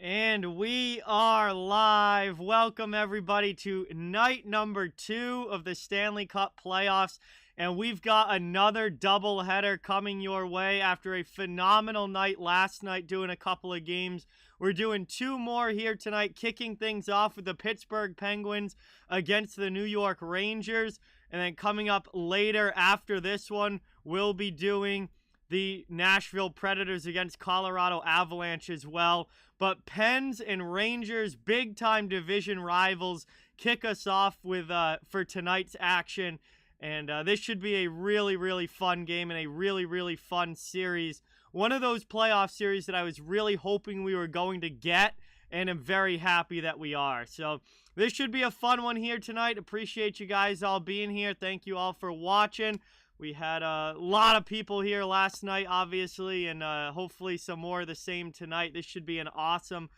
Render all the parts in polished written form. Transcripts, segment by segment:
And we are live. Welcome, everybody, to night number 2 of the Stanley Cup Playoffs. And we've got another doubleheader coming your way after a phenomenal night last night doing a couple of games. We're doing 2 more here tonight, kicking things off with the Pittsburgh Penguins against the New York Rangers. And then coming up later after this one, we'll be doing the Nashville Predators against Colorado Avalanche as well. But Pens and Rangers, big-time division rivals, kick us off with for tonight's action. And this should be a really, really fun game and a really, really fun series. One of those playoff series that I was really hoping we were going to get, and I'm very happy that we are. So this should be a fun one here tonight. Appreciate you guys all being here. Thank you all for watching. We had a lot of people here last night, obviously, and hopefully some more of the same tonight. This should be an awesome,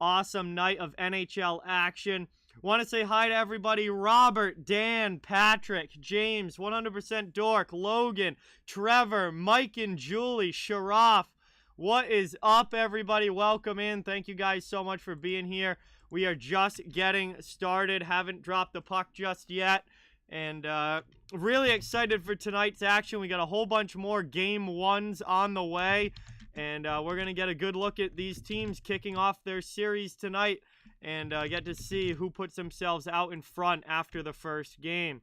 awesome night of NHL action. Want to say hi to everybody. Robert, Dan, Patrick, James, 100% Dork, Logan, Trevor, Mike and Julie, Sharaf. What is up, everybody? Welcome in. Thank you guys so much for being here. We are just getting started. Haven't dropped the puck just yet. And really excited for tonight's action. We got a whole bunch more game ones on the way. And we're going to get a good look at these teams kicking off their series tonight. And get to see who puts themselves out in front after the first game.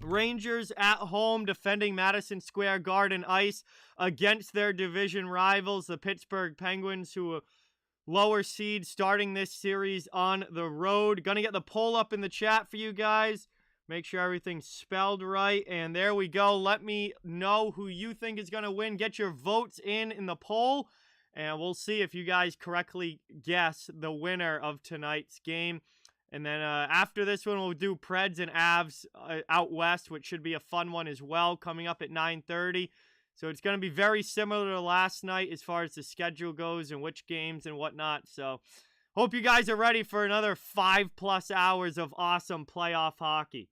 Rangers at home defending Madison Square Garden ice against their division rivals, the Pittsburgh Penguins, who are lower seed, starting this series on the road. Going to get the poll up in the chat for you guys. Make sure everything's spelled right. And there we go. Let me know who you think is going to win. Get your votes in the poll. And we'll see if you guys correctly guess the winner of tonight's game. And then after this one, we'll do Preds and Avs out west, which should be a fun one as well, coming up at 9:30. So it's going to be very similar to last night as far as the schedule goes and which games and whatnot. So hope you guys are ready for another 5+ hours of awesome playoff hockey.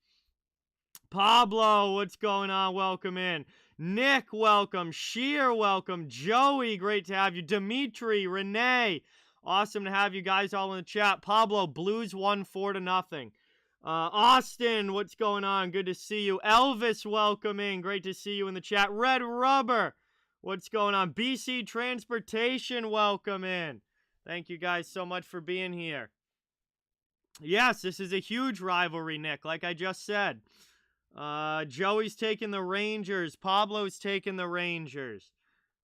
Pablo, what's going on? Welcome in. Nick, welcome. Sheer, welcome. Joey, great to have you. Dimitri, Renee, awesome to have you guys all in the chat. Pablo, Blues won 4-0. Austin, what's going on? Good to see you. Elvis, welcome in. Great to see you in the chat. Red Rubber, what's going on? BC Transportation, welcome in. Thank you guys so much for being here. Yes, this is a huge rivalry, Nick, like I just said. Joey's taking the Rangers. Pablo's taking the Rangers.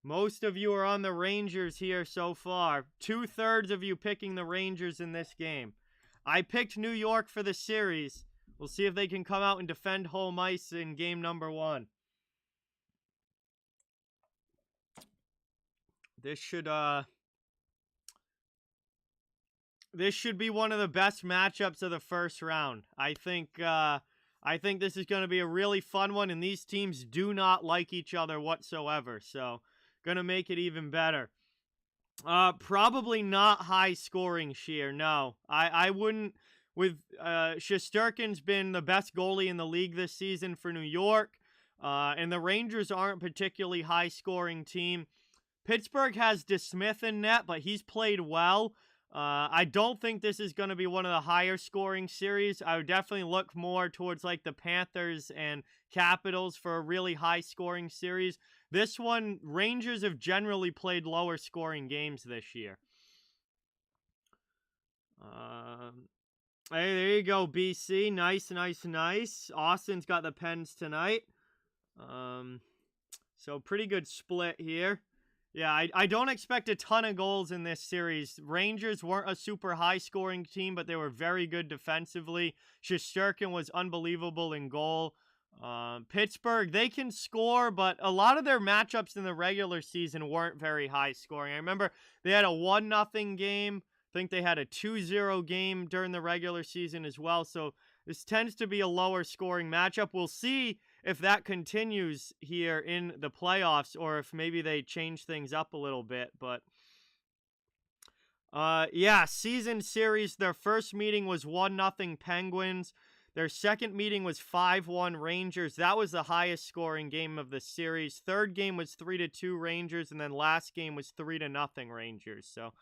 Most of you are on the Rangers here so far. 2/3 of you picking the Rangers in this game. I picked New York for the series. We'll see if they can come out and defend home ice in game number 1. This should be one of the best matchups of the first round. I think this is going to be a really fun one, and these teams do not like each other whatsoever, so going to make it even better. Probably not high scoring, Sheer. No, I wouldn't. With Shesterkin's been the best goalie in the league this season for New York, and the Rangers aren't a particularly high scoring team. Pittsburgh has DeSmith in net, but he's played well. I don't think this is going to be one of the higher scoring series. I would definitely look more towards like the Panthers and Capitals for a really high scoring series. This one, Rangers have generally played lower scoring games this year. Hey, there you go, BC. Nice, nice, nice. Austin's got the Pens tonight. So pretty good split here. Yeah, I don't expect a ton of goals in this series. Rangers weren't a super high-scoring team, but they were very good defensively. Shesterkin was unbelievable in goal. Pittsburgh, they can score, but a lot of their matchups in the regular season weren't very high-scoring. I remember they had a 1-0 game. I think they had a 2-0 game during the regular season as well. So this tends to be a lower-scoring matchup. We'll see if that continues here in the playoffs, or if maybe they change things up a little bit. But yeah, season series, their first meeting was 1-0 Penguins. Their second meeting was 5-1 Rangers. That was the highest scoring game of the series. Third game was 3-2 Rangers, and then last game was 3-0 Rangers. So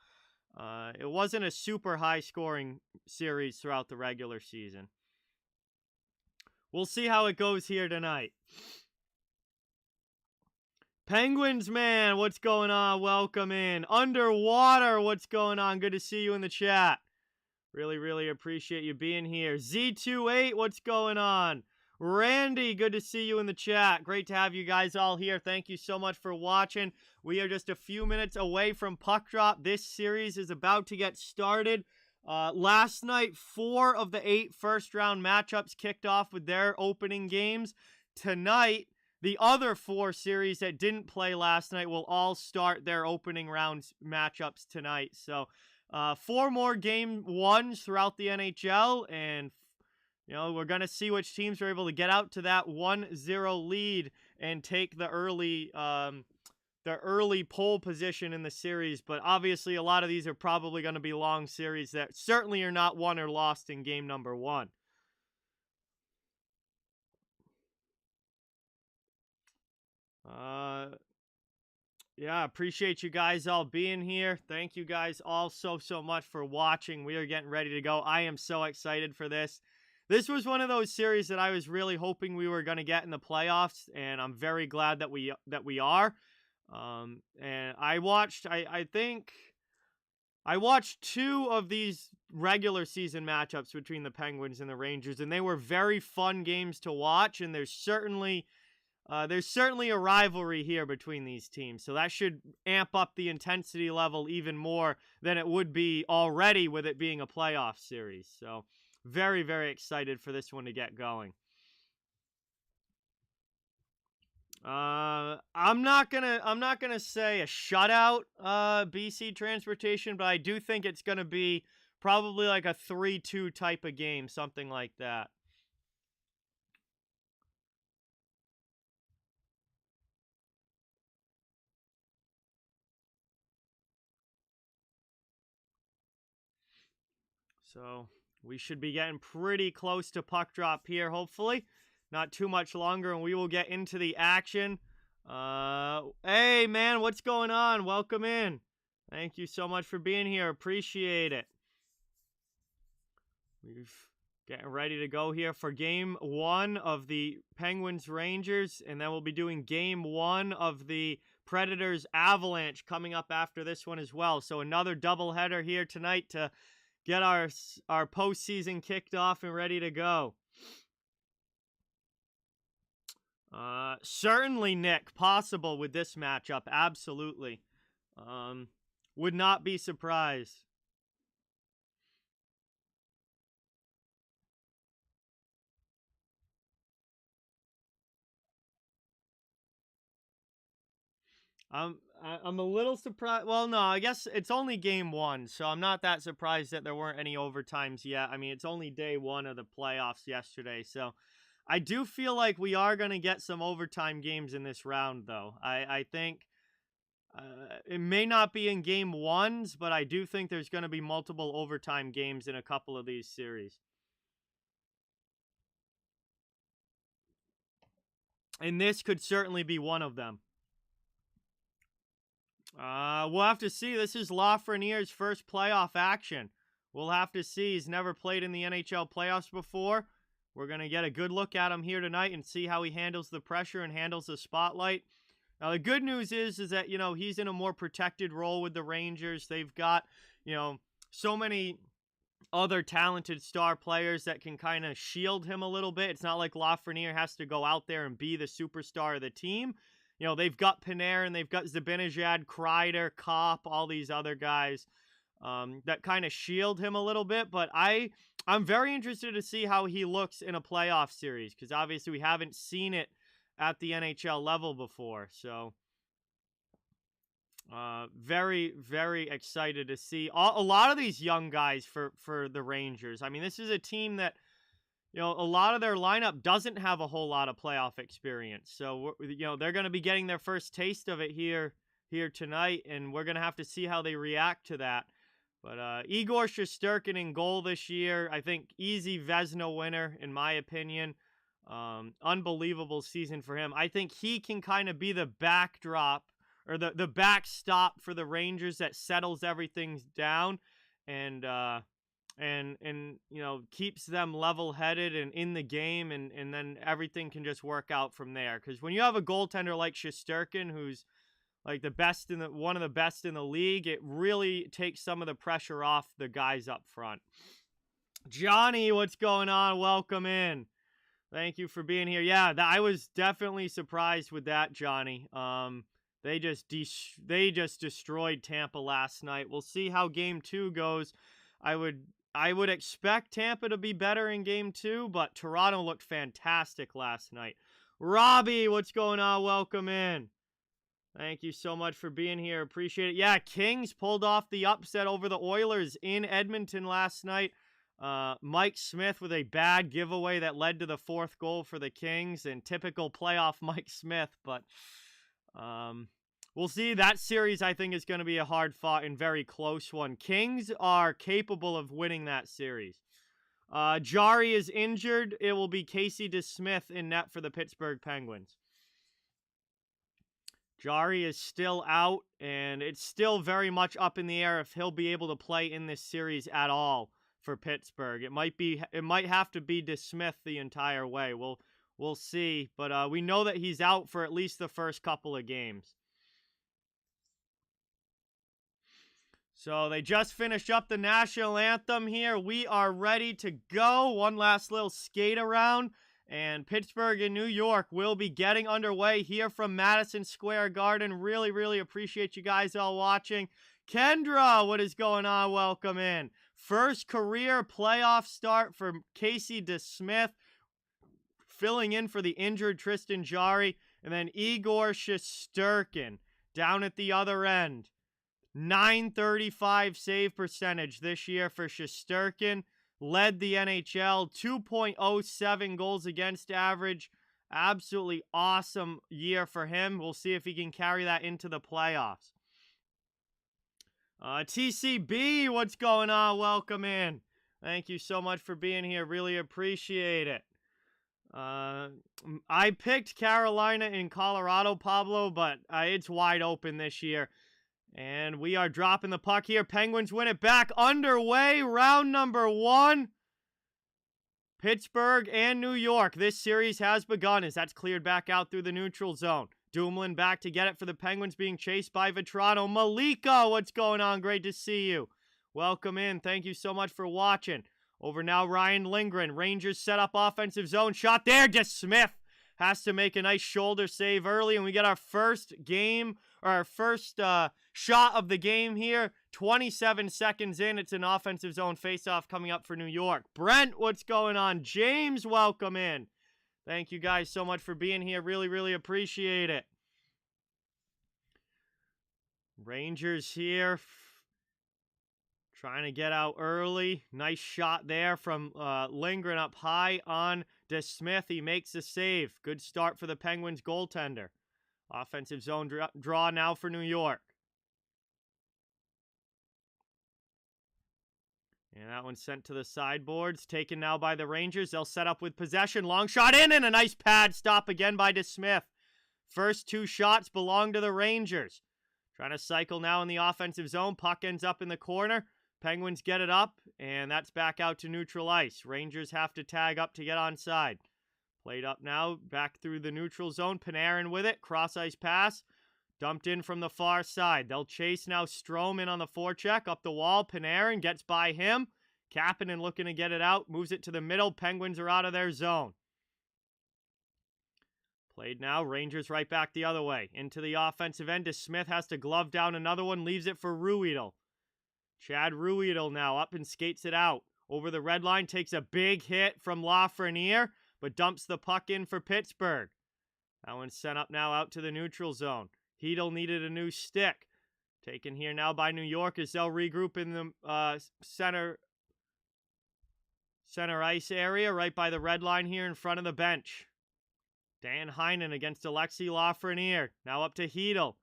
It wasn't a super high-scoring series throughout the regular season. We'll see how it goes here tonight. Penguins, man, what's going on? Welcome in. Underwater, what's going on? Good to see you in the chat. Really, really appreciate you being here. Z28, what's going on? Randy, good to see you in the chat. Great to have you guys all here. Thank you so much for watching. We are just a few minutes away from puck drop. This series is about to get started. Last night, 4 of the 8 first-round matchups kicked off with their opening games. Tonight, the other 4 series that didn't play last night will all start their opening round matchups tonight. So, 4 more game 1s throughout the NHL, and we're going to see which teams are able to get out to that 1-0 lead and take the early pole position in the series. But obviously, a lot of these are probably going to be long series that certainly are not won or lost in game number 1. Yeah, appreciate you guys all being here. Thank you guys all so much for watching. We are getting ready to go. I am so excited for this. This was one of those series that I was really hoping we were going to get in the playoffs, and I'm very glad that we are. And I watched, I think I watched 2 of these regular season matchups between the Penguins and the Rangers, and they were very fun games to watch, and there's certainly a rivalry here between these teams, so that should amp up the intensity level even more than it would be already with it being a playoff series. So, very, very excited for this one to get going. I'm not gonna say a shutout, BC Transportation, but I do think it's gonna be probably like a 3-2 type of game, something like that. So, we should be getting pretty close to puck drop here, hopefully. Not too much longer, and we will get into the action. Hey, man, what's going on? Welcome in. Thank you so much for being here. Appreciate it. We're getting ready to go here for Game 1 of the Penguins-Rangers, and then we'll be doing Game 1 of the Predators-Avalanche coming up after this one as well. So another doubleheader here tonight to get our postseason kicked off and ready to go. Certainly, Nick, possible with this matchup. Absolutely. Would not be surprised. I'm a little surprised. Well, no, I guess it's only game 1, so I'm not that surprised that there weren't any overtimes yet. I mean, it's only day 1 of the playoffs yesterday, so I do feel like we are going to get some overtime games in this round, though. I think it may not be in game 1s, but I do think there's going to be multiple overtime games in a couple of these series. And this could certainly be one of them. We'll have to see. This is Lafreniere's first playoff action. We'll have to see. He's never played in the NHL playoffs before. We're going to get a good look at him here tonight and see how he handles the pressure and handles the spotlight. Now, the good news is that, he's in a more protected role with the Rangers. They've got, so many other talented star players that can kind of shield him a little bit. It's not like Lafreniere has to go out there and be the superstar of the team. They've got Panarin, they've got Zibanejad, Kreider, Kopp, all these other guys that kind of shield him a little bit. But I'm very interested to see how he looks in a playoff series, because obviously we haven't seen it at the NHL level before. So very, very excited to see a lot of these young guys for the Rangers. I mean, this is a team that, a lot of their lineup doesn't have a whole lot of playoff experience. So, they're going to be getting their first taste of it here tonight, and we're going to have to see how they react to that. But Igor Shesterkin in goal this year, I think easy Vezina winner, in my opinion. Unbelievable season for him. I think he can kind of be the backdrop, or the backstop for the Rangers that settles everything down and you know, keeps them level-headed and in the game, and then everything can just work out from there. Because when you have a goaltender like Shesterkin, who's like one of the best in the league, it really takes some of the pressure off the guys up front. Johnny, what's going on? Welcome in. Thank you for being here. Yeah, I was definitely surprised with that, Johnny. They just destroyed Tampa last night. We'll see how Game 2 goes. I would expect Tampa to be better in Game 2, but Toronto looked fantastic last night. Robbie, what's going on? Welcome in. Thank you so much for being here. Appreciate it. Yeah, Kings pulled off the upset over the Oilers in Edmonton last night. Mike Smith with a bad giveaway that led to the 4th goal for the Kings, and typical playoff Mike Smith, but we'll see. That series, I think, is going to be a hard-fought and very close one. Kings are capable of winning that series. Gerry is injured. It will be Casey DeSmith in net for the Pittsburgh Penguins. Gerry is still out, and it's still very much up in the air if he'll be able to play in this series at all for Pittsburgh. It might have to be DeSmith the entire way. We'll see, but we know that he's out for at least the first couple of games. So they just finished up the national anthem here. We are ready to go. One last little skate around. And Pittsburgh and New York will be getting underway here from Madison Square Garden. Really, really appreciate you guys all watching. Kendra, what is going on? Welcome in. First career playoff start for Casey DeSmith, filling in for the injured Tristan Jarry. And then Igor Shesterkin down at the other end. .935 save percentage this year for Shesterkin. Led the NHL, 2.07 goals against average. Absolutely awesome year for him. We'll see if he can carry that into the playoffs. TCB, what's going on? Welcome in. Thank you so much for being here. Really appreciate it. I picked Carolina in Colorado, Pablo, but it's wide open this year. And we are dropping the puck here. Penguins win it back. Underway, round number 1. Pittsburgh and New York. This series has begun as that's cleared back out through the neutral zone. Dumoulin back to get it for the Penguins, being chased by Vetrano. Malika, what's going on? Great to see you. Welcome in. Thank you so much for watching. Over now, Ryan Lindgren. Rangers set up offensive zone. Shot there. DeSmith has to make a nice shoulder save early, and we get our first game, or our first shot of the game here. 27 seconds in. It's an offensive zone faceoff coming up for New York. Brent, what's going on? James, welcome in. Thank you guys so much for being here. Really, really appreciate it. Rangers here. Trying to get out early. Nice shot there from Lindgren up high on DeSmith. He makes a save. Good start for the Penguins goaltender. Offensive zone draw now for New York. And that one's sent to the sideboards. Taken now by the Rangers. They'll set up with possession. Long shot in, and a nice pad stop again by DeSmith. First 2 shots belong to the Rangers. Trying to cycle now in the offensive zone. Puck ends up in the corner. Penguins get it up, and that's back out to neutral ice. Rangers have to tag up to get onside. Played up now, back through the neutral zone. Panarin with it. Cross-ice pass. Dumped in from the far side. They'll chase now Strome in on the forecheck. Up the wall. Panarin gets by him. Kapanen looking to get it out. Moves it to the middle. Penguins are out of their zone. Played now. Rangers right back the other way. Into the offensive end. DeSmith has to glove down another one. Leaves it for Ruhwedel. Chad Ruhwedel now up and skates it out. Over the red line. Takes a big hit from Lafreniere, but dumps the puck in for Pittsburgh. That one's sent up now out to the neutral zone. Hedel needed a new stick. Taken here now by New York as they'll regroup in the center ice area right by the red line here in front of the bench. Dan Heinen against Alexi Lafreniere. Now up to Hedel.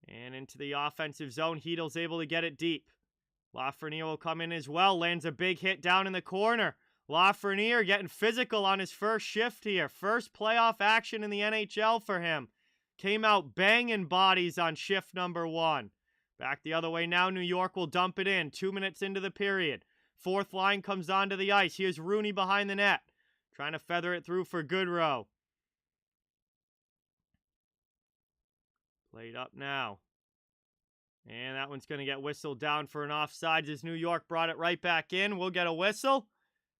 And into the offensive zone. Hedel's able to get it deep. Lafreniere will come in as well. Lands a big hit down in the corner. Lafreniere getting physical on his first shift here. First playoff action in the NHL for him. came out banging bodies on shift number 1. Back the other way now. New York will dump it in. 2 minutes into the period. Fourth line comes onto the ice. Here's Rooney behind the net. Trying to feather it through for Goodrow. Played up now. And that one's going to get whistled down for an offsides as New York brought it right back in. We'll get a whistle.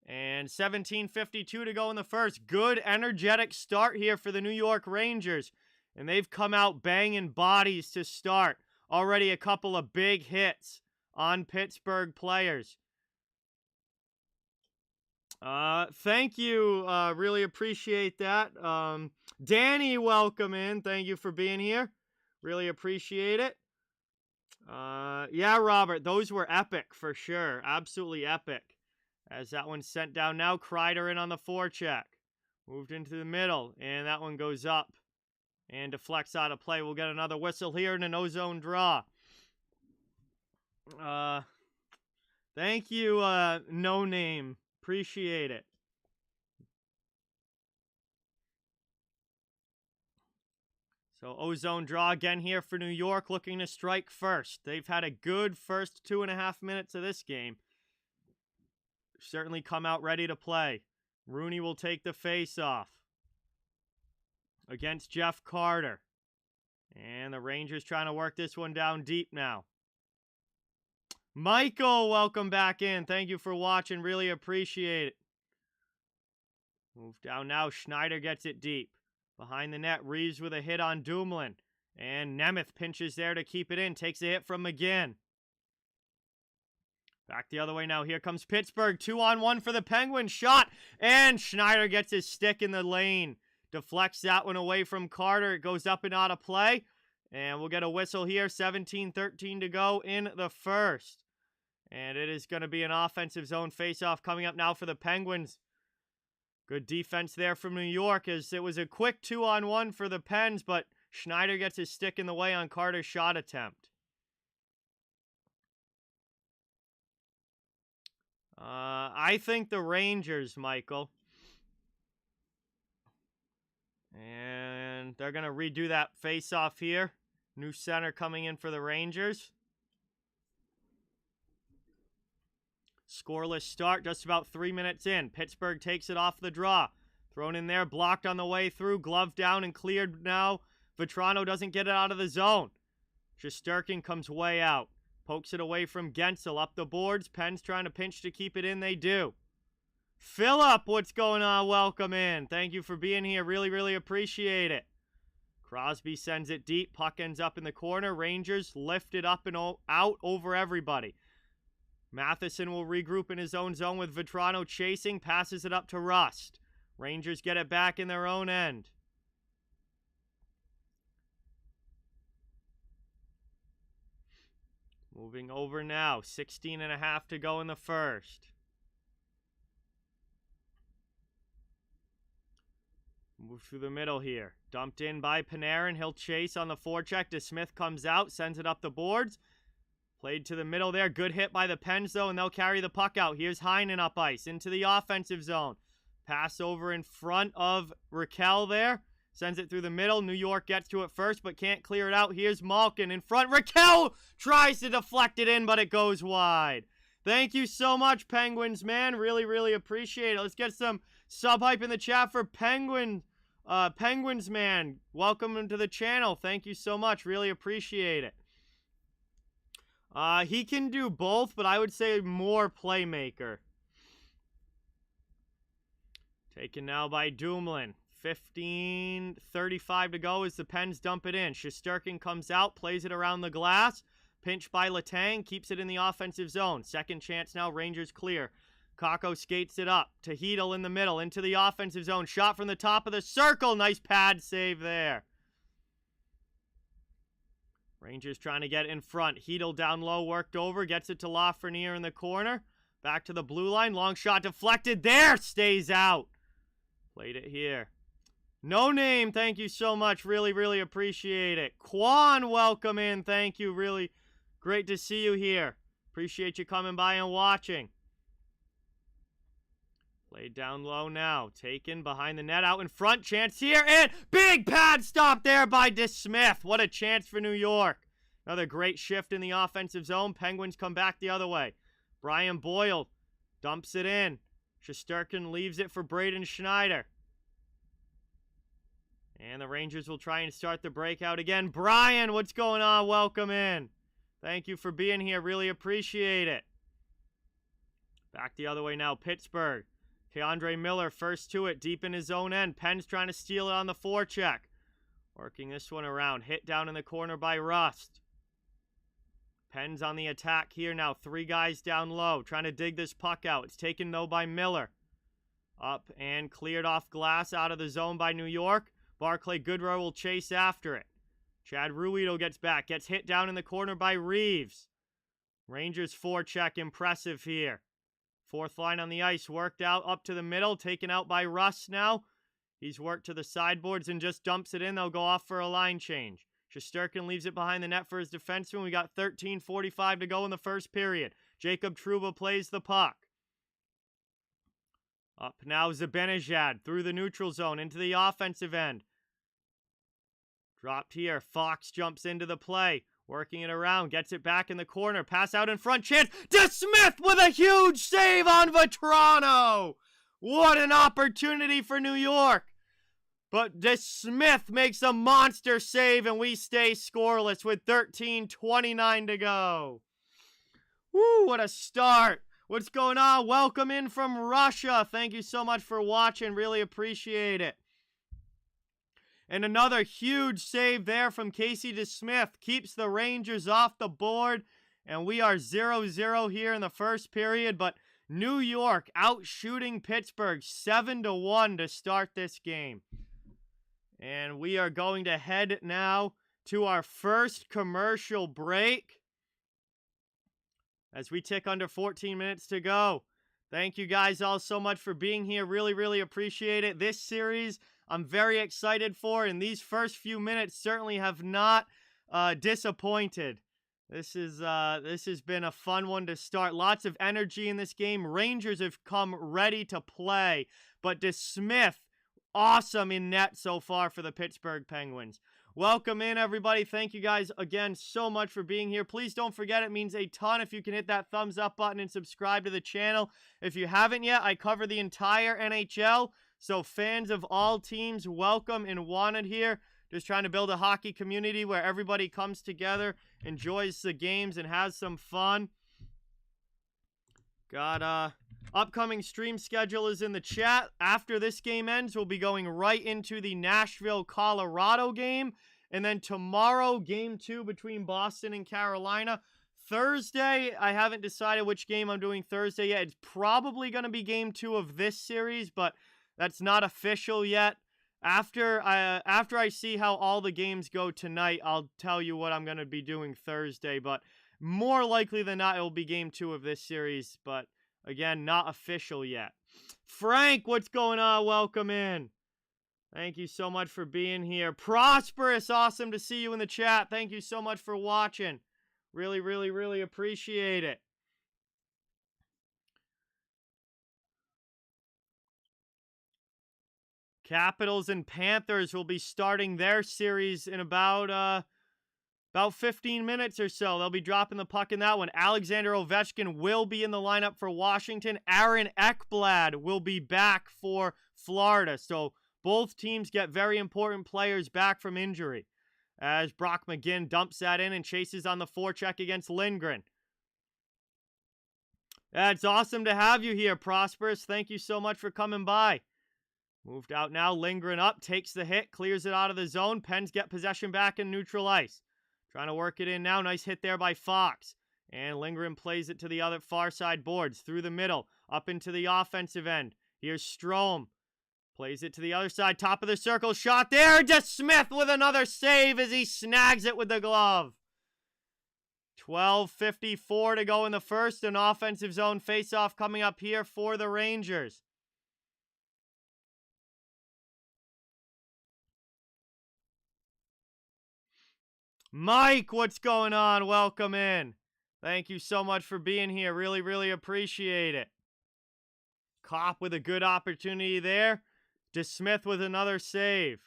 And 17:52 to go in the first. Good, energetic start here for the New York Rangers. And they've come out banging bodies to start. Already a couple of big hits on Pittsburgh players. Thank you. Really appreciate that. Danny, welcome in. Thank you for being here. Really appreciate it. Yeah, Robert, those were epic for sure. Absolutely epic. As that one's sent down now, Kreider in on the forecheck. Moved into the middle, and that one goes up and deflects out of play. We'll get another whistle here and an ozone draw. Thank you, No Name. Appreciate it. So ozone draw again here for New York, looking to strike first. They've had a good first 2.5 minutes of this game. Certainly come out ready to play. Rooney will take the face-off against Jeff Carter. And the Rangers trying to work this one down deep now. Michael, welcome back in. Thank you for watching. Really appreciate it. Move down now. Schneider gets it deep. Behind the net, Reeves with a hit on Dumoulin. And Nemeth pinches there to keep it in. Takes a hit from McGinn. Back the other way now. Here comes Pittsburgh. 2-on-1 for the Penguins. Shot. And Schneider gets his stick in the lane. Deflects that one away from Carter. It goes up and out of play. And we'll get a whistle here. 17:13 to go in the first. And it is going to be an offensive zone faceoff coming up now for the Penguins. Good defense there from New York as it was a quick 2-on-1 for the Pens, but Schneider gets his stick in the way on Carter's shot attempt. I think the Rangers, Michael. And they're going to redo that face-off here. New center coming in for the Rangers. Scoreless start, just about 3 minutes in. Pittsburgh takes it off the draw. Thrown in there, blocked on the way through. Glove down and cleared now. Vetrano doesn't get it out of the zone. Shesterkin comes way out. Pokes it away from Gensel. Up the boards. Pens trying to pinch to keep it in. They do. Phillip, what's going on? Welcome in. Thank you for being here. Really, really appreciate it. Crosby sends it deep. Puck ends up in the corner. Rangers lift it up and out over everybody. Matheson will regroup in his own zone with Vetrano chasing. Passes it up to Rust. Rangers get it back in their own end. Moving over now. 16.5 to go in the first. Move through the middle here. Dumped in by Panarin. He'll chase on the forecheck. DeSmith comes out. Sends it up the boards. Played to the middle there. Good hit by the Pens, though, and they'll carry the puck out. Here's Heinen up ice into the offensive zone. Pass over in front of Raquel there. Sends it through the middle. New York gets to it first, but can't clear it out. Here's Malkin in front. Raquel tries to deflect it in, but it goes wide. Thank you so much, Penguins, man. Really, really appreciate it. Let's get some sub-hype in the chat for Penguins, man. Welcome to the channel. Thank you so much. Really appreciate it. He can do both, but I would say more playmaker. Taken now by Dumoulin. 15:35 to go as the Pens dump it in. Shesterkin comes out, plays it around the glass. Pinched by Letang, keeps it in the offensive zone. Second chance now, Rangers clear. Kakko skates it up to Hedel in the middle, into the offensive zone. Shot from the top of the circle. Nice pad save there. Rangers trying to get in front. Hedel down low, worked over, gets it to Lafreniere in the corner. Back to the blue line. Long shot deflected there. Stays out. Played it here. No Name, thank you so much. Really, really appreciate it. Quan, welcome in. Thank you. Really great to see you here. Appreciate you coming by and watching. Played down low now. Taken behind the net, out in front. Chance here, and big pad stop there by DeSmith. What a chance for New York. Another great shift in the offensive zone. Penguins come back the other way. Brian Boyle dumps it in. Shesterkin leaves it for Braden Schneider. And the Rangers will try and start the breakout again. Brian, what's going on? Welcome in. Thank you for being here. Really appreciate it. Back the other way now. Pittsburgh. Keandre Miller first to it, deep in his own end. Penn's trying to steal it on the forecheck. Working this one around. Hit down in the corner by Rust. Penn's on the attack here now. 3 guys down low. Trying to dig this puck out. It's taken, though, by Miller. Up and cleared off glass out of the zone by New York. Barclay Goodrow will chase after it. Chad Ruhwedel gets back. Gets hit down in the corner by Reeves. Rangers forecheck impressive here. 4th line on the ice, worked out up to the middle, taken out by Russ now. He's worked to the sideboards and just dumps it in. They'll go off for a line change. Shesterkin leaves it behind the net for his defenseman. We got 13:45 to go in the first period. Jacob Trouba plays the puck. Up now Zibanejad through the neutral zone into the offensive end. Dropped here. Fox jumps into the play. Working it around, gets it back in the corner, pass out in front, chance, DeSmith with a huge save on Vetrano! What an opportunity for New York! But DeSmith makes a monster save and we stay scoreless with 13:29 to go. Woo, what a start! What's going on? Welcome in from Russia. Thank you so much for watching, really appreciate it. And another huge save there from Casey DeSmith. Keeps the Rangers off the board. And we are 0-0 here in the first period. But New York out shooting Pittsburgh 7-1 to start this game. And we are going to head now to our first commercial break. As we tick under 14 minutes to go. Thank you guys all so much for being here. Really, really appreciate it. This series I'm very excited for, and these first few minutes certainly have not disappointed. This has been a fun one to start. Lots of energy in this game. Rangers have come ready to play, but DeSmith, awesome in net so far for the Pittsburgh Penguins. Welcome in, everybody. Thank you guys again so much for being here. Please don't forget, it means a ton if you can hit that thumbs up button and subscribe to the channel. If you haven't yet, I cover the entire NHL. So fans of all teams, welcome and wanted here. Just trying to build a hockey community where everybody comes together, enjoys the games, and has some fun. Got upcoming stream schedule is in the chat. After this game ends, we'll be going right into the Nashville, Colorado game. And then tomorrow, game 2 between Boston and Carolina. Thursday, I haven't decided which game I'm doing Thursday yet. It's probably going to be game 2 of this series, but that's not official yet. After I see how all the games go tonight, I'll tell you what I'm going to be doing Thursday. But more likely than not, it will be game 2 of this series. But again, not official yet. Frank, what's going on? Welcome in. Thank you so much for being here. Prosperous, awesome to see you in the chat. Thank you so much for watching. Really, really, really appreciate it. Capitals and Panthers will be starting their series in about 15 minutes or so. They'll be dropping the puck in that one. Alexander Ovechkin will be in the lineup for Washington. Aaron Ekblad will be back for Florida. So both teams get very important players back from injury. As Brock McGinn dumps that in and chases on the forecheck against Lindgren. It's awesome to have you here, Prosperous. Thank you so much for coming by. Moved out now. Lindgren up, takes the hit, clears it out of the zone. Pens get possession back in neutral ice. Trying to work it in now. Nice hit there by Fox. And Lindgren plays it to the other far side boards. Through the middle. Up into the offensive end. Here's Strome. Plays it to the other side. Top of the circle. Shot there. DeSmith with another save as he snags it with the glove. 12:54 to go in the first. An offensive zone faceoff coming up here for the Rangers. Mike, what's going on? Welcome in. Thank you so much for being here. Really, really appreciate it. Kopp with a good opportunity there. DeSmith with another save.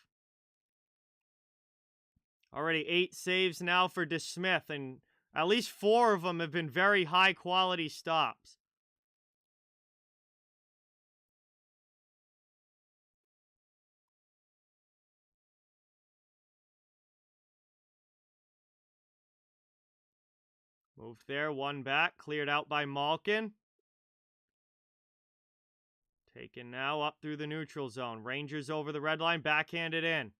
Already 8 saves now for DeSmith, and at least 4 of them have been very high-quality stops. Moved there, 1 back, cleared out by Malkin. Taken now up through the neutral zone. Rangers over the red line, backhanded in.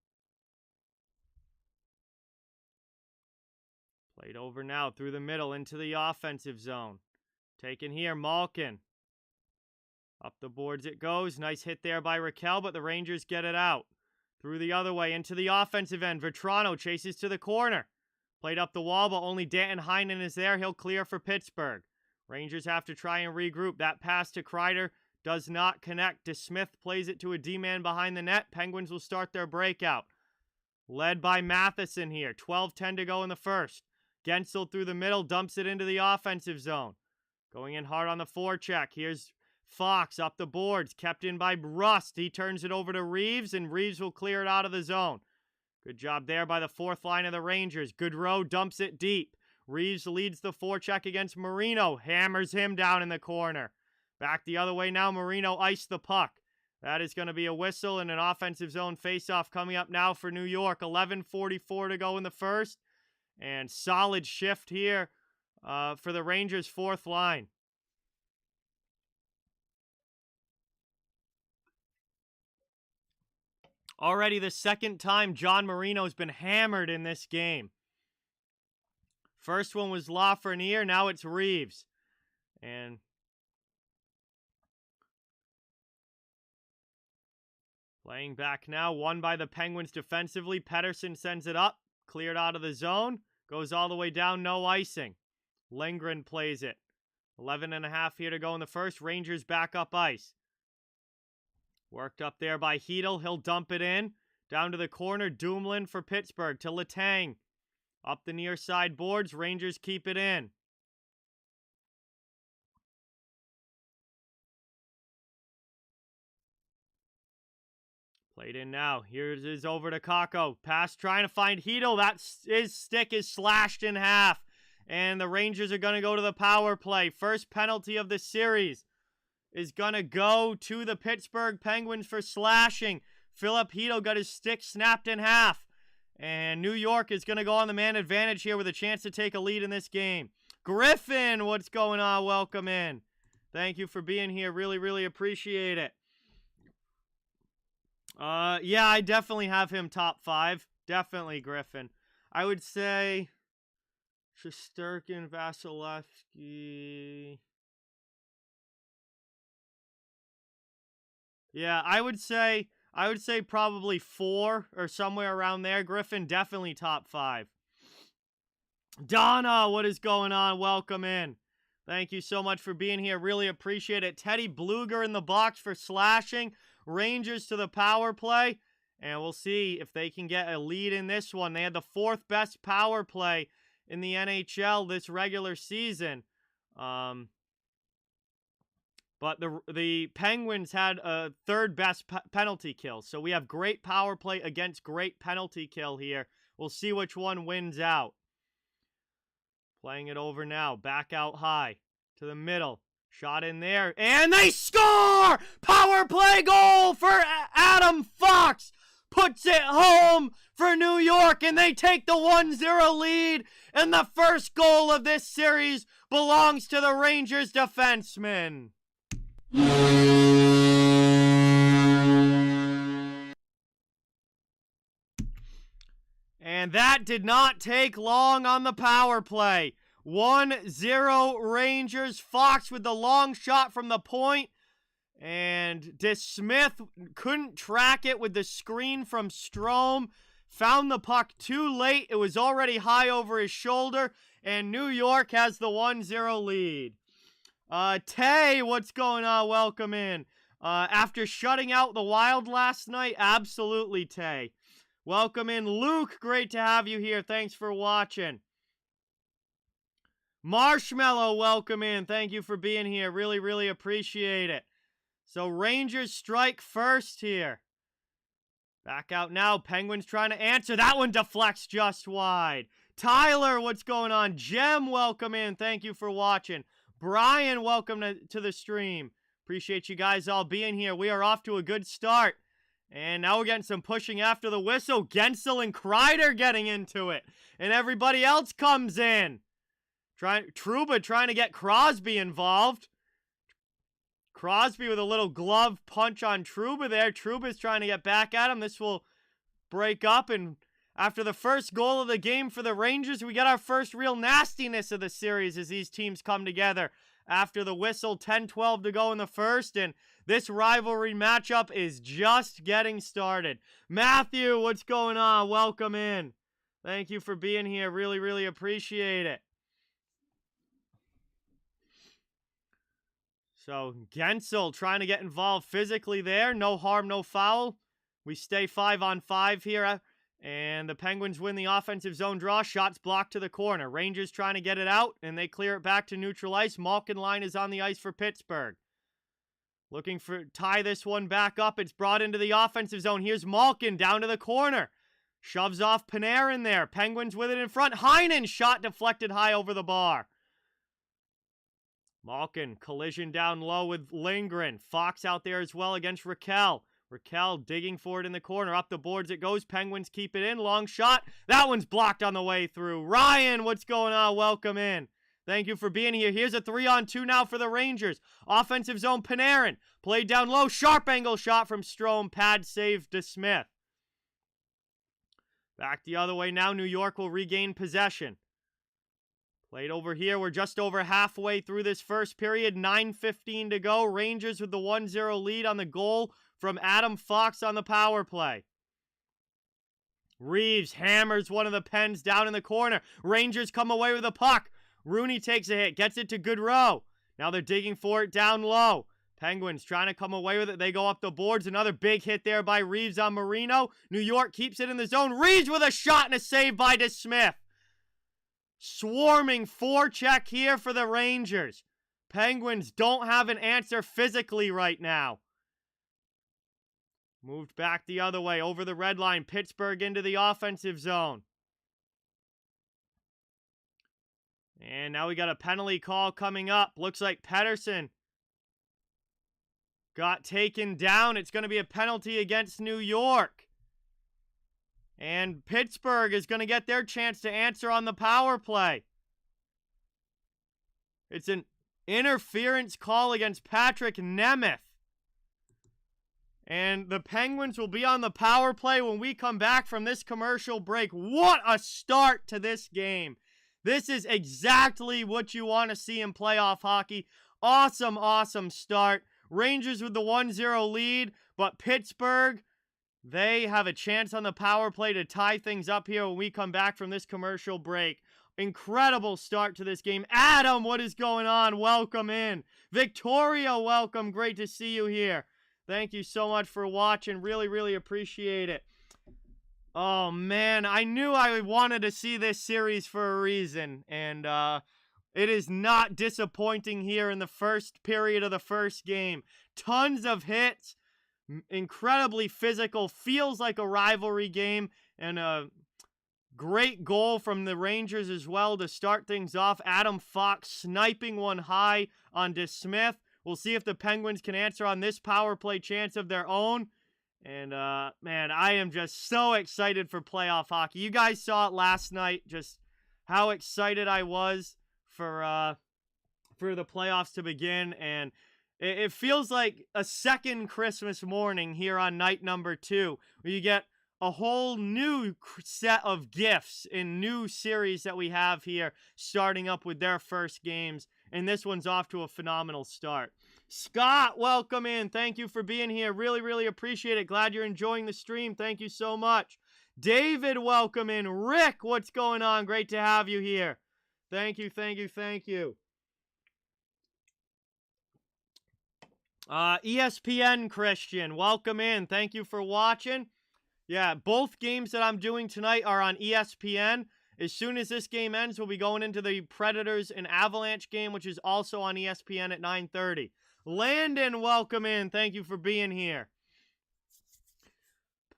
Played over now through the middle into the offensive zone. Taken here, Malkin. Up the boards it goes. Nice hit there by Raquel, but the Rangers get it out. Through the other way into the offensive end. Vetrano chases to the corner. Played up the wall, but only Danton Heinen is there. He'll clear for Pittsburgh. Rangers have to try and regroup. That pass to Kreider does not connect. DeSmith plays it to a D-man behind the net. Penguins will start their breakout. Led by Matheson here. 12-10 to go in the first. Gensel through the middle, dumps it into the offensive zone. Going in hard on the forecheck. Here's Fox up the boards, kept in by Rust. He turns it over to Reeves, and Reeves will clear it out of the zone. Good job there by the 4th line of the Rangers. Goodrow dumps it deep. Reeves leads the forecheck against Marino. Hammers him down in the corner. Back the other way now. Marino iced the puck. That is going to be a whistle and an offensive zone faceoff coming up now for New York. 11:44 to go in the first. And solid shift here for the Rangers' 4th line. Already the 2nd time John Marino's been hammered in this game. First one was Lafreniere, now it's Reeves. And playing back now, won by the Penguins defensively. Pettersson sends it up, cleared out of the zone, goes all the way down, no icing. Lindgren plays it. 11.5 here to go in the first. Rangers back up ice. Worked up there by Hedel. He'll dump it in. Down to the corner. Dumoulin for Pittsburgh to Letang. Up the near side boards. Rangers keep it in. Played in now. Here it is over to Kakko. Pass trying to find Hedel. His stick is slashed in half. And the Rangers are going to go to the power play. First penalty of the series is going to go to the Pittsburgh Penguins for slashing. Philip Hedel got his stick snapped in half. And New York is going to go on the man advantage here with a chance to take a lead in this game. Griffin, what's going on? Welcome in. Thank you for being here. Really, really appreciate it. Yeah, I definitely have him top 5. Definitely Griffin. I would say Shesterkin, Vasilevsky. Yeah, I would say probably 4 or somewhere around there. Griffin, definitely top 5. Donna, what is going on? Welcome in. Thank you so much for being here. Really appreciate it. Teddy Bluger in the box for slashing. Rangers to the power play. And we'll see if they can get a lead in this one. They had the 4th best power play in the NHL this regular season. But the Penguins had a 3rd best penalty kill. So we have great power play against great penalty kill here. We'll see which one wins out. Playing it over now. Back out high. To the middle. Shot in there. And they score! Power play goal for Adam Fox. Puts it home for New York. And they take the 1-0 lead. And the first goal of this series belongs to the Rangers defenseman. And that did not take long on the power play. 1-0 Rangers. Fox with the long shot from the point. And DeSmith couldn't track it with the screen from Strome. Found the puck too late. It was already high over his shoulder. And New York has the 1-0 lead. Tay, what's going on? Welcome in. After shutting out the Wild last night, absolutely, Tay. Welcome in. Luke, great to have you here. Thanks for watching. Marshmallow, welcome in. Thank you for being here. Really, really appreciate it. So Rangers strike first here. Back out now. Penguins trying to answer. That one deflects just wide. Tyler, what's going on? Jem, welcome in. Thank you for watching. Brian, welcome to the stream. Appreciate you guys all being here. We are off to a good start. And now we're getting some pushing after the whistle. Gensel and Kreider getting into it. And everybody else comes in. Trouba trying to get Crosby involved. Crosby with a little glove punch on Trouba there. Trouba's trying to get back at him. This will break up. And after the first goal of the game for the Rangers, we got our first real nastiness of the series as these teams come together. After the whistle, 10-12 to go in the first. And this rivalry matchup is just getting started. Matthew, what's going on? Welcome in. Thank you for being here. Really, really appreciate it. So, Gensel trying to get involved physically there. No harm, no foul. We stay 5-on-5 here. And the Penguins win the offensive zone draw. Shots blocked to the corner. Rangers trying to get it out, and they clear it back to neutral ice. Malkin line is on the ice for Pittsburgh. Looking for tie this one back up. It's brought into the offensive zone. Here's Malkin down to the corner. Shoves off Panarin there. Penguins with it in front. Heinen shot deflected high over the bar. Malkin, collision down low with Lindgren. Fox out there as well against Raquel. Raquel digging for it in the corner. Up the boards it goes. Penguins keep it in. Long shot. That one's blocked on the way through. Ryan, what's going on? Welcome in. Thank you for being here. Here's a 3-on-2 now for the Rangers. Offensive zone, Panarin. Played down low. Sharp angle shot from Strome. Pad save to Smith. Back the other way now. New York will regain possession. Played over here. We're just over halfway through this first period. 9:15 to go. Rangers with the 1-0 lead on the goal from Adam Fox on the power play. Reeves hammers one of the Pens down in the corner. Rangers come away with a puck. Rooney takes a hit. Gets it to Goodrow. Now they're digging for it down low. Penguins trying to come away with it. They go up the boards. Another big hit there by Reeves on Marino. New York keeps it in the zone. Reeves with a shot and a save by DeSmith. Swarming forecheck here for the Rangers. Penguins don't have an answer physically right now. Moved back the other way over the red line. Pittsburgh into the offensive zone. And now we got a penalty call coming up. Looks like Pettersson got taken down. It's going to be a penalty against New York. And Pittsburgh is going to get their chance to answer on the power play. It's an interference call against Patrick Nemeth. And the Penguins will be on the power play when we come back from this commercial break. What a start to this game. This is exactly what you want to see in playoff hockey. Awesome, awesome start. Rangers with the 1-0 lead, but Pittsburgh, they have a chance on the power play to tie things up here when we come back from this commercial break. Incredible start to this game. Adam, what is going on? Welcome in. Victoria, welcome. Great to see you here. Thank you so much for watching. Really, really appreciate it. Oh, man. I knew I wanted to see this series for a reason. And it is not disappointing here in the first period of the first game. Tons of hits. Incredibly physical. Feels like a rivalry game. And a great goal from the Rangers as well to start things off. Adam Fox sniping one high on DeSmith. We'll see if the Penguins can answer on this power play chance of their own. And, man, I am just so excited for playoff hockey. You guys saw it last night, just how excited I was for the playoffs to begin. And it feels like a second Christmas morning here on night number 2, where you get a whole new set of gifts in new series that we have here, starting up with their first games. And this one's off to a phenomenal start. Scott, welcome in. Thank you for being here. Really, really appreciate it. Glad you're enjoying the stream. Thank you so much. David, welcome in. Rick, what's going on? Great to have you here. Thank you, thank you, thank you. ESPN Christian, welcome in. Thank you for watching. Yeah, both games that I'm doing tonight are on ESPN. As soon as this game ends, we'll be going into the Predators and Avalanche game, which is also on ESPN at 9:30. Landon, welcome in. Thank you for being here.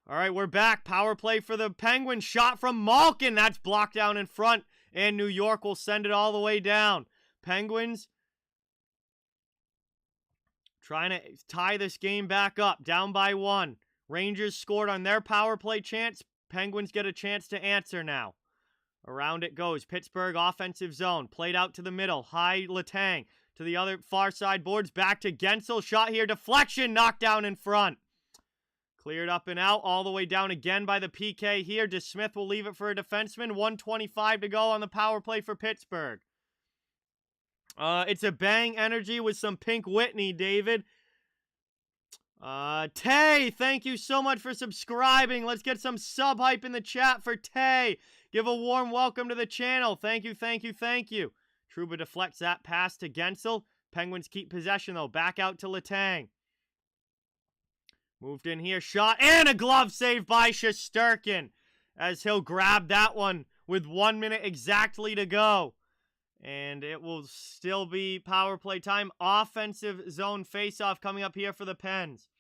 All right, we're back. Power play for the Penguins. Shot from Malkin. That's blocked down in front. And New York will send it all the way down. Penguins trying to tie this game back up. Down by 1. Rangers scored on their power play chance. Penguins get a chance to answer now. Around it goes. Pittsburgh offensive zone. Played out to the middle. High Letang. To the other far side boards. Back to Gensel. Shot here. Deflection. Knocked down in front. Cleared up and out, all the way down again by the PK here. DeSmith will leave it for a defenseman. 1:25 to go on the power play for Pittsburgh. It's a bang energy with some Pink Whitney, David. Tay, thank you so much for subscribing. Let's get some sub hype in the chat for Tay. Give a warm welcome to the channel. Thank you, thank you, thank you. Trouba deflects that pass to Gensel. Penguins keep possession, though. Back out to Letang. Moved in here, shot, and a glove save by Shesterkin as he'll grab that one with 1 minute exactly to go. And it will still be power play time. Offensive zone faceoff coming up here for the Pens.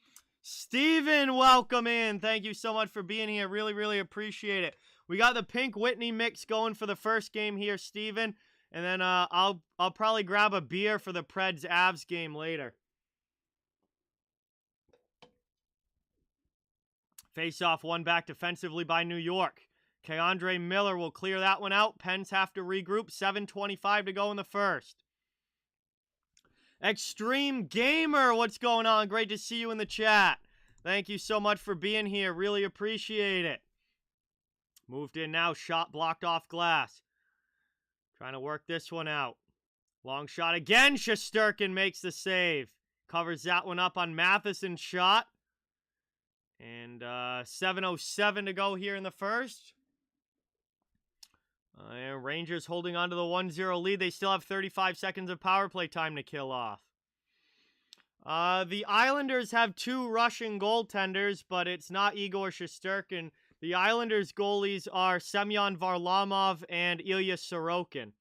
Steven, welcome in. Thank you so much for being here. Really, really appreciate it. We got the Pink Whitney mix going for the first game here, Steven. And then I'll probably grab a beer for the Preds Avs game later. Face-off won back defensively by New York. Keandre Miller will clear that one out. Pens have to regroup. 7:25 to go in the first. Extreme Gamer, what's going on? Great to see you in the chat. Thank you so much for being here. Really appreciate it. Moved in now. Shot blocked off glass. Trying to work this one out. Long shot again. Shesterkin makes the save. Covers that one up on Matheson's shot. And 7:07 to go here in the first. And Rangers holding on to the 1-0 lead. They still have 35 seconds of power play time to kill off. The Islanders have 2 Russian goaltenders, but it's not Igor Shesterkin. The Islanders goalies are Semyon Varlamov and Ilya Sorokin.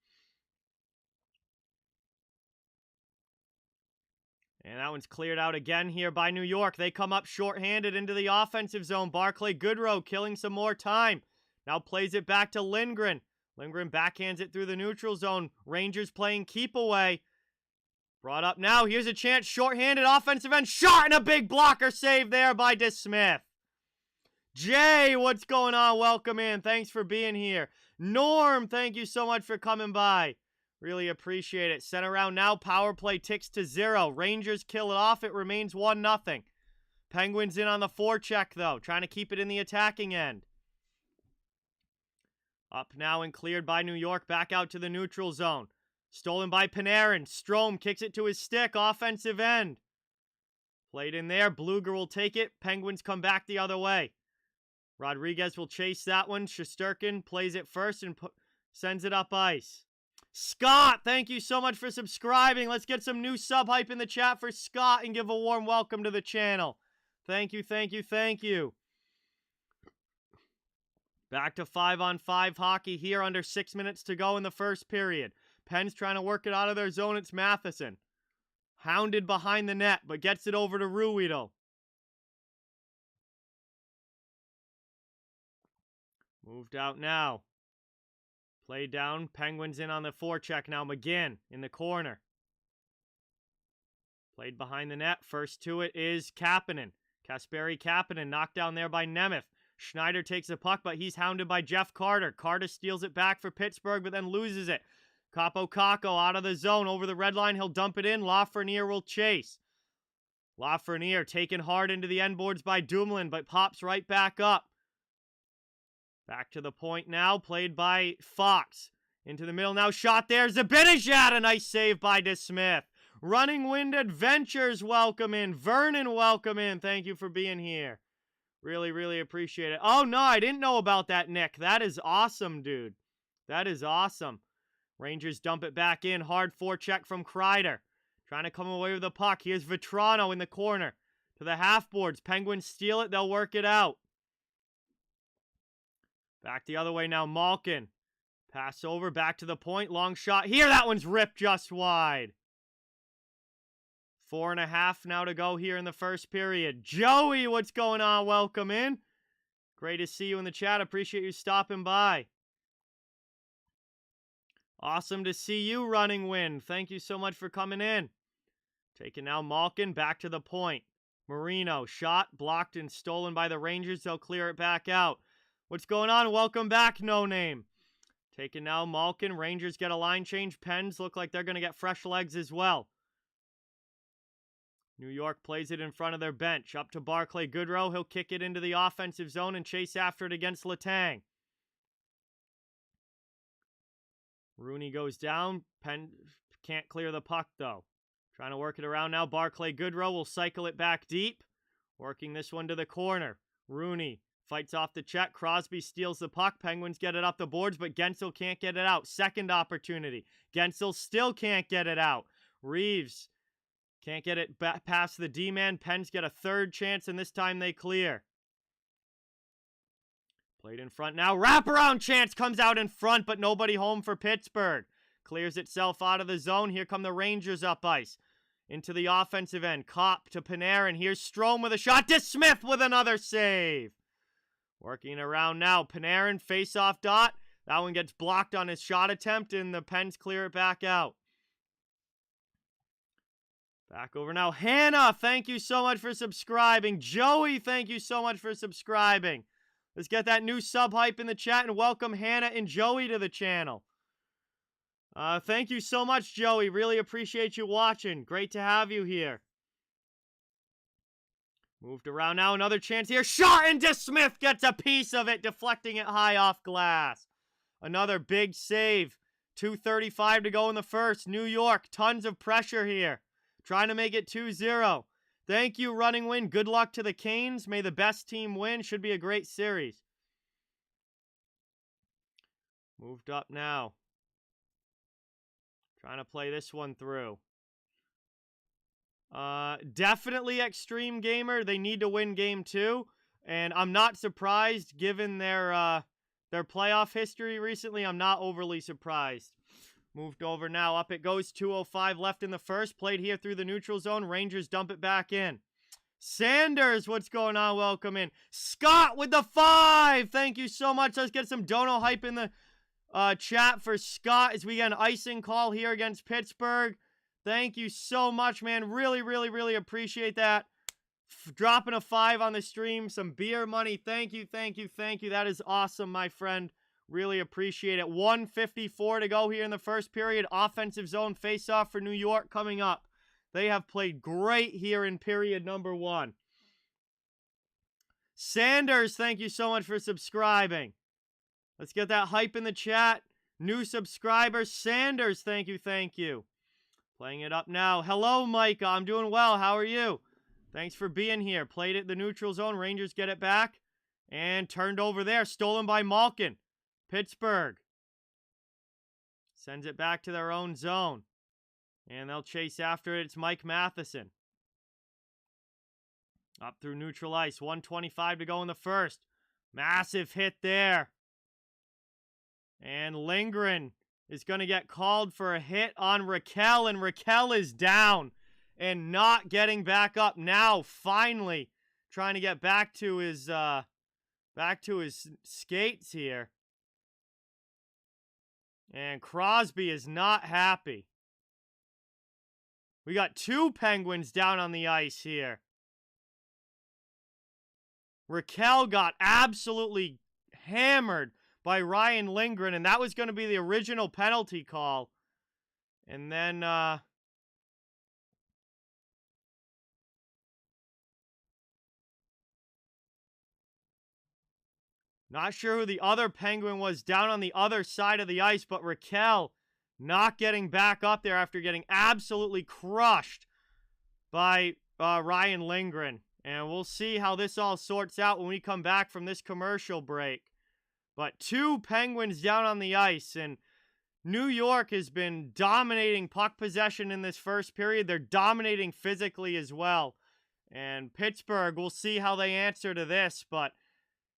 And that one's cleared out again here by New York. They come up shorthanded into the offensive zone. Barclay Goodrow killing some more time. Now plays it back to Lindgren. Lindgren backhands it through the neutral zone. Rangers playing keep away. Brought up now. Here's a chance. Shorthanded offensive end. Shot and a big blocker save there by DeSmith. Jay, what's going on? Welcome in. Thanks for being here. Norm, thank you so much for coming by. Really appreciate it. Sent around now. Power play ticks to 0. Rangers kill it off. It remains 1-0. Penguins in on the forecheck, though. Trying to keep it in the attacking end. Up now and cleared by New York. Back out to the neutral zone. Stolen by Panarin. Strome kicks it to his stick. Offensive end. Played in there. Bluger will take it. Penguins come back the other way. Rodriguez will chase that one. Shesterkin plays it first and sends it up ice. Scott, thank you so much for subscribing. Let's get some new sub hype in the chat for Scott and give a warm welcome to the channel. Thank you, thank you, thank you. Back to 5-on-5 hockey here under 6 minutes to go in the first period. Pens trying to work it out of their zone. It's Matheson. Hounded behind the net, but gets it over to Ruhwedel. Moved out now. Played down. Penguins in on the forecheck now. McGinn in the corner. Played behind the net. First to it is Kapanen. Kasperi Kapanen knocked down there by Nemeth. Schneider takes the puck, but he's hounded by Jeff Carter. Carter steals it back for Pittsburgh, but then loses it. Capo Caco out of the zone. Over the red line, he'll dump it in. Lafreniere will chase. Lafreniere taken hard into the end boards by Dumoulin, but pops right back up. Back to the point now, played by Fox. Into the middle now, shot there. Zibanejad, a nice save by DeSmith. Running Wind Adventures, welcome in. Vernon, welcome in. Thank you for being here. Really, really appreciate it. Oh, no, I didn't know about that, Nick. That is awesome, dude. That is awesome. Rangers dump it back in. Hard forecheck from Kreider. Trying to come away with the puck. Here's Vetrano in the corner. To the half boards. Penguins steal it. They'll work it out. Back the other way now, Malkin. Pass over, back to the point, long shot. Here, that one's ripped just wide. 4.5 now to go here in the first period. Joey, what's going on? Welcome in. Great to see you in the chat. Appreciate you stopping by. Awesome to see you, Running Wind. Thank you so much for coming in. Taking now Malkin back to the point. Marino, shot, blocked, and stolen by the Rangers. They'll clear it back out. What's going on? Welcome back, No Name. Taking now Malkin. Rangers get a line change. Pens look like they're going to get fresh legs as well. New York plays it in front of their bench. Up to Barclay Goodrow. He'll kick it into the offensive zone and chase after it against Letang. Rooney goes down. Penn can't clear the puck, though. Trying to work it around now. Barclay Goodrow will cycle it back deep. Working this one to the corner. Rooney fights off the check. Crosby steals the puck. Penguins get it up the boards, but Gensel can't get it out. Second opportunity. Gensel still can't get it out. Reeves can't get it past the D-man. Pens get a third chance, and this time they clear. Played in front now. Wraparound chance comes out in front, but nobody home for Pittsburgh. Clears itself out of the zone. Here come the Rangers up ice. Into the offensive end. Kopp to Panarin. Here's Strome with a shot to Smith with another save. Working around now. Panarin, face-off dot. That one gets blocked on his shot attempt, and the Pens clear it back out. Back over now. Hannah, thank you so much for subscribing. Joey, thank you so much for subscribing. Let's get that new sub hype in the chat and welcome Hannah and Joey to the channel. Thank you so much, Joey. Really appreciate you watching. Great to have you here. Moved around now. Another chance here. Shot into Smith. Gets a piece of it. Deflecting it high off glass. Another big save. 2:35 to go in the first. New York. Tons of pressure here. Trying to make it 2-0. Thank you, Running Wind. Good luck to the Canes. May the best team win. Should be a great series. Moved up now. Trying to play this one through. Definitely Extreme Gamer. They need to win game 2. And I'm not surprised given their playoff history recently. I'm not overly surprised. Moved over now. Up it goes. 2:05 left in the first. Played here through the neutral zone. Rangers dump it back in. Sanders, what's going on? Welcome in. Scott with the 5. Thank you so much. Let's get some dono hype in the chat for Scott as we get an icing call here against Pittsburgh. Thank you so much, man. Really, really, really appreciate that. Dropping a 5 on the stream. Some beer money. Thank you, thank you, thank you. That is awesome, my friend. Really appreciate it. 1:54 to go here in the first period. Offensive zone face-off for New York coming up. They have played great here in period number 1. Sanders, thank you so much for subscribing. Let's get that hype in the chat. New subscriber, Sanders, thank you, thank you. Playing it up now. Hello, Micah. I'm doing well. How are you? Thanks for being here. Played it the neutral zone. Rangers get it back. And turned over there. Stolen by Malkin. Pittsburgh sends it back to their own zone. And they'll chase after it. It's Mike Matheson. Up through neutral ice. 1:25 to go in the first. Massive hit there. And Lindgren is going to get called for a hit on Raquel. And Raquel is down and not getting back up now. Finally trying to get back to his skates here. And Crosby is not happy. We got 2 Penguins down on the ice here. Raquel got absolutely hammered by Ryan Lindgren, and that was going to be the original penalty call. And then, not sure who the other Penguin was down on the other side of the ice, but Raquel not getting back up there after getting absolutely crushed by Ryan Lindgren. And we'll see how this all sorts out when we come back from this commercial break. But 2 Penguins down on the ice, and New York has been dominating puck possession in this first period. They're dominating physically as well. And Pittsburgh, we'll see how they answer to this, but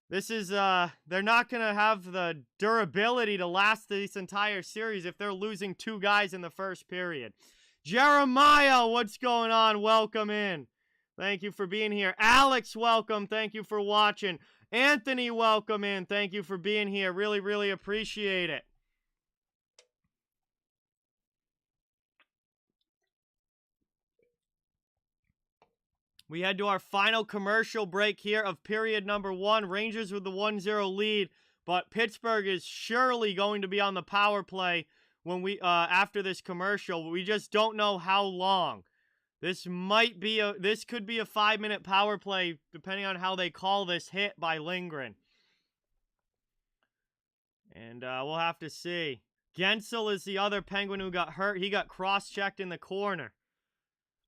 this is, they're not going to have the durability to last this entire series if they're losing 2 guys in the first period. Jeremiah, what's going on? Welcome in. Thank you for being here. Alex, welcome. Thank you for watching. Anthony, welcome in. Thank you for being here. Really, really appreciate it. We head to our final commercial break here of period number 1. Rangers with the 1-0 lead, but Pittsburgh is surely going to be on the power play when we after this commercial. We just don't know how long. This could be a 5-minute power play depending on how they call this hit by Lindgren. And we'll have to see. Gensel is the other Penguin who got hurt. He got cross-checked in the corner.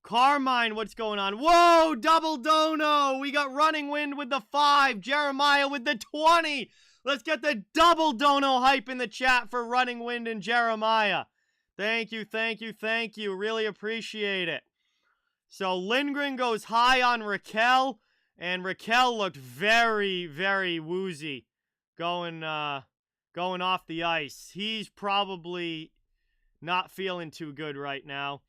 Carmine, what's going on? Whoa, double dono. We got running wind with the 5. Jeremiah with the 20. Let's get the double dono hype in the chat for running wind and Jeremiah. Thank you, thank you, thank you. Really appreciate it. So Lindgren goes high on Raquel, and Raquel looked very, very woozy going off the ice. He's probably not feeling too good right now.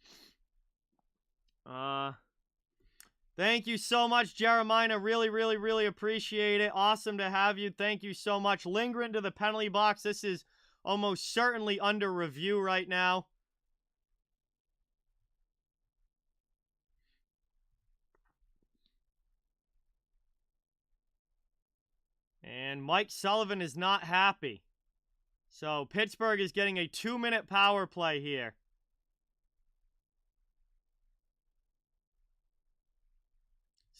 Thank you so much, Jeremiah. Really, really, really appreciate it. Awesome to have you. Thank you so much. Lindgren to the penalty box. This is almost certainly under review right now. And Mike Sullivan is not happy. So Pittsburgh is getting a 2-minute power play here.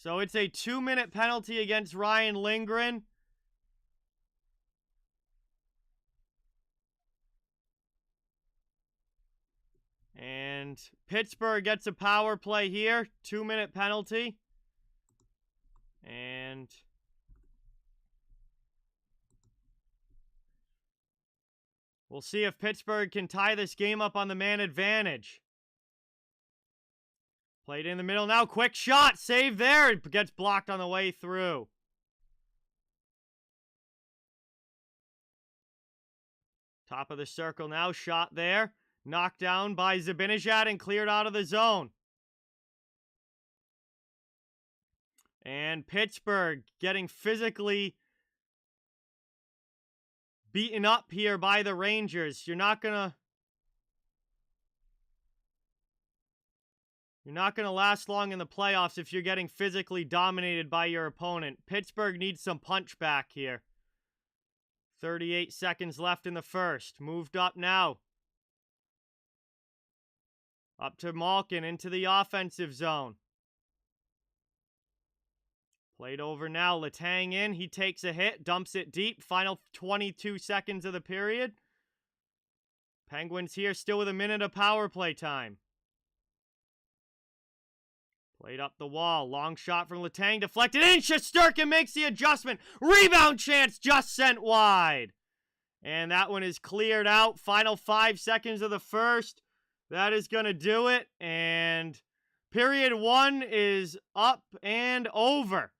So it's a 2-minute penalty against Ryan Lindgren. And Pittsburgh gets a power play here. 2-minute penalty. And we'll see if Pittsburgh can tie this game up on the man advantage. Played in the middle now. Quick shot. Save there. It gets blocked on the way through. Top of the circle now. Shot there. Knocked down by Zibanejad and cleared out of the zone. And Pittsburgh getting physically beaten up here by the Rangers. You're not gonna last long in the playoffs if you're getting physically dominated by your opponent. Pittsburgh needs some punch back here. 38 seconds left in the first. Moved up now. Up to Malkin into the offensive zone. Played over now. Letang in. He takes a hit. Dumps it deep. Final 22 seconds of the period. Penguins here still with a minute of power play time. Played up the wall. Long shot from Letang. Deflected in. Shesterkin makes the adjustment. Rebound chance just sent wide. And that one is cleared out. Final 5 seconds of the first. That is going to do it. And period 1 is up and over,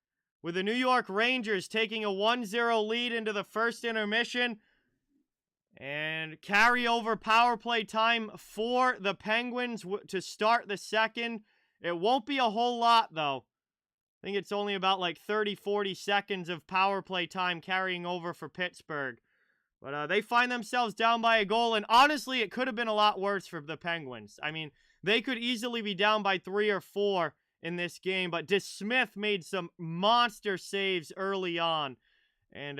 with the New York Rangers taking a 1-0 lead into the first intermission. And carryover power play time for the Penguins to start the second. It won't be a whole lot, though. I think it's only about like 30-40 seconds of power play time carrying over for Pittsburgh. But they find themselves down by a goal, and honestly, it could have been a lot worse for the Penguins. I mean, they could easily be down by 3 or 4 in this game, but DeSmith made some monster saves early on. And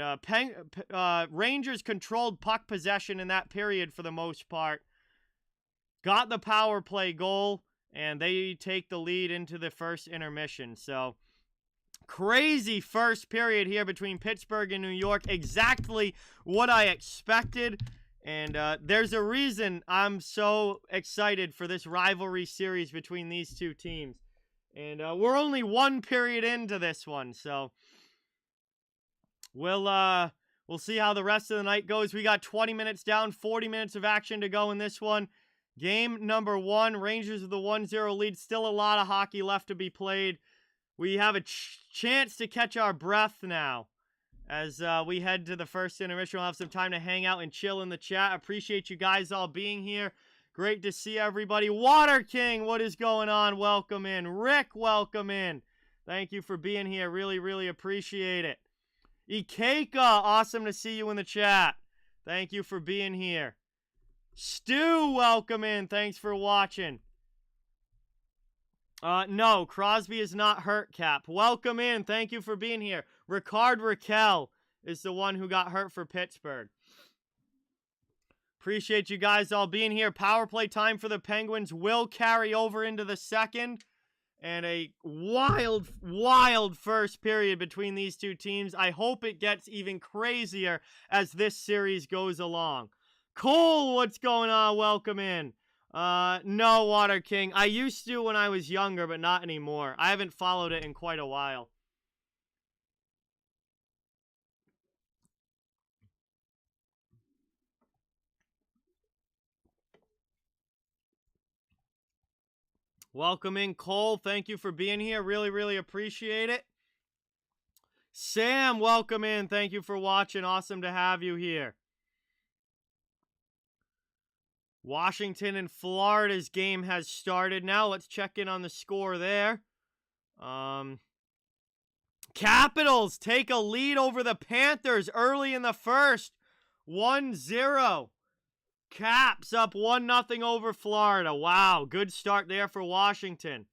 Rangers controlled puck possession in that period for the most part. Got the power play goal, and they take the lead into the first intermission. So, crazy first period here between Pittsburgh and New York. Exactly what I expected. And there's a reason I'm so excited for this rivalry series between these two teams. And we're only 1 period into this one, so we'll see how the rest of the night goes. We got 20 minutes down, 40 minutes of action to go in this one. Game number 1, Rangers with the 1-0 lead. Still a lot of hockey left to be played. We have a chance to catch our breath now as we head to the first intermission. We'll have some time to hang out and chill in the chat. Appreciate you guys all being here. Great to see everybody. Water King, what is going on? Welcome in. Rick, welcome in. Thank you for being here. Really, really appreciate it. Ikeka, awesome to see you in the chat. Thank you for being here. Stu, welcome in. Thanks for watching. No, Crosby is not hurt, Cap. Welcome in. Thank you for being here. Ricard Raquel is the one who got hurt for Pittsburgh. Appreciate you guys all being here. Power play time for the Penguins will carry over into the second. And a wild, wild first period between these two teams. I hope it gets even crazier as this series goes along. Cole, what's going on? Welcome in. No, Water King. I used to when I was younger, but not anymore. I haven't followed it in quite a while. Welcome in, Cole. Thank you for being here. Really, really appreciate it. Sam, welcome in. Thank you for watching. Awesome to have you here. Washington and Florida's game has started now. Let's check in on the score there. Capitals take a lead over the Panthers early in the first. 1-0. Caps up 1-0 over Florida. Wow, good start there for Washington.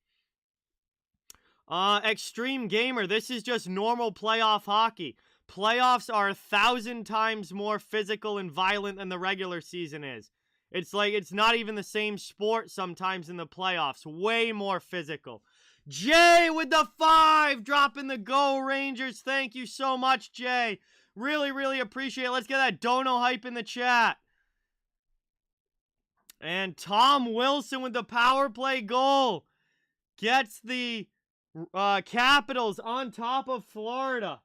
Extreme Gamer, this is just normal playoff hockey. Playoffs are 1,000 times more physical and violent than the regular season is. It's like it's not even the same sport sometimes in the playoffs. Way more physical. Jay with the 5, dropping the Go Rangers. Thank you so much, Jay. Really, really appreciate it. Let's get that dono hype in the chat. And Tom Wilson with the power play goal gets the Capitals on top of Florida.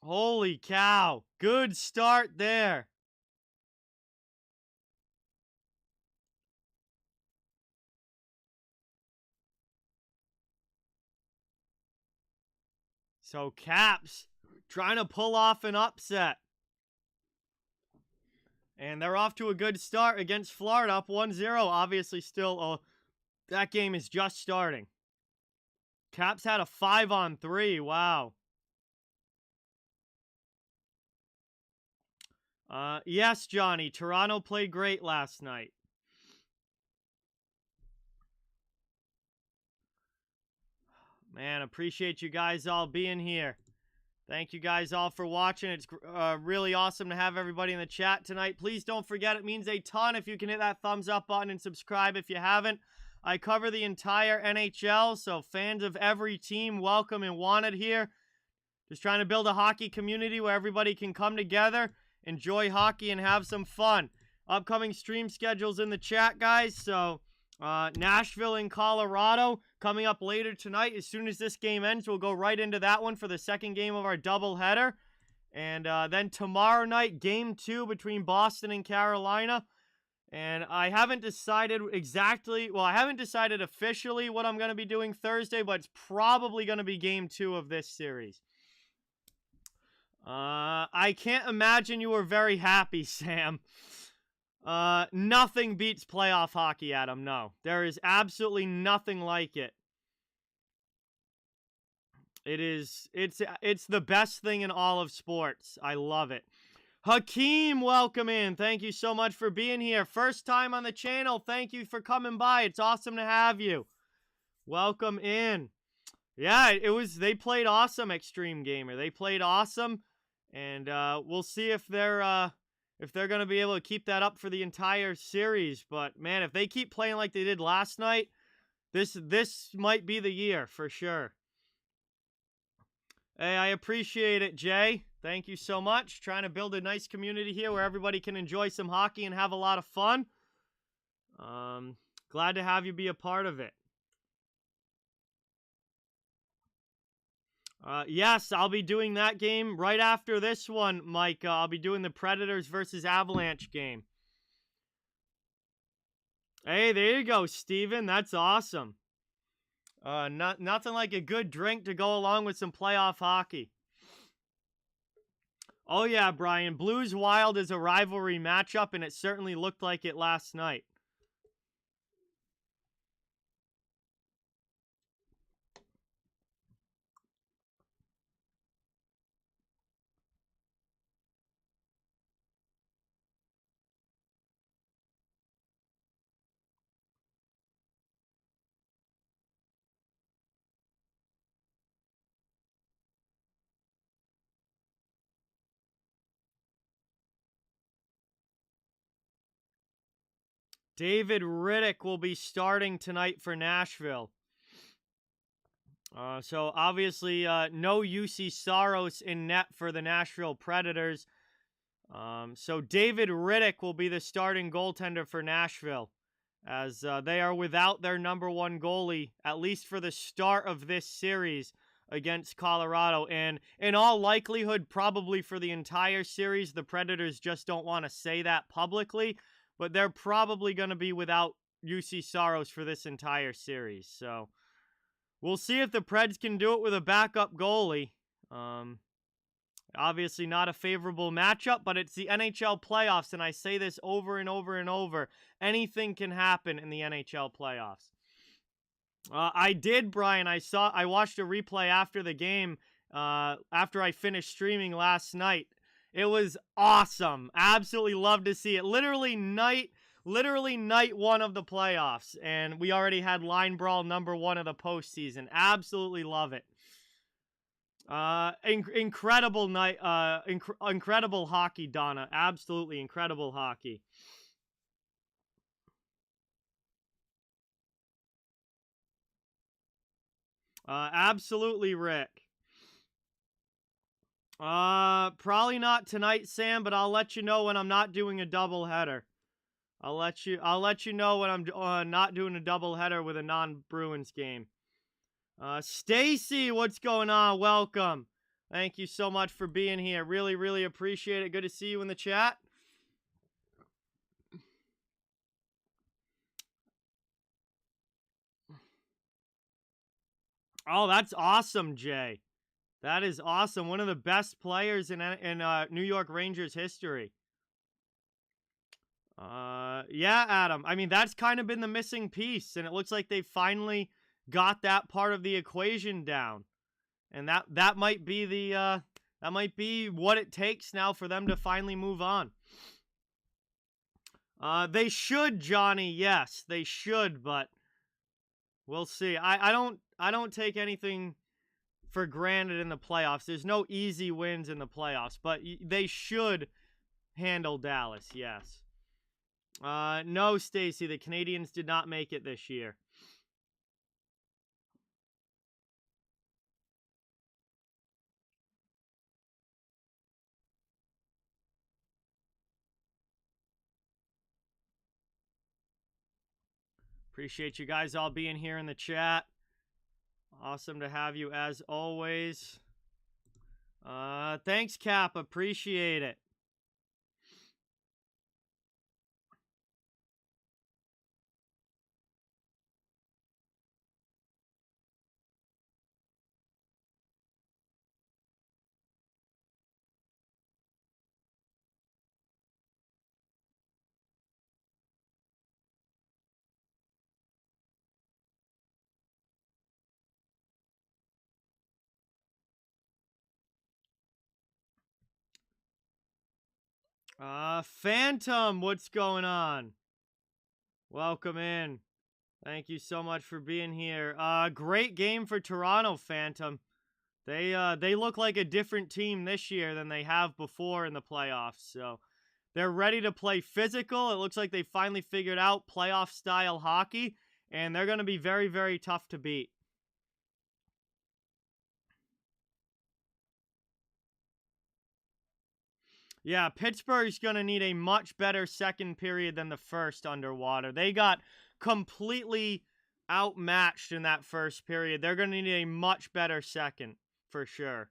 Holy cow. Good start there. So Caps trying to pull off an upset. And they're off to a good start against Florida, up 1-0. Obviously still, that game is just starting. Caps had a 5-on-3. Wow. Yes, Johnny. Toronto played great last night. Man, appreciate you guys all being here. Thank you guys all for watching. It's really awesome to have everybody in the chat tonight. Please don't forget, it means a ton if you can hit that thumbs up button and subscribe if you haven't. I cover the entire NHL, so fans of every team, welcome and wanted here. Just trying to build a hockey community where everybody can come together, enjoy hockey, and have some fun. Upcoming stream schedules in the chat, guys. So, Nashville and Colorado coming up later tonight. As soon as this game ends, we'll go right into that one for the second game of our doubleheader. And then tomorrow night, game 2 between Boston and Carolina. And I haven't decided exactly, well, I haven't decided officially what I'm going to be doing Thursday, but it's probably going to be game 2 of this series. I can't imagine you were very happy, Sam. Nothing beats playoff hockey, Adam. No, there is absolutely nothing like it. It's the best thing in all of sports. I love it. Hakeem, welcome in. Thank you so much for being here. First time on the channel. Thank you for coming by. It's awesome to have you. Welcome in. Yeah, they played awesome, Extreme Gamer. They played awesome, and we'll see if they're going to be able to keep that up for the entire series. But, man, if they keep playing like they did last night, this might be the year for sure. Hey, I appreciate it, Jay. Thank you so much. Trying to build a nice community here where everybody can enjoy some hockey and have a lot of fun. Glad to have you be a part of it. Yes, I'll be doing that game right after this one, Mike. I'll be doing the Predators versus Avalanche game. Hey, there you go, Steven. That's awesome. Nothing like a good drink to go along with some playoff hockey. Oh, yeah, Brian. Blues Wild is a rivalry matchup, and it certainly looked like it last night. David Riddick will be starting tonight for Nashville. So obviously, no UC Saros in net for the Nashville Predators. So David Riddick will be the starting goaltender for Nashville, as they are without their number one goalie, at least for the start of this series against Colorado. And in all likelihood, probably for the entire series, the Predators just don't want to say that publicly, but they're probably going to be without UC Saros for this entire series. So we'll see if the Preds can do it with a backup goalie. Obviously not a favorable matchup, but it's the NHL playoffs, and I say this over and over and over. Anything can happen in the NHL playoffs. I did, Brian. I watched a replay after the game, after I finished streaming last night. It was awesome. Absolutely love to see it. Literally night one of the playoffs, and we already had line brawl number 1 of the postseason. Absolutely love it. Incredible night. Incredible hockey, Donna. Absolutely incredible hockey. Absolutely, Rick. Probably not tonight, Sam, but I'll let you know when I'm not doing a doubleheader. I'll let you know when I'm not doing a doubleheader with a non-Bruins game. Stacy, what's going on? Welcome. Thank you so much for being here. Really, really appreciate it. Good to see you in the chat. Oh, that's awesome, Jay. That is awesome. One of the best players in New York Rangers history. Yeah, Adam. I mean, that's kind of been the missing piece, and it looks like they finally got that part of the equation down. And that might be that might be what it takes now for them to finally move on. They should, Johnny. Yes, they should, but we'll see. I don't take anything for granted in the playoffs. There's no easy wins in the playoffs, but they should handle Dallas. Yes. No, Stacy, the Canadians did not make it this year. Appreciate you guys all being here in the chat. Awesome to have you as always. Thanks, Cap. Appreciate it. Phantom, what's going on? Welcome in. Thank you so much for being here. Great game for Toronto, Phantom. They look like a different team this year than they have before in the playoffs. So they're ready to play physical. It looks like they finally figured out playoff style hockey, and they're going to be very, very tough to beat. Yeah, Pittsburgh's going to need a much better second period than the first underwater. They got completely outmatched in that first period. They're going to need a much better second, for sure.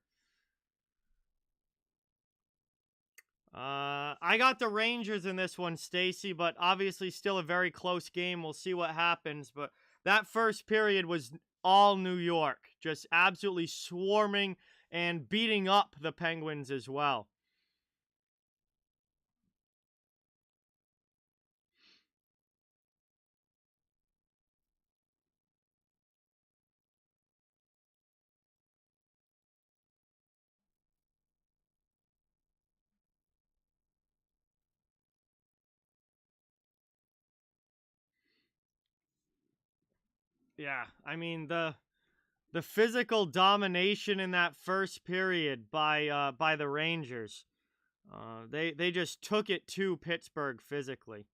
I got the Rangers in this one, Stacy, but obviously still a very close game. We'll see what happens. But that first period was all New York, just absolutely swarming and beating up the Penguins as well. Yeah, I mean the physical domination in that first period by the Rangers. They just took it to Pittsburgh physically.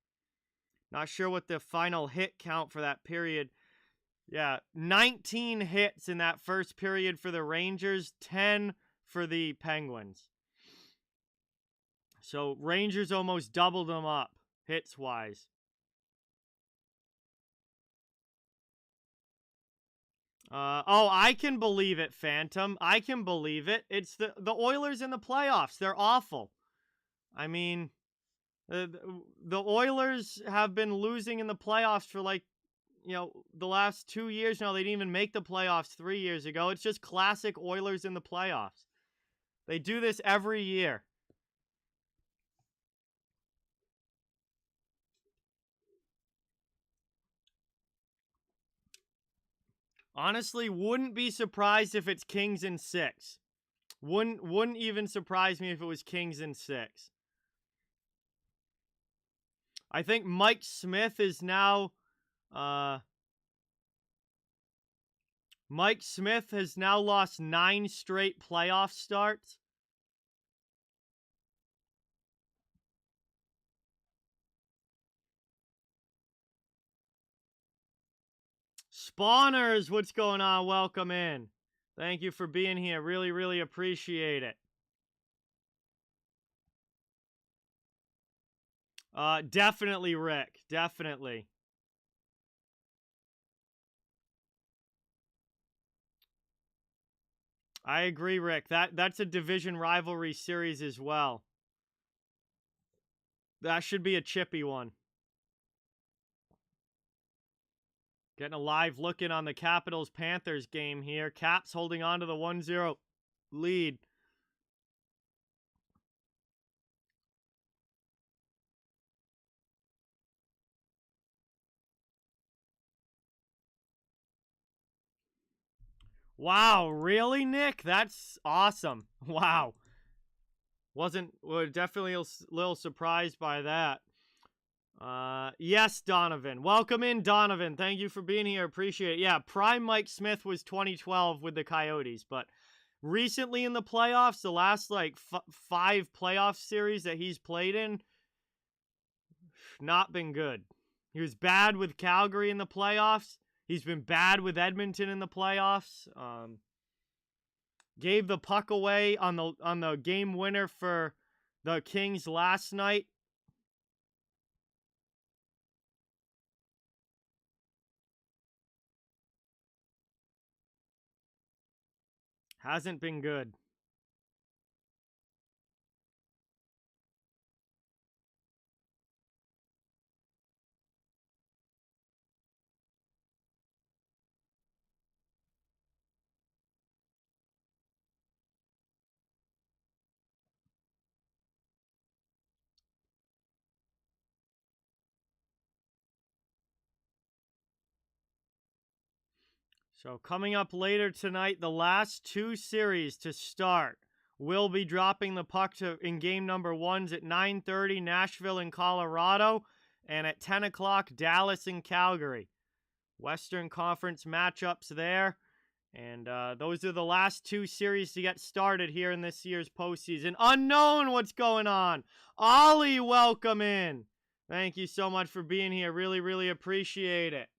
Not sure what the final hit count for that period. Yeah, 19 hits in that first period for the Rangers, 10 for the Penguins. So Rangers almost doubled them up hits wise. I can believe it, Phantom. I can believe it. It's the Oilers in the playoffs. They're awful. I mean, the Oilers have been losing in the playoffs for the last 2 years now. They didn't even make the playoffs 3 years ago. It's just classic Oilers in the playoffs. They do this every year. Honestly, wouldn't be surprised if it's Kings in 6. Wouldn't even surprise me if it was Kings in 6. I think Mike Smith is now Mike Smith has now lost 9 straight playoff starts. Spawners, what's going on? Welcome in. Thank you for being here. Really, really appreciate it. Definitely, Rick. Definitely. I agree, Rick. That's a division rivalry series as well. That should be a chippy one. Getting a live look in on the Capitals-Panthers game here. Caps holding on to the 1-0 lead. Wow, really, Nick? That's awesome. Wow. We're definitely a little surprised by that. Yes, Donovan. Welcome in, Donovan. Thank you for being here. Appreciate it. Yeah, prime Mike Smith was 2012 with the Coyotes, but recently in the playoffs, the last 5 playoff series that he's played in, not been good. He was bad with Calgary in the playoffs. He's been bad with Edmonton in the playoffs. Gave the puck away on the game winner for the Kings last night. Hasn't been good. So coming up later tonight, the last 2 series to start will be dropping the puck in game number 1s at 9:30, Nashville and Colorado, and at 10 o'clock, Dallas and Calgary. Western Conference matchups there. And those are the last 2 series to get started here in this year's postseason. Unknown, what's going on? Ollie, welcome in. Thank you so much for being here. Really, really appreciate it.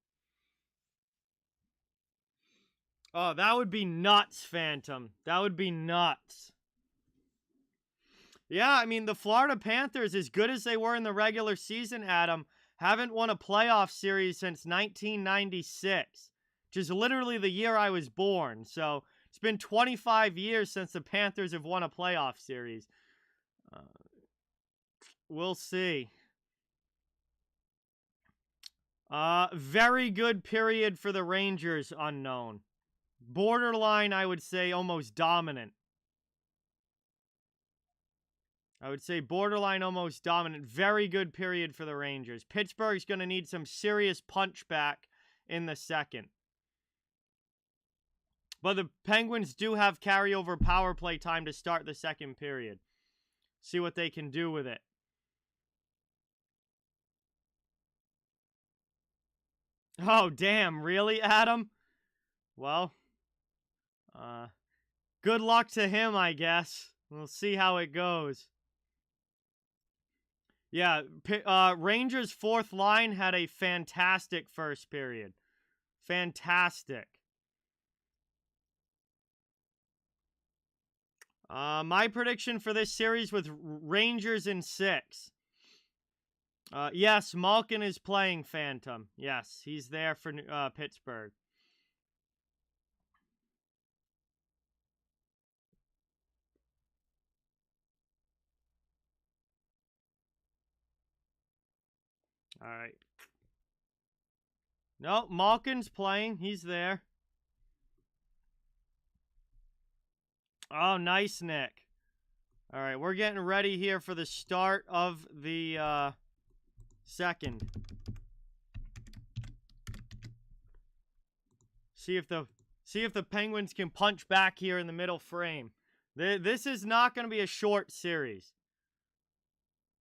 Oh, that would be nuts, Phantom. That would be nuts. Yeah, I mean, the Florida Panthers, as good as they were in the regular season, Adam, haven't won a playoff series since 1996, which is literally the year I was born. So it's been 25 years since the Panthers have won a playoff series. We'll see. Very good period for the Rangers, unknown. Borderline, I would say, almost dominant. I would say borderline almost dominant. Very good period for the Rangers. Pittsburgh's going to need some serious punch back in the second. But the Penguins do have carryover power play time to start the second period. See what they can do with it. Oh, damn. Really, Adam? Well, good luck to him, I guess. We'll see how it goes. Yeah, Rangers' fourth line had a fantastic first period. Fantastic. My prediction for this series with Rangers in 6. Yes, Malkin is playing Phantom. Yes, he's there for Pittsburgh. All right. No, Malkin's playing. He's there. Oh, nice, Nick. All right, we're getting ready here for the start of the second. See if the Penguins can punch back here in the middle frame. This is not going to be a short series.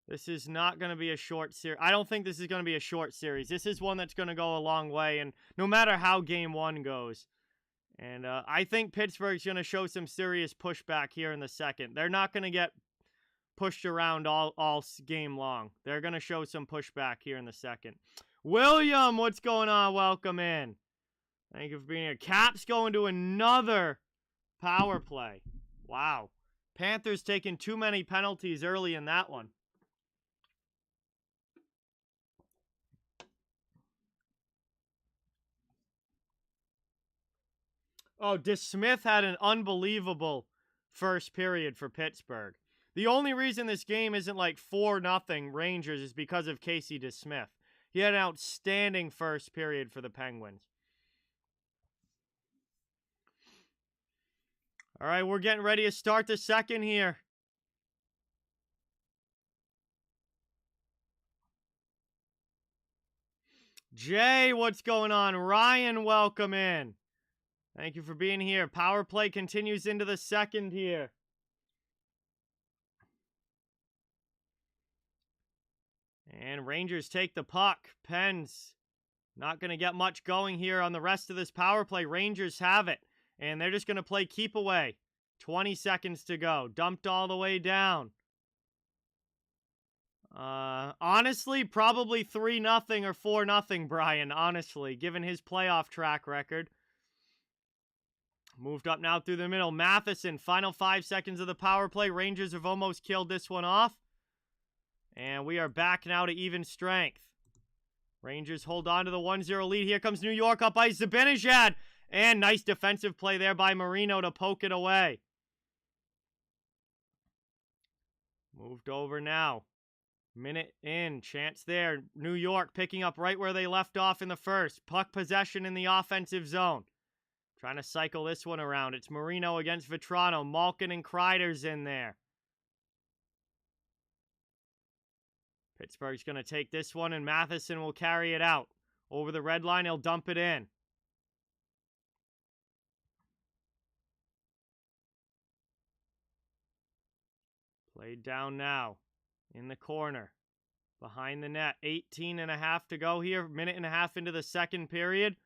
This is not going to be a short series. I don't think this is going to be a short series. This is one that's going to go a long way, and no matter how game 1 goes. And I think Pittsburgh's going to show some serious pushback here in the second. They're not going to get pushed around all game long. They're going to show some pushback here in the second. William, what's going on? Welcome in. Thank you for being here. Caps going to another power play. Wow. Panthers taking too many penalties early in that one. Oh, DeSmith had an unbelievable first period for Pittsburgh. The only reason this game isn't like 4-0 Rangers is because of Casey DeSmith. He had an outstanding first period for the Penguins. All right, we're getting ready to start the second here. Jay, what's going on? Ryan, welcome in. Thank you for being here. Power play continues into the second here. And Rangers take the puck. Pens not going to get much going here on the rest of this power play. Rangers have it. And they're just going to play keep away. 20 seconds to go. Dumped all the way down. Honestly, probably 3-0 or 4-0, Brian, honestly, given his playoff track record. Moved up now through the middle. Matheson, final 5 seconds of the power play. Rangers have almost killed this one off. And we are back now to even strength. Rangers hold on to the 1-0 lead. Here comes New York up ice. Zibanejad. And nice defensive play there by Marino to poke it away. Moved over now. Minute in. Chance there. New York picking up right where they left off in the first. Puck possession in the offensive zone. Trying to cycle this one around. It's Marino against Vetrano. Malkin and Kreider's in there. Pittsburgh's going to take this one, and Matheson will carry it out. Over the red line, he'll dump it in. Played down now. In the corner. Behind the net. 18.5 to go here. Minute and a half into the second period.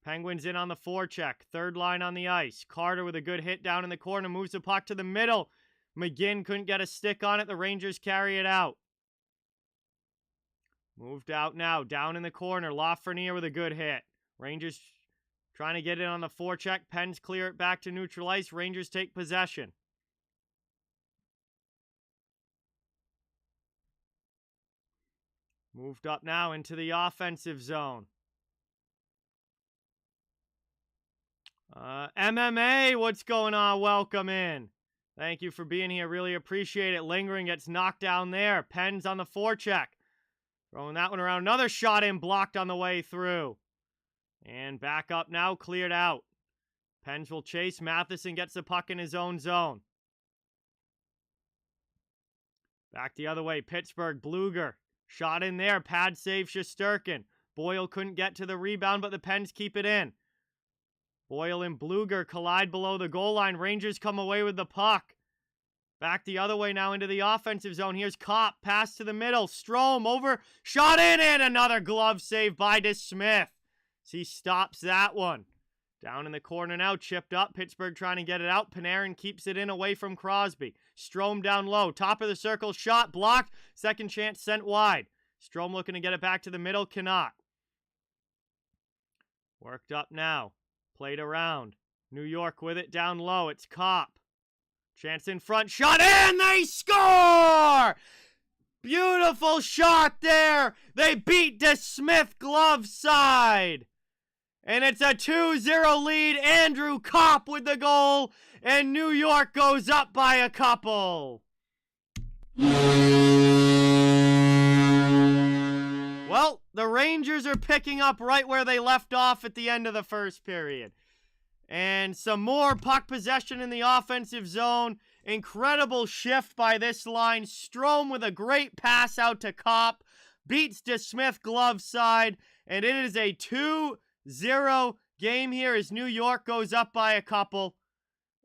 Penguins in on the forecheck. Third line on the ice. Carter with a good hit down in the corner. Moves the puck to the middle. McGinn couldn't get a stick on it. The Rangers carry it out. Moved out now. Down in the corner. Lafreniere with a good hit. Rangers trying to get it on the forecheck. Pens clear it back to neutral ice. Rangers take possession. Moved up now into the offensive zone. MMA, what's going on? Welcome in. Thank you for being here. Really appreciate it. Lingering gets knocked down there. Pens on the forecheck. Throwing that one around. Another shot in, blocked on the way through. And back up now, cleared out. Pens will chase. Matheson gets the puck in his own zone. Back the other way. Pittsburgh, Bluger. Shot in there. Pad save, Shesterkin. Boyle couldn't get to the rebound, but the Pens keep it in. Boyle and Bluger collide below the goal line. Rangers come away with the puck. Back the other way now into the offensive zone. Here's Kopp. Pass to the middle. Strome over. Shot in, and another glove save by DeSmith. He stops that one. Down in the corner now, chipped up. Pittsburgh trying to get it out. Panarin keeps it in away from Crosby. Strome down low. Top of the circle, shot blocked. Second chance sent wide. Strome looking to get it back to the middle, cannot. Worked up now. Played around. New York with it down low. It's Kopp. Chance in front, shot, and they score! Beautiful shot there. They beat DeSmith glove side. And it's a 2-0 lead. Andrew Kopp with the goal. And New York goes up by a couple. Well, the Rangers are picking up right where they left off at the end of the first period. And some more puck possession in the offensive zone. Incredible shift by this line. Strome with a great pass out to Kopp. Beats DeSmith glove side. And it is a 2-0 game here as New York goes up by a couple.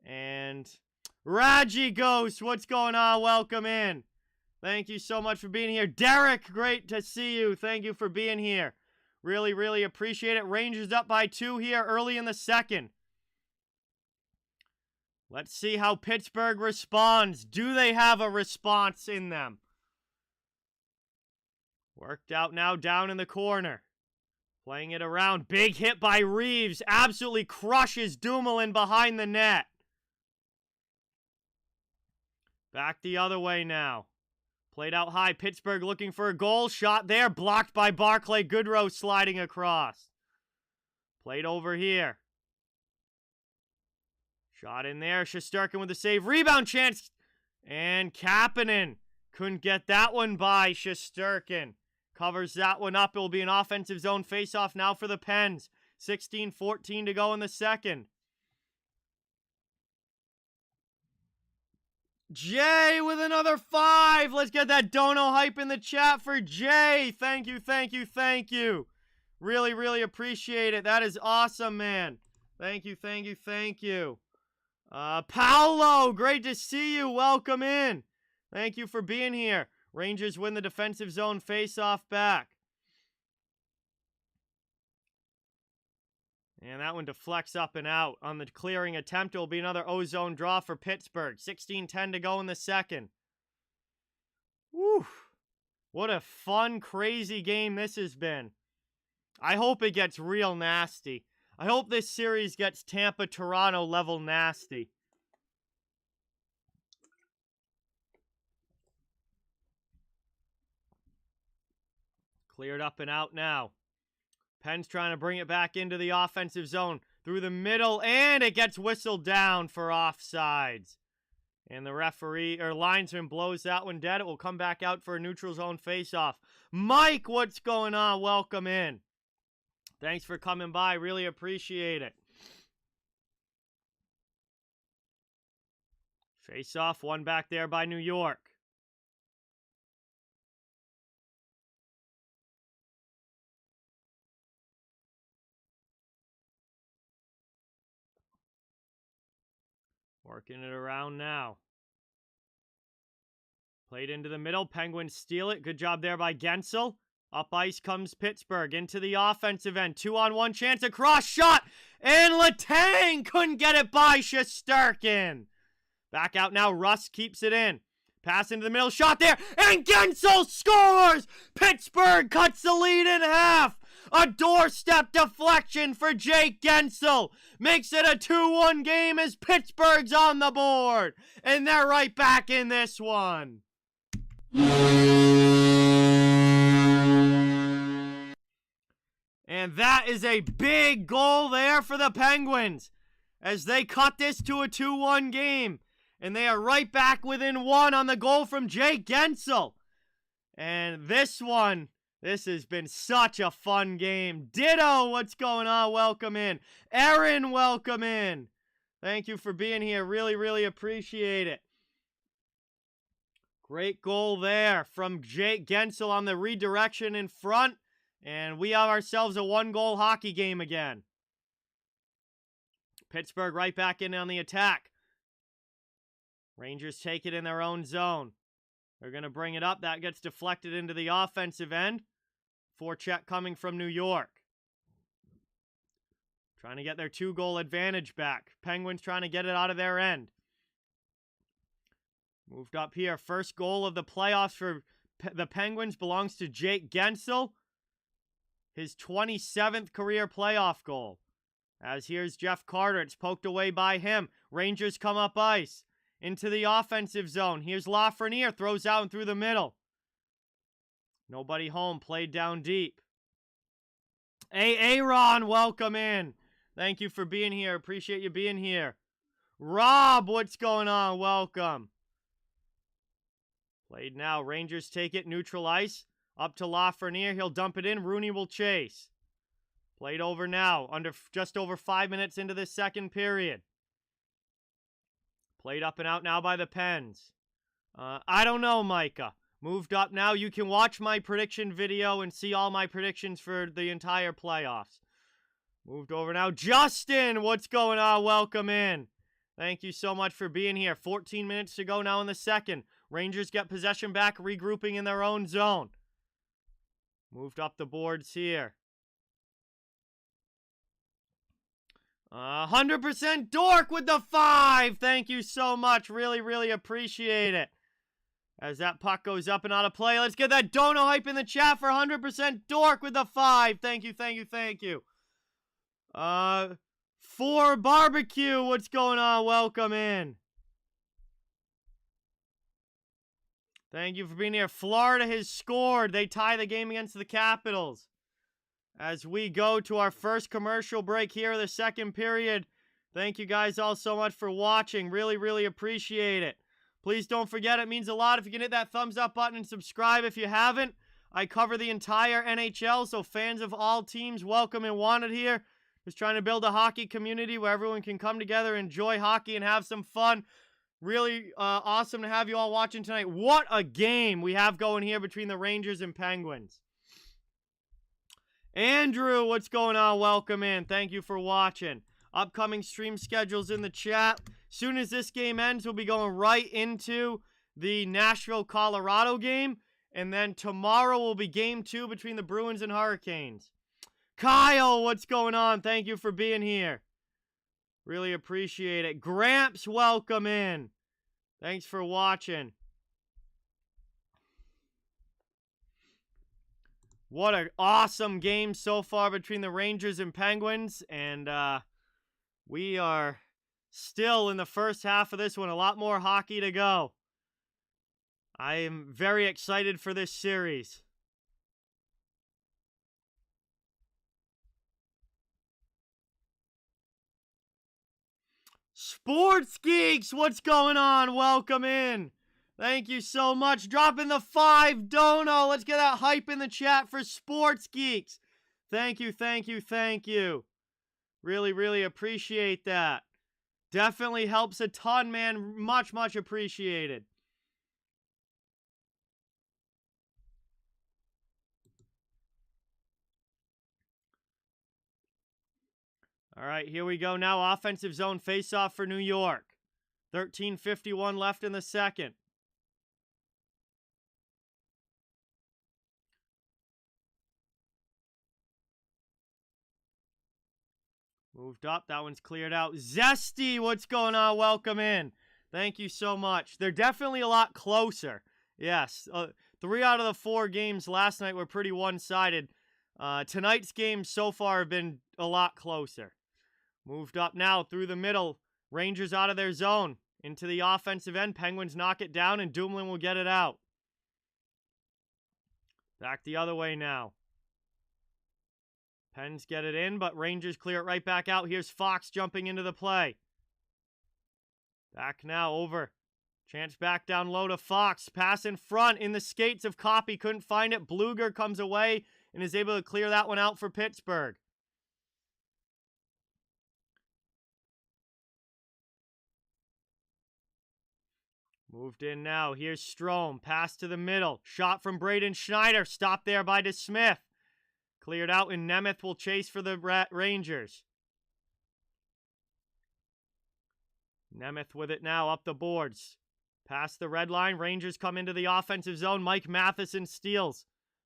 And Raji Ghost, what's going on? Welcome in. Thank you so much for being here. Derek, great to see you. Thank you for being here. Really, really appreciate it. Rangers up by 2 here early in the second. Let's see how Pittsburgh responds. Do they have a response in them? Worked out now down in the corner. Playing it around. Big hit by Reeves. Absolutely crushes Dumoulin behind the net. Back the other way now. Played out high. Pittsburgh looking for a goal. Shot there. Blocked by Barclay Goodrow sliding across. Played over here. Shot in there. Shesterkin with the save. Rebound chance. And Kapanen couldn't get that one by Shesterkin. Covers that one up. It will be an offensive zone faceoff now for the Pens. 16-14 to go in the second. Jay with another 5. Let's get that dono hype in the chat for Jay. Thank you, thank you, thank you. Really, really appreciate it. That is awesome, man. Thank you, thank you, thank you. Paolo, great to see you. Welcome in. Thank you for being here. Rangers win the defensive zone face-off back. And that one deflects up and out. On the clearing attempt, it will be another O-zone draw for Pittsburgh. 16-10 to go in the second. Woo! What a fun, crazy game this has been. I hope it gets real nasty. I hope this series gets Tampa-Toronto level nasty. Cleared up and out now. Penn's trying to bring it back into the offensive zone. Through the middle, and it gets whistled down for offsides. And the referee, or linesman, blows that one dead. It will come back out for a neutral zone faceoff. Mike, what's going on? Welcome in. Thanks for coming by. Really appreciate it. Face-off, one back there by New York. Working it around now. Played into the middle. Penguins steal it. Good job there by Gensel. Up ice comes Pittsburgh into the offensive end. 2-on-1 chance. Across shot. And Letang couldn't get it by Shesterkin. Back out now. Russ keeps it in. Pass into the middle. Shot there. And Gensel scores. Pittsburgh cuts the lead in half. A doorstep deflection for Jake Gensel. Makes it a 2-1 game as Pittsburgh's on the board. And they're right back in this one. And that is a big goal there for the Penguins as they cut this to a 2-1 game. And they are right back within 1 on the goal from Jake Gensel. And this one, this has been such a fun game. Ditto, what's going on? Welcome in. Aaron, welcome in. Thank you for being here. Really, really appreciate it. Great goal there from Jake Gensel on the redirection in front. And we have ourselves a 1-goal hockey game again. Pittsburgh right back in on the attack. Rangers take it in their own zone. They're going to bring it up. That gets deflected into the offensive end. Forecheck coming from New York. Trying to get their 2-goal advantage back. Penguins trying to get it out of their end. Moved up here. First goal of the playoffs for the Penguins belongs to Jake Guentzel. His 27th career playoff goal. As here's Jeff Carter. It's poked away by him. Rangers come up ice. Into the offensive zone. Here's Lafreniere. Throws out and through the middle. Nobody home. Played down deep. Aaron, welcome in. Thank you for being here. Appreciate you being here. Rob, what's going on? Welcome. Played now. Rangers take it. Neutral ice. Up to Lafreniere. He'll dump it in. Rooney will chase. Played over now. Just over 5 minutes into this second period. Played up and out now by the Pens. I don't know, Micah. Moved up now. You can watch my prediction video and see all my predictions for the entire playoffs. Moved over now. Justin, what's going on? Welcome in. Thank you so much for being here. 14 minutes to go now in the second. Rangers get possession back, regrouping in their own zone. Moved up the boards here. 100% Dork with the 5. Thank you so much. Really, really appreciate it. As that puck goes up and out of play, let's get that dono hype in the chat for 100% Dork with the 5. Thank you, thank you, thank you. For Barbecue, what's going on? Welcome in. Thank you for being here. Florida has scored. They tie the game against the Capitals. As we go to our first commercial break here in the second period. Thank you guys all so much for watching. Really, really appreciate it. Please don't forget, it means a lot if you can hit that thumbs up button and subscribe if you haven't. I cover the entire NHL, so fans of all teams welcome and wanted here. Just trying to build a hockey community where everyone can come together, enjoy hockey, and have some fun. Really awesome to have you all watching tonight. What a game we have going here between the Rangers and Penguins. Andrew, what's going on? Welcome in. Thank you for watching. Upcoming stream schedules in the chat. Soon as this game ends, we'll be going right into the Nashville, Colorado game. And then tomorrow will be game 2 between the Bruins and Hurricanes. Kyle, what's going on? Thank you for being here. Really appreciate it. Gramps, welcome in. Thanks for watching. What an awesome game so far between the Rangers and Penguins. And we are still in the first half of this one. A lot more hockey to go. I am very excited for this series. Sports Geeks, what's going on? Welcome in. Thank you so much. Dropping the 5 dono. Let's get that hype in the chat for Sports Geeks. Thank you, thank you, thank you. Really, really appreciate that. Definitely helps a ton, man. Much, much appreciated. All right, here we go now. Offensive zone faceoff for New York. 13:51 left in the second. Moved up. That one's cleared out. Zesty, what's going on? Welcome in. Thank you so much. They're definitely a lot closer. Yes. 3 out of the 4 games last night were pretty one-sided. Tonight's games so far have been a lot closer. Moved up now through the middle. Rangers out of their zone. Into the offensive end. Penguins knock it down, and Dumoulin will get it out. Back the other way now. Pens get it in, but Rangers clear it right back out. Here's Fox jumping into the play. Back now over. Chance back down low to Fox. Pass in front in the skates of Copy. Couldn't find it. Bluger comes away and is able to clear that one out for Pittsburgh. Moved in now. Here's Strome. Pass to the middle. Shot from Braden Schneider. Stopped there by DeSmith. Cleared out, and Nemeth will chase for the Rangers. Nemeth with it now up the boards. Past the red line. Rangers come into the offensive zone. Mike Matheson steals.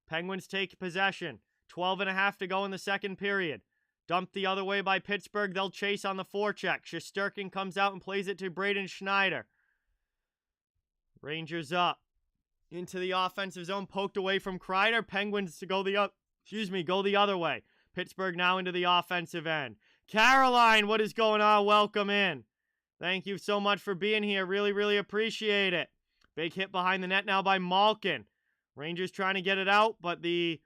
Penguins take possession. 12.5 to go in the second period. Dumped the other way by Pittsburgh. They'll chase on the forecheck. Shesterkin comes out and plays it to Braden Schneider. Rangers up into the offensive zone, poked away from Kreider. Penguins to go the other way. Pittsburgh now into the offensive end. Caroline, what is going on? Welcome in. Thank you so much for being here. Really, really appreciate it. Big hit behind the net now by Malkin. Rangers trying to get it out, but the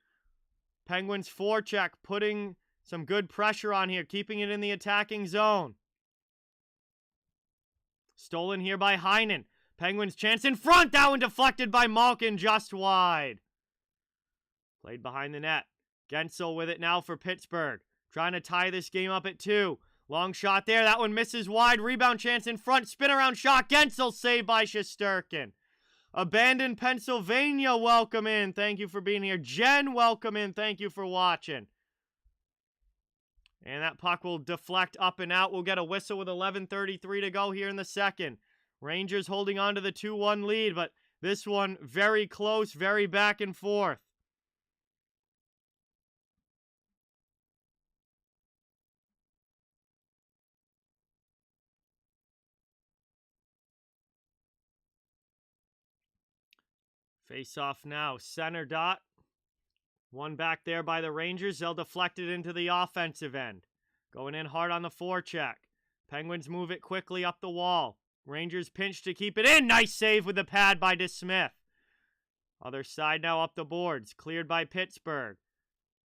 Penguins forecheck putting some good pressure on here, keeping it in the attacking zone. Stolen here by Heinen. Penguins chance in front. That one deflected by Malkin just wide. Played behind the net. Gensel with it now for Pittsburgh. Trying to tie this game up at 2. Long shot there. That one misses wide. Rebound chance in front. Spin around shot. Gensel saved by Shesterkin. Abandoned Pennsylvania, welcome in. Thank you for being here. Jen, welcome in. Thank you for watching. And that puck will deflect up and out. We'll get a whistle with 11:33 to go here in the second. Rangers holding on to the 2-1 lead, but this one very close, very back and forth. Face off now. Center dot. One back there by the Rangers. They'll deflect it into the offensive end. Going in hard on the forecheck. Penguins move it quickly up the wall. Rangers pinch to keep it in. Nice save with the pad by DeSmith. Other side now up the boards. Cleared by Pittsburgh.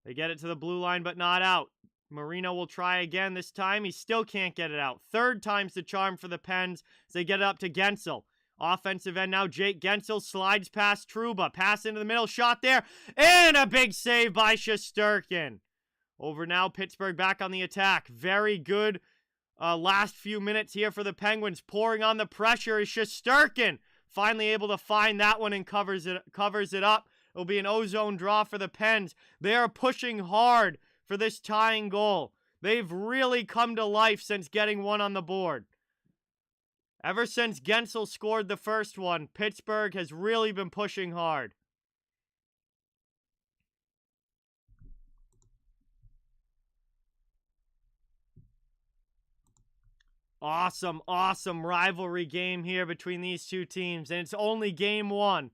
They get it to the blue line but not out. Marino will try again this time. He still can't get it out. Third time's the charm for the Pens as they get it up to Gensel. Offensive end now, Jake Gensel slides past Trouba. Pass into the middle, shot there, and a big save by Shesterkin. Over now, Pittsburgh back on the attack. Very good last few minutes here for the Penguins. Pouring on the pressure is Shesterkin. Finally able to find that one and covers it up. It'll be an ozone draw for the Pens. They are pushing hard for this tying goal. They've really come to life since getting one on the board. Ever since Gensel scored the first one, Pittsburgh has really been pushing hard. Awesome, awesome rivalry game here between these two teams. And it's only game 1.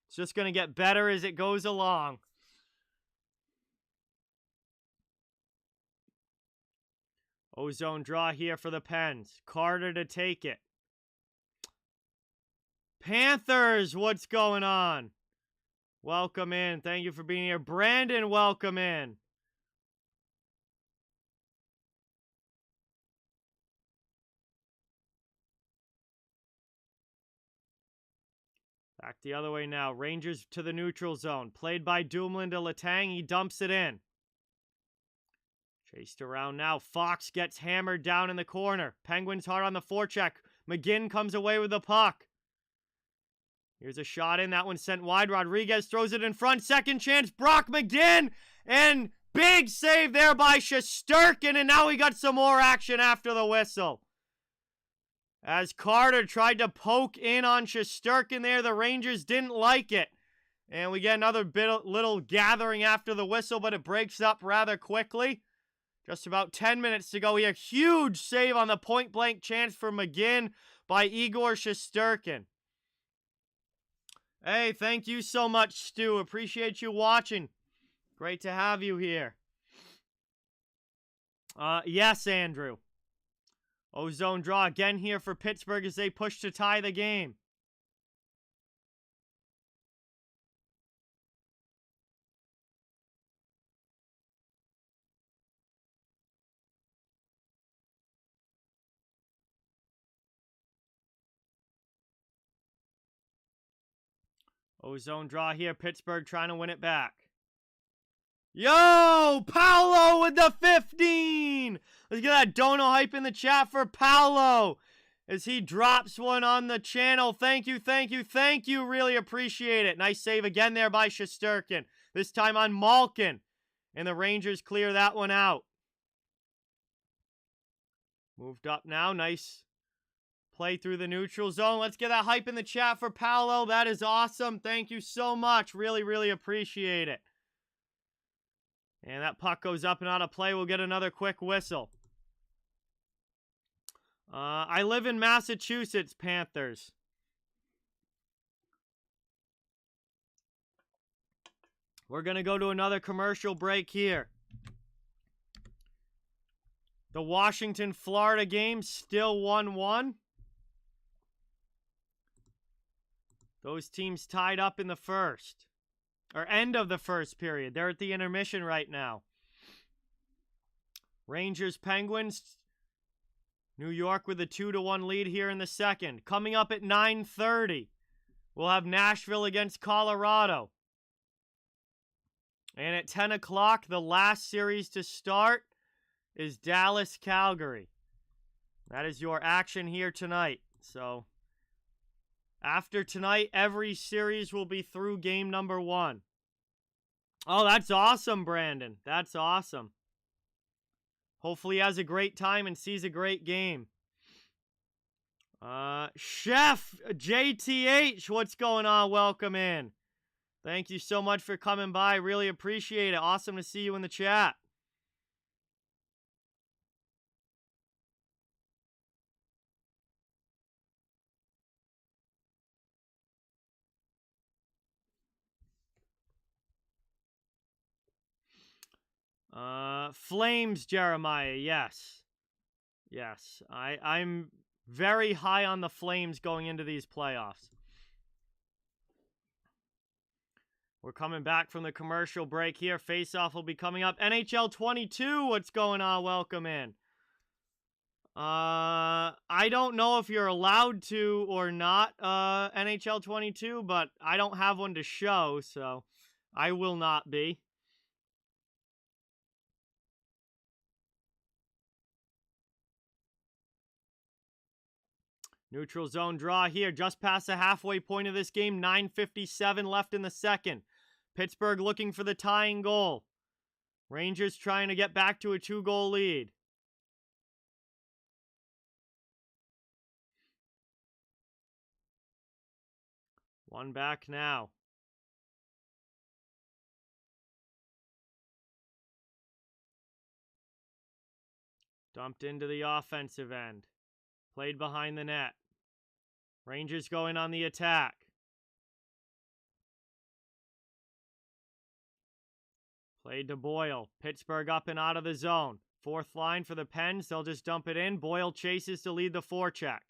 It's just going to get better as it goes along. Ozone draw here for the Pens. Carter to take it. Panthers, what's going on? Welcome in. Thank you for being here. Brandon, welcome in. Back the other way now. Rangers to the neutral zone. Played by Dumoulin to Letang. He dumps it in. Chased around now. Fox gets hammered down in the corner. Penguins hard on the forecheck. McGinn comes away with the puck. Here's a shot in. That one sent wide. Rodriguez throws it in front. Second chance. Brock McGinn. And big save there by Shesterkin. And now we got some more action after the whistle. As Carter tried to poke in on Shesterkin there, the Rangers didn't like it. And we get another little gathering after the whistle, but it breaks up rather quickly. Just about 10 minutes to go here. Huge save on the point-blank chance for McGinn by Igor Shesterkin. Hey, thank you so much, Stu. Appreciate you watching. Great to have you here. Yes, Andrew. Ozone draw again here for Pittsburgh as they push to tie the game. Ozone draw here. Pittsburgh trying to win it back. Yo! Paolo with the 15! Let's get that dono hype in the chat for Paolo as he drops one on the channel. Thank you, thank you, thank you. Really appreciate it. Nice save again there by Shesterkin. This time on Malkin. And the Rangers clear that one out. Moved up now. Nice play through the neutral zone. Let's get that hype in the chat for Paolo. That is awesome. Thank you so much. Really, really appreciate it. And that puck goes up and out of play. We'll get another quick whistle. I live in Massachusetts, Panthers. We're going to go to another commercial break here. The Washington-Florida game still 1-1. Those teams tied up in the first. Or end of the first period. They're at the intermission right now. Rangers-Penguins. New York with a 2-1 lead here in the second. Coming up at 9:30, we'll have Nashville against Colorado. And at 10 o'clock, the last series to start is Dallas-Calgary. That is your action here tonight. So, after tonight, every series will be through game number 1. Oh, that's awesome, Brandon. That's awesome. Hopefully he has a great time and sees a great game. Chef JTH, what's going on? Welcome in. Thank you so much for coming by. Really appreciate it. Awesome to see you in the chat. Flames, Jeremiah, yes. Yes, I'm very high on the Flames going into these playoffs. We're coming back from the commercial break here. Face-off will be coming up. NHL 22, what's going on? Welcome in. I don't know if you're allowed to or not, NHL 22, but I don't have one to show, so I will not be. Neutral zone draw here, just past the halfway point of this game. 9:57 left in the second. Pittsburgh looking for the tying goal. Rangers trying to get back to a 2-goal lead. One back now. Dumped into the offensive end. Played behind the net. Rangers going on the attack. Played to Boyle. Pittsburgh up and out of the zone. Fourth line for the Pens. They'll just dump it in. Boyle chases to lead the forecheck.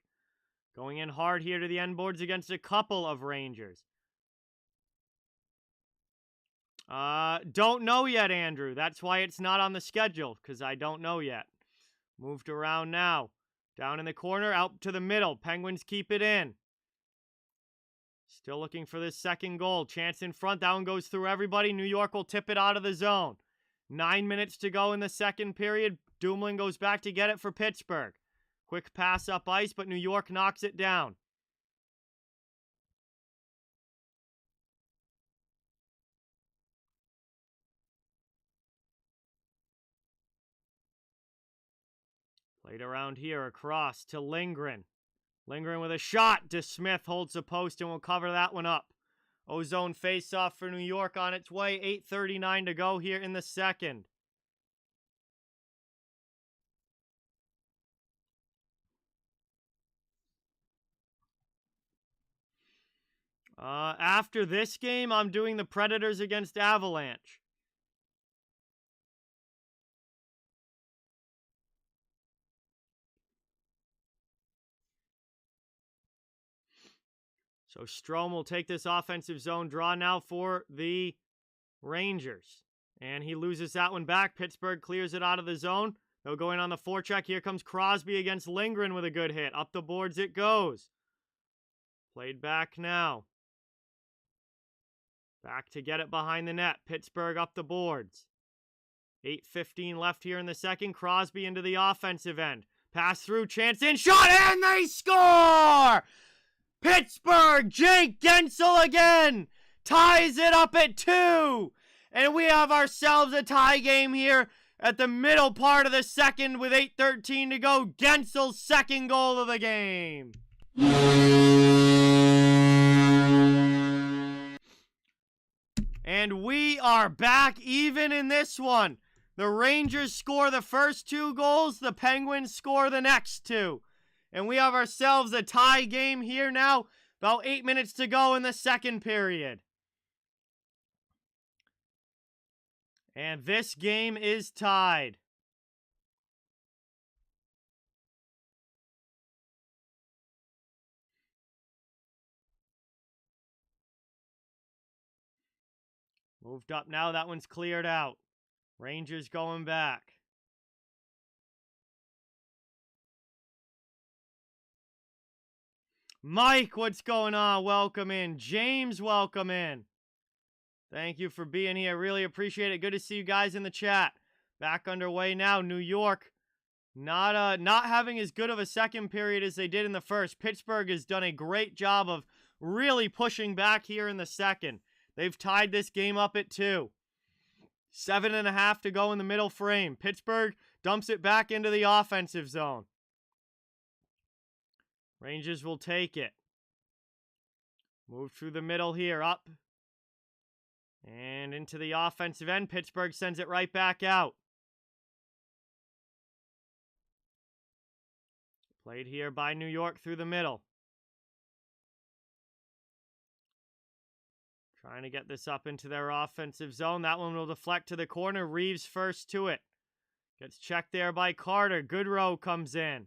Going in hard here to the end boards against a couple of Rangers. Don't know yet, Andrew. That's why it's not on the schedule, because I don't know yet. Moved around now. Down in the corner, out to the middle. Penguins keep it in. Still looking for this second goal. Chance in front. That one goes through everybody. New York will tip it out of the zone. 9 minutes to go in the second period. Dumoulin goes back to get it for Pittsburgh. Quick pass up ice, but New York knocks it down. Played around here, across to Lindgren. Lindgren with a shot. DeSmith holds the post and will cover that one up. Ozone face-off for New York on its way. 8:39 to go here in the second. After this game, I'm doing the Predators against Avalanche. So Strome will take this offensive zone draw now for the Rangers. And he loses that one back. Pittsburgh clears it out of the zone. They'll go in on the forecheck. Here comes Crosby against Lindgren with a good hit. Up the boards it goes. Played back now. Back to get it behind the net. Pittsburgh up the boards. 8:15 left here in the second. Crosby into the offensive end. Pass through, chance in, shot, and they score! Pittsburgh, Jake Gensel again, ties it up at 2. And we have ourselves a tie game here at the middle part of the second with 8:13 to go. Gensel's second goal of the game. And we are back even in this one. The Rangers score the first 2 goals. The Penguins score the next 2. And we have ourselves a tie game here now. About 8 minutes to go in the second period. And this game is tied. Moved up now. That one's cleared out. Rangers going back. Mike, what's going on? Welcome in. James, welcome in. Thank you for being here. Really appreciate it. Good to see you guys in the chat. Back underway now. New York not having as good of a second period as they did in the first. Pittsburgh has done a great job of really pushing back here in the second. They've tied this game up at 2. 7.5 to go in the middle frame. Pittsburgh dumps it back into the offensive zone. Rangers will take it. Move through the middle here, up. And into the offensive end. Pittsburgh sends it right back out. Played here by New York through the middle. Trying to get this up into their offensive zone. That one will deflect to the corner. Reeves first to it. Gets checked there by Carter. Goodrow comes in.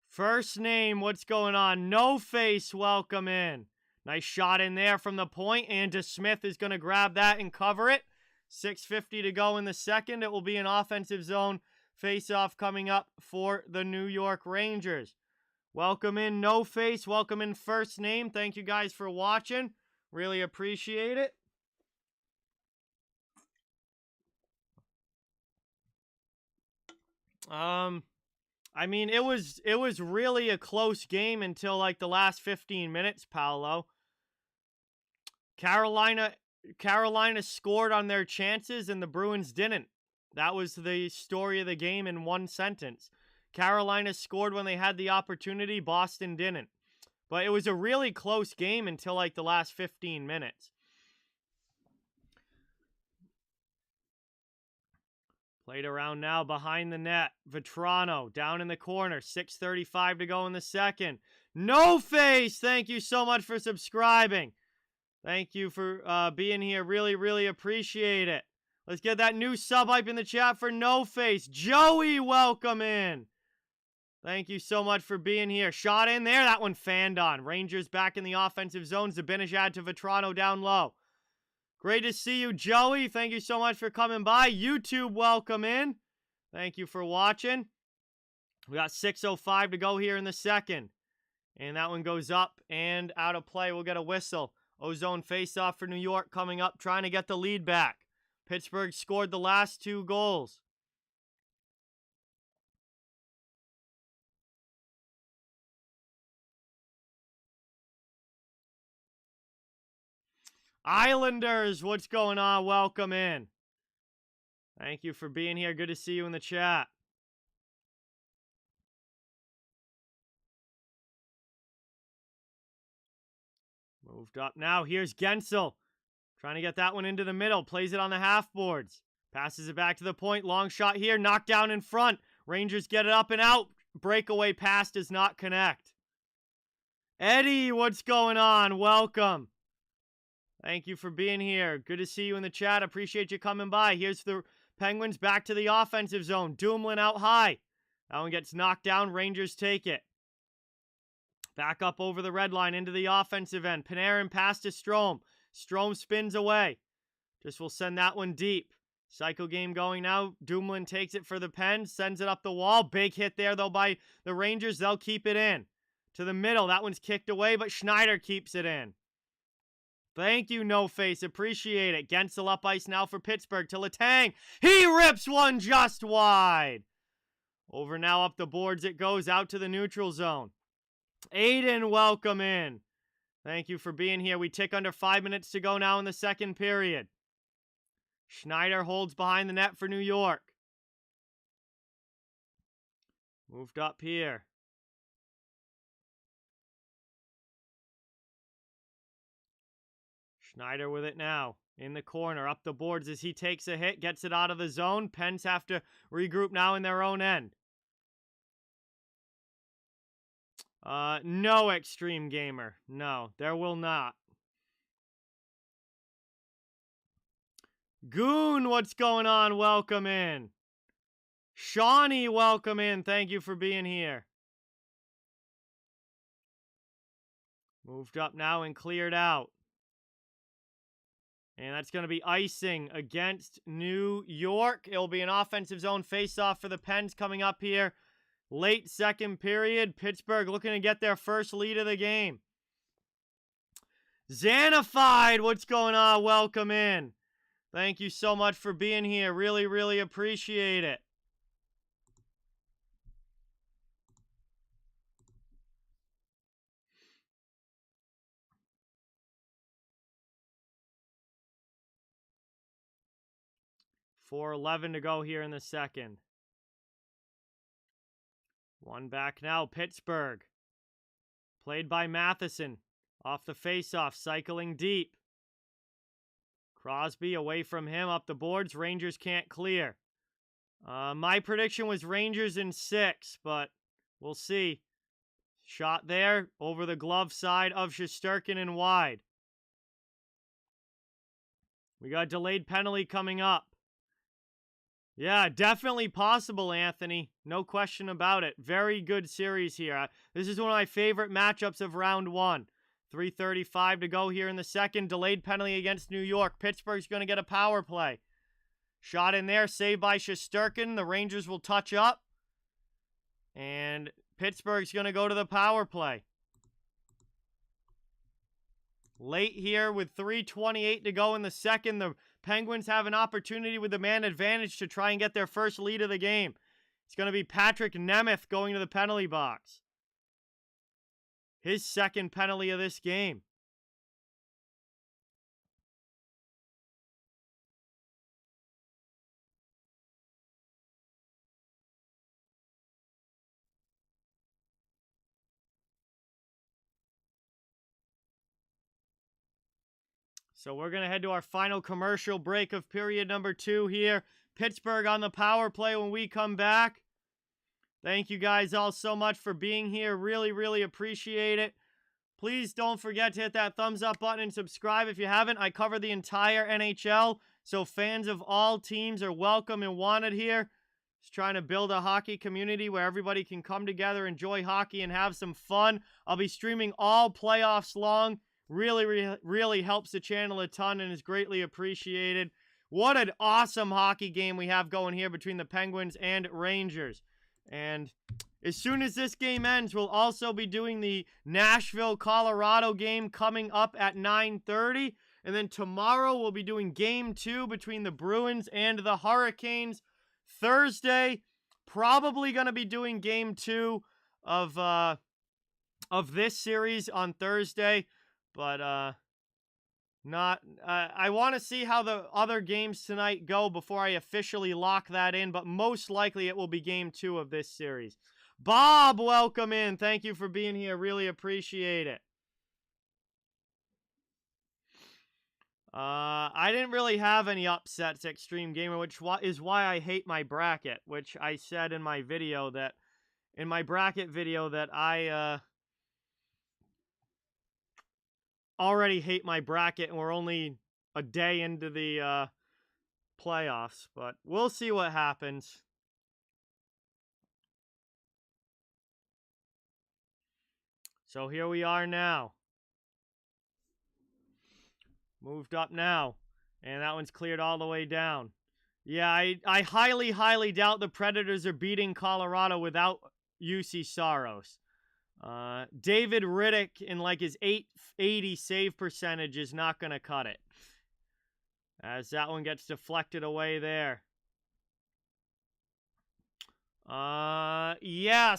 First name, what's going on? No Face, welcome in. Nice shot in there from the point, and DeSmith is going to grab that and cover it. 6:50 to go in the second. It will be an offensive zone face-off coming up for the New York Rangers. Welcome in No Face, welcome in First Name. Thank you guys for watching. Really appreciate it. I mean, it was really a close game until like the last 15 minutes, Paolo. Carolina scored on their chances and the Bruins didn't. That was the story of the game in one sentence. Carolina scored when they had the opportunity, Boston didn't. But it was a really close game until like the last 15 minutes. Played around now behind the net. Vetrano down in the corner. 6:35 to go in the second. No Face! Thank you so much for subscribing. Thank you for being here. Really, really appreciate it. Let's get that new sub hype in the chat for No Face. Joey, welcome in. Thank you so much for being here. Shot in there. That one fanned on. Rangers back in the offensive zone. Zibanejad to Vetrano down low. Great to see you, Joey. Thank you so much for coming by. YouTube, welcome in. Thank you for watching. We got 6:05 to go here in the second. And that one goes up and out of play. We'll get a whistle. Ozone faceoff for New York coming up, trying to get the lead back. Pittsburgh scored the last 2 goals. Islanders, what's going on? Welcome in. Thank you for being here. Good to see you in the chat. Moved up now. Here's Gensel. Trying to get that one into the middle. Plays it on the half boards. Passes it back to the point. Long shot here. Knocked down in front. Rangers get it up and out. Breakaway pass does not connect. Eddie, what's going on? Welcome. Thank you for being here. Good to see you in the chat. Appreciate you coming by. Here's the Penguins back to the offensive zone. Dumoulin out high. That one gets knocked down. Rangers take it. Back up over the red line into the offensive end. Panarin pass to Strome. Strome spins away. Just will send that one deep. Cycle game going now. Dumoulin takes it for the pen. Sends it up the wall. Big hit there, though, by the Rangers. They'll keep it in. To the middle. That one's kicked away, but Schneider keeps it in. Thank you, No Face. Appreciate it. Gensel up ice now for Pittsburgh to Letang. He rips one just wide. Over now up the boards it goes out to the neutral zone. Aiden, welcome in. Thank you for being here. We tick under 5 minutes to go now in the second period. Schneider holds behind the net for New York. Moved up here. Schneider with it now. In the corner, up the boards as he takes a hit, gets it out of the zone. Pens have to regroup now in their own end. No, Extreme Gamer. No, there will not. Goon, what's going on? Welcome in. Shawnee, welcome in. Thank you for being here. Moved up now and cleared out. And that's going to be icing against New York. It'll be an offensive zone faceoff for the Pens coming up here. Late second period. Pittsburgh looking to get their first lead of the game. Xanified, what's going on? Welcome in. Thank you so much for being here. Really, really appreciate it. .4:11 to go here in the second. One back now, Pittsburgh. Played by Matheson. Off the faceoff, cycling deep. Crosby away from him, up the boards. Rangers can't clear. My prediction was Rangers in 6, but we'll see. Shot there, over the glove side of Shesterkin and wide. We got a delayed penalty coming up. Yeah, definitely possible, Anthony. No question about it. Very good series here. This is one of my favorite matchups of round 1. 3:35 to go here in the second. Delayed penalty against New York. Pittsburgh's going to get a power play. Shot in there, saved by Shesterkin. The Rangers will touch up. And Pittsburgh's going to go to the power play. Late here with 3:28 to go in the second. The Penguins have an opportunity with the man advantage to try and get their first lead of the game. It's going to be Patrick Nemeth going to the penalty box. His second penalty of this game. So we're going to head to our final commercial break of period number 2 here. Pittsburgh on the power play when we come back. Thank you guys all so much for being here. Really, really appreciate it. Please don't forget to hit that thumbs up button and subscribe if you haven't. I cover the entire NHL, so fans of all teams are welcome and wanted here. Just trying to build a hockey community where everybody can come together, enjoy hockey, and have some fun. I'll be streaming all playoffs long. Really helps the channel a ton and is greatly appreciated. What an awesome hockey game we have going here between the Penguins and Rangers. And as soon as this game ends, we'll also be doing the Nashville, Colorado game coming up at 9:30. And then tomorrow we'll be doing game 2 between the Bruins and the Hurricanes. Thursday, probably going to be doing game 2 of this series on Thursday. But I want to see how the other games tonight go before I officially lock that in. But most likely it will be game 2 of this series. Bob, welcome in. Thank you for being here. Really appreciate it. I didn't really have any upsets, Extreme Gamer, which is why I hate my bracket, which I said in my video that, in my bracket video that I, already hate my bracket, and we're only a day into the playoffs, but we'll see what happens. So here we are now. Moved up now, and that one's cleared all the way down. Yeah, I highly doubt the Predators are beating Colorado without UC Saros. David Riddick in like his 880 save percentage is not going to cut it. As that one gets deflected away there. Yeah,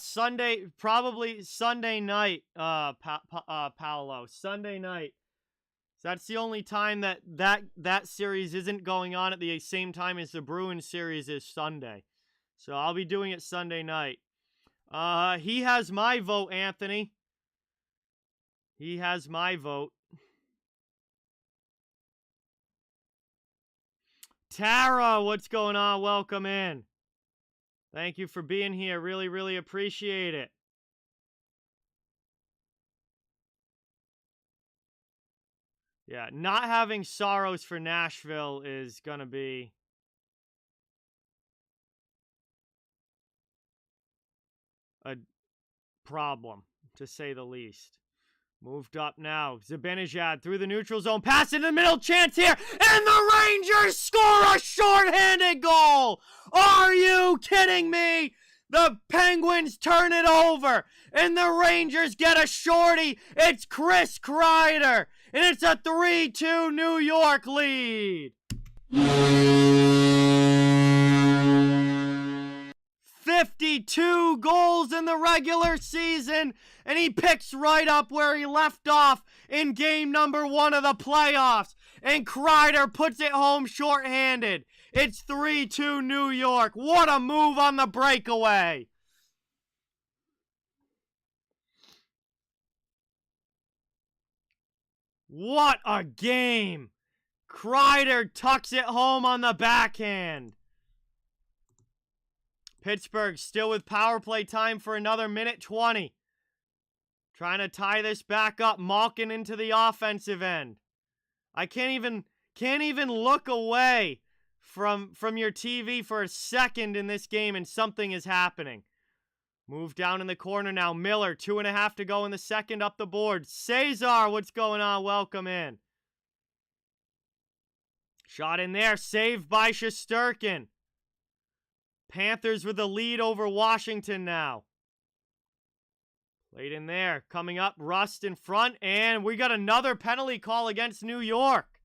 probably Sunday night, Paolo. Sunday night. That's the only time that series isn't going on at the same time as the Bruins series is Sunday. So I'll be doing it Sunday night. He has my vote, Anthony. He has my vote. Tara, what's going on? Welcome in. Thank you for being here. Really, really appreciate it. Yeah, not having Sorrows for Nashville is going to be a problem, to say the least. Moved up now. Zibanejad through the neutral zone. Pass in the middle. Chance here. And the Rangers score a shorthanded goal. Are you kidding me? The Penguins turn it over. And the Rangers get a shorty. It's Chris Kreider. And it's a 3-2 New York lead. 52 goals in the regular season, and he picks right up where he left off in game number 1 of the playoffs. And Kreider puts it home shorthanded. It's 3-2 New York. What a move on the breakaway. What a game. Kreider tucks it home on the backhand. Pittsburgh still with power play time for another minute 20. Trying to tie this back up. Malkin into the offensive end. I can't even look away from your TV for a second in this game and something is happening. Move down in the corner now. Miller, 2.5 to go in the second, up the board. Cesar, what's going on? Welcome in. Shot in there. Saved by Shesterkin. Panthers with the lead over Washington now. Played in there. Coming up, Rust in front. And we got another penalty call against New York.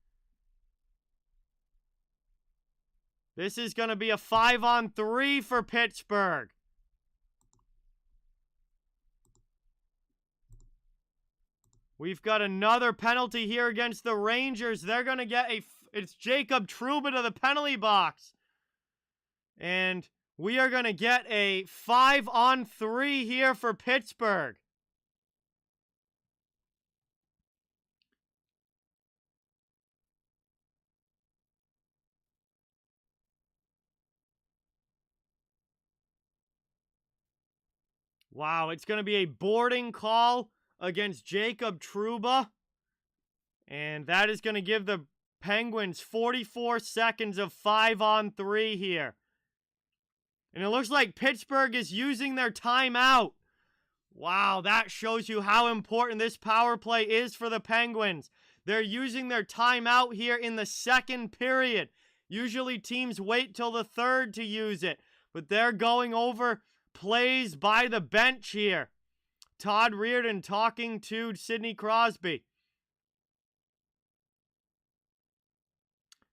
This is going to be a 5-on-3 for Pittsburgh. We've got another penalty here against the Rangers. They're going to get it's Jacob Trouba to the penalty box. And we are going to get a 5-on-3 here for Pittsburgh. Wow, it's going to be a boarding call against Jacob Trouba. And that is going to give the Penguins 44 seconds of 5-on-3 here. And it looks like Pittsburgh is using their timeout. Wow, that shows you how important this power play is for the Penguins. They're using their timeout here in the second period. Usually teams wait till the third to use it. But they're going over plays by the bench here. Todd Reardon talking to Sidney Crosby.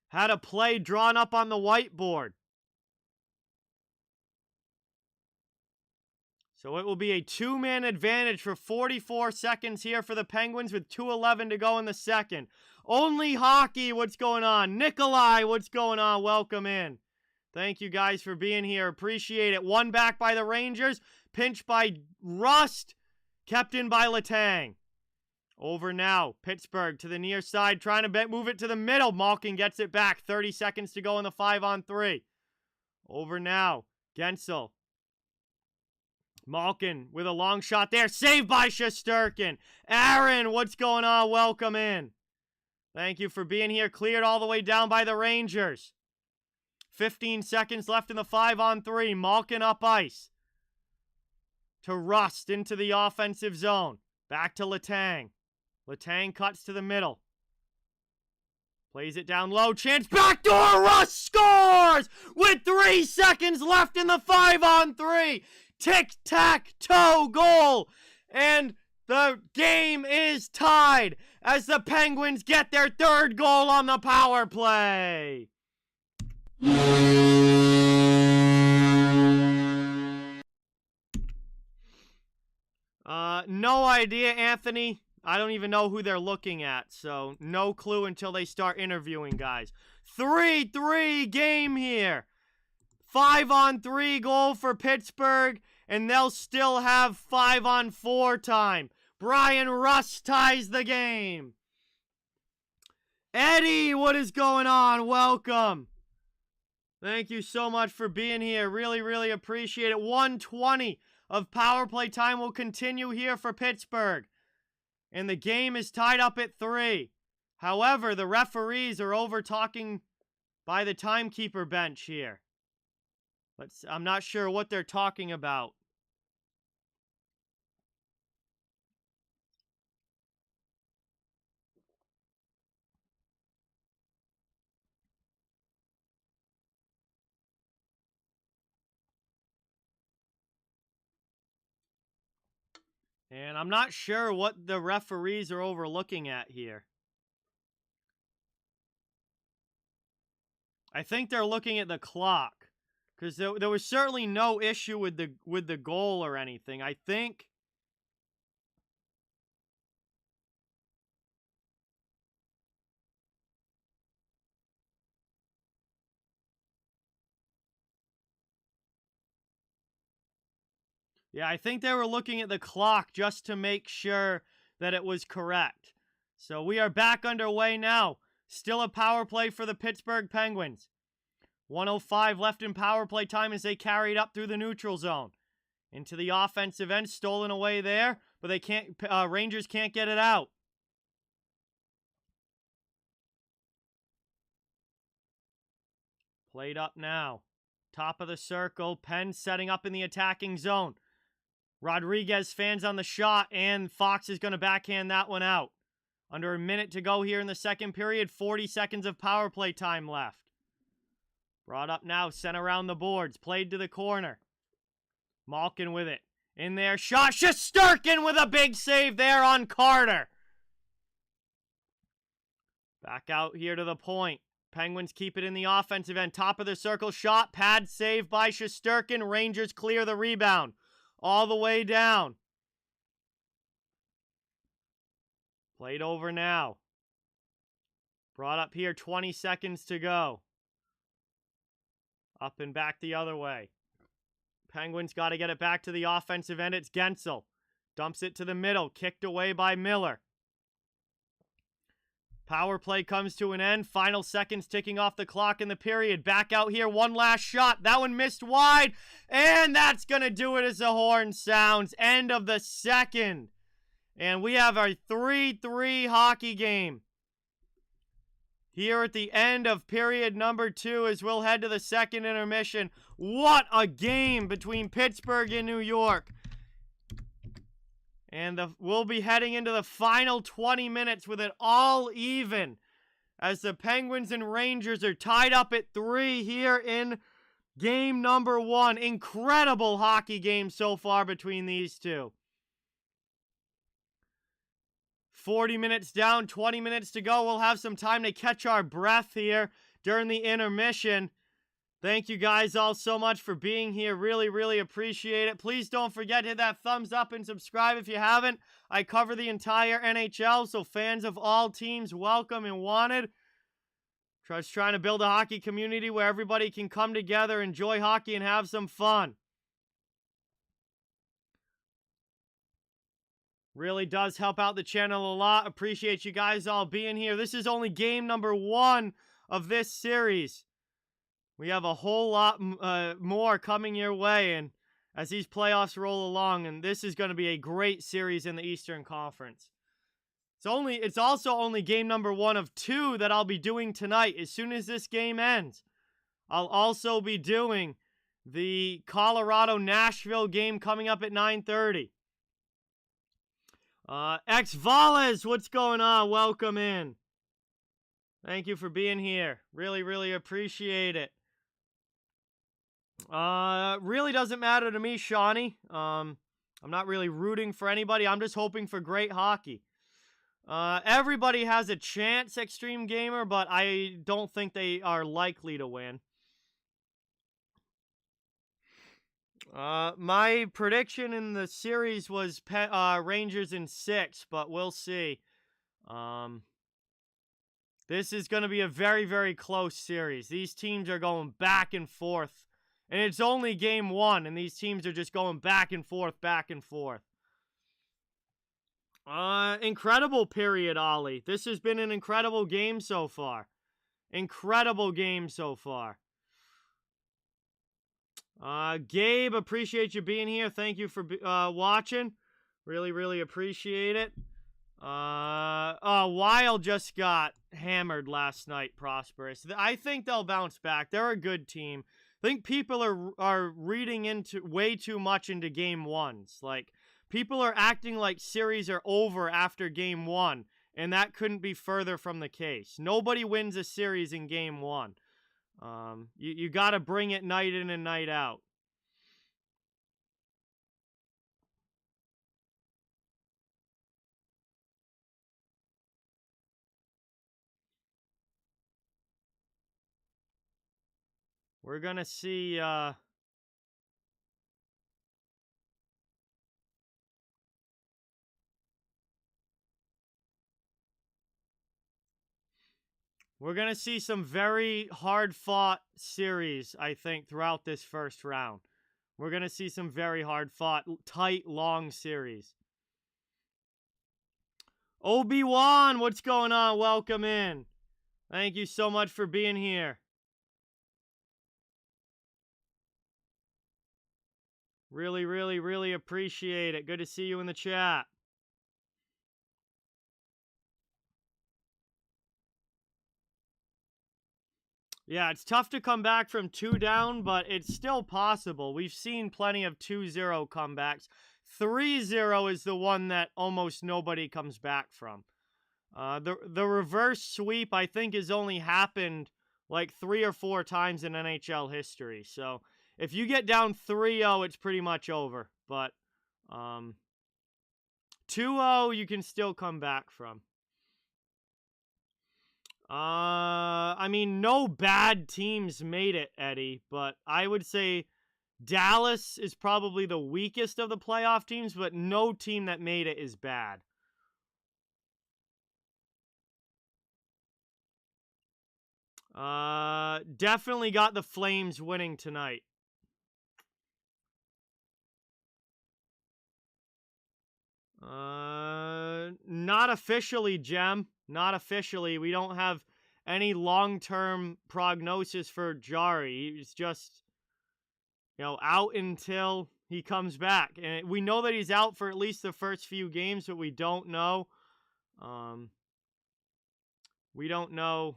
Had a play drawn up on the whiteboard. So it will be a 2-man advantage for 44 seconds here for the Penguins with 2:11 to go in the second. Only Hockey, what's going on? Nikolai, what's going on? Welcome in. Thank you guys for being here. Appreciate it. One back by the Rangers. Pinch by Rust. Kept in by Letang. Over now. Pittsburgh to the near side. Trying to move it to the middle. Malkin gets it back. 30 seconds to go in the 5-on-3. Over now. Gensel. Malkin with a long shot there. Saved by Shesterkin. Aaron, what's going on? Welcome in. Thank you for being here. Cleared all the way down by the Rangers. 15 seconds left in the 5-on-3. Malkin up ice. To Rust into the offensive zone. Back to Letang. Letang cuts to the middle. Plays it down low. Chance backdoor. Rust scores with 3 seconds left in the 5-on-3. Tic-tac-toe goal. And the game is tied as the Penguins get their third goal on the power play. No idea, Anthony. I don't even know who they're looking at, so no clue until they start interviewing guys. 3-3 game here. 5-on-3 goal for Pittsburgh, and they'll still have 5-on-4 time. Brian Rust ties the game. Eddie, what is going on? Welcome. Thank you so much for being here. Really, really appreciate it. 1:20 of power play time will continue here for Pittsburgh. And the game is tied up at 3. However, the referees are over talking by the timekeeper bench here. I'm not sure what they're talking about. And I'm not sure what the referees are overlooking at here. I think they're looking at the clock. Because there was certainly no issue with the goal or anything. I think... Yeah, I think they were looking at the clock just to make sure that it was correct. So we are back underway now. Still a power play for the Pittsburgh Penguins. 1:05 left in power play time as they carried up through the neutral zone. Into the offensive end, stolen away there, but they can't. Rangers can't get it out. Played up now. Top of the circle, Penn setting up in the attacking zone. Rodriguez fans on the shot, and Fox is going to backhand that one out. Under a minute to go here in the second period, 40 seconds of power play time left. Brought up now, sent around the boards, played to the corner. Malkin with it. In there, shot, Shesterkin with a big save there on Carter. Back out here to the point. Penguins keep it in the offensive end. Top of the circle, shot, pad save by Shesterkin. Rangers clear the rebound. All the way down. Played over now. Brought up here, 20 seconds to go. Up and back the other way. Penguins got to get it back to the offensive end. It's Gensel. Dumps it to the middle. Kicked away by Miller. Power play comes to an end. Final seconds ticking off the clock in the period. Back out here. One last shot. That one missed wide. And that's going to do it as the horn sounds. End of the second. And we have our 3-3 hockey game here at the end of period number 2 as we'll head to the second intermission. What a game between Pittsburgh and New York. And we'll be heading into the final 20 minutes with it all even as the Penguins and Rangers are tied up at 3 here in game number 1. Incredible hockey game so far between these two. 40 minutes down, 20 minutes to go. We'll have some time to catch our breath here during the intermission. Thank you guys all so much for being here. Really, really appreciate it. Please don't forget to hit that thumbs up and subscribe if you haven't. I cover the entire NHL, so fans of all teams, welcome and wanted. Just trying to build a hockey community where everybody can come together, enjoy hockey, and have some fun. Really does help out the channel a lot. Appreciate you guys all being here. This is only game number 1 of this series. We have a whole lot more coming your way, and as these playoffs roll along, and this is going to be a great series in the Eastern Conference. It's also only game number 1 of 2 that I'll be doing tonight. As soon as this game ends, I'll also be doing the Colorado-Nashville game coming up at 9:30. X-Vales, what's going on? Welcome in. Thank you for being here. Really, really appreciate it. Really doesn't matter to me, Shawnee. I'm not really rooting for anybody. I'm just hoping for great hockey. Everybody has a chance, Extreme Gamer, but I don't think they are likely to win. My prediction in the series was Rangers in 6, but we'll see. This is going to be a very, very close series. These teams are going back and forth. And it's only game 1, and these teams are just going back and forth, back and forth. Incredible period, Ollie. This has been an incredible game so far. Incredible game so far. Gabe, appreciate you being here. Thank you for watching. Really, really appreciate it. Wild just got hammered last night, Prosperous. I think they'll bounce back. They're a good team. I think people are reading into way too much into game ones. Like, people are acting like series are over after game one, and that couldn't be further from the case. Nobody wins a series in game one. You got to bring it night in and night out. We're going to see, we're going to see some very hard-fought series, I think, throughout this first round. We're going to see some very hard-fought, tight, long series. Obi-Wan, what's going on? Welcome in. Thank you so much for being here. Really, really, really appreciate it. Good to see you in the chat. Yeah, it's tough to come back from 2 down, but it's still possible. We've seen plenty of 2-0 comebacks. 3-0 is the one that almost nobody comes back from. The reverse sweep, I think, has only happened like 3 or 4 times in NHL history. So if you get down 3-0, it's pretty much over. But 2-0, you can still come back from. I mean, no bad teams made it, Eddie, but I would say Dallas is probably the weakest of the playoff teams, but no team that made it is bad. Definitely got the Flames winning tonight. Not officially, Jem. Not officially. We don't have any long-term prognosis for Gerry. He's just, out until he comes back. And we know that he's out for at least the first few games, but we don't know. We don't know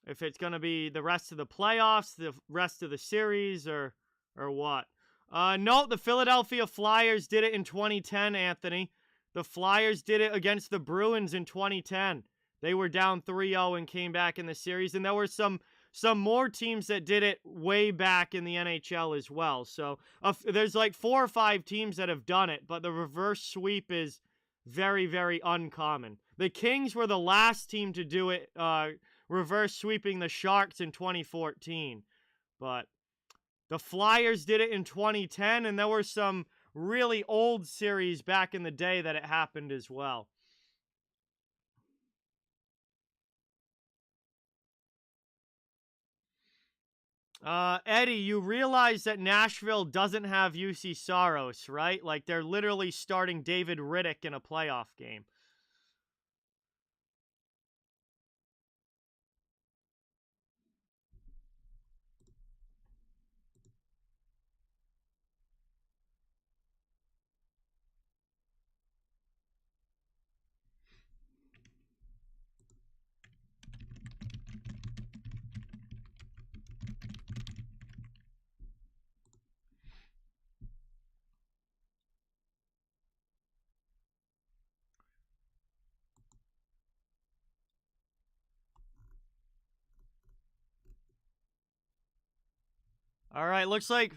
if it's going to be the rest of the playoffs, the rest of the series, or what. No, the Philadelphia Flyers did it in 2010, Anthony. The Flyers did it against the Bruins in 2010. They were down 3-0 and came back in the series. And there were some more teams that did it way back in the NHL as well. So there's like 4 or 5 teams that have done it, but the reverse sweep is very, very uncommon. The Kings were the last team to do it, reverse sweeping the Sharks in 2014. But the Flyers did it in 2010, and there were some really old series back in the day that it happened as well. Eddie, you realize that Nashville doesn't have UC Saros, right? Like, they're literally starting David Riddick in a playoff game. All right, looks like,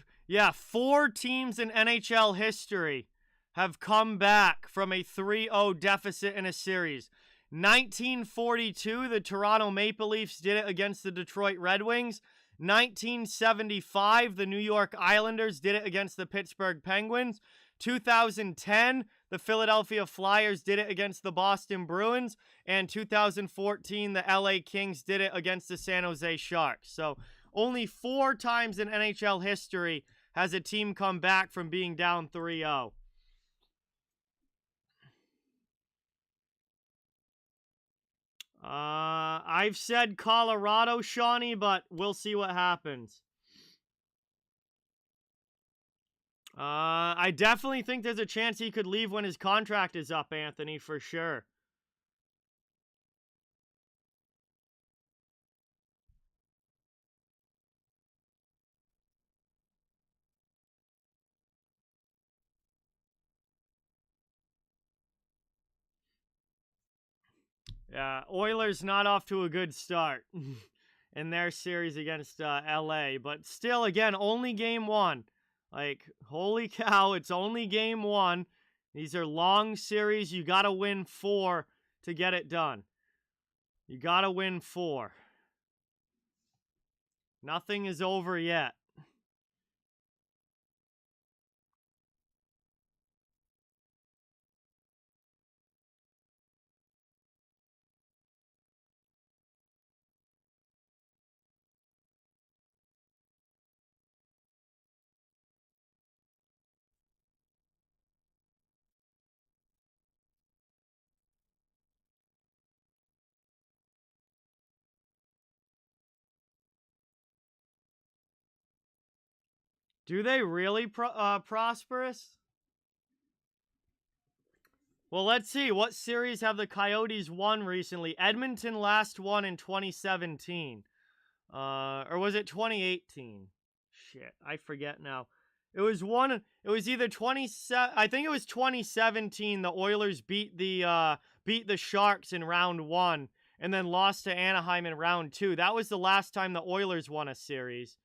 4 teams in NHL history have come back from a 3-0 deficit in a series. 1942, the Toronto Maple Leafs did it against the Detroit Red Wings. 1975, the New York Islanders did it against the Pittsburgh Penguins. 2010, the Philadelphia Flyers did it against the Boston Bruins. And 2014, the LA Kings did it against the San Jose Sharks. So only 4 times in NHL history has a team come back from being down 3-0. I've said Colorado, Shawnee, but we'll see what happens. I definitely think there's a chance he could leave when his contract is up, Anthony, for sure. Yeah, Oilers not off to a good start in their series against LA, but still, again, only game one. Like, holy cow, it's only game one. These are long series. You got to win 4 to get it done. You got to win 4. Nothing is over yet. Do they really prosperous? Well, let's see. What series have the Coyotes won recently? Edmonton last won in 2017. Or was it 2018? Shit, I forget now. It was either 27, I think it was 2017 the Oilers beat the Sharks in round 1 and then lost to Anaheim in round 2. That was the last time the Oilers won a series.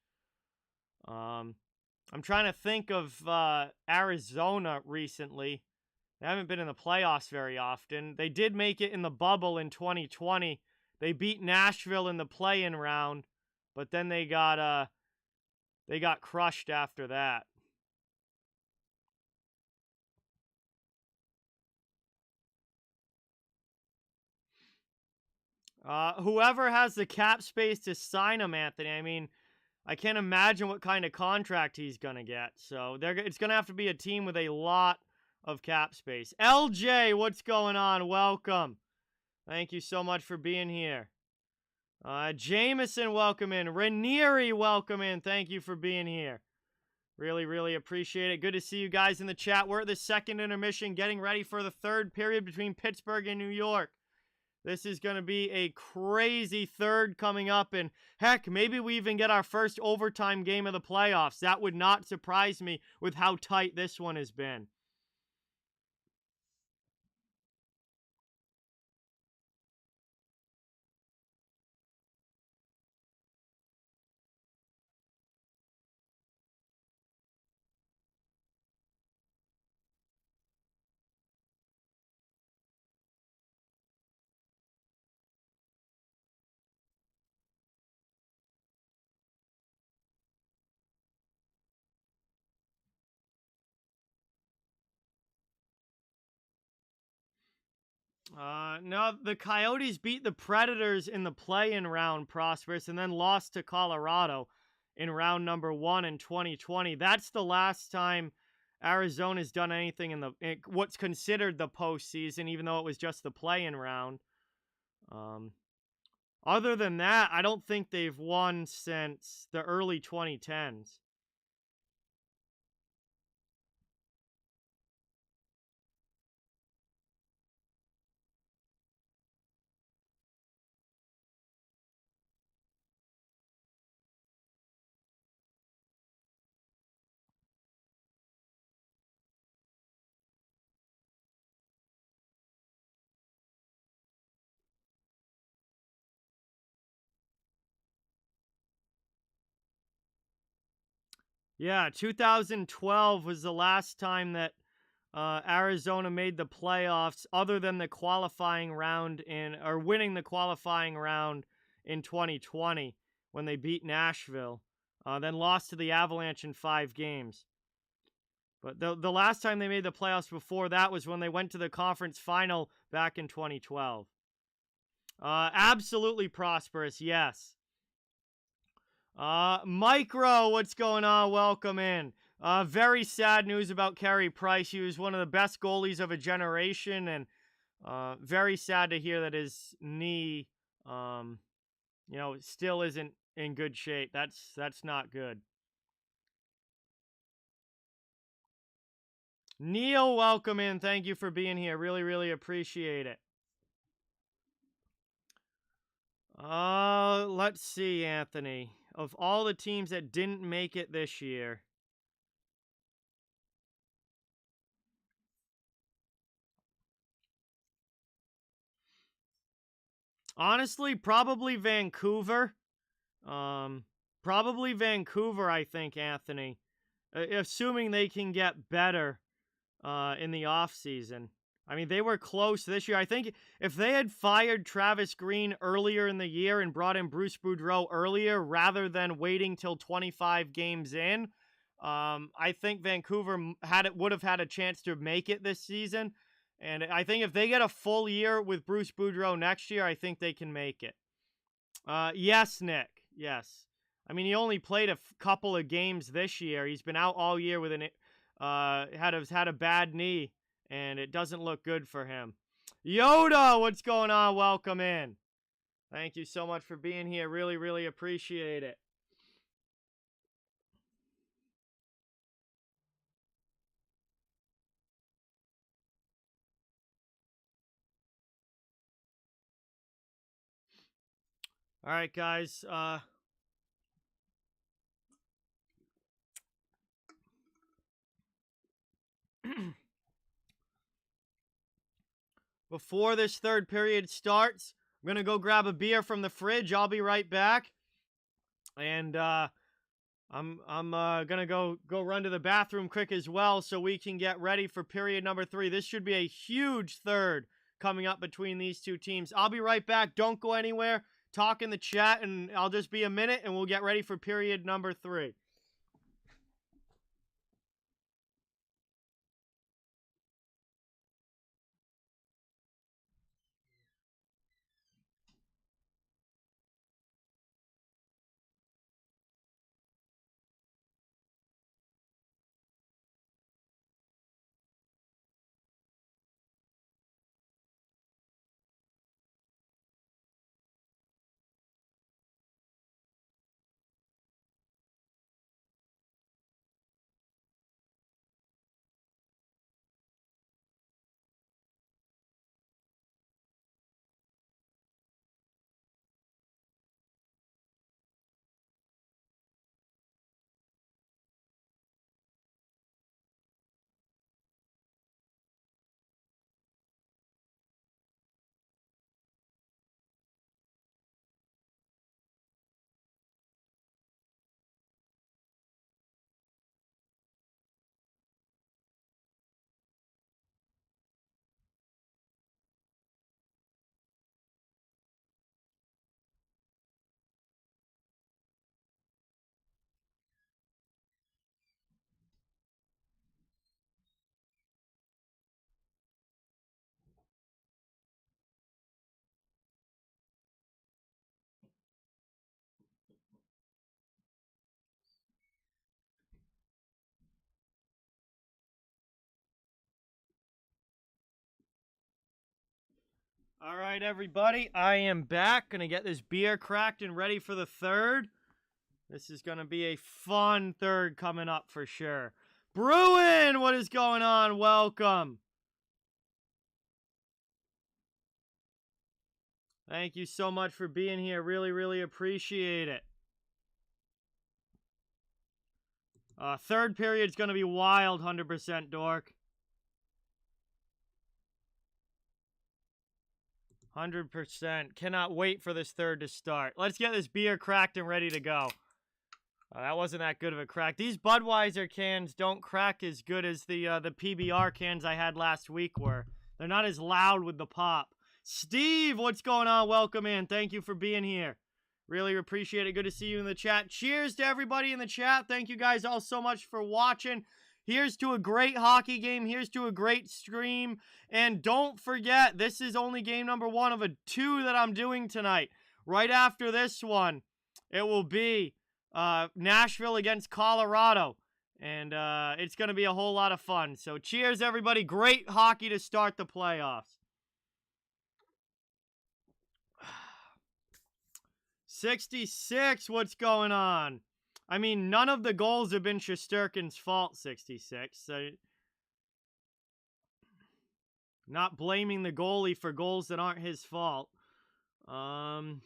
I'm trying to think of Arizona recently. They haven't been in the playoffs very often. They did make it in the bubble in 2020. They beat Nashville in the play-in round, but then they got crushed after that. Whoever has the cap space to sign him, Anthony. I mean, I can't imagine what kind of contract he's gonna get. So it's gonna have to be a team with a lot of cap space. LJ, what's going on? Welcome. Thank you so much for being here. Jameson, welcome in. Ranieri, welcome in. Thank you for being here. Really, really appreciate it. Good to see you guys in the chat. We're at the second intermission, getting ready for the third period between Pittsburgh and New York. This is going to be a crazy third coming up, and heck, maybe we even get our first overtime game of the playoffs. That would not surprise me with how tight this one has been. No, the Coyotes beat the Predators in the play-in round, Prosperous, and then lost to Colorado in round number 1 in 2020. That's the last time Arizona's done anything in what's considered the postseason, even though it was just the play-in round. Other than that, I don't think they've won since the early 2010s. Yeah, 2012 was the last time that Arizona made the playoffs, other than the qualifying round or winning the qualifying round in 2020 when they beat Nashville, then lost to the Avalanche in 5 games. But the last time they made the playoffs before that was when they went to the conference final back in 2012. Absolutely prosperous, yes. Micro, what's going on? Welcome in. Very sad news about Carey Price. He was one of the best goalies of a generation, and Very sad to hear that his knee, still isn't in good shape. That's not good. Neil, welcome in. Thank you for being here. Really, really appreciate it. Let's see, Anthony. Of all the teams that didn't make it this year, honestly, probably Vancouver. Probably Vancouver, I think, Anthony. Assuming they can get better in the offseason. I mean, they were close this year. I think if they had fired Travis Green earlier in the year and brought in Bruce Boudreau earlier rather than waiting till 25 games in, I think Vancouver would have had a chance to make it this season. And I think if they get a full year with Bruce Boudreau next year, I think they can make it. Yes, Nick. Yes. I mean, he only played a couple of games this year. He's been out all year with had a bad knee, and it doesn't look good for him. Yoda, what's going on? Welcome in. Thank you so much for being here. Really, really appreciate it. All right, guys. Before this third period starts, I'm going to go grab a beer from the fridge. I'll be right back. And I'm gonna go run to the bathroom quick as well so we can get ready for period number 3. This should be a huge third coming up between these two teams. I'll be right back. Don't go anywhere. Talk in the chat, and I'll just be a minute, and we'll get ready for period number 3. All right, everybody, I am back. Gonna get this beer cracked and ready for the third. This is gonna be a fun third coming up for sure. Bruin, what is going on? Welcome. Thank you so much for being here. Really, really appreciate it. Third period's gonna be wild, 100%, Dork. 100%. Cannot wait for this third to start. Let's get this beer cracked and ready to go. That wasn't that good of a crack. These Budweiser cans don't crack as good as the PBR cans I had last week were. They're not as loud with the pop. Steve, what's going on? Welcome in. Thank you for being here. Really appreciate it. Good to see you in the chat. Cheers to everybody in the chat. Thank you guys all so much for watching. Here's to a great hockey game. Here's to a great stream. And don't forget, this is only game number 1 of a 2 that I'm doing tonight. Right after this one, it will be Nashville against Colorado. And it's going to be a whole lot of fun. So cheers, everybody. Great hockey to start the playoffs. 66, what's going on? I mean, none of the goals have been Shesterkin's fault, 66. So, not blaming the goalie for goals that aren't his fault. Oh,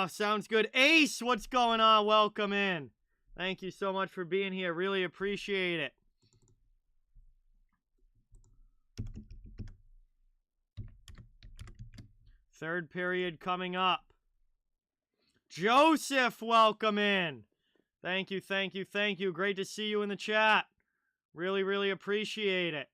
sounds good. Ace, what's going on? Welcome in. Thank you so much for being here. Really appreciate it. Third period coming up. Joseph, welcome in. Thank you, thank you, thank you. Great to see you in the chat. Really, really appreciate it.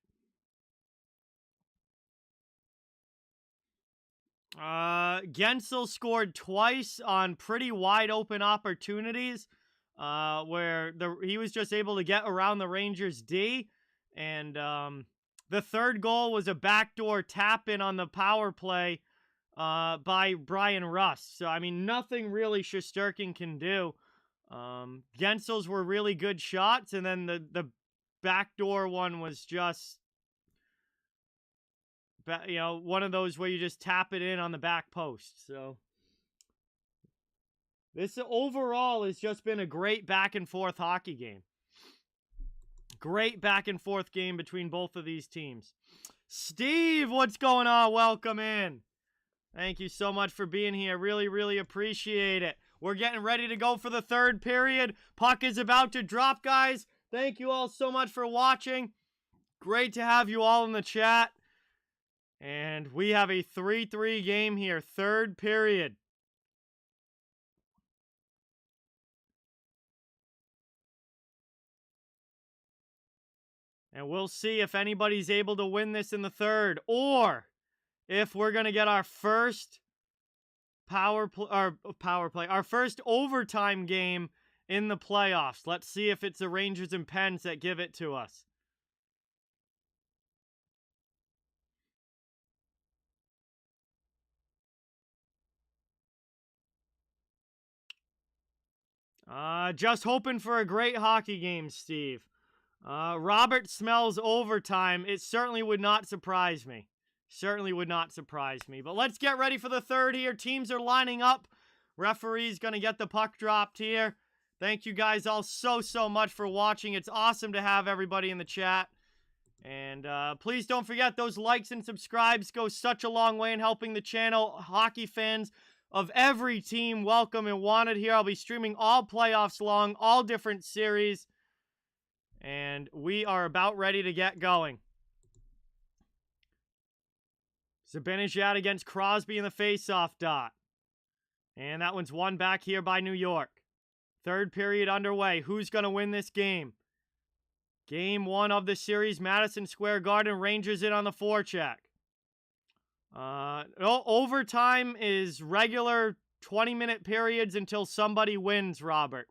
Gensel scored twice on pretty wide open opportunities where he was just able to get around the Rangers D. And the third goal was a backdoor tap-in on the power play by Brian Rust. So, I mean, nothing really Shesterkin can do. Gensel's were really good shots, and then the backdoor one was just, you know, one of those where you just tap it in on the back post. So, this overall has just been a great back-and-forth hockey game. Great back-and-forth game between both of these teams. Steve, what's going on? Welcome in. Thank you so much for being here. Really, really appreciate it. We're getting ready to go for the third period. Puck is about to drop, guys. Thank you all so much for watching. Great to have you all in the chat. And we have a 3-3 game here. Third period. And we'll see if anybody's able to win this in the third, or if we're going to get our first power play, our first overtime game in the playoffs. Let's see if it's the Rangers and Pens that give it to us. Just hoping for a great hockey game, Steve. Robert smells overtime. It certainly would not surprise me. Certainly would not surprise me. But let's get ready for the third here. Teams are lining up. Referee's going to get the puck dropped here. Thank you guys all so much for watching. It's awesome to have everybody in the chat. And please don't forget, those likes and subscribes go such a long way in helping the channel. Hockey fans of every team, welcome and wanted here. I'll be streaming all playoffs long, all different series. And we are about ready to get going. Zibanejad against Crosby in the faceoff dot. And that one's won back here by New York. Third period underway. Who's going to win this game? Game one of the series, Madison Square Garden. Rangers in on the forecheck. Overtime is regular 20-minute periods until somebody wins, Robert.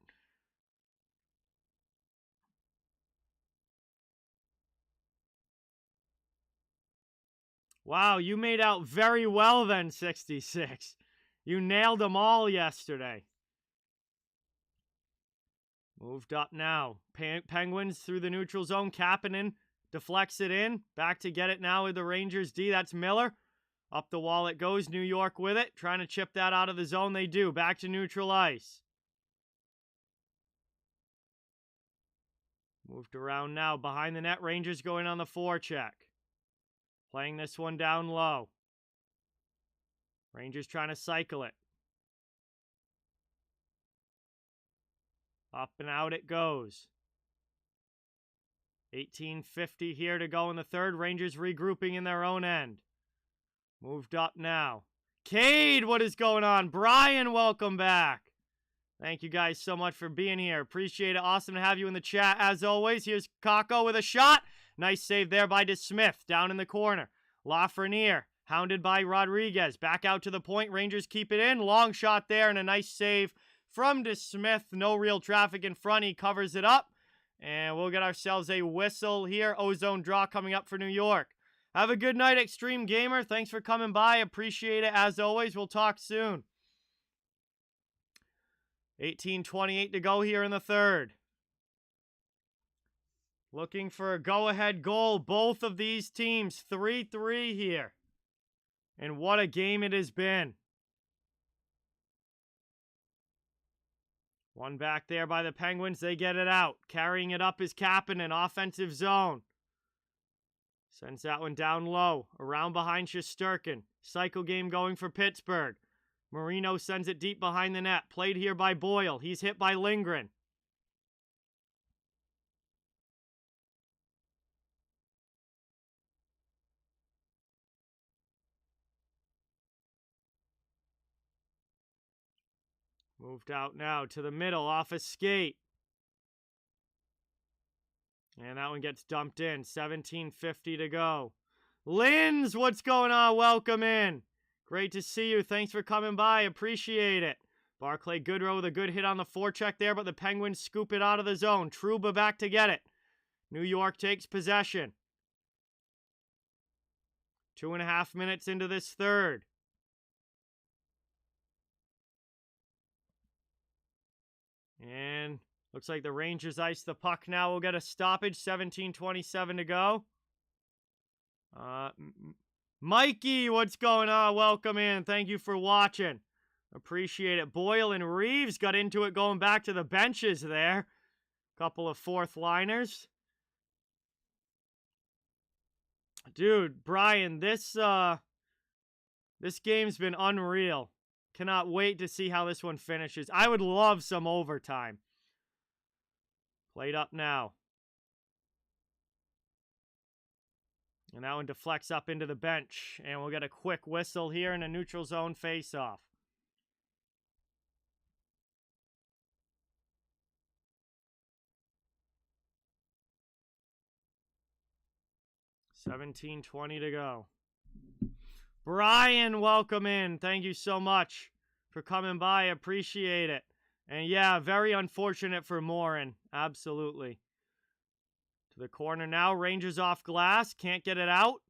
Wow, you made out very well then, 66. You nailed them all yesterday. Moved up now. Penguins through the neutral zone. Kapanen deflects it in. Back to get it now with the Rangers D. That's Miller. Up the wall it goes. New York with it. Trying to chip that out of the zone. They do. Back to neutral ice. Moved around now. Behind the net. Rangers going on the forecheck. Playing this one down low. Rangers trying to cycle it. Up and out it goes. 18:50 here to go in the third. Rangers regrouping in their own end. Moved up now. Cade, what is going on? Brian, welcome back. Thank you guys so much for being here. Appreciate it. Awesome to have you in the chat as always. Here's Kakko with a shot. Nice save there by DeSmith down in the corner. Lafreniere hounded by Rodriguez. Back out to the point. Rangers keep it in. Long shot there and a nice save from DeSmith. No real traffic in front. He covers it up. And we'll get ourselves a whistle here. Ozone draw coming up for New York. Have a good night, Extreme Gamer. Thanks for coming by. Appreciate it as always. We'll talk soon. 18:28 to go here in the third. Looking for a go-ahead goal. Both of these teams, 3-3 here. And what a game it has been. One back there by the Penguins. They get it out. Carrying it up is Kapanen. Offensive zone. Sends that one down low. Around behind Shesterkin. Cycle game going for Pittsburgh. Marino sends it deep behind the net. Played here by Boyle. He's hit by Lindgren. Moved out now to the middle off a skate. And that one gets dumped in. 17:50 to go. Linz, what's going on? Welcome in. Great to see you. Thanks for coming by. Appreciate it. Barclay Goodrow with a good hit on the forecheck there, but the Penguins scoop it out of the zone. Trouba back to get it. New York takes possession. 2.5 minutes into this third. And looks like the Rangers ice the puck now. We'll get a stoppage. 17:27 to go. Mikey, what's going on? Welcome in. Thank you for watching. Appreciate it. Boyle and Reeves got into it going back to the benches there. Couple of fourth liners. Dude, Brian, this game's been unreal. Cannot wait to see how this one finishes. I would love some overtime. Played up now. And that one deflects up into the bench. And we'll get a quick whistle here in a neutral zone face-off. $17:20 to go. Brian, welcome in. Thank you so much for coming by. Appreciate it. And yeah, very unfortunate for Morin. Absolutely. To the corner now. Rangers off glass. Can't get it out.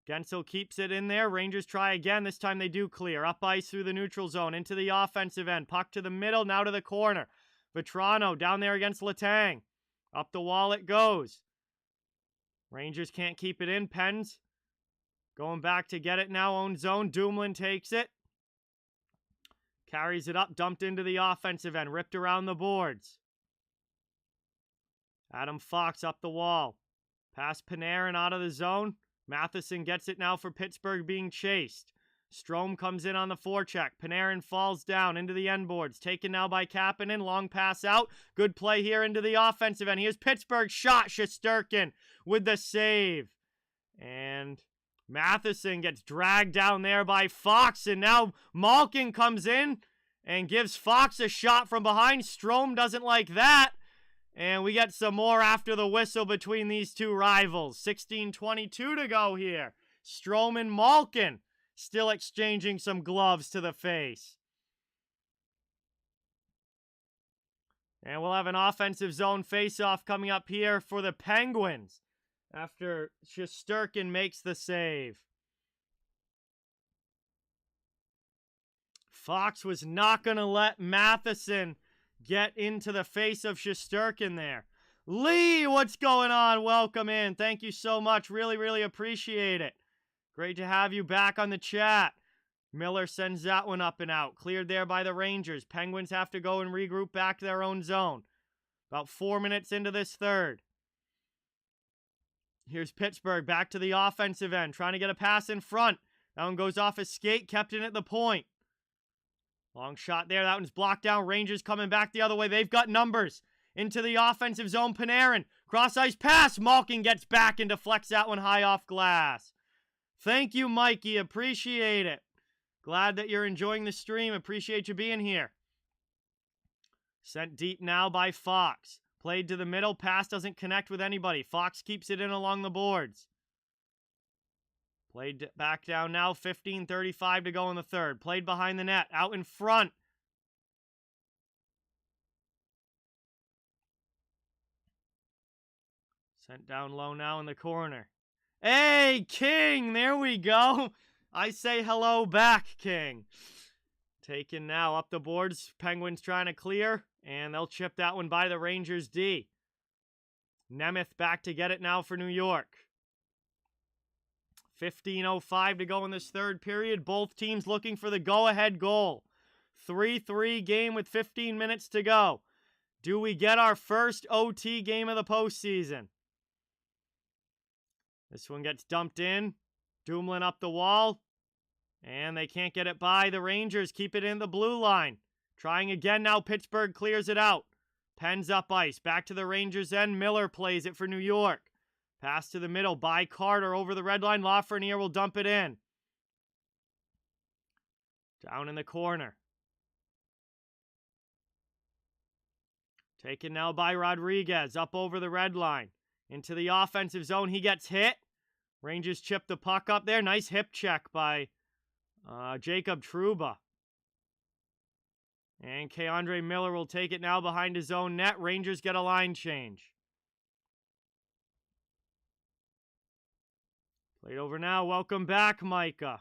Gensel keeps it in there. Rangers try again. This time they do clear. Up ice through the neutral zone. Into the offensive end. Puck to the middle. Now to the corner. Vetrano down there against Letang. Up the wall it goes. Rangers can't keep it in. Pens going back to get it now. Own zone. Dumoulin takes it. Carries it up. Dumped into the offensive end. Ripped around the boards. Adam Fox up the wall. Past Panarin out of the zone. Matheson gets it now for Pittsburgh being chased. Strome comes in on the forecheck. Panarin falls down into the end boards. Taken now by Kapanen. Long pass out. Good play here into the offensive end. Here's Pittsburgh's shot. Shesterkin with the save. And Matheson gets dragged down there by Fox. And now Malkin comes in and gives Fox a shot from behind. Strome doesn't like that. And we get some more after the whistle between these two rivals. 16:22 to go here. Strome and Malkin still exchanging some gloves to the face. And we'll have an offensive zone face-off coming up here for the Penguins after Shesterkin makes the save. Fox was not going to let Matheson get into the face of Shesterkin there. Lee, what's going on? Welcome in. Thank you so much. Really, really appreciate it. Great to have you back on the chat. Miller sends that one up and out. Cleared there by the Rangers. Penguins have to go and regroup back to their own zone. About 4 minutes into this third. Here's Pittsburgh back to the offensive end. Trying to get a pass in front. That one goes off a skate. Kept in at the point. Long shot there. That one's blocked down. Rangers coming back the other way. They've got numbers. Into the offensive zone. Panarin. Cross-ice pass. Malkin gets back and deflects that one high off glass. Thank you, Mikey. Appreciate it. Glad that you're enjoying the stream. Appreciate you being here. Sent deep now by Fox. Played to the middle. Pass doesn't connect with anybody. Fox keeps it in along the boards. Played back down now. 15:35 to go in the third. Played behind the net. Out in front. Sent down low now in the corner. Hey, King! There we go. I say hello back, King. Taken now up the boards. Penguins trying to clear. And they'll chip that one by the Rangers D. Nemeth back to get it now for New York. 15:05 to go in this third period. Both teams looking for the go-ahead goal. 3-3 game with 15 minutes to go. Do we get our first OT game of the postseason? This one gets dumped in. Dumoulin up the wall. And they can't get it by. The Rangers keep it in the blue line. Trying again now. Pittsburgh clears it out. Penn's up ice. Back to the Rangers end. Miller plays it for New York. Pass to the middle by Carter over the red line. Lafreniere will dump it in. Down in the corner. Taken now by Rodriguez. Up over the red line. Into the offensive zone. He gets hit. Rangers chip the puck up there. Nice hip check by Jacob Trouba. And K'Andre Miller will take it now behind his own net. Rangers get a line change. Played over now. Welcome back, Micah.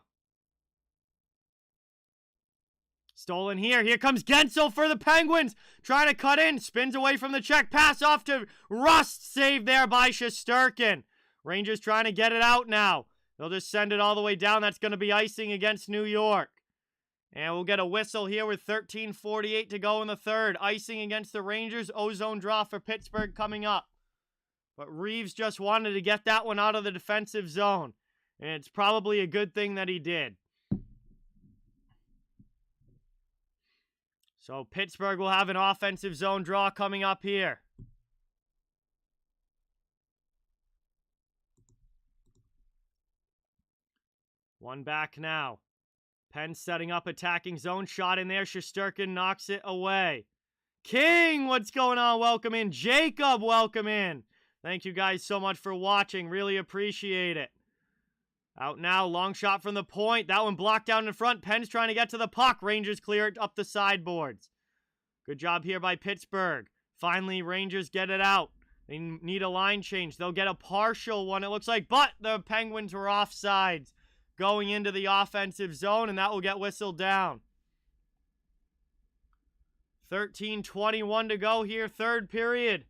Stolen here. Here comes Gensel for the Penguins. Trying to cut in. Spins away from the check. Pass off to Rust. Saved there by Shesterkin. Rangers trying to get it out now. They'll just send it all the way down. That's going to be icing against New York. And we'll get a whistle here with 13:48 to go in the third. Icing against the Rangers. Ozone draw for Pittsburgh coming up. But Reeves just wanted to get that one out of the defensive zone. And it's probably a good thing that he did. So Pittsburgh will have an offensive zone draw coming up here. One back now. Penn setting up attacking zone. Shot in there. Shesterkin knocks it away. King, what's going on? Welcome in. Jacob, welcome in. Thank you guys so much for watching. Really appreciate it. Out now. Long shot from the point. That one blocked down in front. Penn's trying to get to the puck. Rangers clear it up the sideboards. Good job here by Pittsburgh. Finally, Rangers get it out. They need a line change. They'll get a partial one, it looks like. But the Penguins were offsides going into the offensive zone, and that will get whistled down. 13:21 to go here, third period.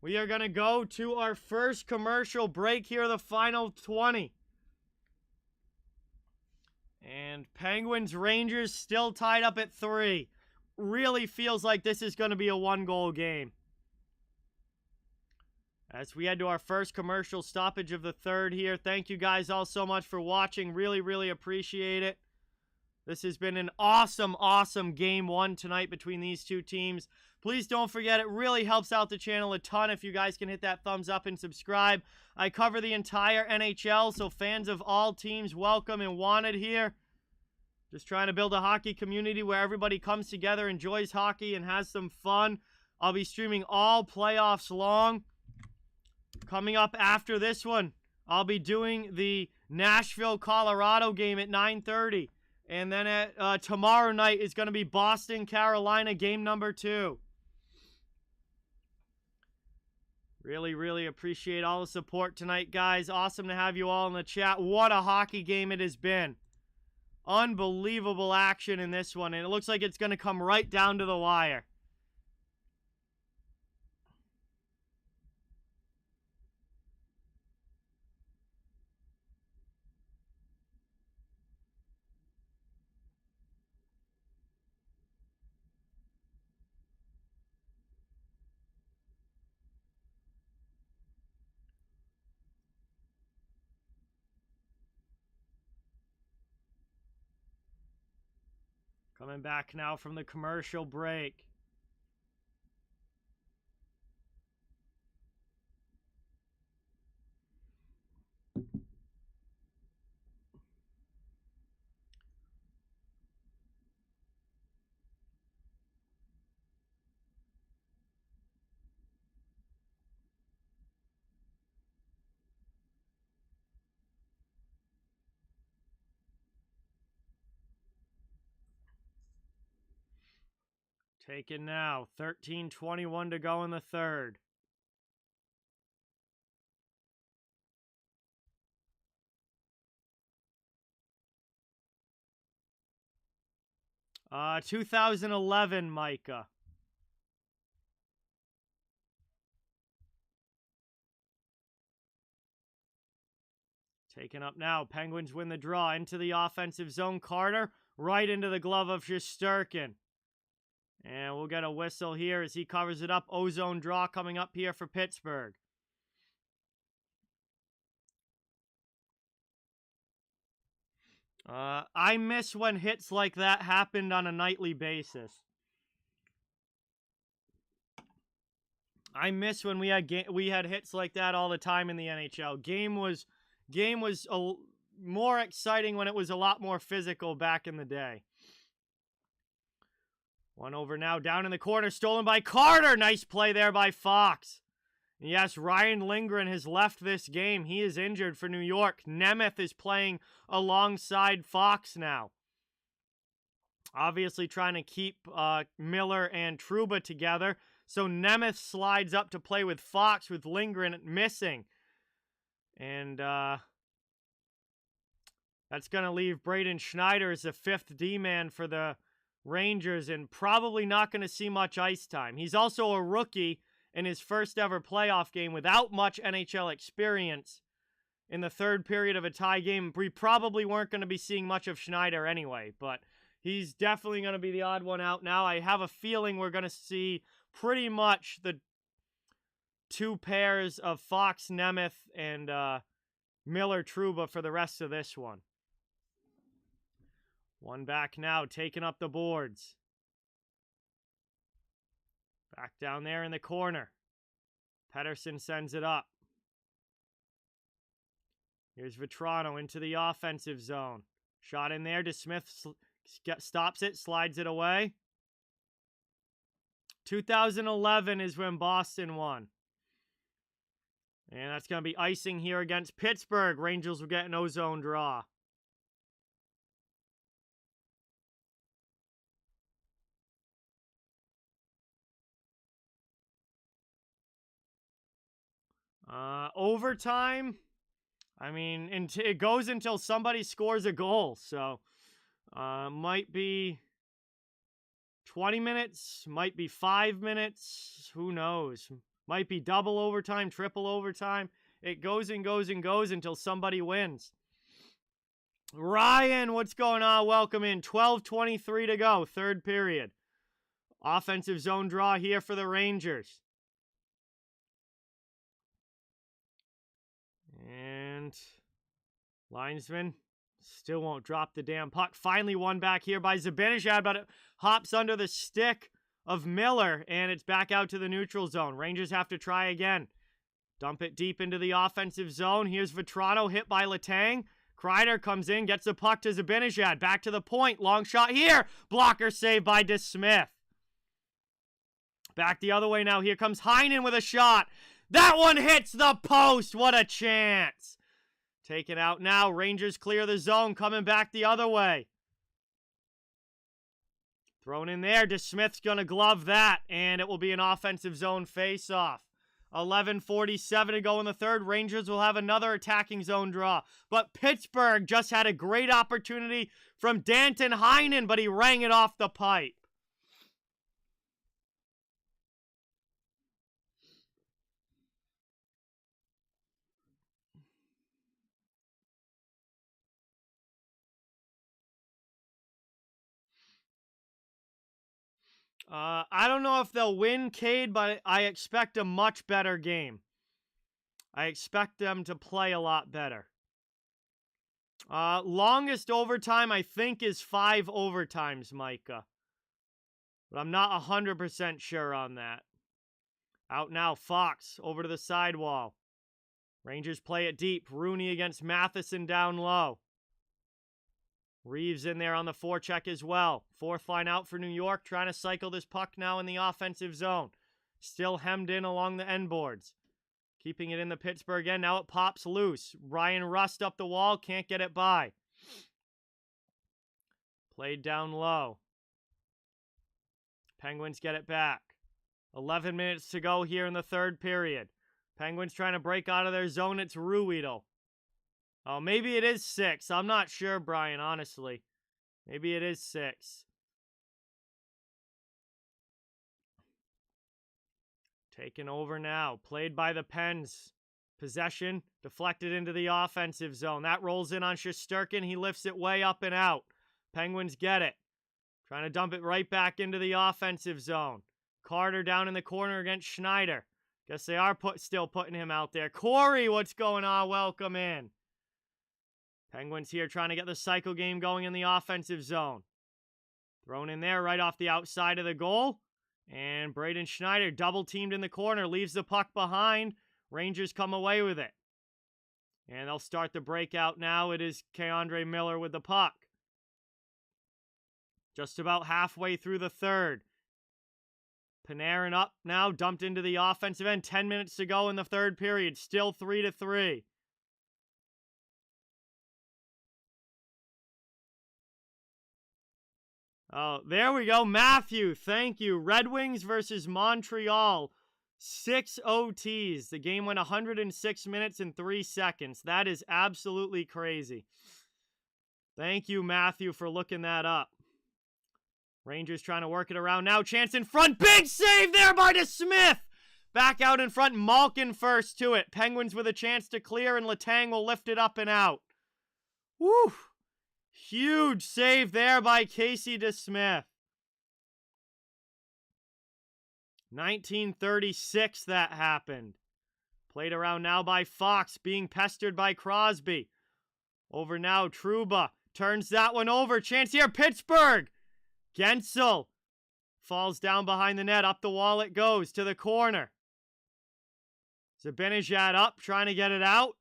We are going to go to our first commercial break here, the final 20. And Penguins Rangers still tied up at 3. Really feels like this is going to be a one-goal game. As we head to our first commercial stoppage of the third here. Thank you guys all so much for watching. Really, really appreciate it. This has been an awesome, awesome game one tonight between these two teams. Please don't forget, it really helps out the channel a ton if you guys can hit that thumbs up and subscribe. I cover the entire NHL, so fans of all teams welcome and wanted here. Just trying to build a hockey community where everybody comes together, enjoys hockey, and has some fun. I'll be streaming all playoffs long. Coming up after this one, I'll be doing the Nashville, Colorado game at 9:30. And then at tomorrow night is going to be Boston, Carolina, game number 2. Really, really appreciate all the support tonight, guys. Awesome to have you all in the chat. What a hockey game it has been. Unbelievable action in this one. And it looks like it's going to come right down to the wire. Coming back now from the commercial break. Taken now. 13:21 to go in the third. Uh, 2011, Micah. Taken up now. Penguins win the draw into the offensive zone. Carter right into the glove of Shesterkin. And we'll get a whistle here as he covers it up. Ozone draw coming up here for Pittsburgh. I miss when hits like that happened on a nightly basis. I miss when we had hits like that all the time in the NHL. Game was more exciting when it was a lot more physical back in the day. One over now, down in the corner, stolen by Carter. Nice play there by Fox. Yes, Ryan Lindgren has left this game. He is injured for New York. Nemeth is playing alongside Fox now. Obviously trying to keep Miller and Trouba together. So Nemeth slides up to play with Fox with Lindgren missing. And that's going to leave Braden Schneider as the fifth D-man for the Rangers and probably not going to see much ice time. He's also a rookie in his first ever playoff game without much NHL experience. In the third period of a tie game, we probably weren't going to be seeing much of Schneider anyway, but he's definitely going to be the odd one out now. I have a feeling we're going to see pretty much the two pairs of Fox, Nemeth, and Miller, Trouba for the rest of this one. One back now, taking up the boards. Back down there in the corner. Pettersson sends it up. Here's Vetrano into the offensive zone. Shot in there. DeSmith stops it, slides it away. 2011 is when Boston won. And that's going to be icing here against Pittsburgh. Rangers will get an ozone draw. Overtime, I mean, it goes until somebody scores a goal. So, might be 20 minutes, might be 5 minutes. Who knows? Might be double overtime, triple overtime. It goes and goes and goes until somebody wins. Ryan, what's going on? Welcome in. 12:23 to go, third period. Offensive zone draw here for the Rangers. And linesman still won't drop the damn puck. Finally won back here by Zibanejad, but it hops under the stick of Miller, and it's back out to the neutral zone. Rangers have to try again. Dump it deep into the offensive zone. Here's Vetrano hit by Letang. Kreider comes in, gets the puck to Zibanejad. Back to the point. Long shot here. Blocker save by DeSmith. Back the other way now. Here comes Heinen with a shot. That one hits the post. What a chance. Taken out now. Rangers clear the zone. Coming back the other way. Thrown in there. DeSmith's going to glove that. And it will be an offensive zone face-off. 11:47 to go in the third. Rangers will have another attacking zone draw. But Pittsburgh just had a great opportunity from Danton Heinen, but he rang it off the pipe. I don't know if they'll win, Cade, but I expect a much better game. I expect them to play a lot better. Longest overtime, I think, is 5 overtimes, Micah. But I'm not 100% sure on that. Out now, Fox over to the sidewall. Rangers play it deep. Rooney against Matheson down low. Reeves in there on the forecheck as well. Fourth line out for New York, trying to cycle this puck now in the offensive zone. Still hemmed in along the end boards. Keeping it in the Pittsburgh end. Now it pops loose. Ryan Rust up the wall, can't get it by. Played down low. Penguins get it back. 11 minutes to go here in the third period. Penguins trying to break out of their zone. It's Ruhwedel. Oh, maybe it is 6. I'm not sure, Brian, honestly. Maybe it is 6. Taken over now. Played by the Pens. Possession. Deflected into the offensive zone. That rolls in on Shesterkin. He lifts it way up and out. Penguins get it. Trying to dump it right back into the offensive zone. Carter down in the corner against Schneider. Guess they are still putting him out there. Corey, what's going on? Welcome in. Penguins here trying to get the cycle game going in the offensive zone. Thrown in there right off the outside of the goal. And Braden Schneider double teamed in the corner. Leaves the puck behind. Rangers come away with it. And they'll start the breakout now. It is K'Andre Miller with the puck. Just about halfway through the third. Panarin up now, dumped into the offensive end. 10 minutes to go in the third period. Still 3-3. Oh, there we go. Matthew, thank you. Red Wings versus Montreal. 6 OTs. The game went 106 minutes and 3 seconds. That is absolutely crazy. Thank you, Matthew, for looking that up. Rangers trying to work it around now. Chance in front. Big save there by DeSmith. Back out in front. Malkin first to it. Penguins with a chance to clear, and Letang will lift it up and out. Woo! Huge save there by Casey DeSmith. 1936 that happened. Played around now by Fox, being pestered by Crosby. Over now, Trouba turns that one over. Chance here, Pittsburgh. Gensel falls down behind the net. Up the wall it goes to the corner. Zibanejad up, trying to get it out.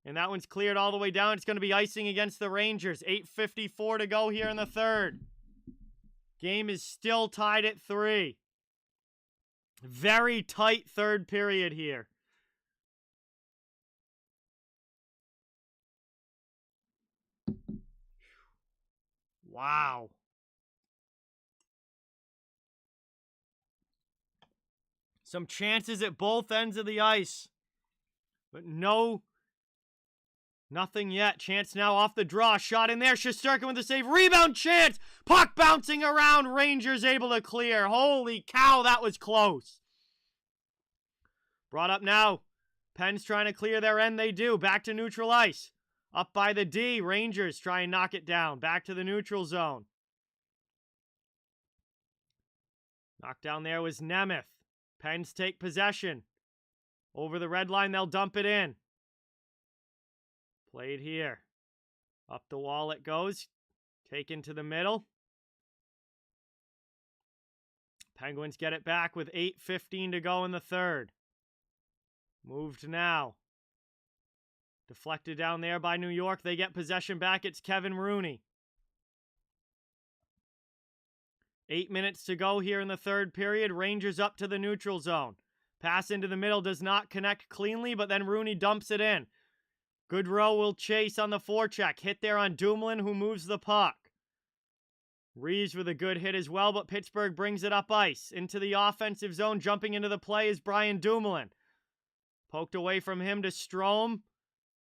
And that one's cleared all the way down. It's going to be icing against the Rangers. 8:54 to go here in the third. Game is still tied at 3. Very tight third period here. Wow. Some chances at both ends of the ice. But nothing yet. Chance now off the draw. Shot in there. Shesterkin with the save. Rebound chance. Puck bouncing around. Rangers able to clear. Holy cow, that was close. Brought up now. Pens trying to clear their end. They do. Back to neutral ice. Up by the D. Rangers try and knock it down. Back to the neutral zone. Knocked down there was Nemeth. Pens take possession. Over the red line, they'll dump it in. Played here. Up the wall it goes. Taken to the middle. Penguins get it back with 8:15 to go in the third. Moved now. Deflected down there by New York. They get possession back. It's Kevin Rooney. 8 minutes to go here in the third period. Rangers up to the neutral zone. Pass into the middle does not connect cleanly, but then Rooney dumps it in. Goodrow will chase on the forecheck. Hit there on Dumoulin, who moves the puck. Reeves with a good hit as well, but Pittsburgh brings it up ice. Into the offensive zone. Jumping into the play is Brian Dumoulin. Poked away from him to Strome.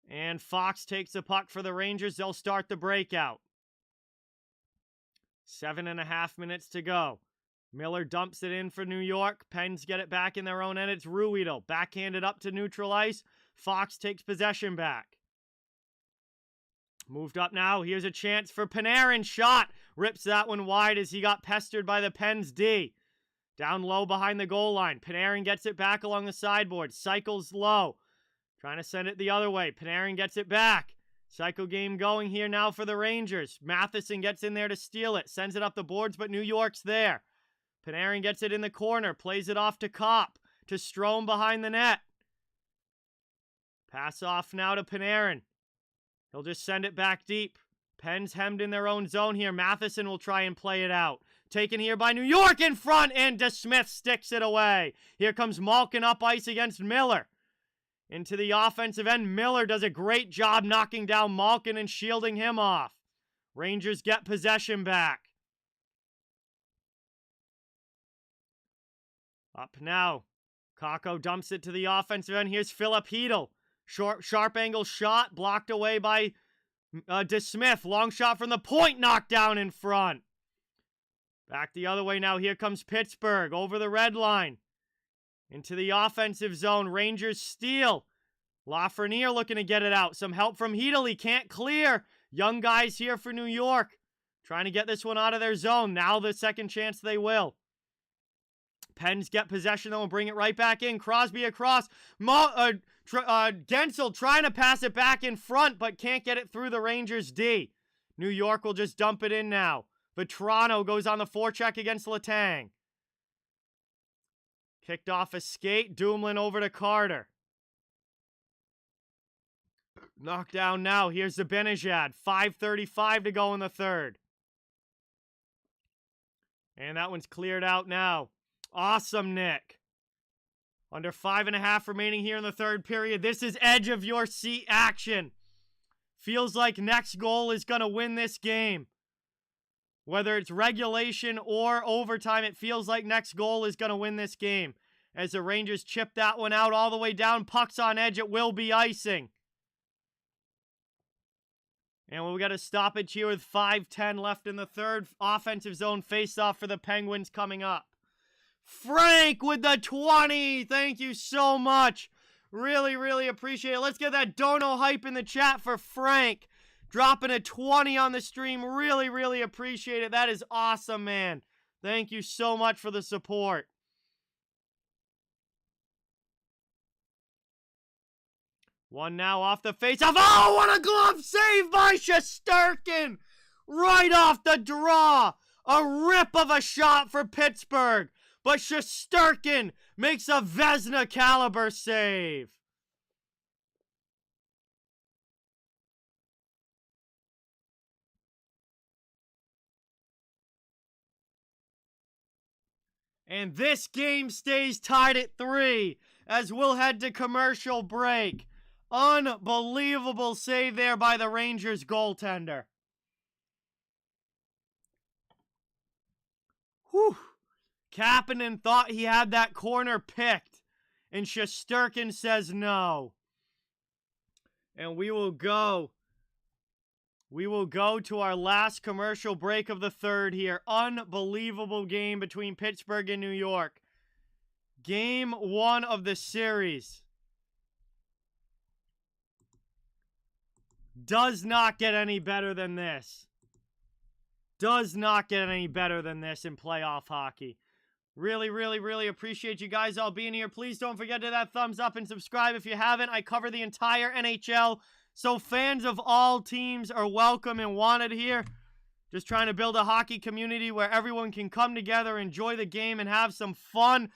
And Fox takes the puck for the Rangers. They'll start the breakout. 7.5 minutes to go. Miller dumps it in for New York. Pens get it back in their own end. It's Ruhwedel. Backhanded up to neutral ice. Fox takes possession back. Moved up now. Here's a chance for Panarin. Shot. Rips that one wide as he got pestered by the Pens D. Down low behind the goal line. Panarin gets it back along the sideboard. Cycles low. Trying to send it the other way. Panarin gets it back. Cycle game going here now for the Rangers. Matheson gets in there to steal it. Sends it up the boards, but New York's there. Panarin gets it in the corner. Plays it off to Kopp. To Strome behind the net. Pass off now to Panarin. He'll just send it back deep. Pens hemmed in their own zone here. Matheson will try and play it out. Taken here by New York in front, and DeSmith sticks it away. Here comes Malkin up ice against Miller. Into the offensive end. Miller does a great job knocking down Malkin and shielding him off. Rangers get possession back. Up now. Kakko dumps it to the offensive end. Here's Philip Hedl. Sharp angle shot. Blocked away by DeSmith. Long shot from the point. Knocked down in front. Back the other way now. Here comes Pittsburgh. Over the red line. Into the offensive zone. Rangers steal. Lafreniere looking to get it out. Some help from Hedl. He can't clear. Young guys here for New York. Trying to get this one out of their zone. Now the second chance they will. Pens get possession, though, and bring it right back in. Crosby across. Gensel trying to pass it back in front, but can't get it through the Rangers' D. New York will just dump it in now. Vetrano goes on the forecheck against Letang. Kicked off a skate. Dumoulin over to Carter. Knocked down now. Here's Zibanejad. 5:35 to go in the third. And that one's cleared out now. Awesome, Nick. Under 5.5 remaining here in the third period. This is edge of your seat action. Feels like next goal is going to win this game. Whether it's regulation or overtime, it feels like next goal is going to win this game. As the Rangers chip that one out all the way down. Puck's on edge. It will be icing. And we got a stoppage here with 5:10 left in the third. Offensive zone face-off for the Penguins coming up. Frank with the 20. Thank you so much. Really, really appreciate it. Let's get that dono hype in the chat for Frank. Dropping a 20 on the stream. Really, really appreciate it. That is awesome, man. Thank you so much for the support. One now off the face-off. Oh, what a glove save by Shesterkin! Right off the draw. A rip of a shot for Pittsburgh. But Shesterkin makes a Vezina caliber save. And this game stays tied at 3 as we'll head to commercial break. Unbelievable save there by the Rangers goaltender. Whew. Kapanen thought he had that corner picked, and Shesterkin says no. And we will go to our last commercial break of the third here. Unbelievable game between Pittsburgh and New York. Game 1 of the series. Does not get any better than this. Does not get any better than this in playoff hockey. Really, really, really appreciate you guys all being here. Please don't forget to that thumbs up and subscribe if you haven't. I cover the entire NHL, so fans of all teams are welcome and wanted here. Just trying to build a hockey community where everyone can come together, enjoy the game, and have some fun.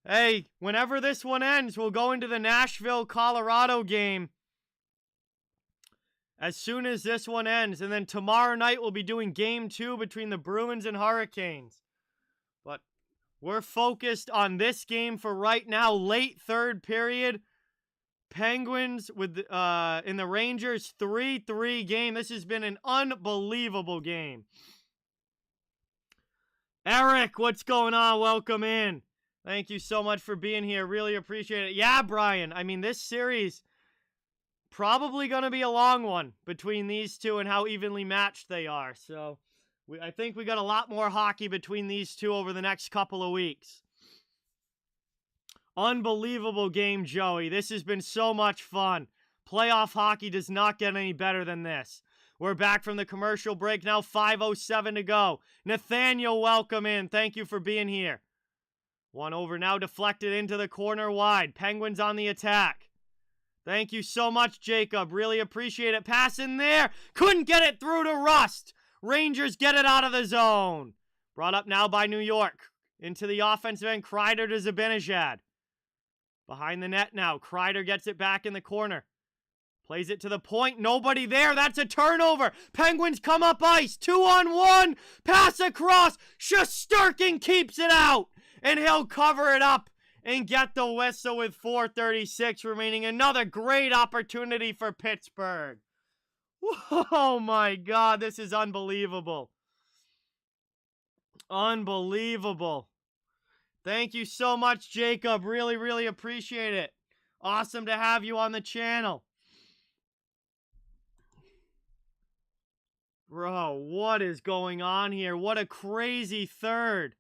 Hey, whenever this one ends, we'll go into the Nashville, Colorado game as soon as this one ends. And then tomorrow night, we'll be doing Game 2 between the Bruins and Hurricanes. But we're focused on this game for right now. Late third period. Penguins with in the Rangers 3-3 game. This has been an unbelievable game. Eric, what's going on? Welcome in. Thank you so much for being here. Really appreciate it. Yeah, Brian. I mean, this series probably going to be a long one between these two and how evenly matched they are. So I think we got a lot more hockey between these two over the next couple of weeks. Unbelievable game, Joey. This has been so much fun. Playoff hockey does not get any better than this. We're back from the commercial break now. 5:07 to go. Nathaniel, welcome in. Thank you for being here. One over now, deflected into the corner wide. Penguins on the attack. Thank you so much, Jacob. Really appreciate it. Pass in there. Couldn't get it through to Rust. Rangers get it out of the zone. Brought up now by New York. Into the offensive end. Kreider to Zibanejad. Behind the net now. Kreider gets it back in the corner. Plays it to the point. Nobody there. That's a turnover. Penguins come up ice. 2-on-1. Pass across. Shesterkin keeps it out. And he'll cover it up and get the whistle with 4:36 remaining. Another great opportunity for Pittsburgh. Oh my God. This is unbelievable. Unbelievable. Thank you so much, Jacob. Really, really appreciate it. Awesome to have you on the channel. Bro, what is going on here? What a crazy third.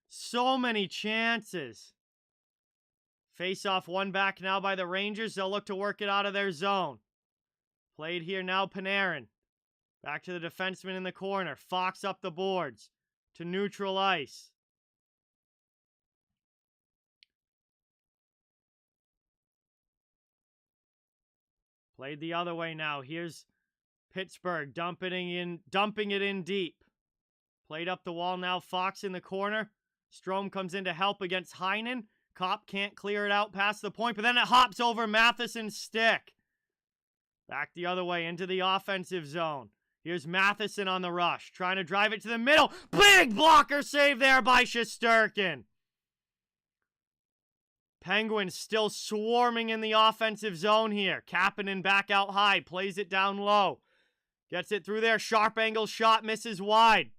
So many chances. Face off one back now by the Rangers. They'll look to work it out of their zone. Played here now, Panarin. Back to the defenseman in the corner. Fox up the boards to neutral ice. Played the other way now. Here's Pittsburgh dumping it in deep. Played up the wall now. Fox in the corner. Strome comes in to help against Heinen. Kopp can't clear it out past the point, but then it hops over Matheson's stick. Back the other way into the offensive zone. Here's Matheson on the rush, trying to drive it to the middle. Big blocker save there by Shesterkin. Penguins still swarming in the offensive zone here. Kapanen back out high, plays it down low. Gets it through there, sharp angle shot, misses wide.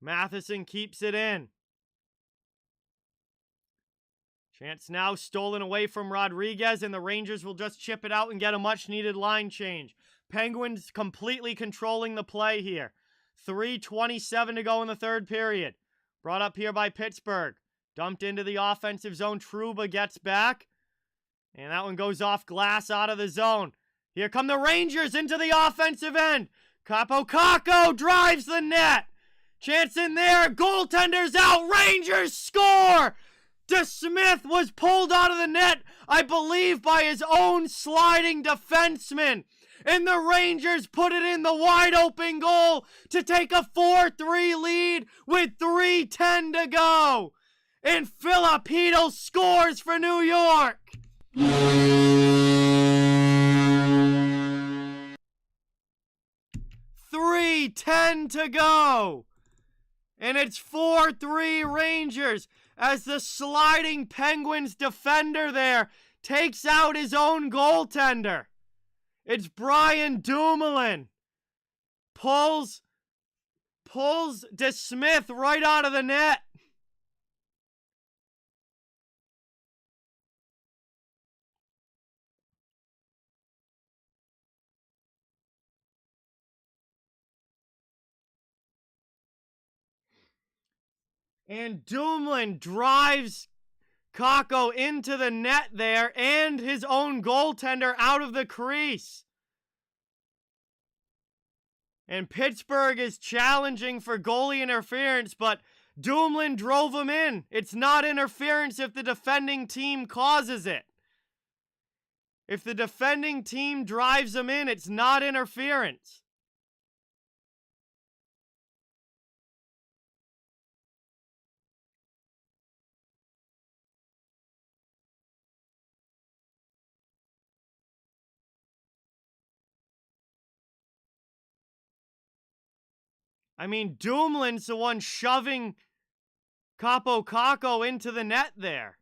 Matheson keeps it in. Chance now stolen away from Rodriguez, and the Rangers will just chip it out and get a much-needed line change. Penguins completely controlling the play here. 3:27 to go in the third period. Brought up here by Pittsburgh. Dumped into the offensive zone. Trouba gets back. And that one goes off glass out of the zone. Here come the Rangers into the offensive end. Kakko drives the net. Chance in there. Goaltender's out. Rangers score! DeSmith was pulled out of the net, I believe, by his own sliding defenseman. And the Rangers put it in the wide open goal to take a 4-3 lead with 3:10 to go. And Filipino scores for New York. 3:10 to go. And it's 4-3 Rangers as the sliding Penguins defender there takes out his own goaltender. It's Brian Dumoulin. Pulls DeSmith right out of the net. And Dumoulin drives Kakko into the net there and his own goaltender out of the crease. And Pittsburgh is challenging for goalie interference, but Dumoulin drove him in. It's not interference if the defending team causes it. If the defending team drives him in, it's not interference. I mean, Dumoulin's the one shoving Kakko into the net there.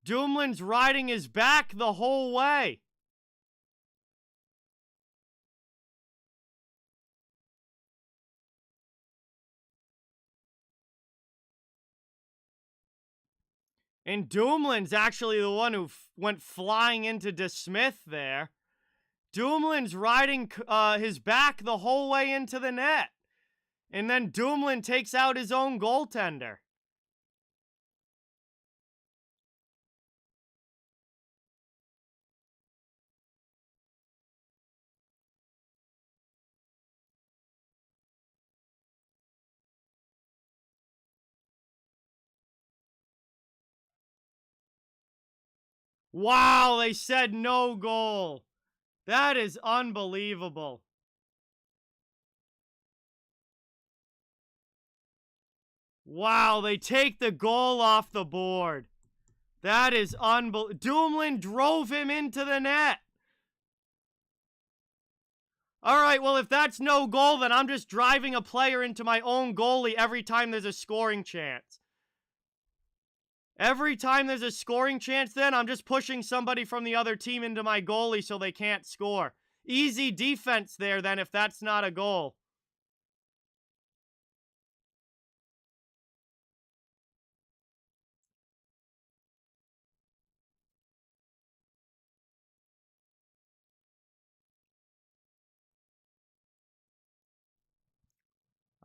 Dumoulin's riding his back the whole way. And Dumoulin's actually the one who went flying into DeSmith there. Dumoulin's riding his back the whole way into the net. And then Dumoulin takes out his own goaltender. Wow, they said no goal. That is unbelievable. Wow, they take the goal off the board. That is unbelievable. Dumoulin drove him into the net. All right, well, if that's no goal, then I'm just driving a player into my own goalie every time there's a scoring chance. Every time there's a scoring chance, then I'm just pushing somebody from the other team into my goalie so they can't score. Easy defense there, then, if that's not a goal.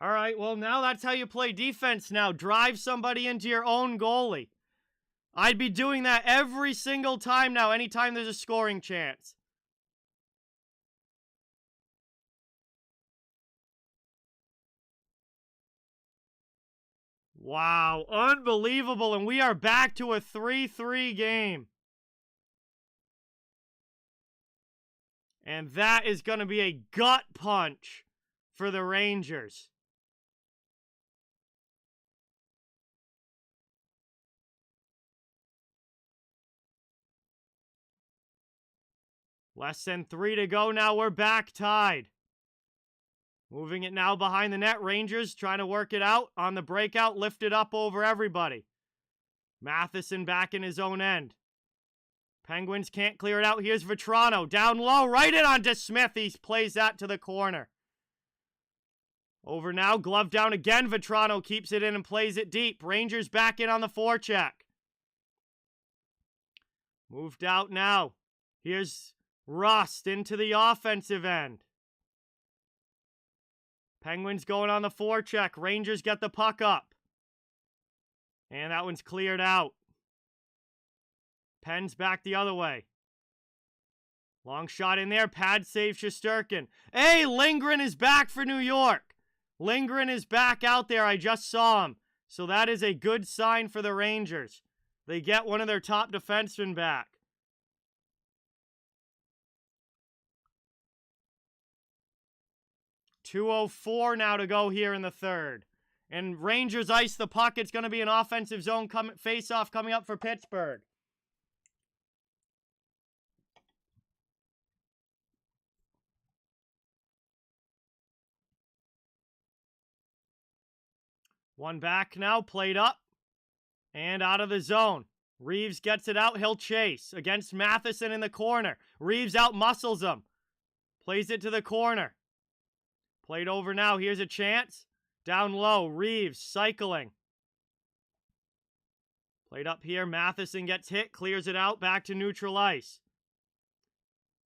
All right, well, now that's how you play defense now. Drive somebody into your own goalie. I'd be doing that every single time now, anytime there's a scoring chance. Wow, unbelievable, and we are back to a 3-3 game. And that is going to be a gut punch for the Rangers. Less than 3 to go now. We're back tied. Moving it now behind the net. Rangers trying to work it out on the breakout. Lift it up over everybody. Matheson back in his own end. Penguins can't clear it out. Here's Vetrano. Down low. Right in onto Smith. He plays that to the corner. Over now. Glove down again. Vetrano keeps it in and plays it deep. Rangers back in on the forecheck. Moved out now. Here's Rust into the offensive end. Penguins going on the forecheck. Rangers get the puck up. And that one's cleared out. Penn's back the other way. Long shot in there. Pad save Shesterkin. Hey, Lindgren is back for New York. Lindgren is back out there. I just saw him. So that is a good sign for the Rangers. They get one of their top defensemen back. .204 now to go here in the third. And Rangers ice the puck. It's going to be an offensive zone face-off coming up for Pittsburgh. One back now, played up. And out of the zone. Reeves gets it out. He'll chase against Matheson in the corner. Reeves out-muscles him. Plays it to the corner. Played over now. Here's a chance. Down low. Reeves cycling. Played up here. Matheson gets hit. Clears it out. Back to neutral ice.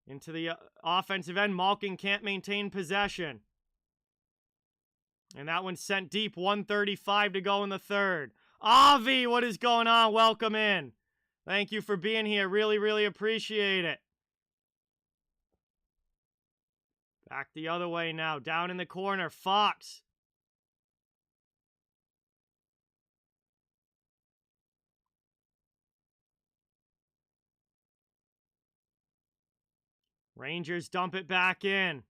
Into the offensive end. Malkin can't maintain possession. And that one's sent deep. 1:35 to go in the third. Avi, what is going on? Welcome in. Thank you for being here. Really, really appreciate it. Back the other way now. Down in the corner. Fox. Rangers dump it back in.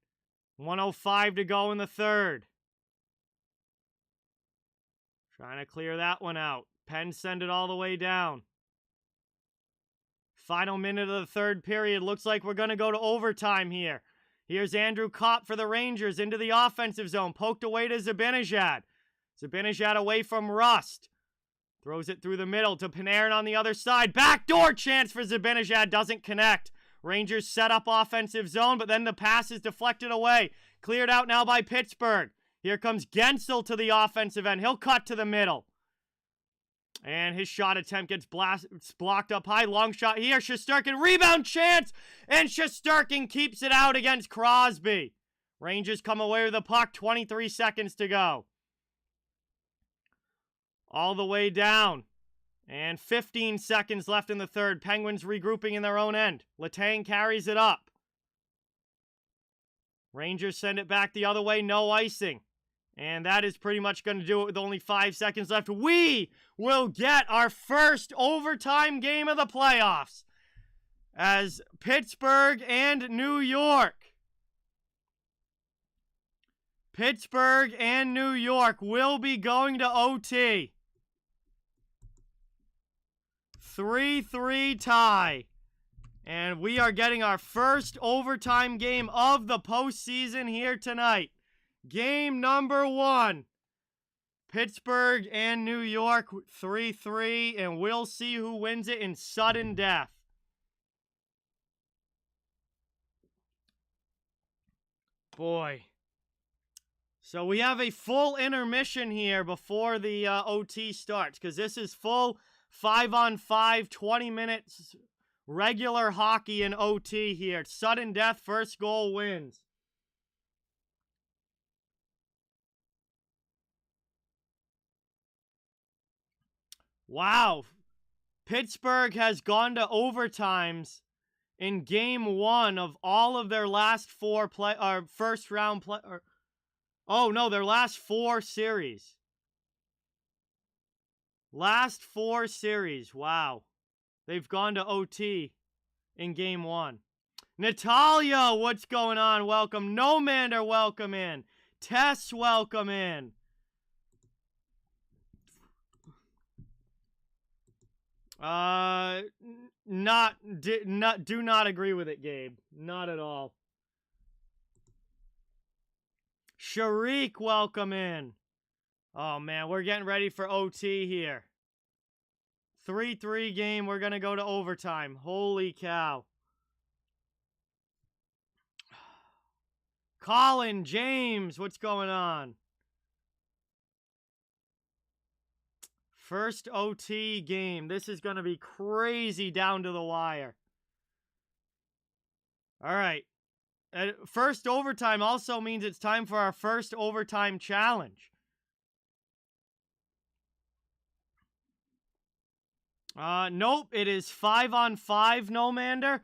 1:05 to go in the third. Trying to clear that one out. Penn send it all the way down. Final minute of the third period. Looks like we're going to go to overtime here. Here's Andrew Kopp for the Rangers into the offensive zone. Poked away to Zibanejad. Zibanejad away from Rust. Throws it through the middle to Panarin on the other side. Backdoor chance for Zibanejad. Doesn't connect. Rangers set up offensive zone, but then the pass is deflected away. Cleared out now by Pittsburgh. Here comes Gensel to the offensive end. He'll cut to the middle. And his shot attempt gets blocked up high. Long shot here. Shesterkin, rebound chance. And Shesterkin keeps it out against Crosby. Rangers come away with the puck. 23 seconds to go. All the way down. And 15 seconds left in the third. Penguins regrouping in their own end. Letang carries it up. Rangers send it back the other way. No icing. And that is pretty much going to do it with only 5 seconds left. We will get our first overtime game of the playoffs as Pittsburgh and New York. Pittsburgh and New York will be going to OT. 3-3 tie. And we are getting our first overtime game of the postseason here tonight. Game number 1. Pittsburgh and New York 3-3, and we'll see who wins it in sudden death. Boy. So we have a full intermission here before the OT starts, because this is full 5-on-5, 20 minutes regular hockey in OT here. Sudden death, first goal wins. Wow. Pittsburgh has gone to overtimes in game 1 of all of their last 4 first round their last 4 series. Last 4 series. Wow. They've gone to OT in game 1. Natalia, what's going on? Welcome. Nomander, welcome in. Tess, welcome in. Do not agree with it, Gabe. Not at all. Sharik, welcome in. Oh, man, we're getting ready for OT here. 3-3 game. We're going to go to overtime. Holy cow. Colin, James, what's going on? First OT game. This is going to be crazy down to the wire. All right. First overtime also means it's time for our first overtime challenge. Nope. It is 5-on-5, Nomander.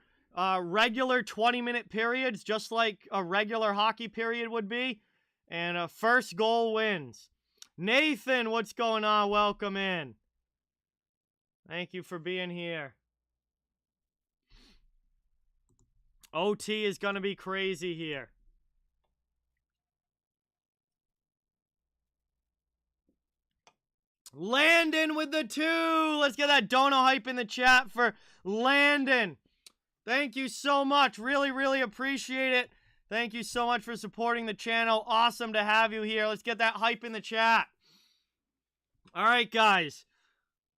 Regular 20-minute periods, just like a regular hockey period would be. And a first goal wins. Nathan, what's going on? Welcome in. Thank you for being here. OT is going to be crazy here. Landon with the 2. Let's get that dono hype in the chat for Landon. Thank you so much. Really, really appreciate it. Thank you so much for supporting the channel. Awesome to have you here. Let's get that hype in the chat. All right, guys.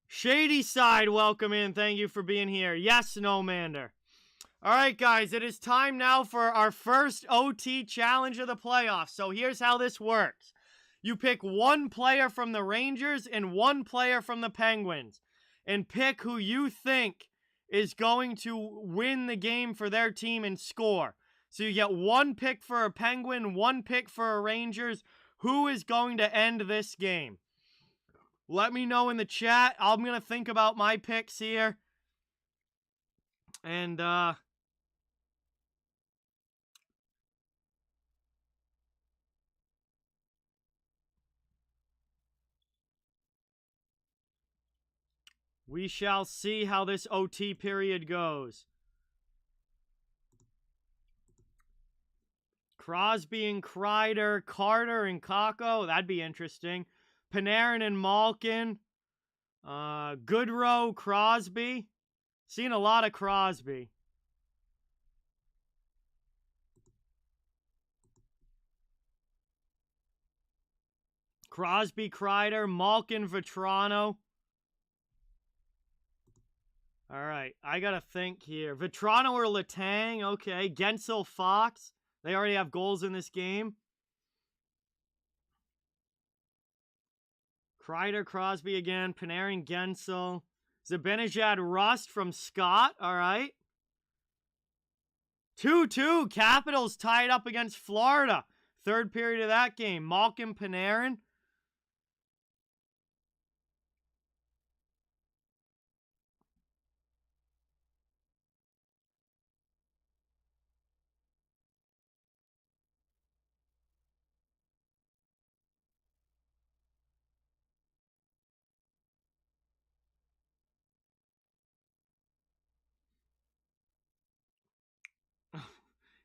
Shady Side, welcome in. Thank you for being here. Yes, Nomander. All right, guys. It is time now for our first OT challenge of the playoffs. So here's how this works. You pick one player from the Rangers and one player from the Penguins. And pick who you think is going to win the game for their team and score. So you get one pick for a Penguin, one pick for a Rangers. Who is going to end this game? Let me know in the chat. I'm going to think about my picks here. And, we shall see how this OT period goes. Crosby and Kreider, Carter and Kakko. That'd be interesting. Panarin and Malkin. Goodrow, Crosby. Seen a lot of Crosby. Crosby, Kreider, Malkin, Vetrano. All right, I got to think here. Vetrano or Letang, okay. Gensel, Fox. They already have goals in this game. Kreider, Crosby again. Panarin, Gensel. Zibanejad, Rust from Scott. All right. 2-2. Capitals tied up against Florida. Third period of that game. Malkin, Panarin.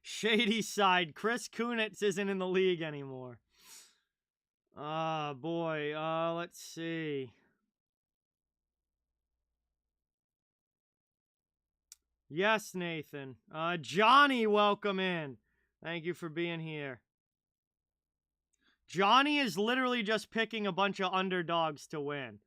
Shady Side. Chris Kunitz isn't in the league anymore. Boy. Let's see. Yes, Nathan. Johnny, welcome in. Thank you for being here. Johnny is literally just picking a bunch of underdogs to win.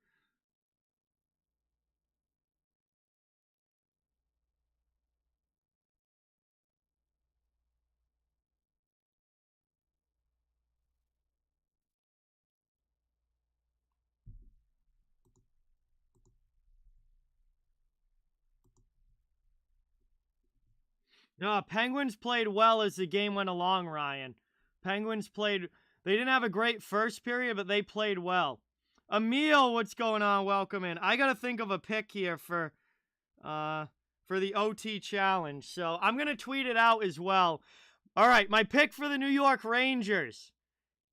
No, Penguins played well as the game went along, Ryan. Penguins played... They didn't have a great first period, but they played well. Emil, what's going on? Welcome in. I got to think of a pick here for the OT challenge. So I'm going to tweet it out as well. All right, my pick for the New York Rangers.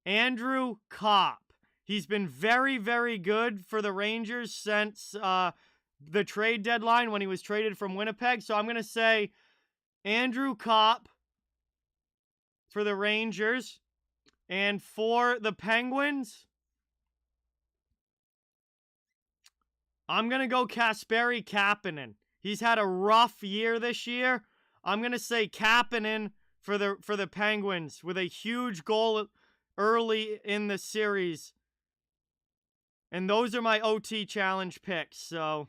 Andrew Kopp. He's been very, very good for the Rangers since the trade deadline when he was traded from Winnipeg. So I'm going to say Andrew Copp for the Rangers. And for the Penguins, I'm going to go Kasperi Kapanen. He's had a rough year this year. I'm going to say Kapanen for the Penguins with a huge goal early in the series. And those are my OT challenge picks. So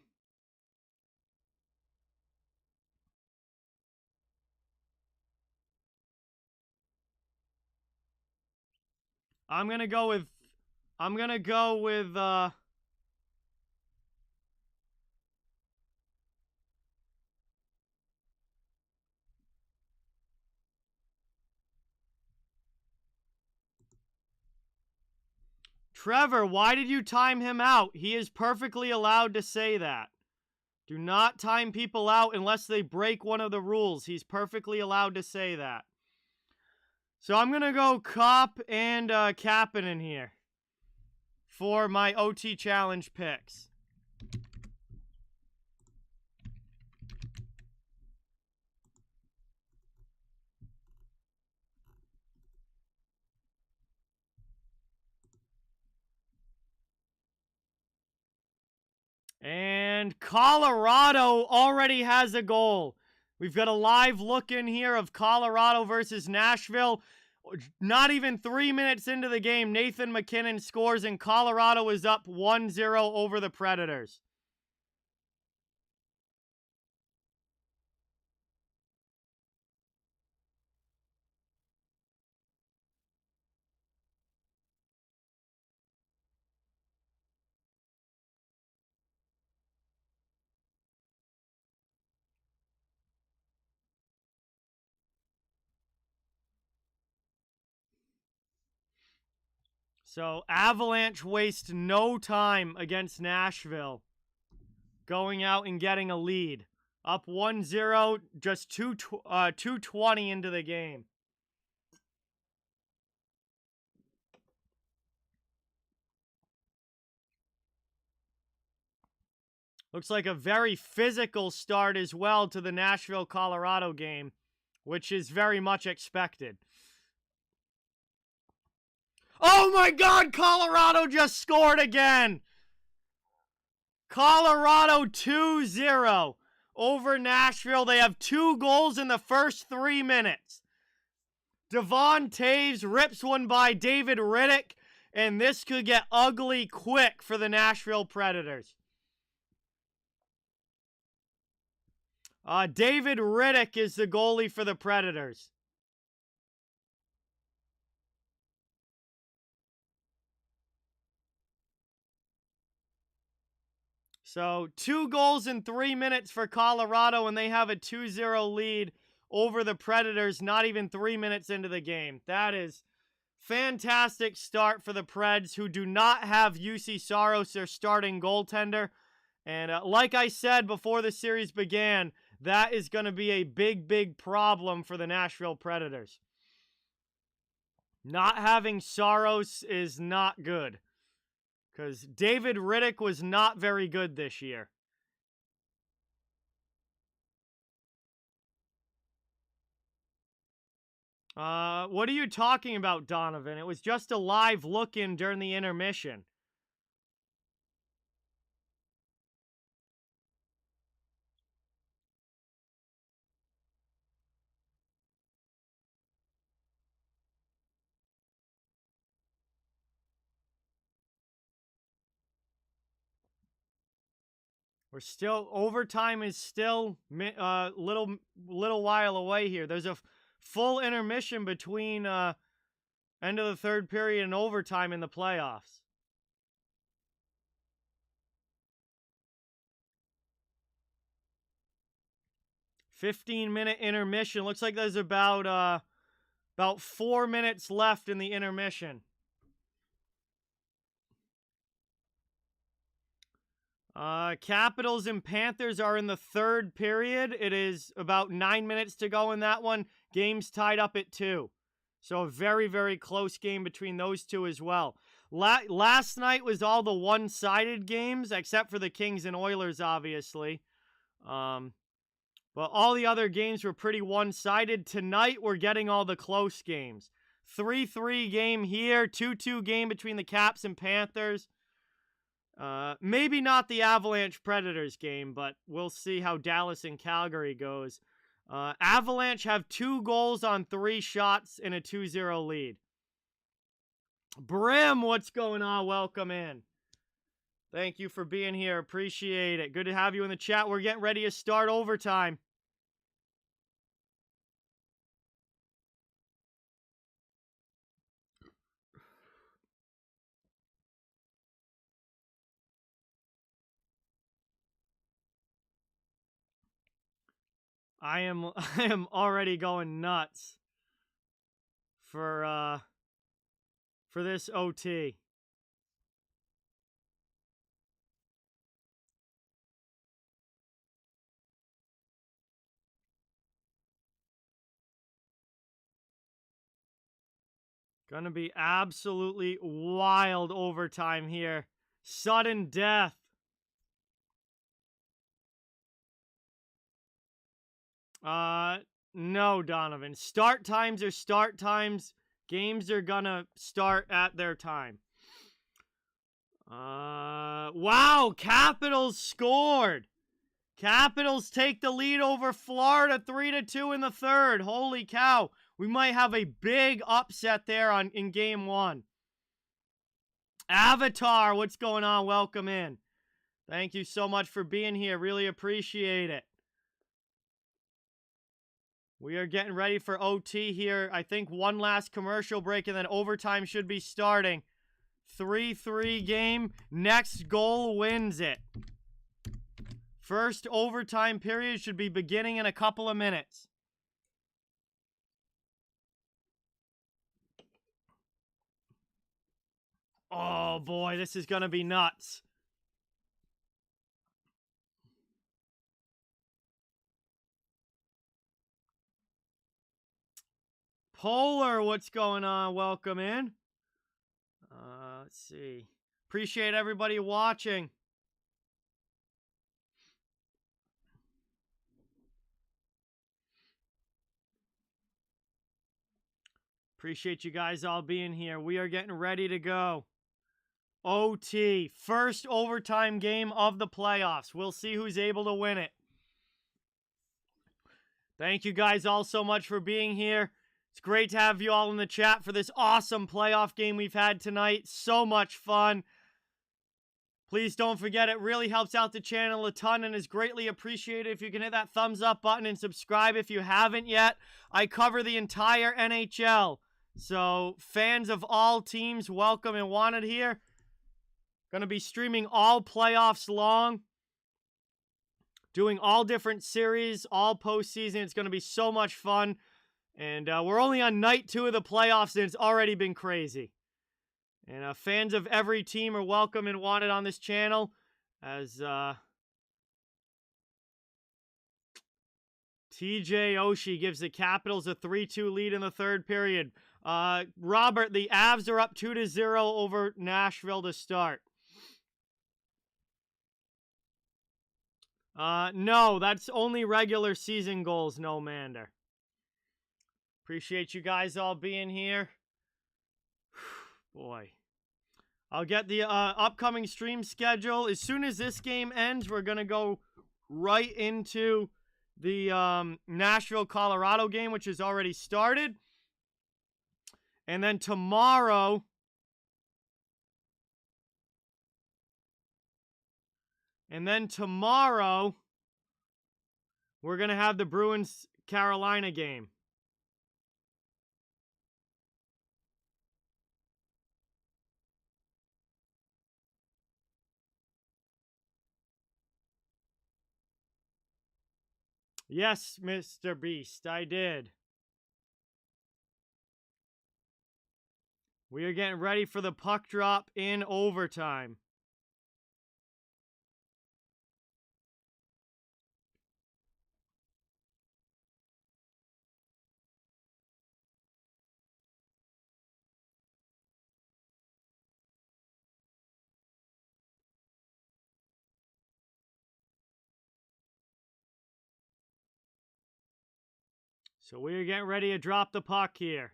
I'm going to go with Trevor, why did you time him out? He is perfectly allowed to say that. Do not time people out unless they break one of the rules. He's perfectly allowed to say that. So I'm going to go Copp and Kapanen here for my OT challenge picks. And Colorado already has a goal. We've got a live look in here of Colorado versus Nashville. Not even 3 minutes into the game, Nathan MacKinnon scores and Colorado is up 1-0 over the Predators. So Avalanche waste no time against Nashville, going out and getting a lead. Up 1-0, just 2:20 into the game. Looks like a very physical start as well to the Nashville-Colorado game, which is very much expected. Oh my God, Colorado just scored again! Colorado 2-0 over Nashville. They have 2 goals in the first 3 minutes. Devon Toews rips one by David Rittich, and this could get ugly quick for the Nashville Predators. David Rittich is the goalie for the Predators. So 2 goals in 3 minutes for Colorado, and they have a 2-0 lead over the Predators not even 3 minutes into the game. That is fantastic start for the Preds, who do not have UC Saros, their starting goaltender. And like I said before the series began, that is going to be a big, big problem for the Nashville Predators. Not having Saros is not good, because David Rittich was not very good this year. What are you talking about, Donovan? It was just a live look-in during the intermission. We're still, overtime is still little while away here. There's a full intermission between end of the third period and overtime in the playoffs. $15-minute intermission. Looks like there's about 4 minutes left in the intermission. Capitals and Panthers are in the third period. It is about 9 minutes to go in that one. Game's tied up at 2. So a very, very close game between those two as well. Last night was all the one-sided games, except for the Kings and Oilers, obviously. But all the other games were pretty one-sided. Tonight, we're getting all the close games. 3-3 game here, 2-2 game between the Caps and Panthers. Maybe not the Avalanche Predators game, but we'll see how Dallas and Calgary goes. Avalanche have 2 goals on 3 shots in a 2-0 lead. Brim, what's going on? Welcome in. Thank you for being here. Appreciate it. Good to have you in the chat. We're getting ready to start overtime. I am already going nuts for this OT. Gonna be absolutely wild overtime here. Sudden death. No, Donovan. Start times are start times. Games are gonna start at their time. Wow, Capitals scored. Capitals take the lead over Florida 3-2 in the third. Holy cow. We might have a big upset there in game 1. Avatar, what's going on? Welcome in. Thank you so much for being here. Really appreciate it. We are getting ready for OT here. I think one last commercial break and then overtime should be starting. 3-3 game. Next goal wins it. First overtime period should be beginning in a couple of minutes. Oh boy, this is going to be nuts. Polar, what's going on? Welcome in. Let's see. Appreciate everybody watching. Appreciate you guys all being here. We are getting ready to go. OT, first overtime game of the playoffs. We'll see who's able to win it. Thank you guys all so much for being here. It's great to have you all in the chat for this awesome playoff game we've had tonight. So much fun. Please don't forget, it really helps out the channel a ton and is greatly appreciated if you can hit that thumbs up button and subscribe if you haven't yet. I cover the entire NHL. So fans of all teams, welcome and wanted here. Going to be streaming all playoffs long. Doing all different series, all postseason. It's going to be so much fun. And we're only on night 2 of the playoffs, and it's already been crazy. And fans of every team are welcome and wanted on this channel. As TJ Oshie gives the Capitals a 3-2 lead in the third period. Robert, the Avs are up 2-0 over Nashville to start. No, that's only regular season goals, no Mander. Appreciate you guys all being here. Boy. I'll get the upcoming stream schedule. As soon as this game ends, we're going to go right into the Nashville, Colorado game, which has already started. And then tomorrow... we're going to have the Bruins-Carolina game. Yes, Mr. Beast, I did. We are getting ready for the puck drop in overtime. So we're getting ready to drop the puck here.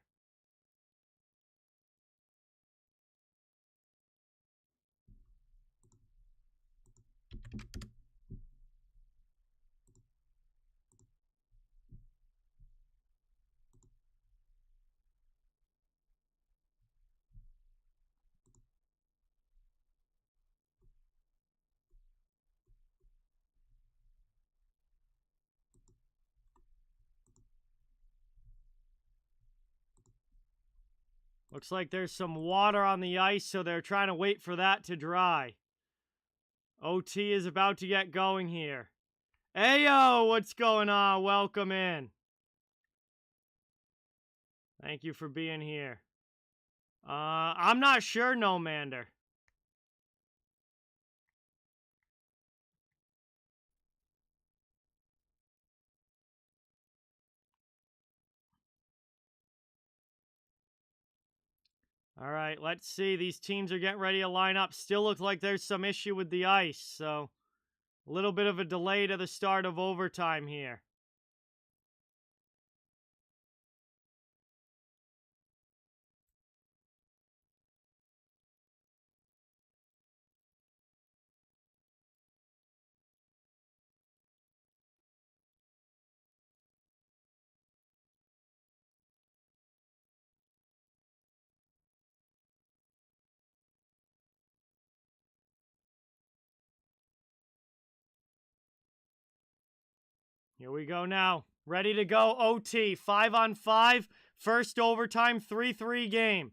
Looks like there's some water on the ice, so they're trying to wait for that to dry. OT is about to get going here. Ayo, what's going on? Welcome in. Thank you for being here. I'm not sure, no Mander. All right, let's see. These teams are getting ready to line up. Still looks like there's some issue with the ice, so a little bit of a delay to the start of overtime here. Here we go now. Ready to go. OT. 5-on-5. First overtime 3-3 game.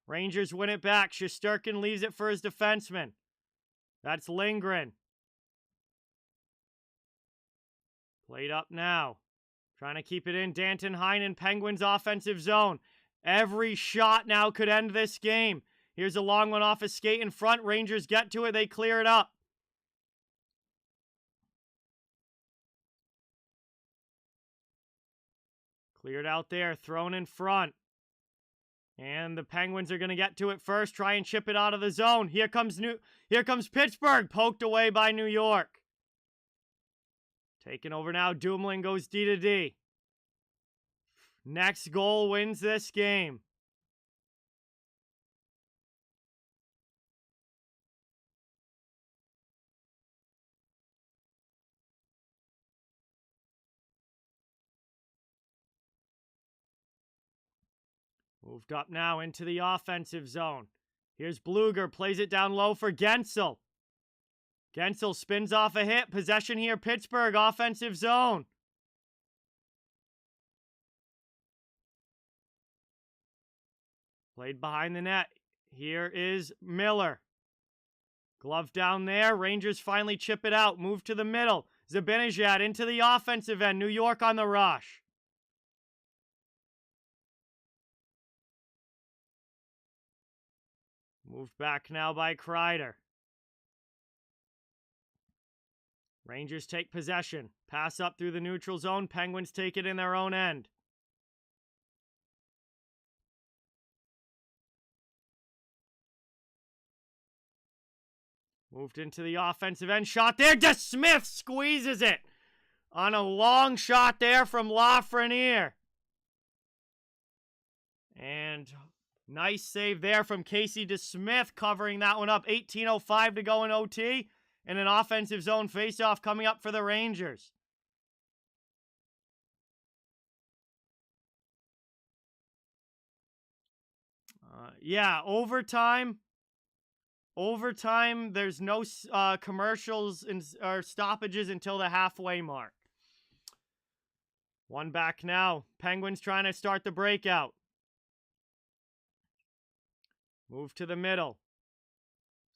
Rangers win it back. Shesterkin leaves it for his defenseman. That's Lindgren. Played up now. Trying to keep it in. Danton Heinen, Penguins offensive zone. Every shot now could end this game. Here's a long one off a skate in front. Rangers get to it. They clear it up. Cleared out there. Thrown in front. And the Penguins are going to get to it first. Try and chip it out of the zone. Here comes Pittsburgh. Poked away by New York. Taking over now. Dumoulin goes D to D. Next goal wins this game. Moved up now into the offensive zone. Here's Bluger. Plays it down low for Gensel. Gensel spins off a hit. Possession here. Pittsburgh offensive zone. Played behind the net. Here is Miller. Glove down there. Rangers finally chip it out. Move to the middle. Zibanejad into the offensive end. New York on the rush. Moved back now by Kreider. Rangers take possession. Pass up through the neutral zone. Penguins take it in their own end. Moved into the offensive end. Shot there. DeSmith squeezes it. On a long shot there from Lafreniere. And nice save there from Casey DeSmith covering that one up. 18:05 to go in OT. And an offensive zone faceoff coming up for the Rangers. Yeah, overtime. Overtime, there's no commercials or stoppages until the halfway mark. One back now. Penguins trying to start the breakout. Move to the middle.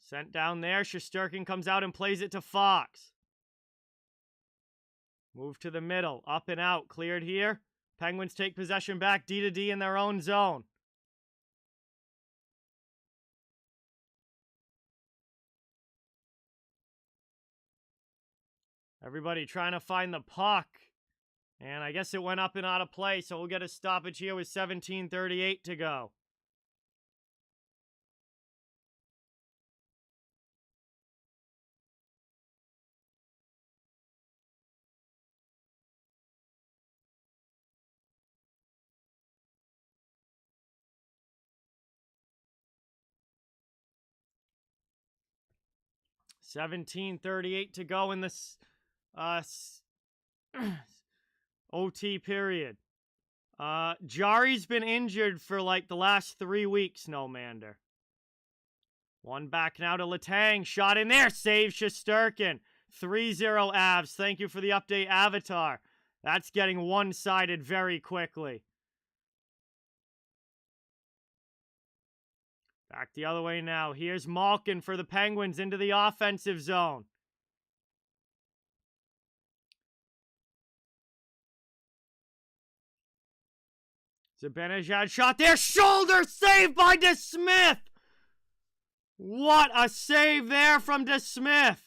Sent down there. Shesterkin comes out and plays it to Fox. Move to the middle. Up and out. Cleared here. Penguins take possession back. D to D in their own zone. Everybody trying to find the puck. And I guess it went up and out of play, so we'll get a stoppage here with 17:38 to go. 17:38 to go in this OT period. Jarry's been injured for like the last 3 weeks, no Mander. One back now to Letang. Shot in there. Save Shesterkin. 3-0 Avs. Thank you for the update, Avatar. That's getting one-sided very quickly. Back the other way now. Here's Malkin for the Penguins into the offensive zone. Zibanejad shot there. Shoulder save by DeSmith. What a save there from DeSmith.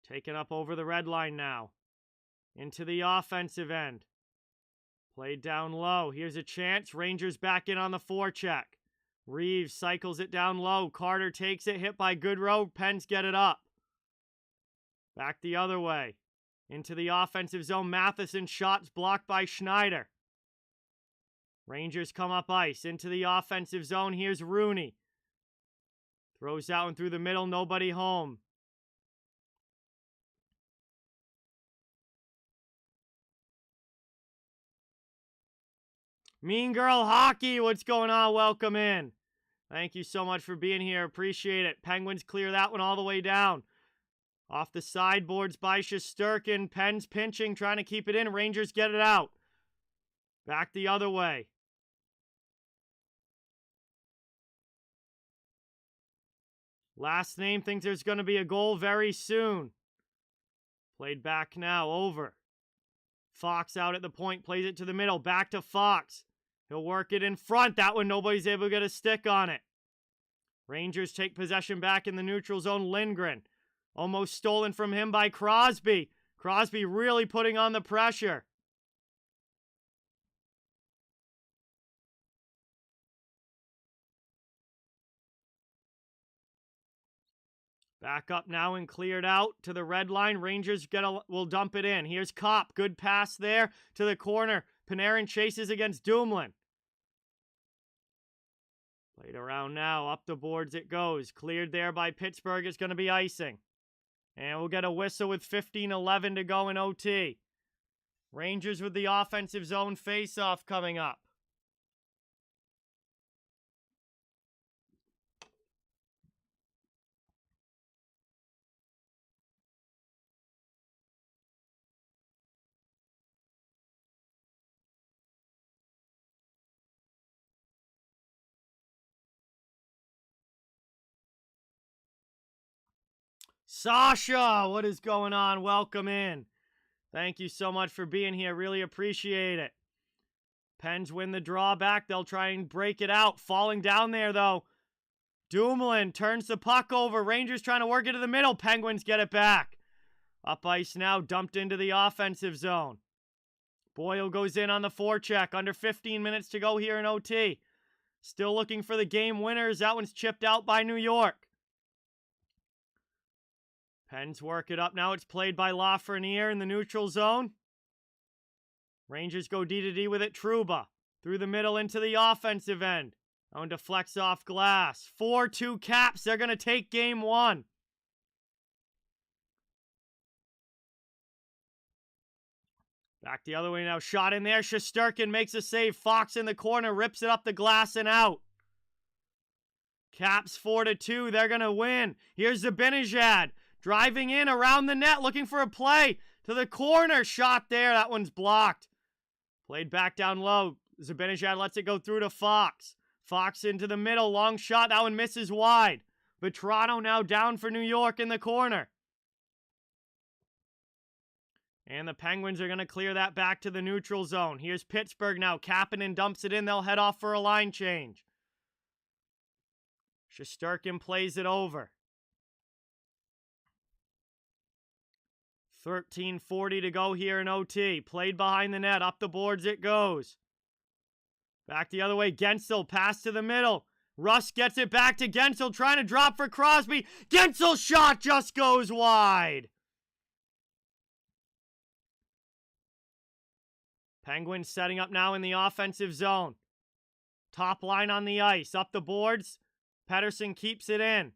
Taken up over the red line now. Into the offensive end. Played down low. Here's a chance. Rangers back in on the forecheck. Reeves cycles it down low. Carter takes it. Hit by Goodrow. Pens get it up. Back the other way. Into the offensive zone. Matheson shots blocked by Schneider. Rangers come up ice. Into the offensive zone. Here's Rooney. Throws out and through the middle. Nobody home. Mean Girl Hockey, what's going on? Welcome in. Thank you so much for being here. Appreciate it. Penguins clear that one all the way down. Off the sideboards by Shesterkin. Pens pinching, trying to keep it in. Rangers get it out. Back the other way. Last name thinks there's going to be a goal very soon. Played back now. Over. Fox out at the point. Plays it to the middle. Back to Fox. He'll work it in front. That one, nobody's able to get a stick on it. Rangers take possession back in the neutral zone. Lindgren. Almost stolen from him by Crosby. Crosby really putting on the pressure. Back up now and cleared out to the red line. Rangers will dump it in. Here's Kopp. Good pass there to the corner. Panarin chases against Dumoulin. Played around now. Up the boards it goes. Cleared there by Pittsburgh. It's going to be icing. And we'll get a whistle with 15:11 to go in OT. Rangers with the offensive zone face-off coming up. Sasha, what is going on? Welcome in. Thank you so much for being here. Really appreciate it. Pens win the draw back. They'll try and break it out. Falling down there, though. Dumoulin turns the puck over. Rangers trying to work it to the middle. Penguins get it back. Up ice now, dumped into the offensive zone. Boyle goes in on the forecheck. Under 15 minutes to go here in OT. Still looking for the game winners. That one's chipped out by New York. Pens work it up now. It's played by Lafreniere in the neutral zone. Rangers go D to D with it. Trouba through the middle into the offensive end. That one deflects off glass. 4-2 Caps. They're going to take game one. Back the other way now. Shot in there. Shesterkin makes a save. Fox in the corner. Rips it up the glass and out. Caps 4-2. They're going to win. Here's Zibanejad. Driving in around the net, looking for a play to the corner. Shot there. That one's blocked. Played back down low. Zibanejad lets it go through to Fox. Fox into the middle. Long shot. That one misses wide. Vetrano now down for New York in the corner. And the Penguins are going to clear that back to the neutral zone. Here's Pittsburgh now. Kapanen dumps it in. They'll head off for a line change. Shesterkin plays it over. 13:40 to go here in OT. Played behind the net. Up the boards it goes. Back the other way. Gensel. Pass to the middle. Russ gets it back to Gensel. Trying to drop for Crosby. Gensel's shot just goes wide. Penguins setting up now in the offensive zone. Top line on the ice. Up the boards. Pettersson keeps it in.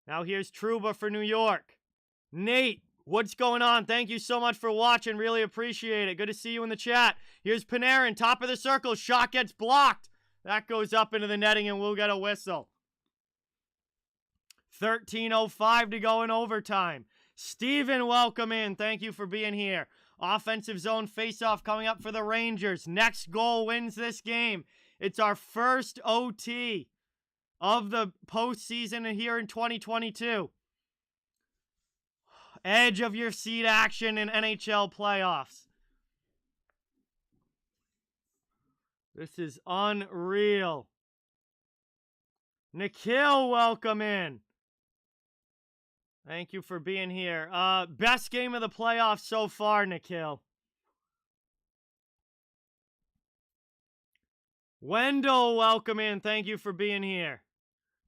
Now here's Trouba for New York. Nate, what's going on? Thank you so much for watching. Really appreciate it. Good to see you in the chat. Here's Panarin, top of the circle. Shot gets blocked. That goes up into the netting, and we'll get a whistle. 13:05 to go in overtime. Steven, welcome in. Thank you for being here. Offensive zone faceoff coming up for the Rangers. Next goal wins this game. It's our first OT of the postseason here in 2022. Edge of your seat action in NHL playoffs. This is unreal. Nikhil, welcome in. Thank you for being here. Best game of the playoffs so far, Nikhil. Wendell, welcome in. Thank you for being here.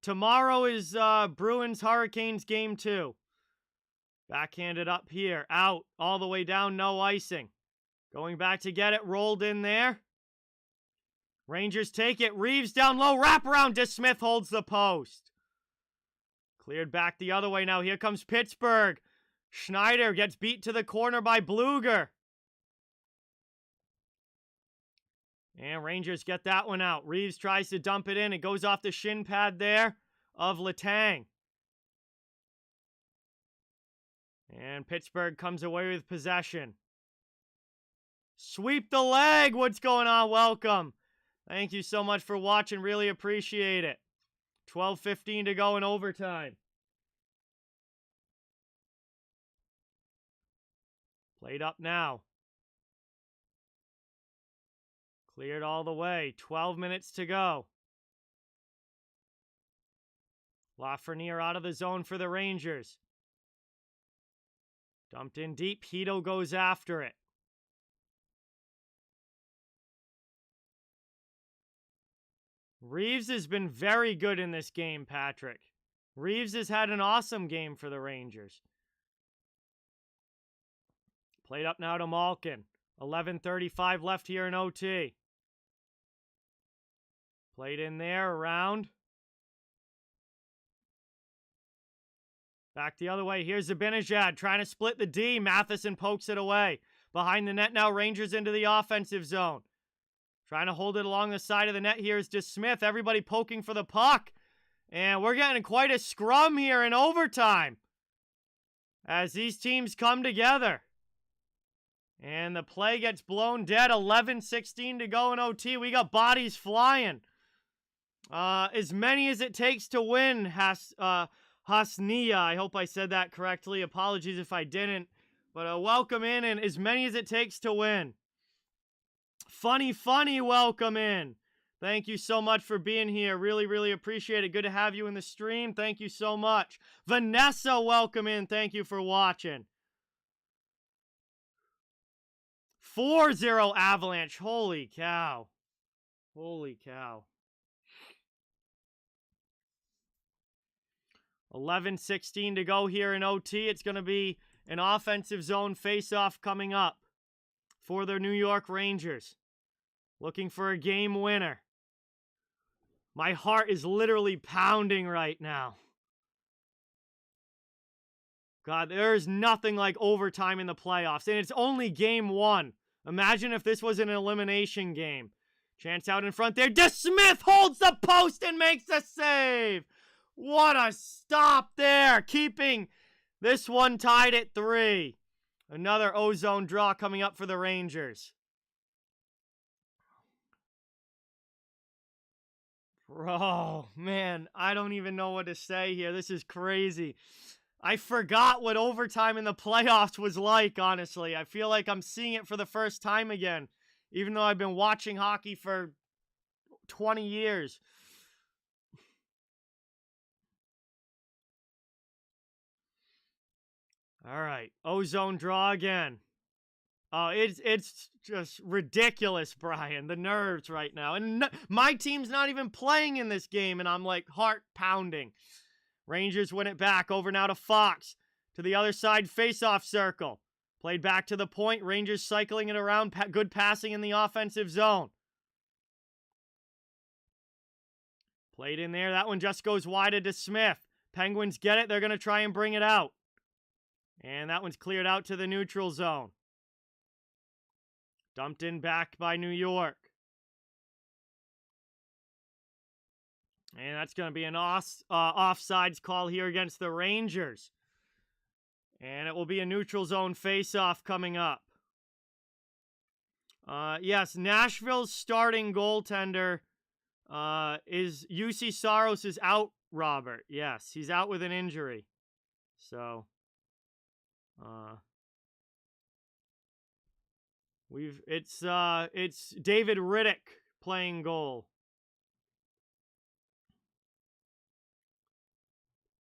Tomorrow is Bruins-Hurricanes game 2. Backhanded up here. Out. All the way down. No icing. Going back to get it. Rolled in there. Rangers take it. Reeves down low. Wraparound. DeSmith holds the post. Cleared back the other way now. Here comes Pittsburgh. Schneider gets beat to the corner by Bluger. And Rangers get that one out. Reeves tries to dump it in. It goes off the shin pad there of Letang. And Pittsburgh comes away with possession. Sweep the leg. What's going on? Welcome. Thank you so much for watching. Really appreciate it. 12:15 to go in overtime. Played up now. Cleared all the way. 12 minutes to go. Lafreniere out of the zone for the Rangers. Dumped in deep. Hito goes after it. Reeves has been very good in this game, Patrick. Reeves has had an awesome game for the Rangers. Played up now to Malkin. 11:35 left here in OT. Played in there, around. Back the other way. Here's Zibanejad trying to split the D. Matheson pokes it away. Behind the net now, Rangers into the offensive zone. Trying to hold it along the side of the net here is DeSmith. Everybody poking for the puck. And we're getting quite a scrum here in overtime as these teams come together. And the play gets blown dead. 11:16 to go in OT. We got bodies flying. As many as it takes to win, Hasnia. I hope I said that correctly. Apologies if I didn't. But welcome in, and as many as it takes to win. Funny, welcome in. Thank you so much for being here. Really, really appreciate it. Good to have you in the stream. Thank you so much. Vanessa, welcome in. Thank you for watching. 4-0 Avalanche. Holy cow. Holy cow. 11:16 to go here in OT. It's going to be an offensive zone face-off coming up for the New York Rangers. Looking for a game winner. My heart is literally pounding right now. God, there is nothing like overtime in the playoffs, and it's only game 1. Imagine if this was an elimination game. Chance out in front there. DeSmith holds the post and makes a save. What a stop there, keeping this one tied at 3. Another ozone draw coming up for the Rangers. Bro, man, I don't even know what to say here. This is crazy. I forgot what overtime in the playoffs was like, honestly. I feel like I'm seeing it for the first time again, even though I've been watching hockey for 20 years. All right, ozone draw again. Oh, it's just ridiculous, Brian. The nerves right now. And my team's not even playing in this game, and I'm like heart pounding. Rangers win it back. Over now to Fox. To the other side, face-off circle. Played back to the point. Rangers cycling it around. Good passing in the offensive zone. Played in there. That one just goes wide to Smith. Penguins get it. They're going to try and bring it out. And that one's cleared out to the neutral zone. Dumped in back by New York. And that's going to be an offsides call here against the Rangers. And it will be a neutral zone face-off coming up. Yes, Nashville's starting goaltender is UC Saros is out, Robert. Yes, he's out with an injury. So, it's David Riddick playing goal.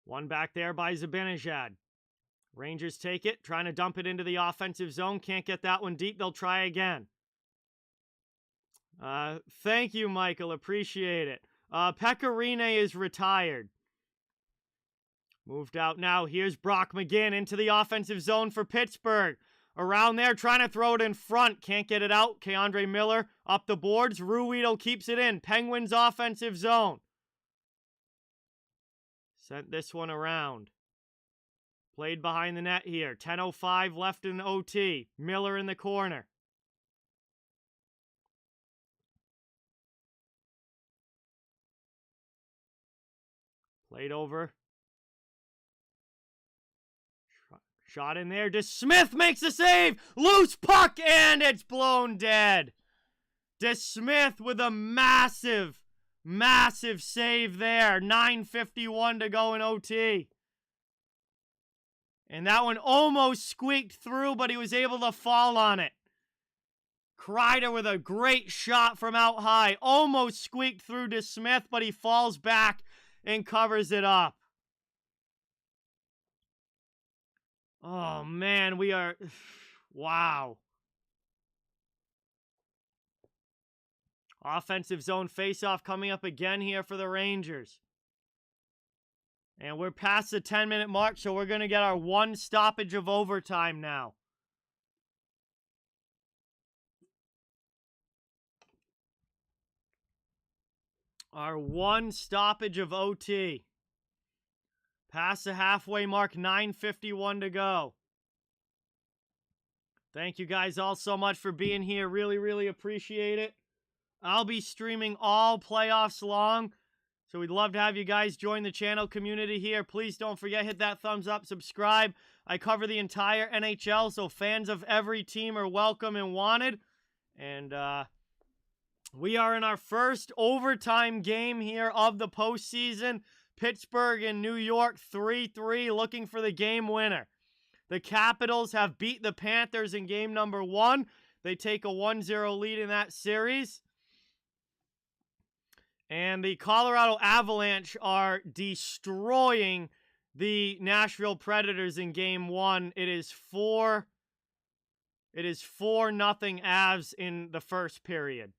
One back there by Zibanejad. Rangers take it, trying to dump it into the offensive zone. Can't get that one deep. They'll try again. Thank you, Michael. Appreciate it. Pecorine is retired. Moved out now. Here's Brock McGinn into the offensive zone for Pittsburgh. Around there, trying to throw it in front. Can't get it out. Keandre Miller up the boards. Ruido keeps it in. Penguins offensive zone. Sent this one around. Played behind the net here. 10:05 left in OT. Miller in the corner. Played over. Shot in there. Smith makes the save. Loose puck, and it's blown dead. Smith with a massive save there. 9:51 to go in OT. And that one almost squeaked through, but he was able to fall on it. Kreider with a great shot from out high. Almost squeaked through to Smith, but he falls back and covers it up. Oh, man, we are... Wow. Offensive zone faceoff coming up again here for the Rangers. And we're past the 10-minute mark, so we're going to get our one stoppage of overtime now. Our one stoppage of OT. Past the halfway mark, 9:51 to go. Thank you guys all so much for being here. Really, really appreciate it. I'll be streaming all playoffs long. So we'd love to have you guys join the channel community here. Please don't forget, hit that thumbs up, subscribe. I cover the entire NHL, so fans of every team are welcome and wanted. And we are in our first overtime game here of the postseason. Pittsburgh and New York 3-3, looking for the game winner. The Capitals have beat the Panthers in game number 1. They take a 1-0 lead in that series. And the Colorado Avalanche are destroying the Nashville Predators in game 1. It is 4-0 Avs in the first period.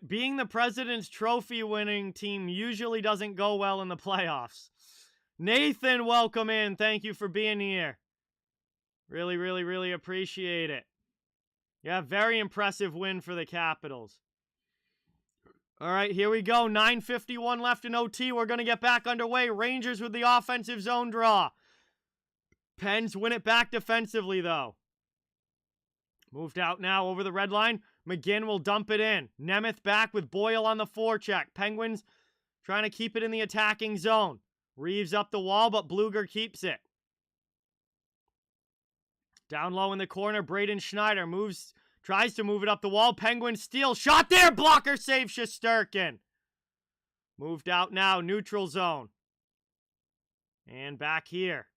Being the President's Trophy winning team usually doesn't go well in the playoffs. Nathan, welcome in. Thank you for being here. Really, really, really appreciate it. Yeah, very impressive win for the Capitals. All right, here we go. 9:51 left in OT. We're going to get back underway. Rangers with the offensive zone draw. Pens win it back defensively, though. Moved out now over the red line. McGinn will dump it in. Nemeth back with Boyle on the forecheck. Penguins trying to keep it in the attacking zone. Reeves up the wall, but Bluger keeps it. Down low in the corner, Braden Schneider tries to move it up the wall. Penguins steal. Shot there. Blocker save Shesterkin. Moved out now. Neutral zone. And back here.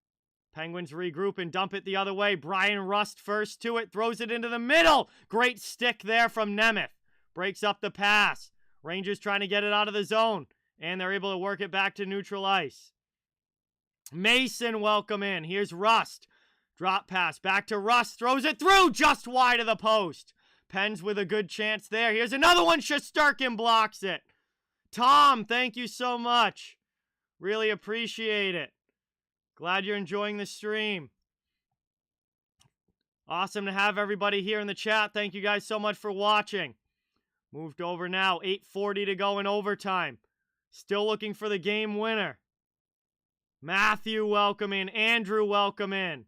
Penguins regroup and dump it the other way. Brian Rust first to it. Throws it into the middle. Great stick there from Nemeth. Breaks up the pass. Rangers trying to get it out of the zone. And they're able to work it back to neutral ice. Mason, welcome in. Here's Rust. Drop pass. Back to Rust. Throws it through. Just wide of the post. Pens with a good chance there. Here's another one. Shesterkin blocks it. Tom, thank you so much. Really appreciate it. Glad you're enjoying the stream. Awesome to have everybody here in the chat. Thank you guys so much for watching. Moved over now. 8:40 to go in overtime. Still looking for the game winner. Matthew, welcome in. Andrew, welcome in.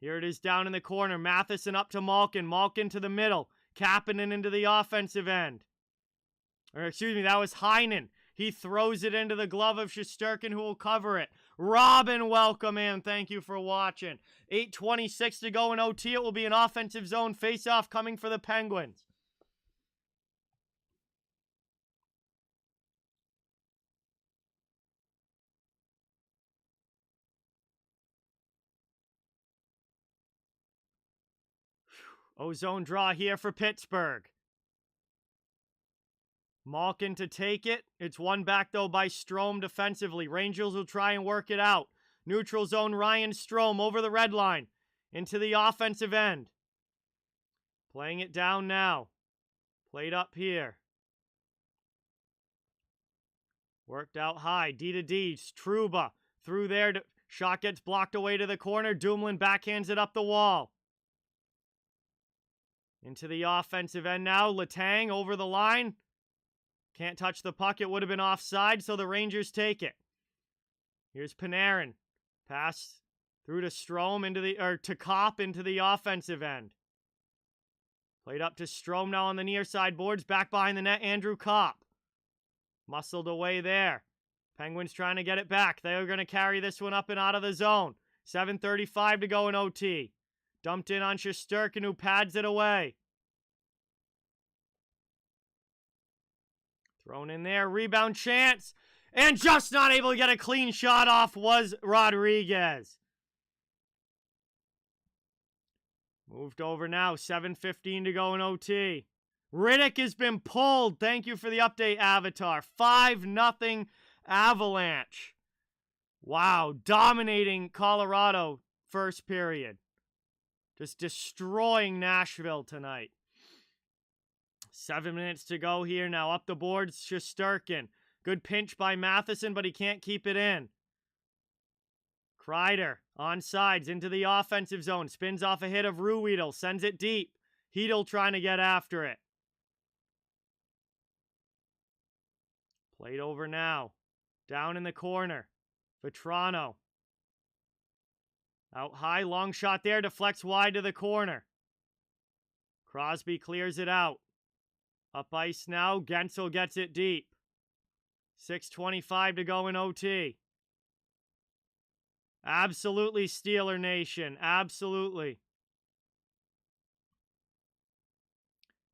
Here it is down in the corner. Matheson up to Malkin. Malkin to the middle. Kapanen into the offensive end. Or excuse me, that was Heinen. He throws it into the glove of Shesterkin, who will cover it. Robin, welcome in. Thank you for watching. 8:26 to go in OT. It will be an offensive zone face-off coming for the Penguins. Ozone draw here for Pittsburgh. Malkin to take it. It's won back, though, by Strome defensively. Rangers will try and work it out. Neutral zone, Ryan Strome over the red line. Into the offensive end. Playing it down now. Played up here. Worked out high. D to D. Trouba through there. Shot gets blocked away to the corner. Dumoulin backhands it up the wall. Into the offensive end now. Letang over the line. Can't touch the puck. It would have been offside, so the Rangers take it. Here's Panarin. Pass through to Strome to Kopp into the offensive end. Played up to Strome now on the near side boards. Back behind the net, Andrew Kopp. Muscled away there. Penguins trying to get it back. They're going to carry this one up and out of the zone. 7:35 to go in OT. Dumped in on Shesterkin, who pads it away. Thrown in there, rebound chance, and just not able to get a clean shot off was Rodriguez. Moved over now, 7:15 to go in OT. Riddick has been pulled. Thank you for the update, Avatar. 5-0 Avalanche. Wow, dominating Colorado first period. Just destroying Nashville tonight. 7 minutes to go here now. Up the boards, Shesterkin. Good pinch by Matheson, but he can't keep it in. Kreider on sides into the offensive zone. Spins off a hit of Ruhwedel. Sends it deep. Hedel trying to get after it. Played over now. Down in the corner. Vetrano. Out high, long shot there. Deflects wide to the corner. Crosby clears it out. Up ice now. Gensel gets it deep. 6:25 to go in OT. Absolutely, Steeler Nation. Absolutely.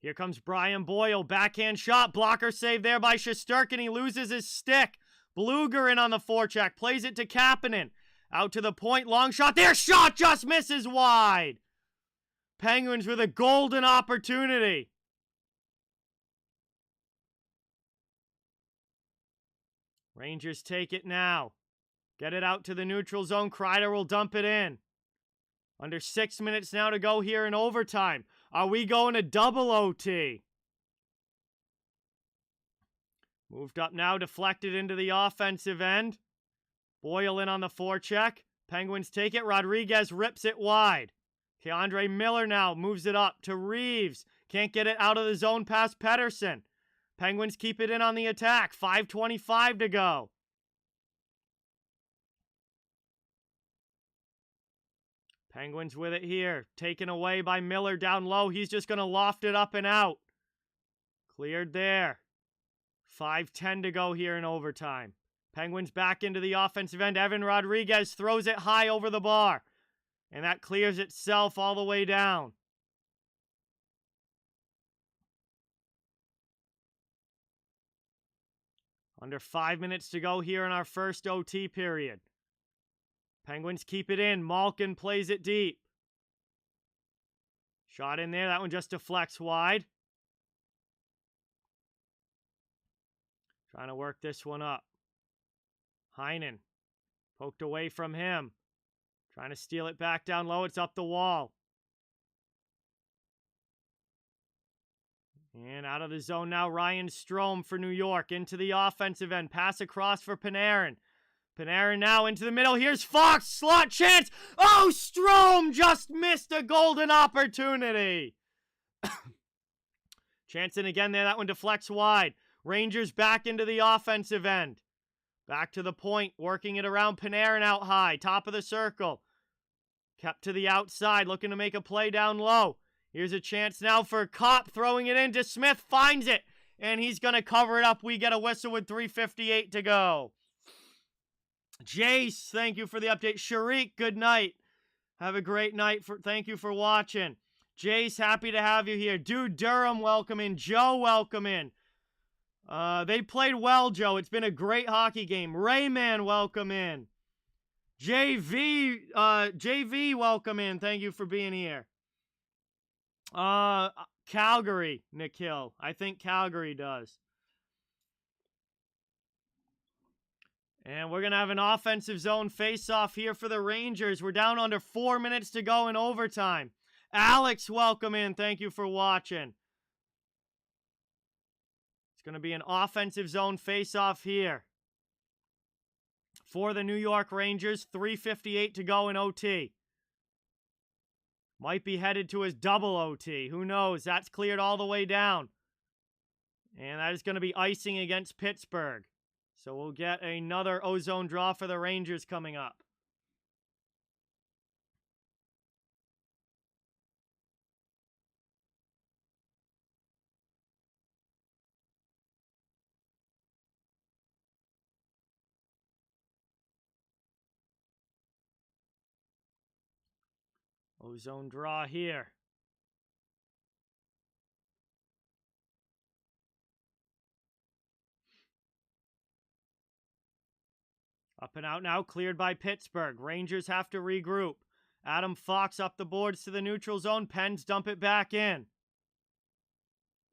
Here comes Brian Boyle. Backhand shot. Blocker save there by Shesterkin. He loses his stick. Bluger in on the forecheck. Plays it to Kapanen. Out to the point. Long shot there. Shot just misses wide. Penguins with a golden opportunity. Rangers take it now. Get it out to the neutral zone. Kreider will dump it in. Under 6 minutes now to go here in overtime. Are we going to double OT? Moved up now, deflected into the offensive end. Boyle in on the forecheck. Penguins take it. Rodriguez rips it wide. Keandre Miller now moves it up to Reeves. Can't get it out of the zone past Pettersson. Penguins keep it in on the attack. 5:25 to go. Penguins with it here. Taken away by Miller down low. He's just going to loft it up and out. Cleared there. 5:10 to go here in overtime. Penguins back into the offensive end. Evan Rodriguez throws it high over the bar. And that clears itself all the way down. Under 5 minutes to go here in our first OT period. Penguins keep it in. Malkin plays it deep. Shot in there. That one just deflects wide. Trying to work this one up. Heinen. Poked away from him. Trying to steal it back down low. It's up the wall. And out of the zone now, Ryan Strome for New York. Into the offensive end. Pass across for Panarin. Panarin now into the middle. Here's Fox. Slot chance. Oh, Strome just missed a golden opportunity. Chancing again there. That one deflects wide. Rangers back into the offensive end. Back to the point. Working it around Panarin out high. Top of the circle. Kept to the outside. Looking to make a play down low. Here's a chance now for Kopp. Throwing it into Smith. Finds it. And he's going to cover it up. We get a whistle with 3:58 to go. Jace, thank you for the update. Sharik, good night. Have a great night. Thank you for watching. Jace, happy to have you here. Dude Durham, welcome in. Joe, welcome in. They played well, Joe. It's been a great hockey game. Rayman, welcome in. JV, welcome in. Thank you for being here. Calgary, Nikhil. I think Calgary does. And we're going to have an offensive zone face-off here for the Rangers. We're down under 4 minutes to go in overtime. Alex, welcome in. Thank you for watching. It's going to be an offensive zone face-off here for the New York Rangers. 3:58 to go in OT. Might be headed to his double OT. Who knows? That's cleared all the way down. And that is going to be icing against Pittsburgh. So we'll get another ozone draw for the Rangers coming up. Ozone draw here. Up and out now, cleared by Pittsburgh. Rangers have to regroup. Adam Fox up the boards to the neutral zone. Pens dump it back in.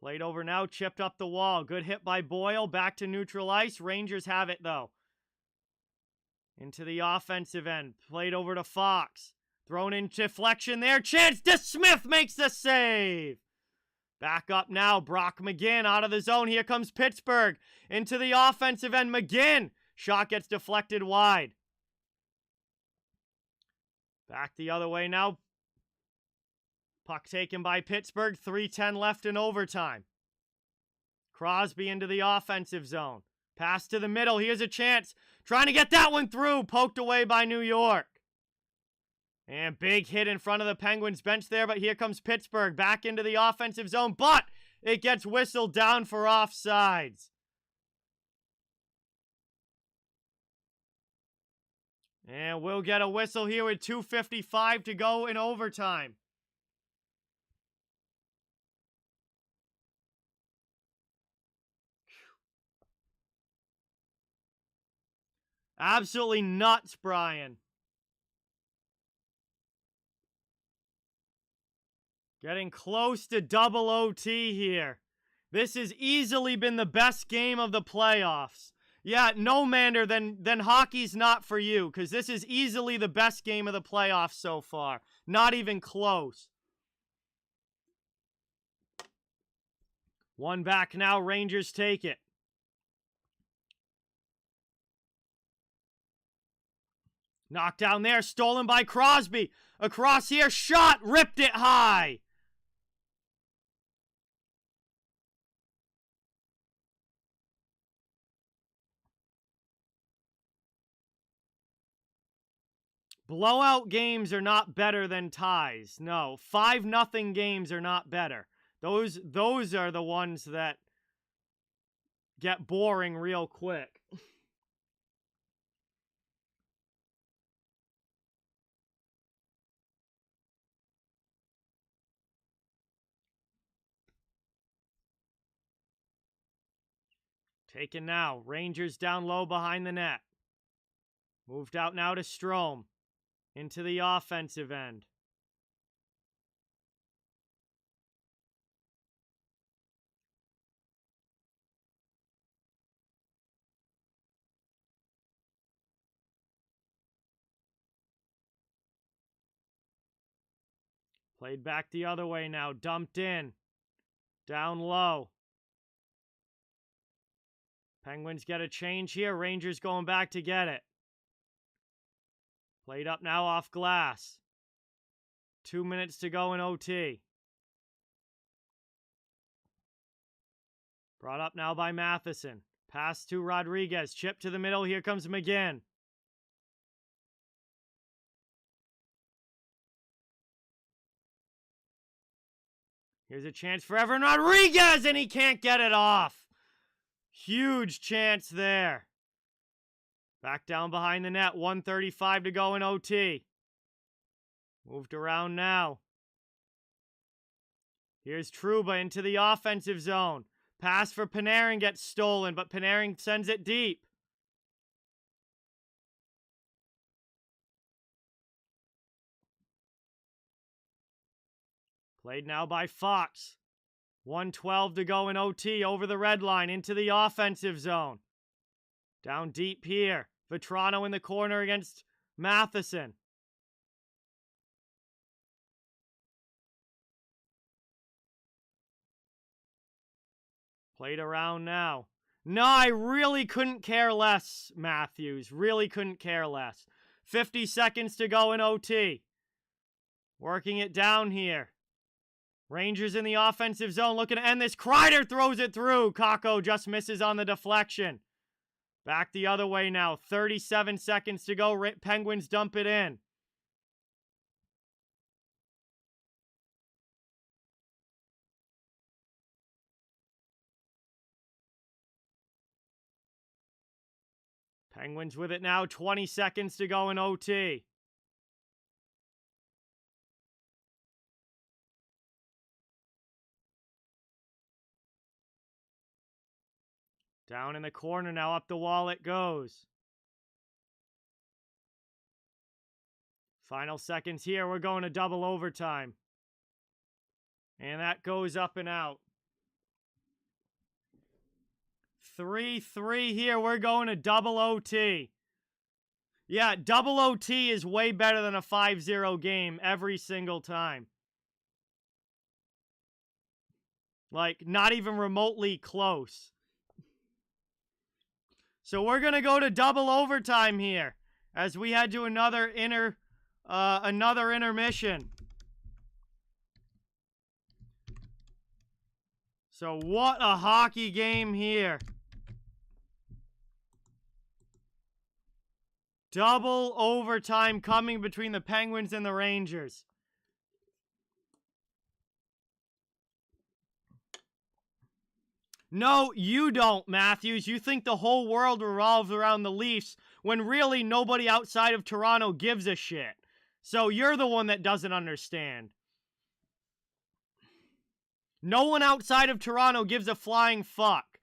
Played over now, chipped up the wall. Good hit by Boyle. Back to neutral ice. Rangers have it, though. Into the offensive end. Played over to Fox. Thrown in deflection there. Chance to Smith makes the save. Back up now. Brock McGinn out of the zone. Here comes Pittsburgh. Into the offensive end. McGinn. Shot gets deflected wide. Back the other way now. Puck taken by Pittsburgh. 3:10 left in overtime. Crosby into the offensive zone. Pass to the middle. Here's a chance. Trying to get that one through. Poked away by New York. And big hit in front of the Penguins bench there. But here comes Pittsburgh back into the offensive zone. But it gets whistled down for offsides. And we'll get a whistle here with 2:55 to go in overtime. Absolutely nuts, Brian. Getting close to double OT here. This has easily been the best game of the playoffs. Yeah, no, Mander, then hockey's not for you, because this is easily the best game of the playoffs so far. Not even close. One back now, Rangers take it. Knocked down there, stolen by Crosby. Across here, shot, ripped it high. Blowout games are not better than ties. No, 5-0 games are not better. Those are the ones that get boring real quick. Taken now. Rangers down low behind the net. Moved out now to Strome. Into the offensive end. Played back the other way now. Dumped in. Down low. Penguins get a change here. Rangers going back to get it. Played up now off glass. 2 minutes to go in OT. Brought up now by Matheson. Pass to Rodriguez. Chip to the middle. Here comes McGinn. Here's a chance for Evan Rodriguez, and he can't get it off. Huge chance there. Back down behind the net. 1:35 to go in OT. Moved around now. Here's Trouba into the offensive zone. Pass for Panarin gets stolen, but Panarin sends it deep. Played now by Fox. 1:12 to go in OT over the red line into the offensive zone. Down deep here. Vetrano in the corner against Matheson. Played around now. No, I really couldn't care less, Matthews. Really couldn't care less. 50 seconds to go in OT. Working it down here. Rangers in the offensive zone looking to end this. Kreider throws it through. Kakko just misses on the deflection. Back the other way now. 37 seconds to go. Penguins dump it in. Penguins with it now. 20 seconds to go in OT. Down in the corner now, up the wall it goes. Final seconds here, we're going to double overtime. And that goes up and out. 3-3 here, we're going to double OT. Yeah, double OT is way better than a 5-0 game every single time. Like, not even remotely close. So we're going to go to double overtime here as we head to another intermission. So what a hockey game here. Double overtime coming between the Penguins and the Rangers. No, you don't, Matthews. You think the whole world revolves around the Leafs when really nobody outside of Toronto gives a shit. So you're the one that doesn't understand. No one outside of Toronto gives a flying fuck.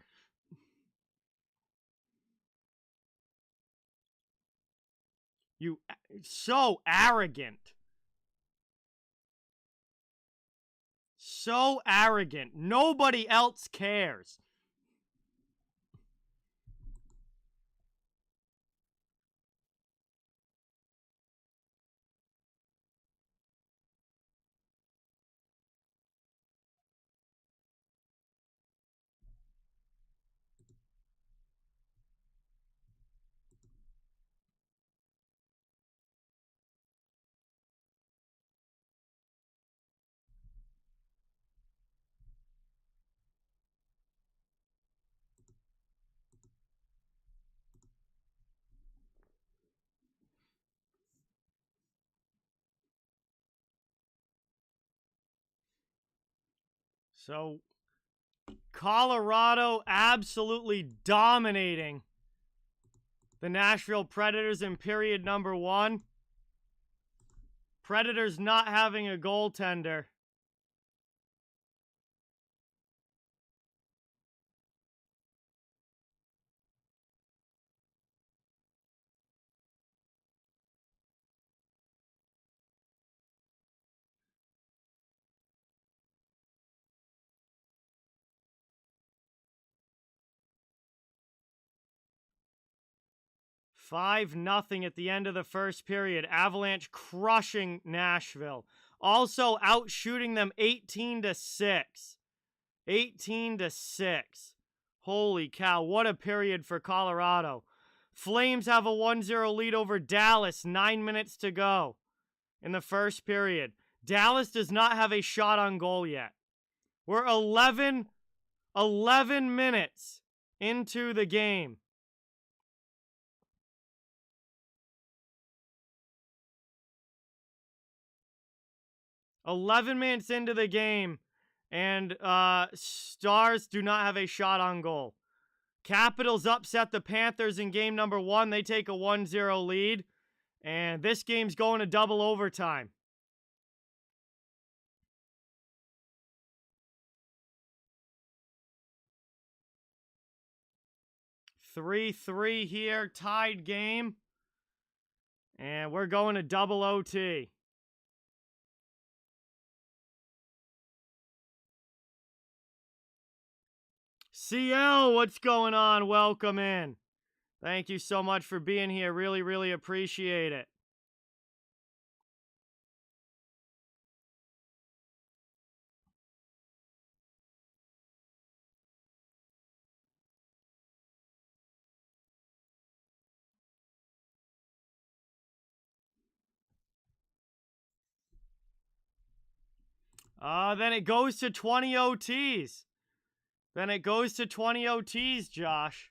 You so arrogant. So arrogant. Nobody else cares. So, Colorado absolutely dominating the Nashville Predators in period number 1. Predators not having a goaltender. Five nothing at the end of the first period. Avalanche crushing Nashville. Also outshooting them 18-6. 18-6. Holy cow, what a period for Colorado. Flames have a 1-0 lead over Dallas, 9 minutes to go in the first period. Dallas does not have a shot on goal yet. We're 11 minutes into the game. And Stars do not have a shot on goal. Capitals upset the Panthers in game number 1. They take a 1-0 lead. And this game's going to double overtime. (3-3) here, tied game. And we're going to double OT. CL, what's going on? Welcome in. Thank you so much for being here. Really, really appreciate it. Then it goes to 20 OTs. Josh.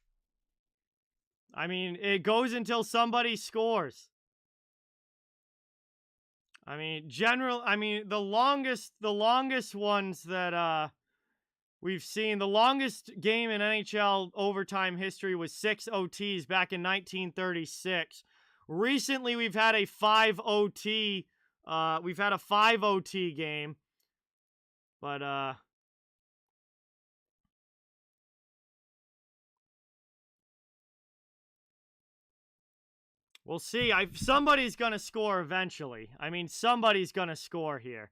I mean, it goes until somebody scores. I mean, the longest ones that we've seen, the longest game in NHL overtime history was 6 OTs back in 1936. Recently, we've had a 5 OT game. But we'll see. Somebody's going to score eventually. I mean, somebody's going to score here.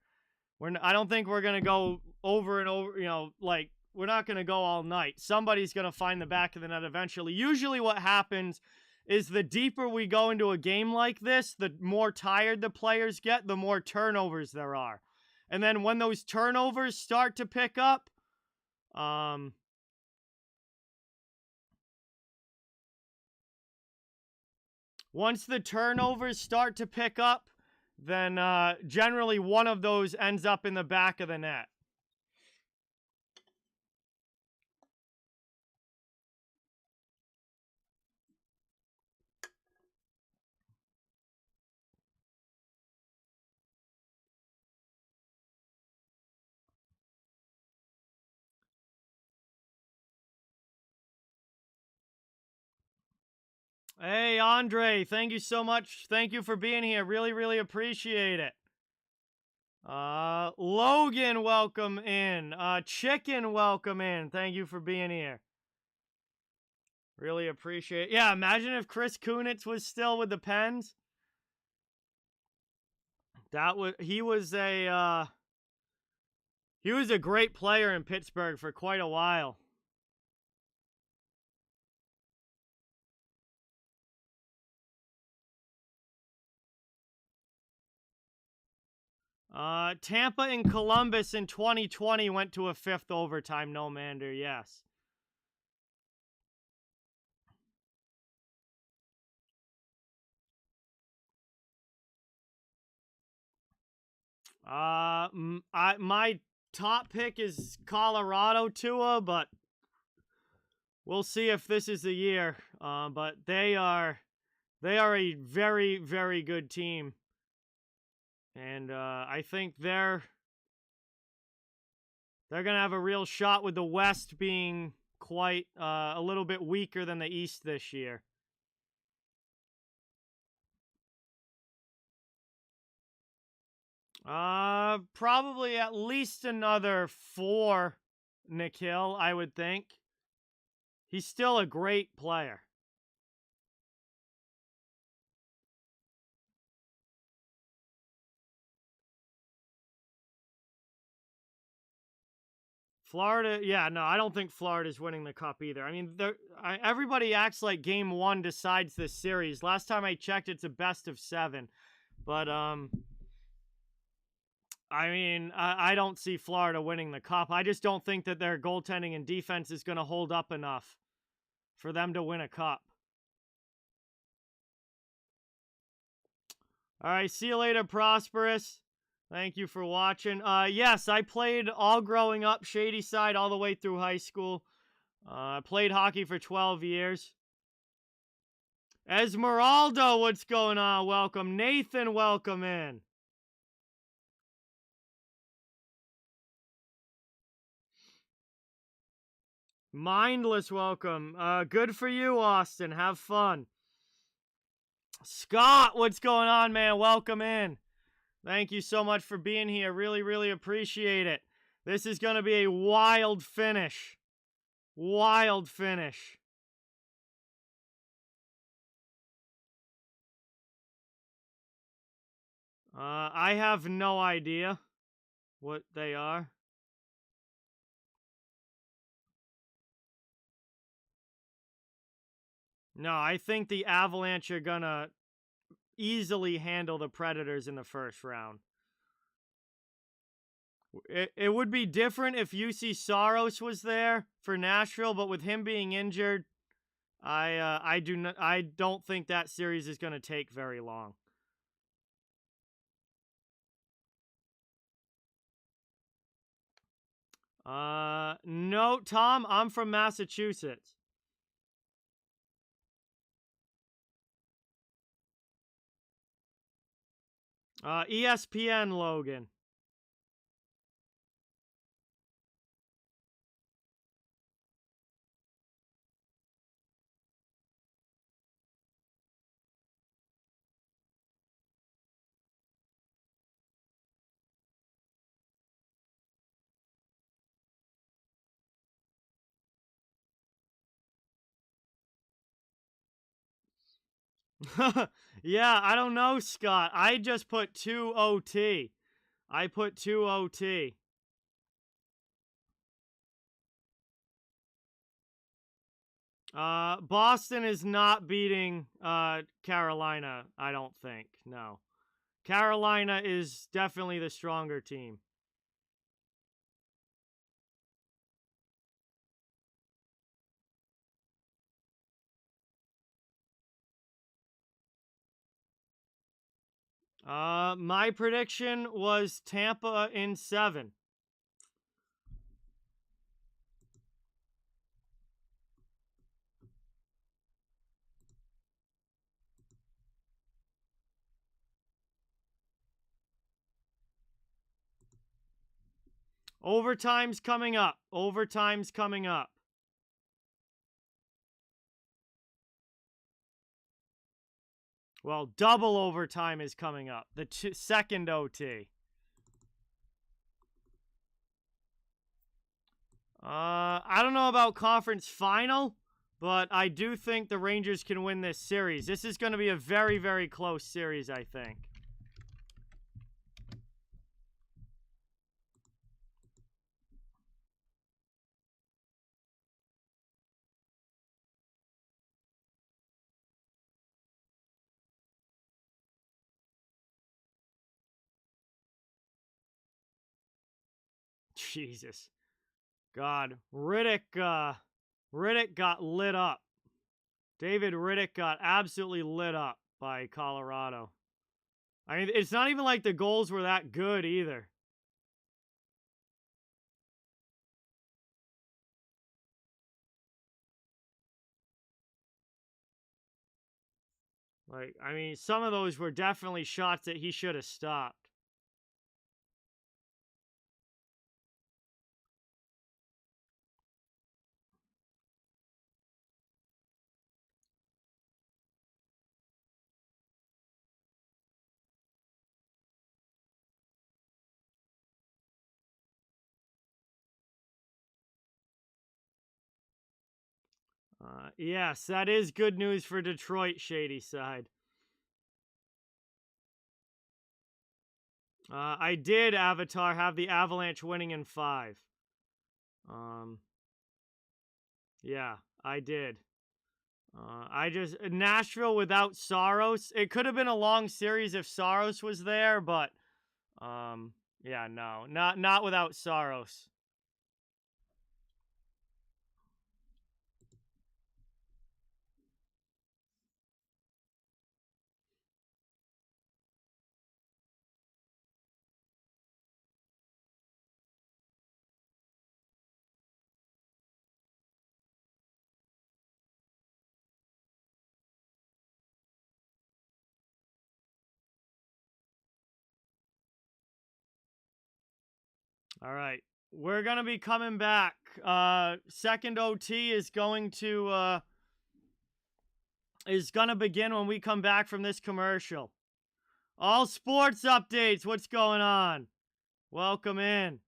I don't think we're going to go over and over, we're not going to go all night. Somebody's going to find the back of the net eventually. Usually what happens is the deeper we go into a game like this, the more tired the players get, the more turnovers there are. And then when those turnovers start to pick up, once the turnovers start to pick up, then generally one of those ends up in the back of the net. Hey, Andre, thank you so much. Thank you for being here. Really, really appreciate it. Logan, welcome in. Chicken, welcome in. Thank you for being here. Really appreciate it. Yeah, imagine if Chris Kunitz was still with the Pens. He was a great player in Pittsburgh for quite a while. Tampa and Columbus in 2020 went to a 5th overtime no-mander, yes. My top pick is Colorado Tua, but we'll see if this is the year. But they are a very, very good team. And I think they're going to have a real shot with the West being quite a little bit weaker than the East this year. Probably at least another 4, Nikhil, I would think. He's still a great player. Florida, yeah, no, I don't think Florida's winning the Cup either. I mean, everybody acts like Game 1 decides this series. Last time I checked, it's a best of 7. But, I mean, I don't see Florida winning the Cup. I just don't think that their goaltending and defense is going to hold up enough for them to win a Cup. All right, see you later, Prosperous. Thank you for watching. Yes, I played all growing up, Shady Side, all the way through high school. I played hockey for 12 years. Esmeralda, what's going on? Welcome. Nathan, welcome in. Mindless, welcome. Good for you, Austin. Have fun. Scott, what's going on, man? Welcome in. Thank you so much for being here. Really, really appreciate it. This is going to be a wild finish. Wild finish. I have no idea what they are. No, I think the Avalanche are going to easily handle the Predators in the first round. It would be different if UC Saros was there for Nashville, but with him being injured, I don't think that series is going to take very long. No, Tom, I'm from Massachusetts. ESPN, Logan. Yeah, I don't know, Scott. I just put 2 OT. I put 2 OT. Boston is not beating Carolina, I don't think. No. Carolina is definitely the stronger team. My prediction was Tampa in 7. Overtime's coming up. Overtime's coming up. Well, double overtime is coming up. The second OT. I don't know about conference final, but I do think the Rangers can win this series. This is going to be a very, very close series, I think. Jesus. God. Riddick got lit up. David Riddick got absolutely lit up by Colorado. I mean, it's not even like the goals were that good either. Like, I mean, some of those were definitely shots that he should have stopped. Yes, that is good news for Detroit, Shady Side. I did, Avatar, have the Avalanche winning in 5. Yeah, I did. Nashville without Saros. It could have been a long series if Saros was there, but, Yeah, no. Not without Saros. All right. We're going to be coming back. Second OT is going to begin when we come back from this commercial. All sports updates. What's going on? Welcome in.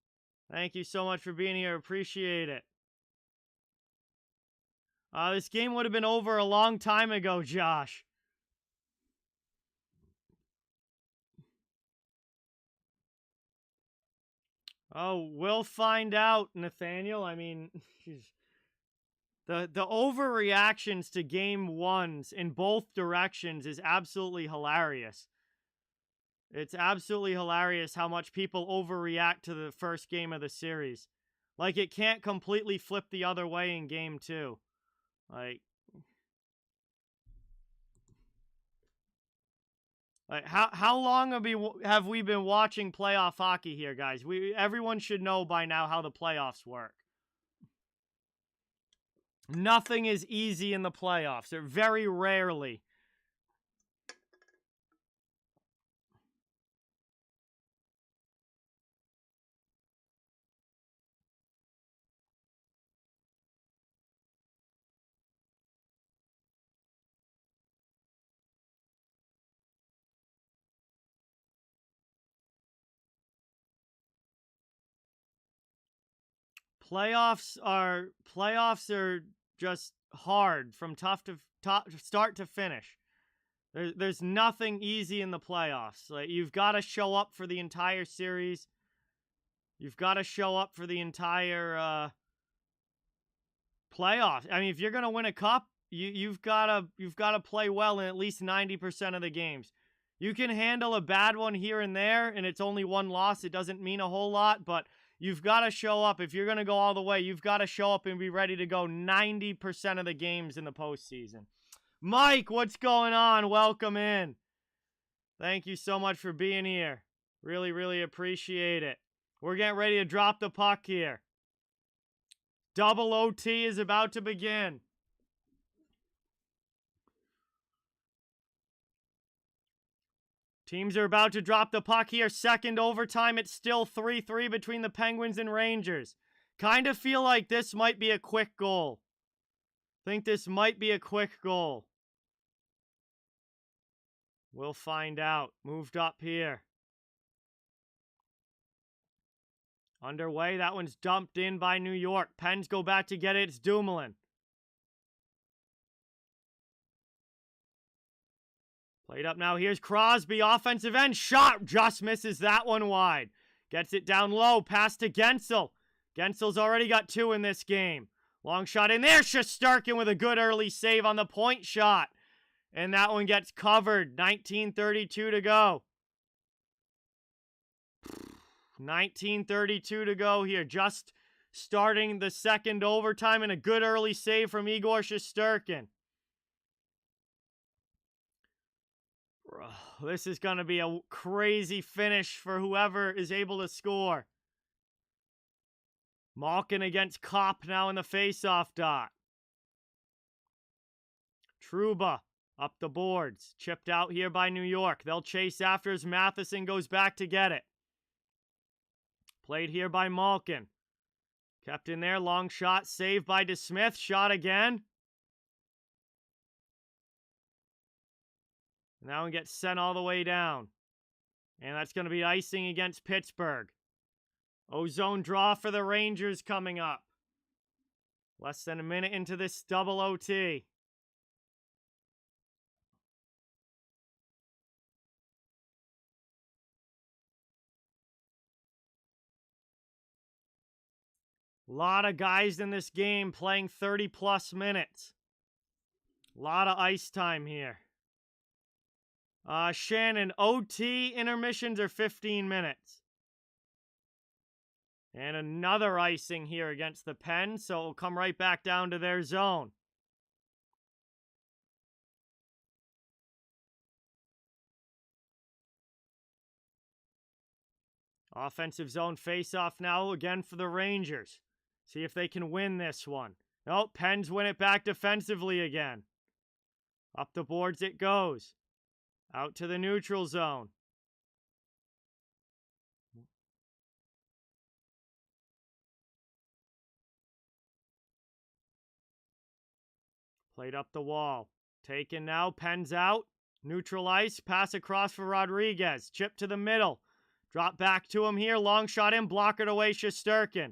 Thank you so much for being here. Appreciate it. This game would have been over a long time ago, Josh. Oh, we'll find out, Nathaniel. I mean, the overreactions to game ones in both directions is absolutely hilarious. It's absolutely hilarious how much people overreact to the first game of the series. Like, it can't completely flip the other way in game two. Like how long have we been watching playoff hockey here, guys? Everyone should know by now how the playoffs work. Nothing is easy in the playoffs. Or very rarely. Playoffs are just hard from start to finish. There's nothing easy in the playoffs. Like, you've got to show up for the entire series. You've got to show up for the entire playoffs. I mean, if you're gonna win a cup, you've gotta play well in at least 90% of the games. You can handle a bad one here and there, and it's only one loss. It doesn't mean a whole lot, but you've got to show up. If you're going to go all the way, you've got to show up and be ready to go 90% of the games in the postseason. Mike, what's going on? Welcome in. Thank you so much for being here. Really, really appreciate it. We're getting ready to drop the puck here. Double OT is about to begin. Teams are about to drop the puck here. Second overtime. It's still 3-3 between the Penguins and Rangers. Kind of feel like this might be a quick goal. Think this might be a quick goal. We'll find out. Moved up here. Underway. That one's dumped in by New York. Pens go back to get it. It's Dumoulin. Played up now. Here's Crosby. Offensive end. Shot. Just misses that one wide. Gets it down low. Pass to Gensel. Gensel's already got 2 in this game. Long shot in there. Shesterkin with a good early save on the point shot. And that one gets covered. 19:32 to go. 19:32 to go here. Just starting the second overtime, and a good early save from Igor Shesterkin. This is going to be a crazy finish for whoever is able to score. Malkin against Kopp now in the faceoff dot. Trouba up the boards. Chipped out here by New York. They'll chase after as Matheson goes back to get it. Played here by Malkin. Kept in there. Long shot. Saved by DeSmith. Shot again. And that one gets sent all the way down. And that's going to be icing against Pittsburgh. Ozone draw for the Rangers coming up. Less than a minute into this double OT. A lot of guys in this game playing 30-plus minutes. A lot of ice time here. Shannon, OT intermissions are 15 minutes. And another icing here against the Pens, so it'll come right back down to their zone. Offensive zone face-off now again for the Rangers. See if they can win this one. Nope, Pens win it back defensively again. Up the boards it goes. Out to the neutral zone. Played up the wall. Taken now, Pens out. Neutral ice, pass across for Rodriguez. Chip to the middle. Drop back to him here, long shot in, block it away, Shesterkin.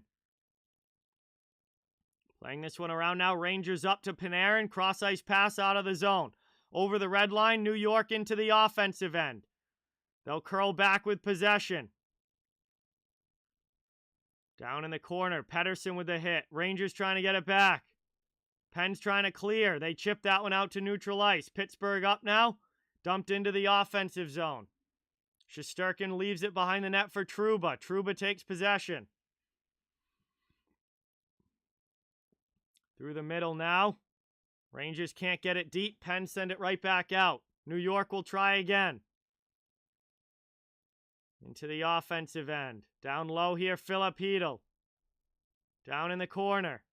Playing this one around now, Rangers up to Panarin, cross ice pass out of the zone. Over the red line, New York into the offensive end. They'll curl back with possession. Down in the corner, Pettersson with the hit. Rangers trying to get it back. Pens trying to clear. They chip that one out to neutral ice. Pittsburgh up now. Dumped into the offensive zone. Shesterkin leaves it behind the net for Trouba. Trouba takes possession. Through the middle now. Rangers can't get it deep. Pens send it right back out. New York will try again. Into the offensive end. Down low here, Philip Hedl. Down in the corner.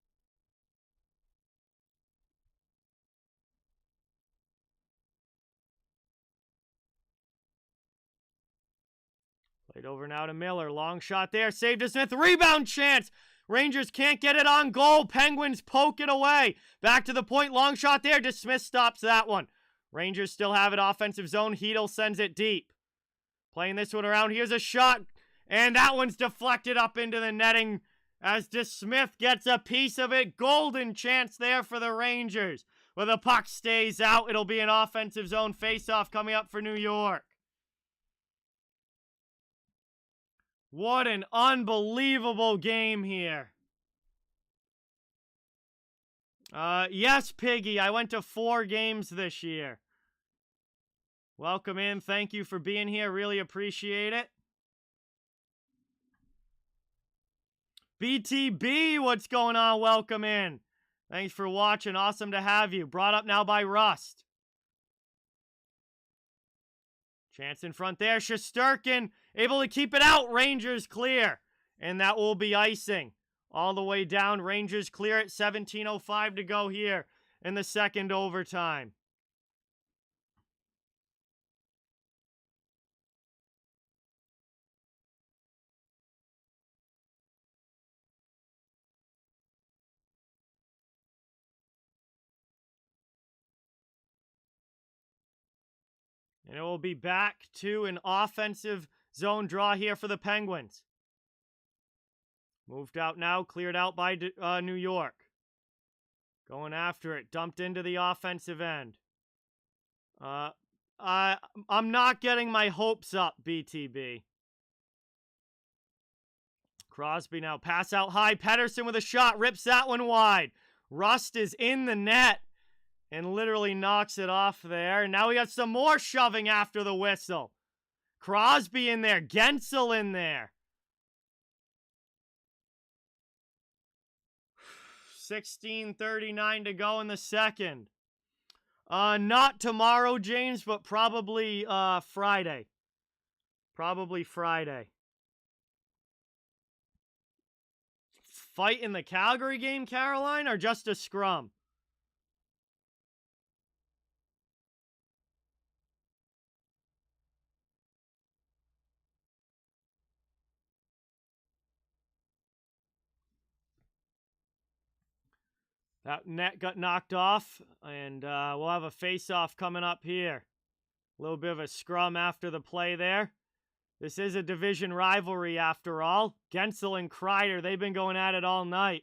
Played over now to Miller. Long shot there. Saved to Smith. Rebound chance. Rangers can't get it on goal. Penguins poke it away. Back to the point. Long shot there. DeSmith stops that one. Rangers still have it. Offensive zone. Hedl sends it deep. Playing this one around. Here's a shot. And that one's deflected up into the netting as DeSmith gets a piece of it. Golden chance there for the Rangers. Where the puck stays out. It'll be an offensive zone faceoff coming up for New York. What an unbelievable game here. Yes, Piggy, I went to 4 games this year. Welcome in. Thank you for being here. Really appreciate it. BTB, what's going on? Welcome in. Thanks for watching. Awesome to have you. Brought up now by Rust. Chance in front there. Shesterkin able to keep it out. Rangers clear. And that will be icing. All the way down. Rangers clear it. 17:05 to go here in the second overtime. And it will be back to an offensive zone draw here for the Penguins. Moved out now, cleared out by New York. Going after it, dumped into the offensive end. I'm not getting my hopes up, BTB. Crosby now, pass out high. Pettersson with a shot, rips that one wide. Rust is in the net. And literally knocks it off there. And now we got some more shoving after the whistle. Crosby in there. Gensel in there. 16:39 to go in the second. Not tomorrow, James, but probably Friday. Probably Friday. Fight in the Calgary game, Caroline, or just a scrum? That net got knocked off, and we'll have a face-off coming up here. A little bit of a scrum after the play there. This is a division rivalry after all. Gensel and Kreider, they've been going at it all night.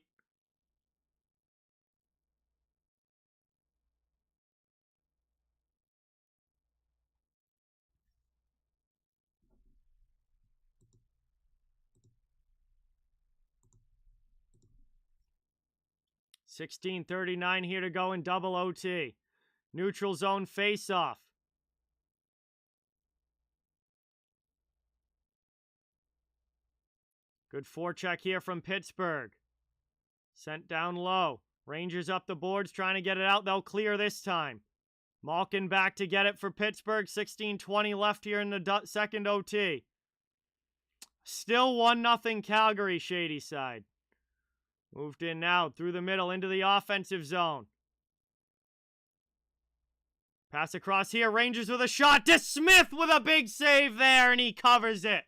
$16:39 here to go in double OT. Neutral zone face-off. Good forecheck here from Pittsburgh. Sent down low. Rangers up the boards trying to get it out. They'll clear this time. Malkin back to get it for Pittsburgh. 16:20 left here in the second OT. Still 1-0 Calgary, shady side. Moved in now through the middle into the offensive zone. Pass across here. Rangers with a shot. DeSmith with a big save there, and he covers it.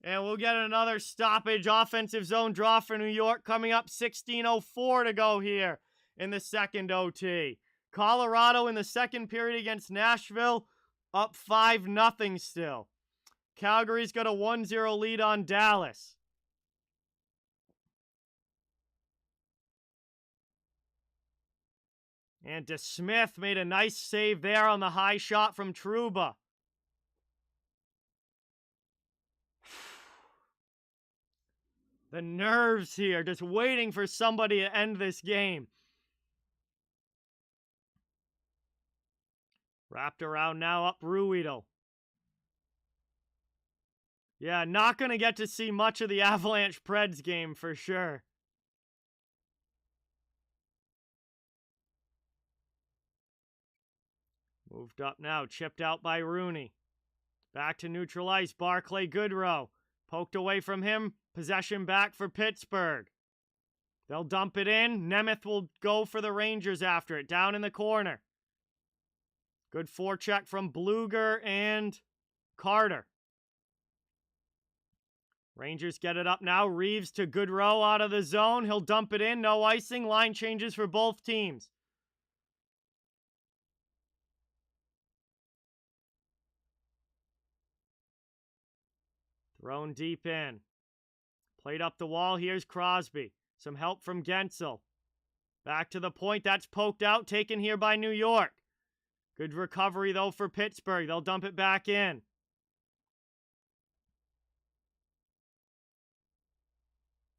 And we'll get another stoppage. Offensive zone draw for New York coming up. 16:04 to go here in the second OT. Colorado in the second period against Nashville, up 5-0 still. Calgary's got a 1-0 lead on Dallas. And DeSmith made a nice save there on the high shot from Trouba. The nerves here, just waiting for somebody to end this game. Wrapped around now up Ruedel. Yeah, not going to get to see much of the Avalanche Preds game for sure. Moved up now, chipped out by Rooney. Back to neutral ice, Barclay Goodrow. Poked away from him, possession back for Pittsburgh. They'll dump it in. Nemeth will go for the Rangers after it, down in the corner. Good forecheck from Bluger and Carter. Rangers get it up now. Reeves to Goodrow out of the zone. He'll dump it in. No icing. Line changes for both teams. Thrown deep in. Played up the wall. Here's Crosby. Some help from Gensel. Back to the point. That's poked out. Taken here by New York. Good recovery, though, for Pittsburgh. They'll dump it back in.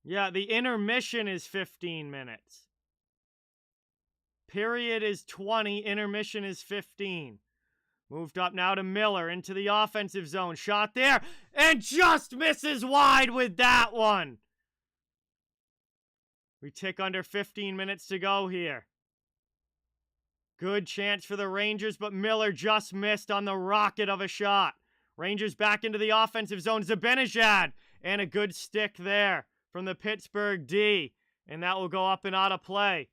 Yeah, the intermission is 15 minutes. Period is 20. Intermission is 15. Moved up now to Miller into the offensive zone. Shot there. And just misses wide with that one. We tick under 15 minutes to go here. Good chance for the Rangers, but Miller just missed on the rocket of a shot. Rangers back into the offensive zone. Zibanejad. And a good stick there from the Pittsburgh D. And that will go up and out of play.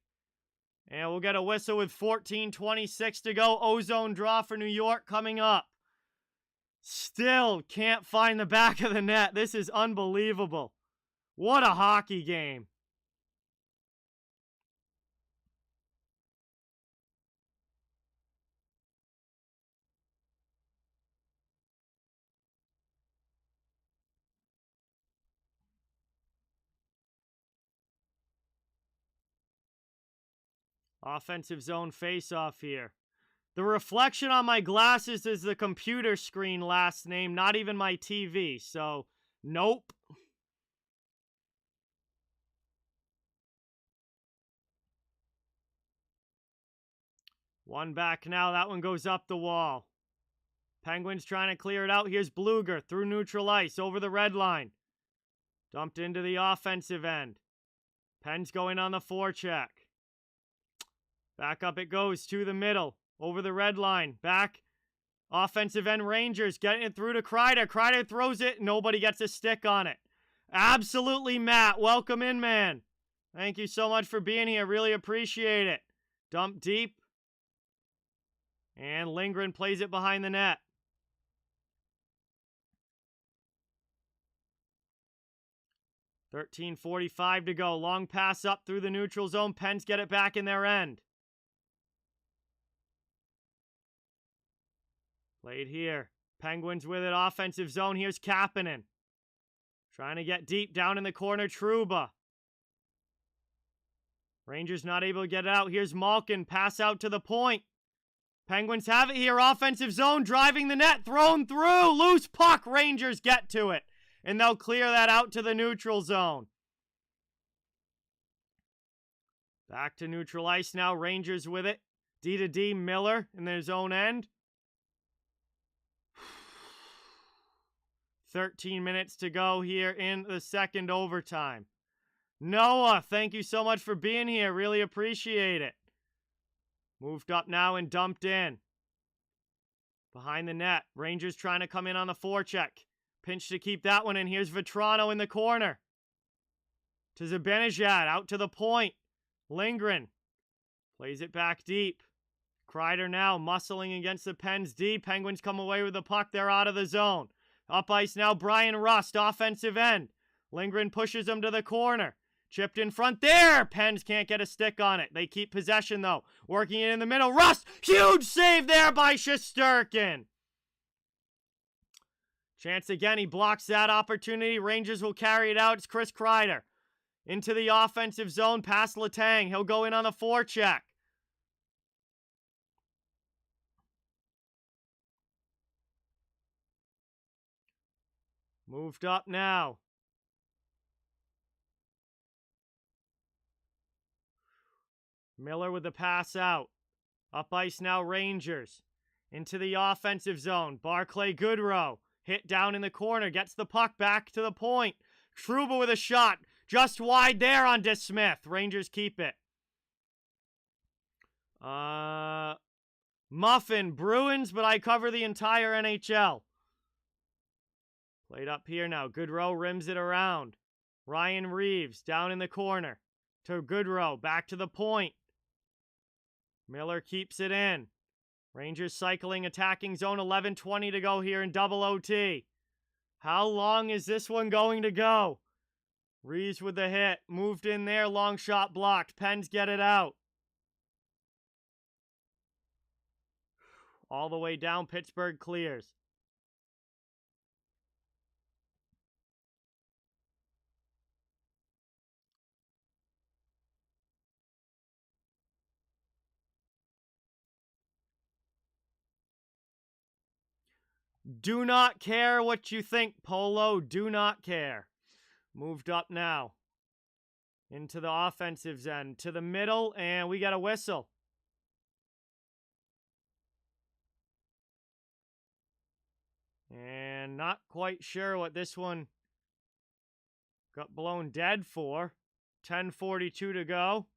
And we'll get a whistle with 14:26 to go. Ozone draw for New York coming up. Still can't find the back of the net. This is unbelievable. What a hockey game. Offensive zone face-off here. The reflection on my glasses is the computer screen last name, not even my TV, so nope. One back now, that one goes up the wall. Penguins trying to clear it out. Here's Bluger through neutral ice, over the red line. Dumped into the offensive end. Penn's going on the forecheck. Back up it goes to the middle. Over the red line. Back. Offensive end Rangers getting it through to Kreider. Kreider throws it. Nobody gets a stick on it. Absolutely, Matt. Welcome in, man. Thank you so much for being here. Really appreciate it. Dump deep. And Lindgren plays it behind the net. $13:45 to go. Long pass up through the neutral zone. Pens get it back in their end. Played here. Penguins with it. Offensive zone. Here's Kapanen. Trying to get deep down in the corner. Trouba. Rangers not able to get it out. Here's Malkin. Pass out to the point. Penguins have it here. Offensive zone. Driving the net. Thrown through. Loose puck. Rangers get to it. And they'll clear that out to the neutral zone. Back to neutral ice now. Rangers with it. D to D. Miller in their zone end. 13 minutes to go here in the second overtime. Noah, thank you so much for being here. Really appreciate it. Moved up now and dumped in. Behind the net. Rangers trying to come in on the forecheck. Pinch to keep that one in. Here's Vetrano in the corner. To Zibanejad. Out to the point. Lindgren. Plays it back deep. Kreider now muscling against the Pens D. Penguins come away with the puck. They're out of the zone. Up ice now, Brian Rust, offensive end. Lindgren pushes him to the corner. Chipped in front there. Pens can't get a stick on it. They keep possession, though. Working it in the middle. Rust, huge save there by Shesterkin. Chance again. He blocks that opportunity. Rangers will carry it out. It's Chris Kreider. Into the offensive zone, past Letang. He'll go in on the forecheck. Moved up now. Miller with the pass out. Up ice now, Rangers. Into the offensive zone. Barclay Goodrow. Hit down in the corner. Gets the puck back to the point. Trouba with a shot. Just wide there on DeSmith. Rangers keep it. Muffin, Bruins, but I cover the entire NHL. Played up here now. Goodrow rims it around. Ryan Reeves down in the corner. To Goodrow. Back to the point. Miller keeps it in. Rangers cycling, attacking zone. 11:20 to go here in double OT. How long is this one going to go? Reeves with the hit. Moved in there. Long shot blocked. Pens get it out. All the way down. Pittsburgh clears. Do not care what you think, Polo. Do not care. Moved up now. Into the offensive end. To the middle, and we got a whistle. And not quite sure what this one got blown dead for. 10:42 to go.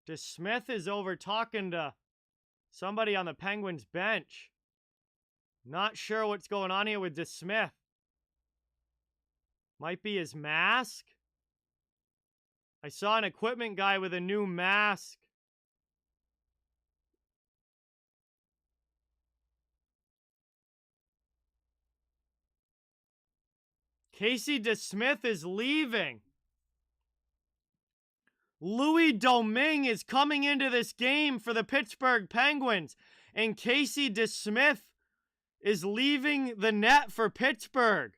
DeSmith is over talking to somebody on the Penguins bench. Not sure what's going on here with DeSmith. Might be his mask. I saw an equipment guy with a new mask. Casey DeSmith is leaving. Louis Domingue is coming into this game for the Pittsburgh Penguins. And Casey DeSmith is leaving the net for Pittsburgh.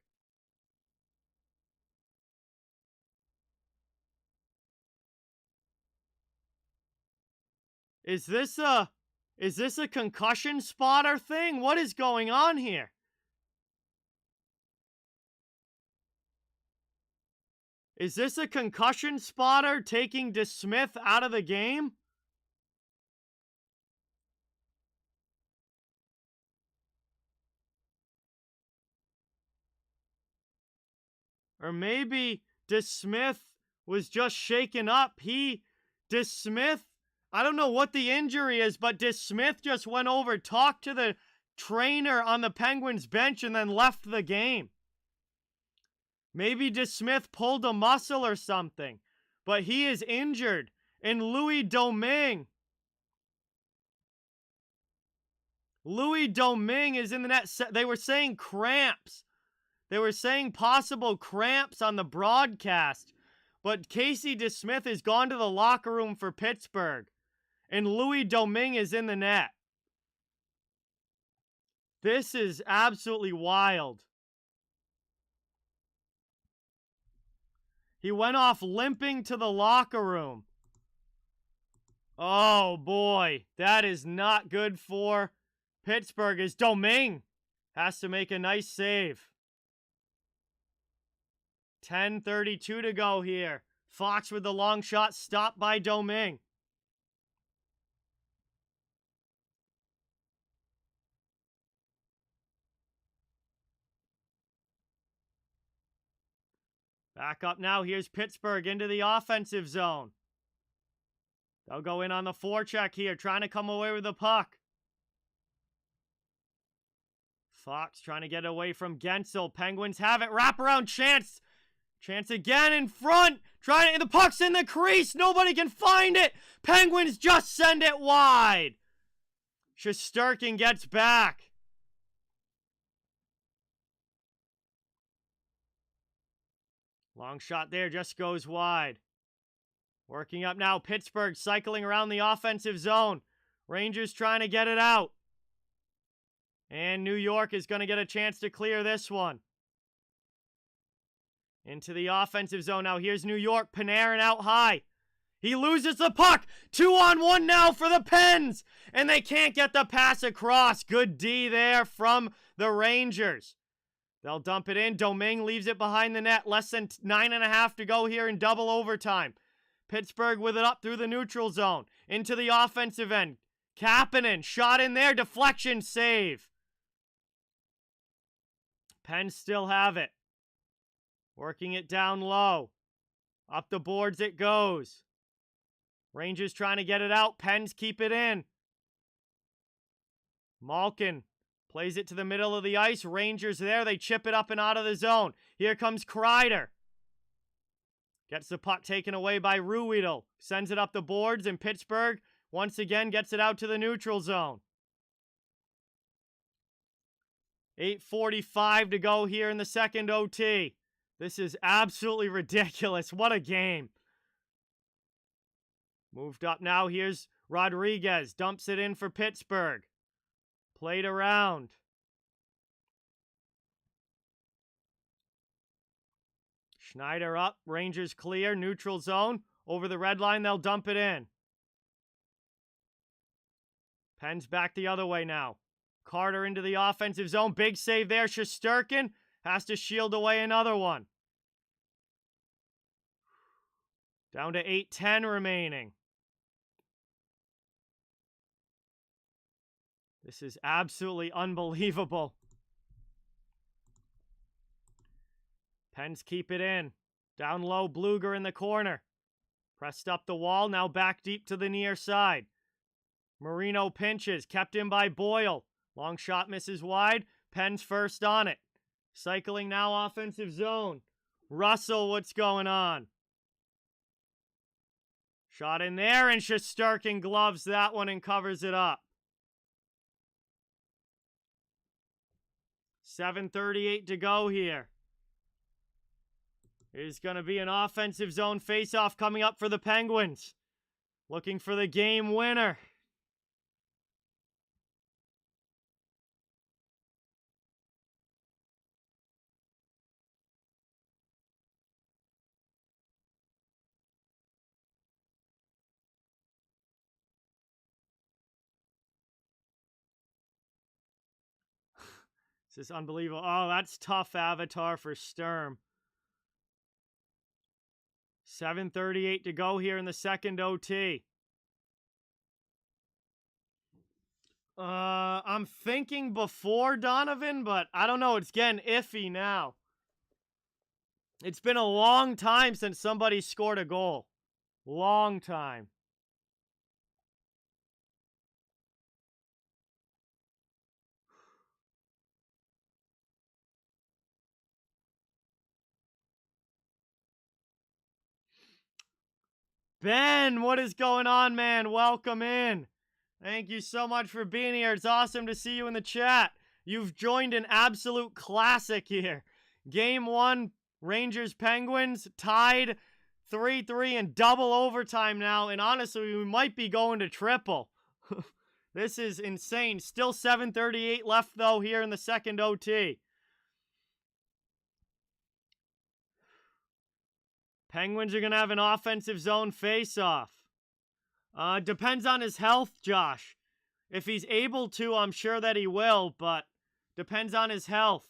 Is this a concussion spotter thing? What is going on here? Is this a concussion spotter taking DeSmith out of the game? Or maybe DeSmith was just shaken up. DeSmith, I don't know what the injury is, but DeSmith just went over, talked to the trainer on the Penguins bench, and then left the game. Maybe DeSmith pulled a muscle or something, but he is injured. And Louis Domingue is in the net. They were saying cramps. They were saying possible cramps on the broadcast. But Casey DeSmith has gone to the locker room for Pittsburgh. And Louis Domingue is in the net. This is absolutely wild. He went off limping to the locker room. Oh, boy. That is not good for Pittsburgh, as Domingue has to make a nice save. 10:32 to go here. Fox with the long shot, stopped by Domingue. Back up now. Here's Pittsburgh into the offensive zone. They'll go in on the forecheck here, trying to come away with the puck. Fox trying to get away from Gensel. Penguins have it. Wraparound chance. Chance again in front. The puck's in the crease. Nobody can find it. Penguins just send it wide. Shesterkin gets back. Long shot there, just goes wide. Working up now, Pittsburgh cycling around the offensive zone. Rangers trying to get it out. And New York is going to get a chance to clear this one. Into the offensive zone now. Here's New York, Panarin out high. He loses the puck. 2-on-1 now for the Pens. And they can't get the pass across. Good D there from the Rangers. They'll dump it in. Domingue leaves it behind the net. Less than 9.5 to go here in double overtime. Pittsburgh with it up through the neutral zone. Into the offensive end. Kapanen, shot in there. Deflection, save. Pens still have it. Working it down low. Up the boards it goes. Rangers trying to get it out. Pens keep it in. Malkin plays it to the middle of the ice. Rangers there. They chip it up and out of the zone. Here comes Kreider. Gets the puck taken away by Ruhwedel. Sends it up the boards, and Pittsburgh once again gets it out to the neutral zone. 8:45 to go here in the second OT. This is absolutely ridiculous. What a game. Moved up now. Here's Rodriguez. Dumps it in for Pittsburgh. Played around. Schneider up. Rangers clear. Neutral zone. Over the red line, they'll dump it in. Pens back the other way now. Carter into the offensive zone. Big save there. Shesterkin has to shield away another one. Down to 8:10 remaining. This is absolutely unbelievable. Pens keep it in. Down low, Bluger in the corner. Pressed up the wall, now back deep to the near side. Marino pinches, kept in by Boyle. Long shot misses wide. Pens first on it. Cycling now offensive zone. Russell, what's going on? Shot in there, and Shesterkin gloves that one and covers it up. 7:38 to go here. It's going to be an offensive zone faceoff coming up for the Penguins. Looking for the game winner. This is unbelievable. Oh, that's tough avatar for Sturm. 7:38 to go here in the second OT. I'm thinking before Donovan, but I don't know. It's getting iffy now. It's been a long time since somebody scored a goal. Long time. Ben, what is going on, man? Welcome in. Thank you so much for being here. It's awesome to see you in the chat. You've joined an absolute classic here. Game 1, Rangers-Penguins, tied 3-3 in double overtime now. And honestly, we might be going to triple. This is insane. Still 7:38 left, though, here in the second OT. Penguins are going to have an offensive zone face-off. Depends on his health, Josh. If he's able to, I'm sure that he will, but depends on his health.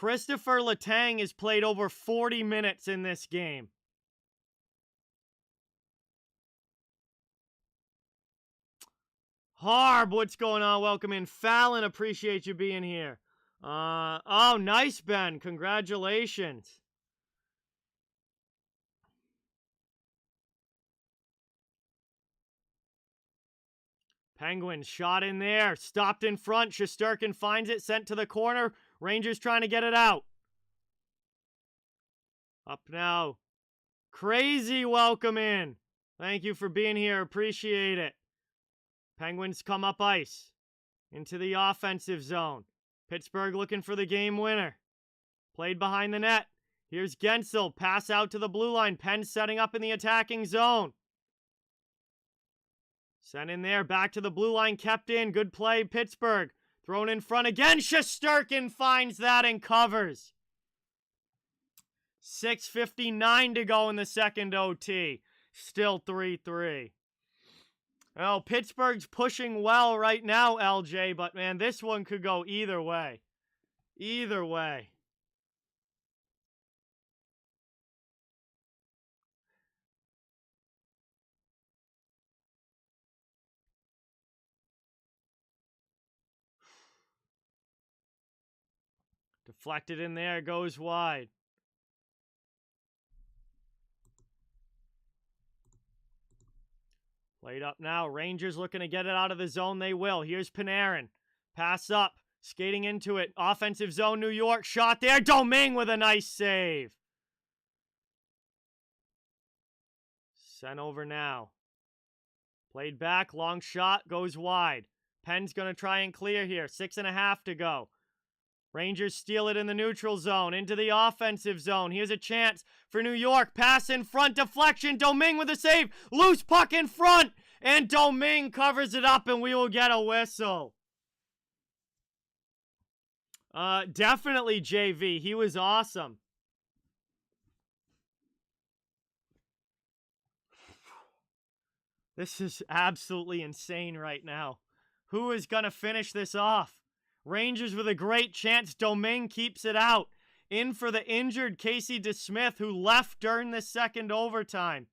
Christopher Letang has played over 40 minutes in this game. Harb, what's going on? Welcome in. Fallon, appreciate you being here. Oh, nice, Ben. Congratulations. Penguins shot in there. Stopped in front. Shesterkin finds it. Sent to the corner. Rangers trying to get it out. Up now. Crazy, welcome in. Thank you for being here. Appreciate it. Penguins come up ice. Into the offensive zone. Pittsburgh looking for the game winner. Played behind the net. Here's Gensel. Pass out to the blue line. Penn setting up in the attacking zone. Sent in there. Back to the blue line. Kept in. Good play, Pittsburgh. Thrown in front again. Shesterkin finds that and covers. 6:59 to go in the second OT. Still 3-3. Oh, Pittsburgh's pushing well right now, LJ, but man, this one could go either way. Either way. Deflected in there, goes wide. Played up now. Rangers looking to get it out of the zone. They will. Here's Panarin. Pass up. Skating into it. Offensive zone, New York. Shot there. Domingue with a nice save. Sent over now. Played back. Long shot. Goes wide. Penn's going to try and clear here. 6.5 to go. Rangers steal it in the neutral zone. Into the offensive zone. Here's a chance for New York. Pass in front. Deflection. Domingue with a save. Loose puck in front. And Domingue covers it up and we will get a whistle. Definitely JV. He was awesome. This is absolutely insane right now. Who is going to finish this off? Rangers with a great chance. Domingue keeps it out. In for the injured Casey DeSmith, who left during the second overtime.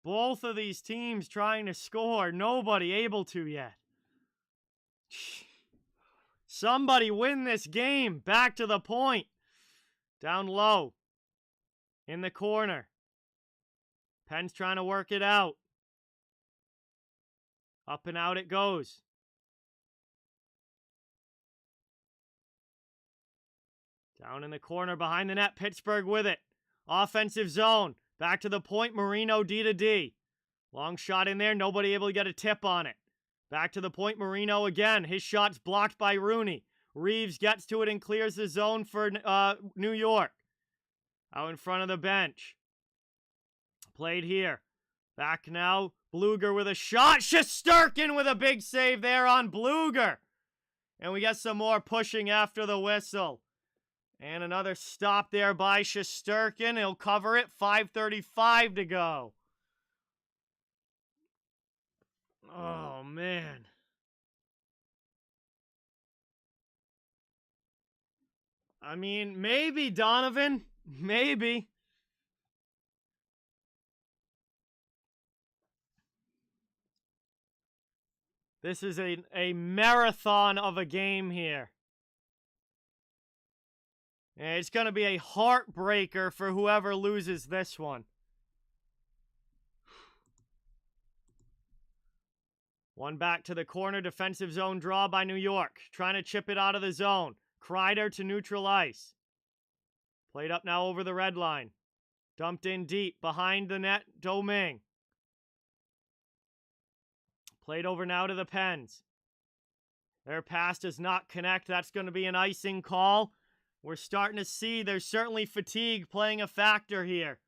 Both of these teams trying to score. Nobody able to yet. Somebody win this game. Back to the point. Down low. In the corner. Penn's trying to work it out. Up and out it goes. Down in the corner behind the net. Pittsburgh with it. Offensive zone. Back to the point. Marino D to D. Long shot in there. Nobody able to get a tip on it. Back to the point. Marino again. His shot's blocked by Rooney. Reeves gets to it and clears the zone for New York. Out in front of the bench. Played here. Back now. Bluger with a shot. Shesterkin with a big save there on Bluger. And we get some more pushing after the whistle. And another stop there by Shesterkin. He'll cover it. 5:35 to go. Oh, man. I mean, maybe Donovan. Maybe. This is a marathon of a game here. And it's going to be a heartbreaker for whoever loses this one. One back to the corner. Defensive zone draw by New York. Trying to chip it out of the zone. Kreider to neutral ice. Played up now over the red line. Dumped in deep. Behind the net. Domingue. Played over now to the Pens. Their pass does not connect. That's going to be an icing call. We're starting to see there's certainly fatigue playing a factor here.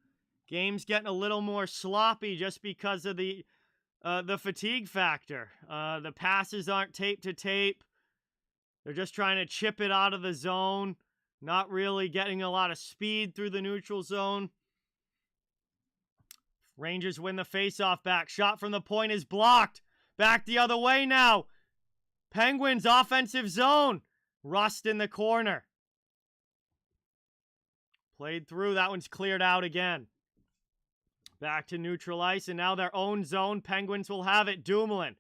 Game's getting a little more sloppy just because of the fatigue factor. The passes aren't tape to tape. They're just trying to chip it out of the zone. Not really getting a lot of speed through the neutral zone. Rangers win the faceoff back. Shot from the point is blocked. Back the other way now. Penguins offensive zone. Rust in the corner. Played through. That one's cleared out again. Back to neutral ice, and now their own zone. Penguins will have it. Dumoulin.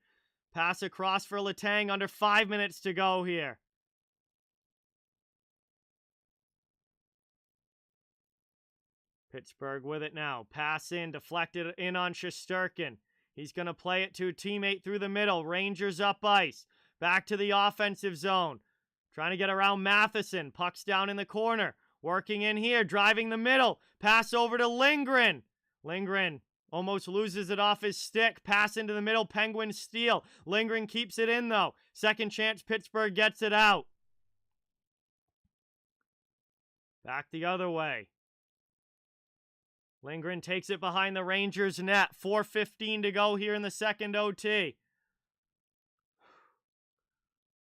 Pass across for Letang. Under 5 minutes to go here. Pittsburgh with it now. Pass in. Deflected in on Shesterkin. He's going to play it to a teammate through the middle. Rangers up ice. Back to the offensive zone. Trying to get around Matheson. Puck's down in the corner. Working in here. Driving the middle. Pass over to Lindgren. Lindgren almost loses it off his stick. Pass into the middle. Penguins steal. Lindgren keeps it in, though. Second chance. Pittsburgh gets it out. Back the other way. Lindgren takes it behind the Rangers' net. 4:15 to go here in the second OT.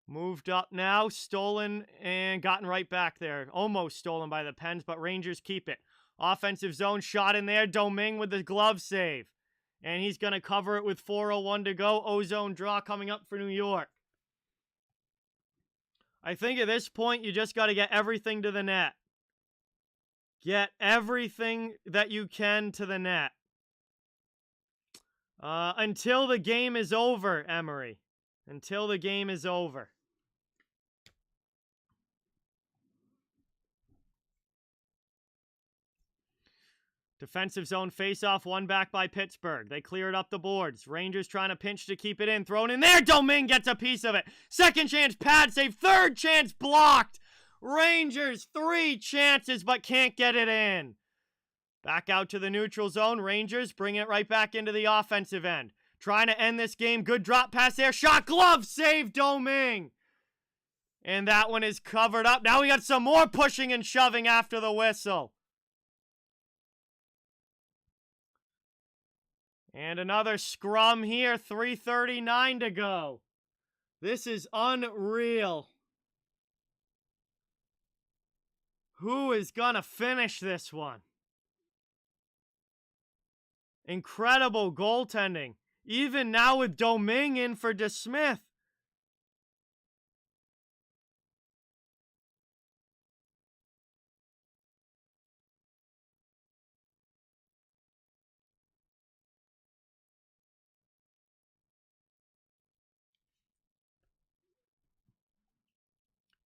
Moved up now. Stolen and gotten right back there. Almost stolen by the Pens, but Rangers keep it. Offensive zone shot in there. Domingue with the glove save. And he's going to cover it with 4:01 to go. O-zone draw coming up for New York. I think at this point, you just got to get everything to the net. Get everything that you can to the net. Until the game is over, Emery. Until the game is over. Defensive zone face-off, one back by Pittsburgh. They cleared up the boards. Rangers trying to pinch to keep it in. Thrown in there. Domingue gets a piece of it. Second chance, pad save. Third chance, blocked. Rangers, 3 chances, but can't get it in. Back out to the neutral zone. Rangers bringing it right back into the offensive end. Trying to end this game. Good drop pass there. Shot, glove, save, Domingue. And that one is covered up. Now we got some more pushing and shoving after the whistle. And another scrum here. 3:39 to go. This is unreal. Who is gonna finish this one? Incredible goaltending. Even now with Domingue in for DeSmith.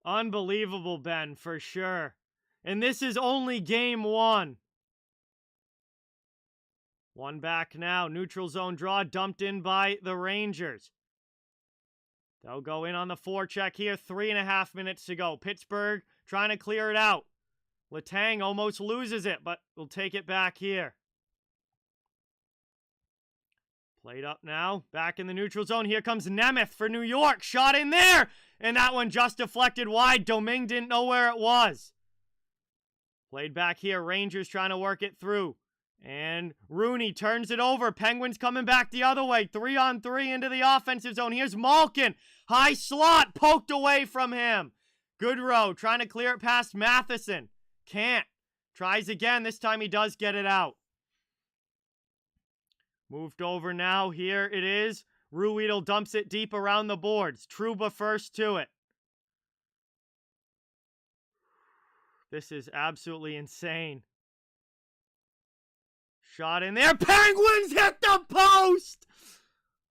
Unbelievable, Ben, for sure. And this is only game 1. One back now. Neutral zone draw dumped in by the Rangers. They'll go in on the forecheck here. 3.5 minutes to go. Pittsburgh trying to clear it out. Letang almost loses it, but will take it back here. Played up now. Back in the neutral zone. Here comes Nemeth for New York. Shot in there. And that one just deflected wide. Domingue didn't know where it was. Played back here. Rangers trying to work it through. And Rooney turns it over. Penguins coming back the other way. 3-on-3 into the offensive zone. Here's Malkin. High slot. Poked away from him. Goodrow trying to clear it past Matheson. Can't. Tries again. This time he does get it out. Moved over now. Here it is. Ruhwedel dumps it deep around the boards. Trouba first to it. This is absolutely insane. Shot in there. Penguins hit the post!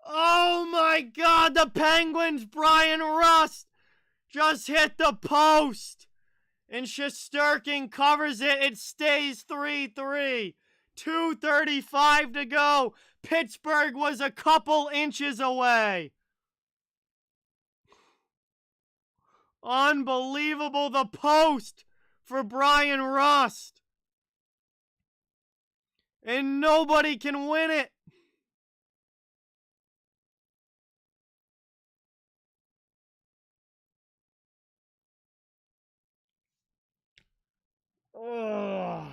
Oh my God, the Penguins, Brian Rust, just hit the post. And Shesterkin covers it. It stays 3-3. 2:35 to go. Pittsburgh was a couple inches away. Unbelievable, the post for Brian Rust. And nobody can win it. Oh.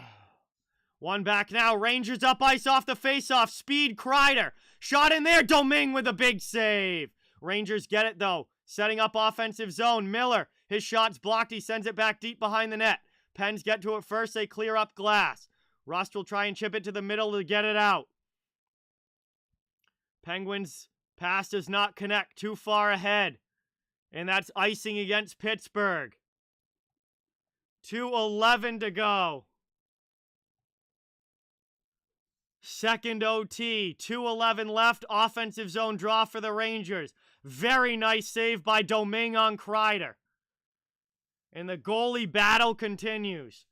One back now. Rangers up ice off the faceoff. Speed Kreider. Shot in there. Domingue with a big save. Rangers get it though. Setting up offensive zone. Miller. His shot's blocked. He sends it back deep behind the net. Pens get to it first. They clear up glass. Rust will try and chip it to the middle to get it out. Penguins Pass does not connect. Too far ahead. And that's icing against Pittsburgh. 2:11 to go. Second OT. 2:11 left. Offensive zone draw for the Rangers. Very nice save by Domingue on Kreider. And the goalie battle continues.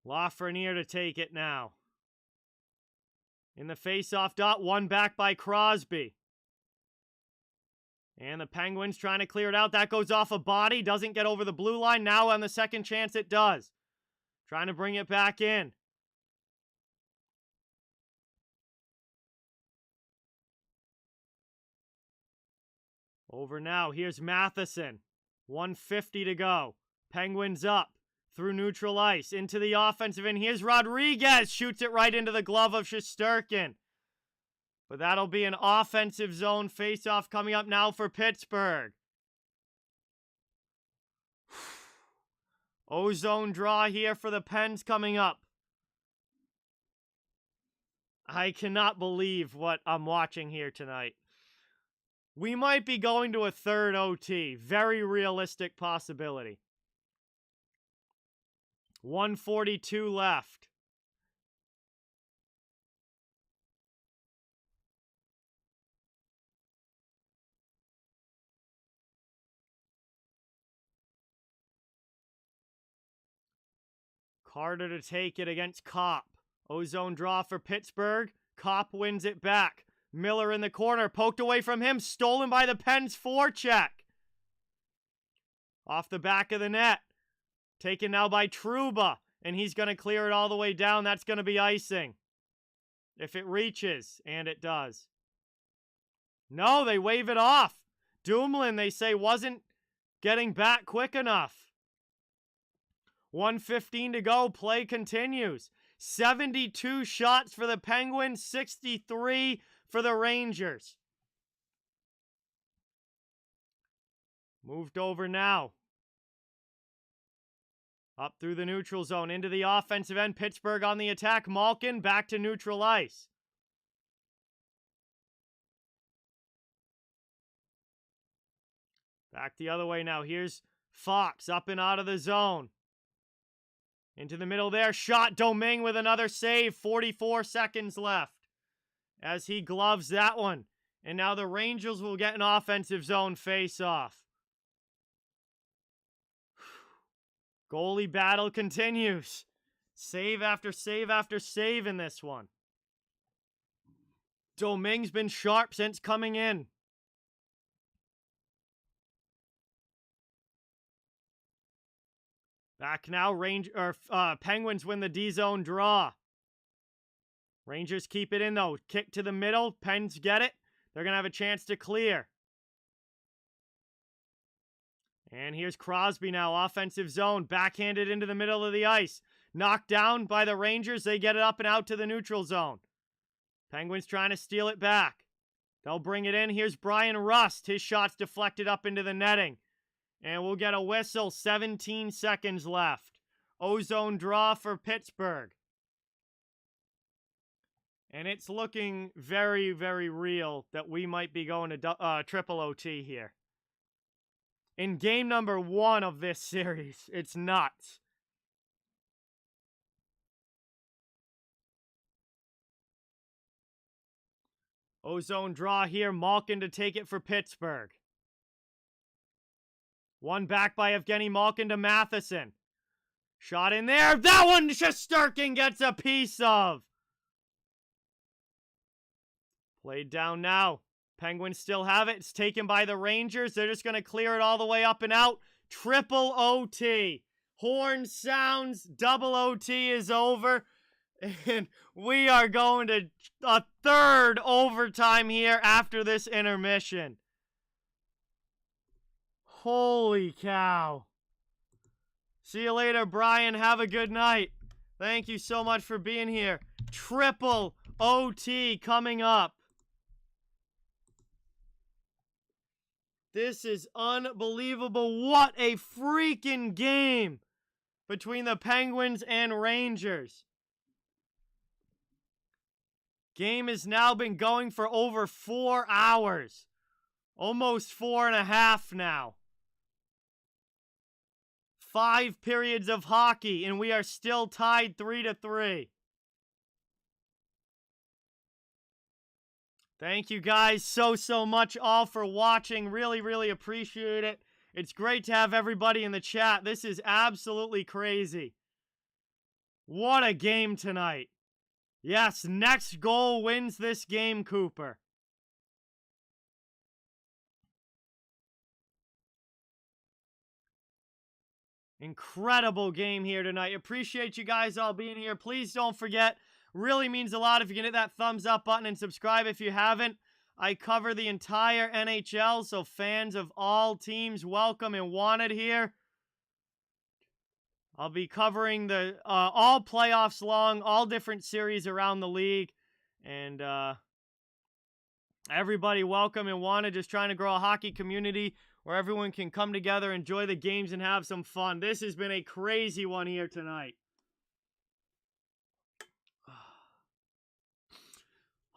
Lafreniere to take it now. In the face-off dot, one back by Crosby. And the Penguins trying to clear it out. That goes off a body. Doesn't get over the blue line. Now on the second chance it does. Trying to bring it back in. Over now. Here's Matheson. 1:50 to go. Penguins up. Through neutral ice. Into the offensive end. Here's Rodriguez. Shoots it right into the glove of Shesterkin. But that'll be an offensive zone face-off coming up now for Pittsburgh. O-zone draw here for the Pens coming up. I cannot believe what I'm watching here tonight. We might be going to a third OT. Very realistic possibility. 1:42 left. Carter to take it against Kopp. O-zone draw for Pittsburgh. Kopp wins it back. Miller in the corner. Poked away from him. Stolen by the Pens forecheck. Off the back of the net. Taken now by Trouba. And he's going to clear it all the way down. That's going to be icing. If it reaches. And it does. No, they wave it off. Dumoulin, they say, wasn't getting back quick enough. 1:15 to go. Play continues. 72 shots for the Penguins. 63 for the Rangers. Moved over now. Up through the neutral zone. Into the offensive end. Pittsburgh on the attack. Malkin back to neutral ice. Back the other way now. Here's Fox up and out of the zone. Into the middle there. Shot. Domingue with another save. 44 seconds left. As he gloves that one. And now the Rangers will get an offensive zone face-off. Goalie battle continues. Save after save after save in this one. Domingue's been sharp since coming in. Back now, Penguins win the D-zone draw. Rangers keep it in, though. Kick to the middle. Pens get it. They're going to have a chance to clear. And here's Crosby now. Offensive zone. Backhanded into the middle of the ice. Knocked down by the Rangers. They get it up and out to the neutral zone. Penguins trying to steal it back. They'll bring it in. Here's Brian Rust. His shot's deflected up into the netting. And we'll get a whistle. 17 seconds left. O-zone draw for Pittsburgh. And it's looking very, very real that we might be going to triple OT here. In game number 1 of this series. It's nuts. O-zone draw here. Malkin to take it for Pittsburgh. One back by Evgeny Malkin to Matheson. Shot in there. That one Shesterkin gets a piece of. Played down now. Penguins still have it. It's taken by the Rangers. They're just going to clear it all the way up and out. Triple OT. Horn sounds. Double OT is over. And we are going to a third overtime here after this intermission. Holy cow. See you later, Brian. Have a good night. Thank you so much for being here. Triple OT coming up. This is unbelievable. What a freaking game between the Penguins and Rangers. Game has now been going for over 4 hours. Almost 4.5 now. 5 periods of hockey, and we are still tied 3-3. Thank you guys so much all for watching. Really appreciate it. It's great to have everybody in the chat. This is absolutely crazy. What a game tonight. Yes, next goal wins this game, Cooper. Incredible game here tonight. Appreciate you guys all being here. Please don't forget, really means a lot if you can hit that thumbs up button and subscribe if you haven't. I cover the entire NHL, so fans of all teams welcome and wanted here. I'll be covering the all playoffs long, all different series around the league. And everybody welcome and wanted, just trying to grow a hockey community where everyone can come together, enjoy the games, and have some fun. This has been a crazy one here tonight.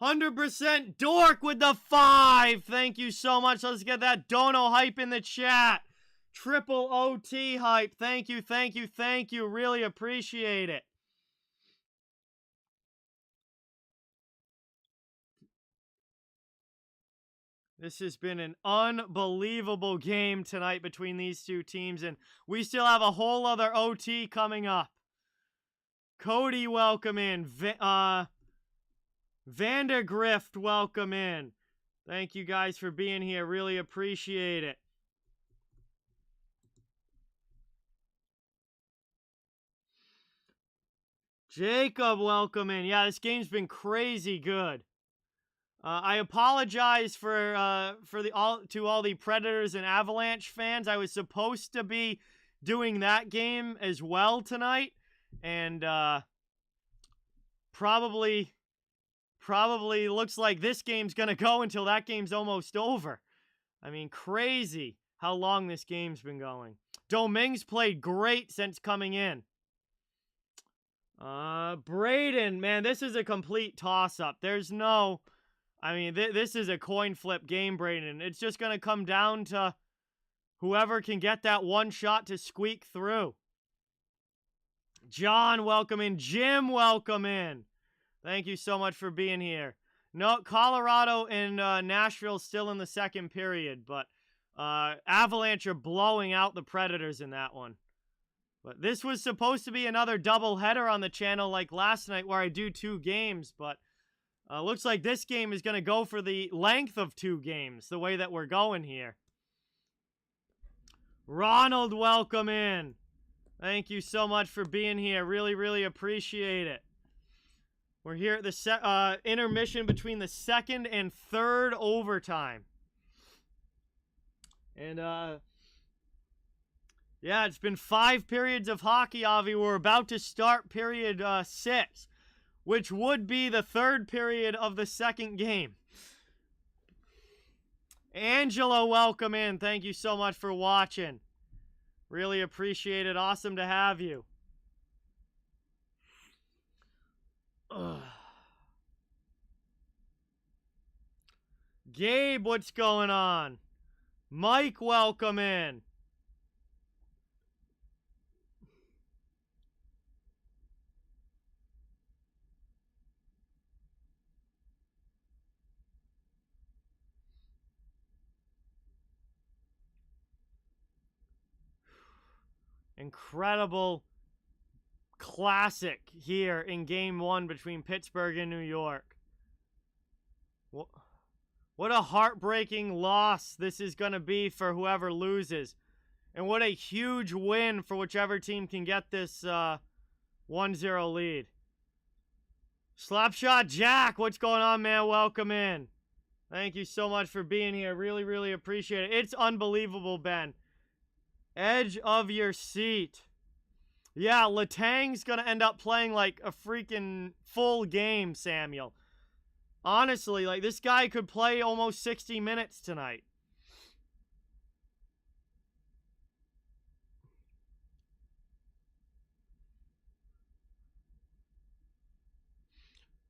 100% Dork with the 5. Thank you so much. Let's get that dono hype in the chat. Triple OT hype. Thank you. Really appreciate it. This has been an unbelievable game tonight between these two teams, and we still have a whole other OT coming up. Cody, welcome in. Vandergrift, welcome in. Thank you guys for being here. Really appreciate it. Jacob, welcome in. Yeah, this game's been crazy good. I apologize for all the Predators and Avalanche fans. I was supposed to be doing that game as well tonight, and probably looks like this game's gonna go until that game's almost over. I mean, crazy how long this game's been going. Dominguez played great since coming in. Braden, man, this is a complete toss-up. There's no... I mean, this is a coin flip game, Braden. It's just going to come down to whoever can get that one shot to squeak through. John, welcome in. Jim, welcome in. Thank you so much for being here. No, Colorado and Nashville still in the second period, but Avalanche are blowing out the Predators in that one. But this was supposed to be another doubleheader on the channel like last night where I do 2 games, but... looks like this game is going to go for the length of 2 games, the way that we're going here. Ronald, welcome in. Thank you so much for being here. Really appreciate it. We're here at the intermission between the second and third overtime. And, yeah, it's been 5 periods of hockey, Avi. We're about to start period 6. Which would be the 3rd period of the second game. Angelo, welcome in. Thank you so much for watching. Really appreciate it. Awesome to have you. Ugh. Gabe, what's going on? Mike, welcome in. Incredible classic here in Game 1 between Pittsburgh and New York. What a heartbreaking loss this is going to be for whoever loses. And what a huge win for whichever team can get this 1-0 lead. Slapshot Jack, what's going on, man? Welcome in. Thank you so much for being here. Really appreciate it. It's unbelievable, Ben. Edge of your seat. Yeah, Letang's going to end up playing like a freaking full game, Samuel. Honestly, like this guy could play almost 60 minutes tonight.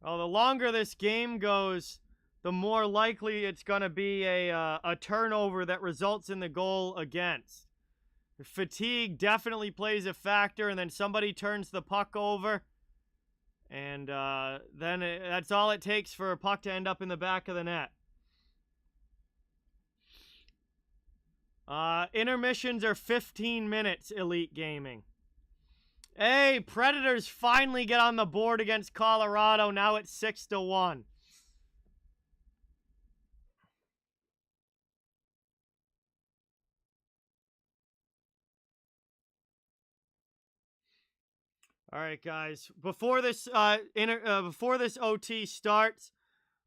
Well, the longer this game goes, the more likely it's going to be a turnover that results in the goal against. Fatigue definitely plays a factor, and then somebody turns the puck over, and that's all it takes for a puck to end up in the back of the net. Intermissions are 15 minutes, Elite Gaming. Hey, Predators finally get on the board against Colorado. Now it's 6-1. All right, guys. Before this OT starts,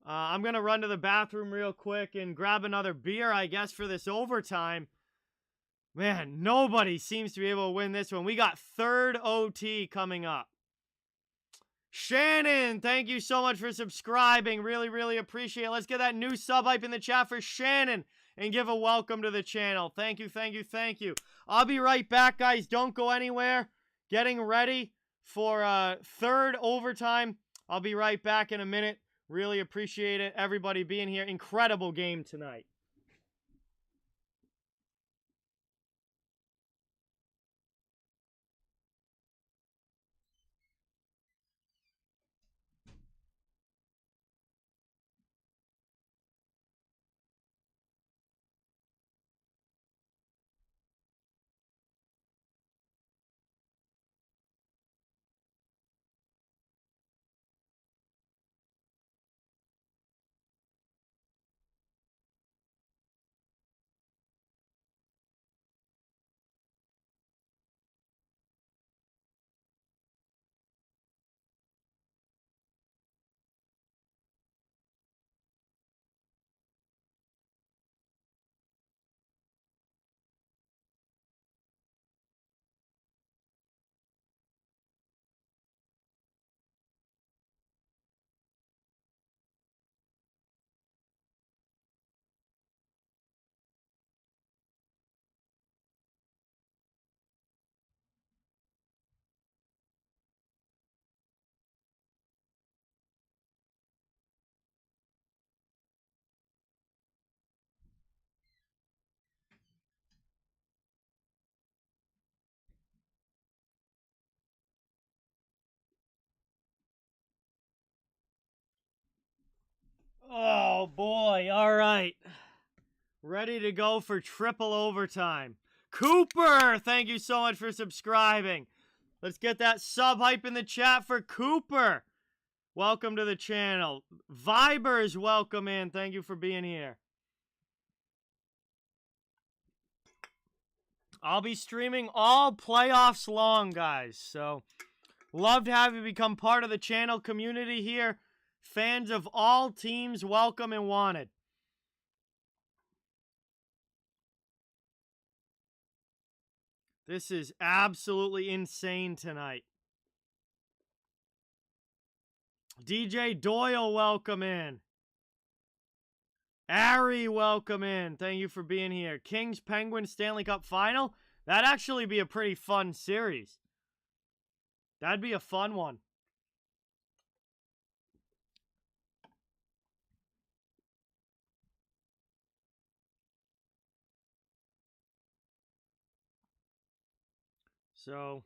I'm gonna run to the bathroom real quick and grab another beer, I guess, for this overtime. Man, nobody seems to be able to win this one. We got third OT coming up. Shannon, thank you so much for subscribing. Really, really appreciate it. Let's get that new sub hype in the chat for Shannon and give a welcome to the channel. Thank you, thank you, thank you. I'll be right back, guys. Don't go anywhere. Getting ready for third overtime. I'll be right back in a minute. Really appreciate it. Everybody being here. Incredible game tonight. Oh, boy. All right. Ready to go for triple overtime. Cooper, thank you so much for subscribing. Let's get that sub hype in the chat for Cooper. Welcome to the channel. Vibers, welcome in. Thank you for being here. I'll be streaming all playoffs long, guys. So, love to have you become part of the channel community here. Fans of all teams, welcome and wanted. This is absolutely insane tonight. DJ Doyle, welcome in. Ari, welcome in. Thank you for being here. Kings Penguins Stanley Cup Final. That'd actually be a pretty fun series. That'd be a fun one. So,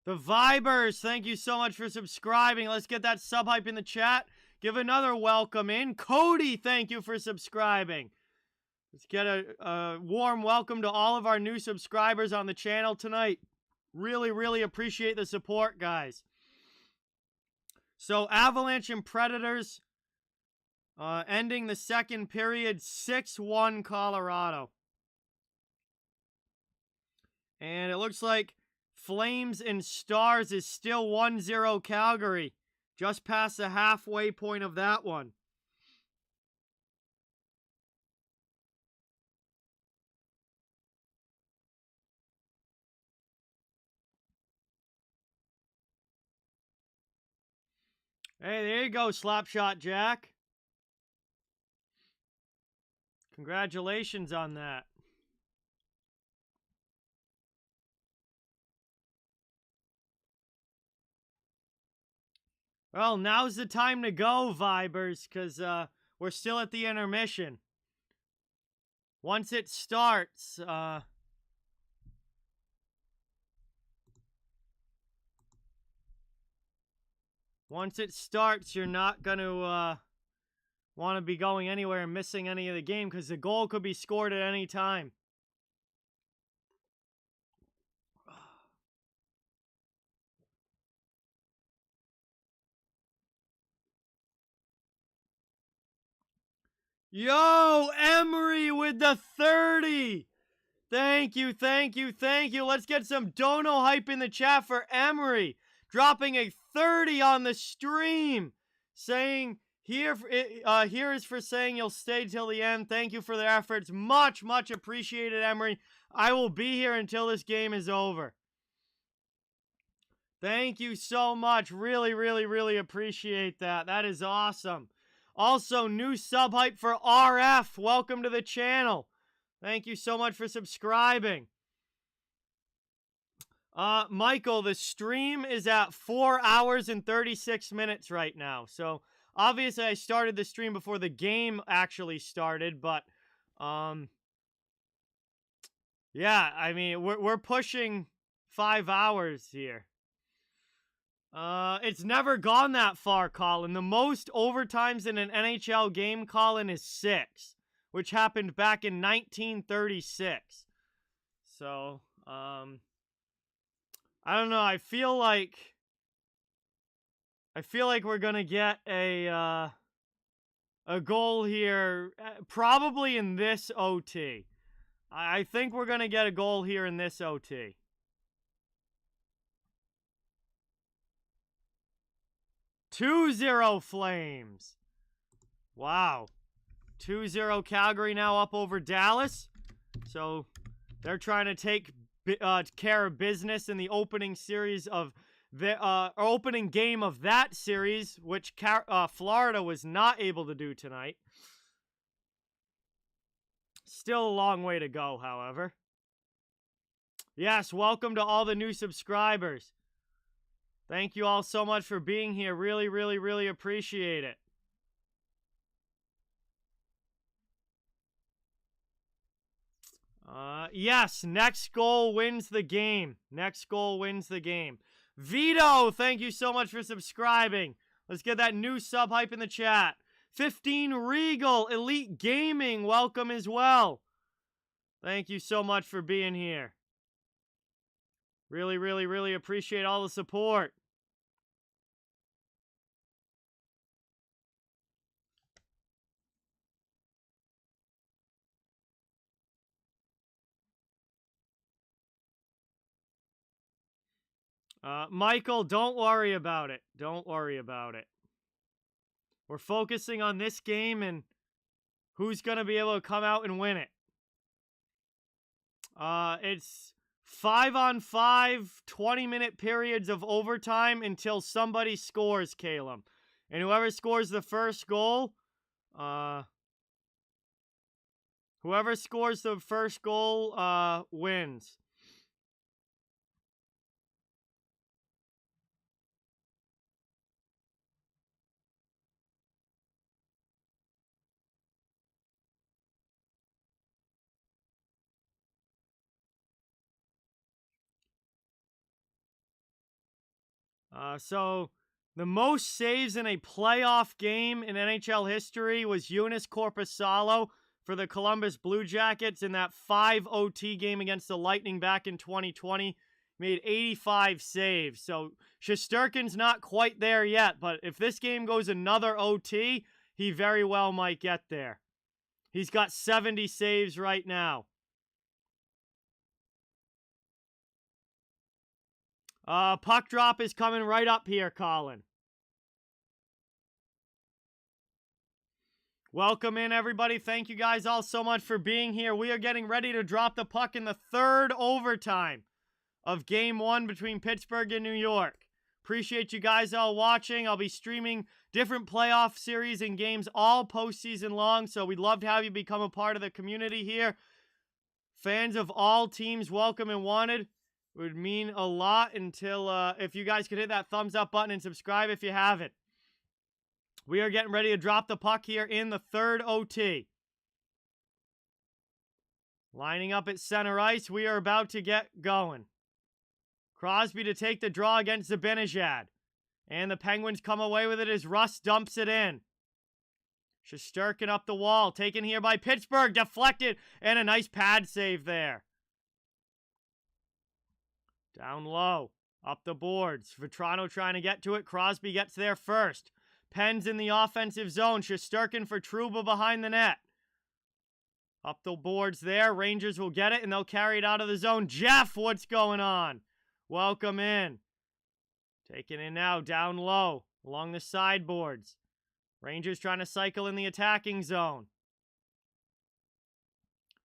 the Vibers, thank you so much for subscribing. Let's get that sub hype in the chat. Give another welcome in. Cody, thank you for subscribing. Let's get a warm welcome to all of our new subscribers on the channel tonight. Really, really appreciate the support, guys. So, Avalanche and Predators ending the second period 6-1 Colorado. And it looks like Flames and Stars is still 1-0 Calgary. Just past the halfway point of that one. Hey, there you go, Slapshot Jack. Congratulations on that. Well, now's the time to go, Vibers, because we're still at the intermission. Once it starts, you're not going to want to be going anywhere and missing any of the game, because the goal could be scored at any time. Yo, Emery with the 30. Thank you, thank you, thank you. Let's get some dono hype in the chat for Emery. Dropping a 30 on the stream. Saying, here is for saying you'll stay till the end. Thank you for the efforts. Much, much appreciated, Emery. I will be here until this game is over. Thank you so much. Really, really, really appreciate that. That is awesome. Also, new sub hype for RF. Welcome to the channel. Thank you so much for subscribing. Michael, the stream is at 4 hours and 36 minutes right now. So, obviously, I started the stream before the game actually started, but, yeah, I mean, we're pushing 5 hours here. It's never gone that far, Colin. The most overtimes in an NHL game, Colin, is 6, which happened back in 1936. So, I don't know. I feel like we're gonna get a goal here, probably in this OT. I think we're gonna get a goal here in this OT. 2-0 Flames. Wow. 2-0 Calgary now up over Dallas. So they're trying to take care of business in the opening series of the opening game of that series, which Florida was not able to do tonight. Still a long way to go, however. Yes, welcome to all the new subscribers. Thank you all so much for being here. Really, really, really appreciate it. Yes, next goal wins the game. Next goal wins the game. Vito, thank you so much for subscribing. Let's get that new sub hype in the chat. 15 Regal, Elite Gaming, welcome as well. Thank you so much for being here. Really, really, really appreciate all the support. Michael, don't worry about it. Don't worry about it. We're focusing on this game and who's going to be able to come out and win it. It's 5-on-5, 20-minute periods of overtime until somebody scores, Caleb. And whoever scores the first goal, wins. So the most saves in a playoff game in NHL history was Eunice Korpisalo for the Columbus Blue Jackets in that 5 OT game against the Lightning back in 2020. Made 85 saves. So Shesterkin's not quite there yet, but if this game goes another OT, he very well might get there. He's got 70 saves right now. Puck drop is coming right up here, Colin. Welcome in, everybody. Thank you guys all so much for being here. We are getting ready to drop the puck in the third overtime of Game 1 between Pittsburgh and New York. Appreciate you guys all watching. I'll be streaming different playoff series and games all postseason long, so we'd love to have you become a part of the community here. Fans of all teams, welcome and wanted. Would mean a lot until if you guys could hit that thumbs up button and subscribe if you haven't. We are getting ready to drop the puck here in the third OT. Lining up at center ice, we are about to get going. Crosby to take the draw against Zibanejad. And the Penguins come away with it as Russ dumps it in. Shesterkin up the wall, taken here by Pittsburgh, deflected, and a nice pad save there. Down low, up the boards. Vetrano trying to get to it. Crosby gets there first. Penn's in the offensive zone. Shesterkin for Trouba behind the net. Up the boards there. Rangers will get it, and they'll carry it out of the zone. Jeff, what's going on? Welcome in. Taking it now, down low, along the sideboards. Rangers trying to cycle in the attacking zone.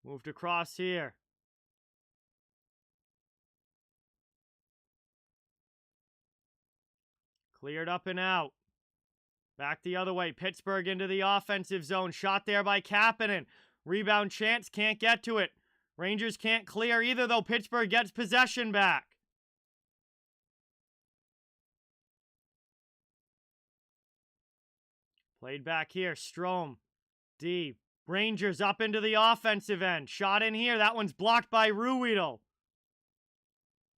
Moved across here. Cleared up and out. Back the other way. Pittsburgh into the offensive zone. Shot there by Kapanen. Rebound chance. Can't get to it. Rangers can't clear either, though. Pittsburgh gets possession back. Played back here. Strome. D. Rangers up into the offensive end. Shot in here. That one's blocked by Ruhwedel.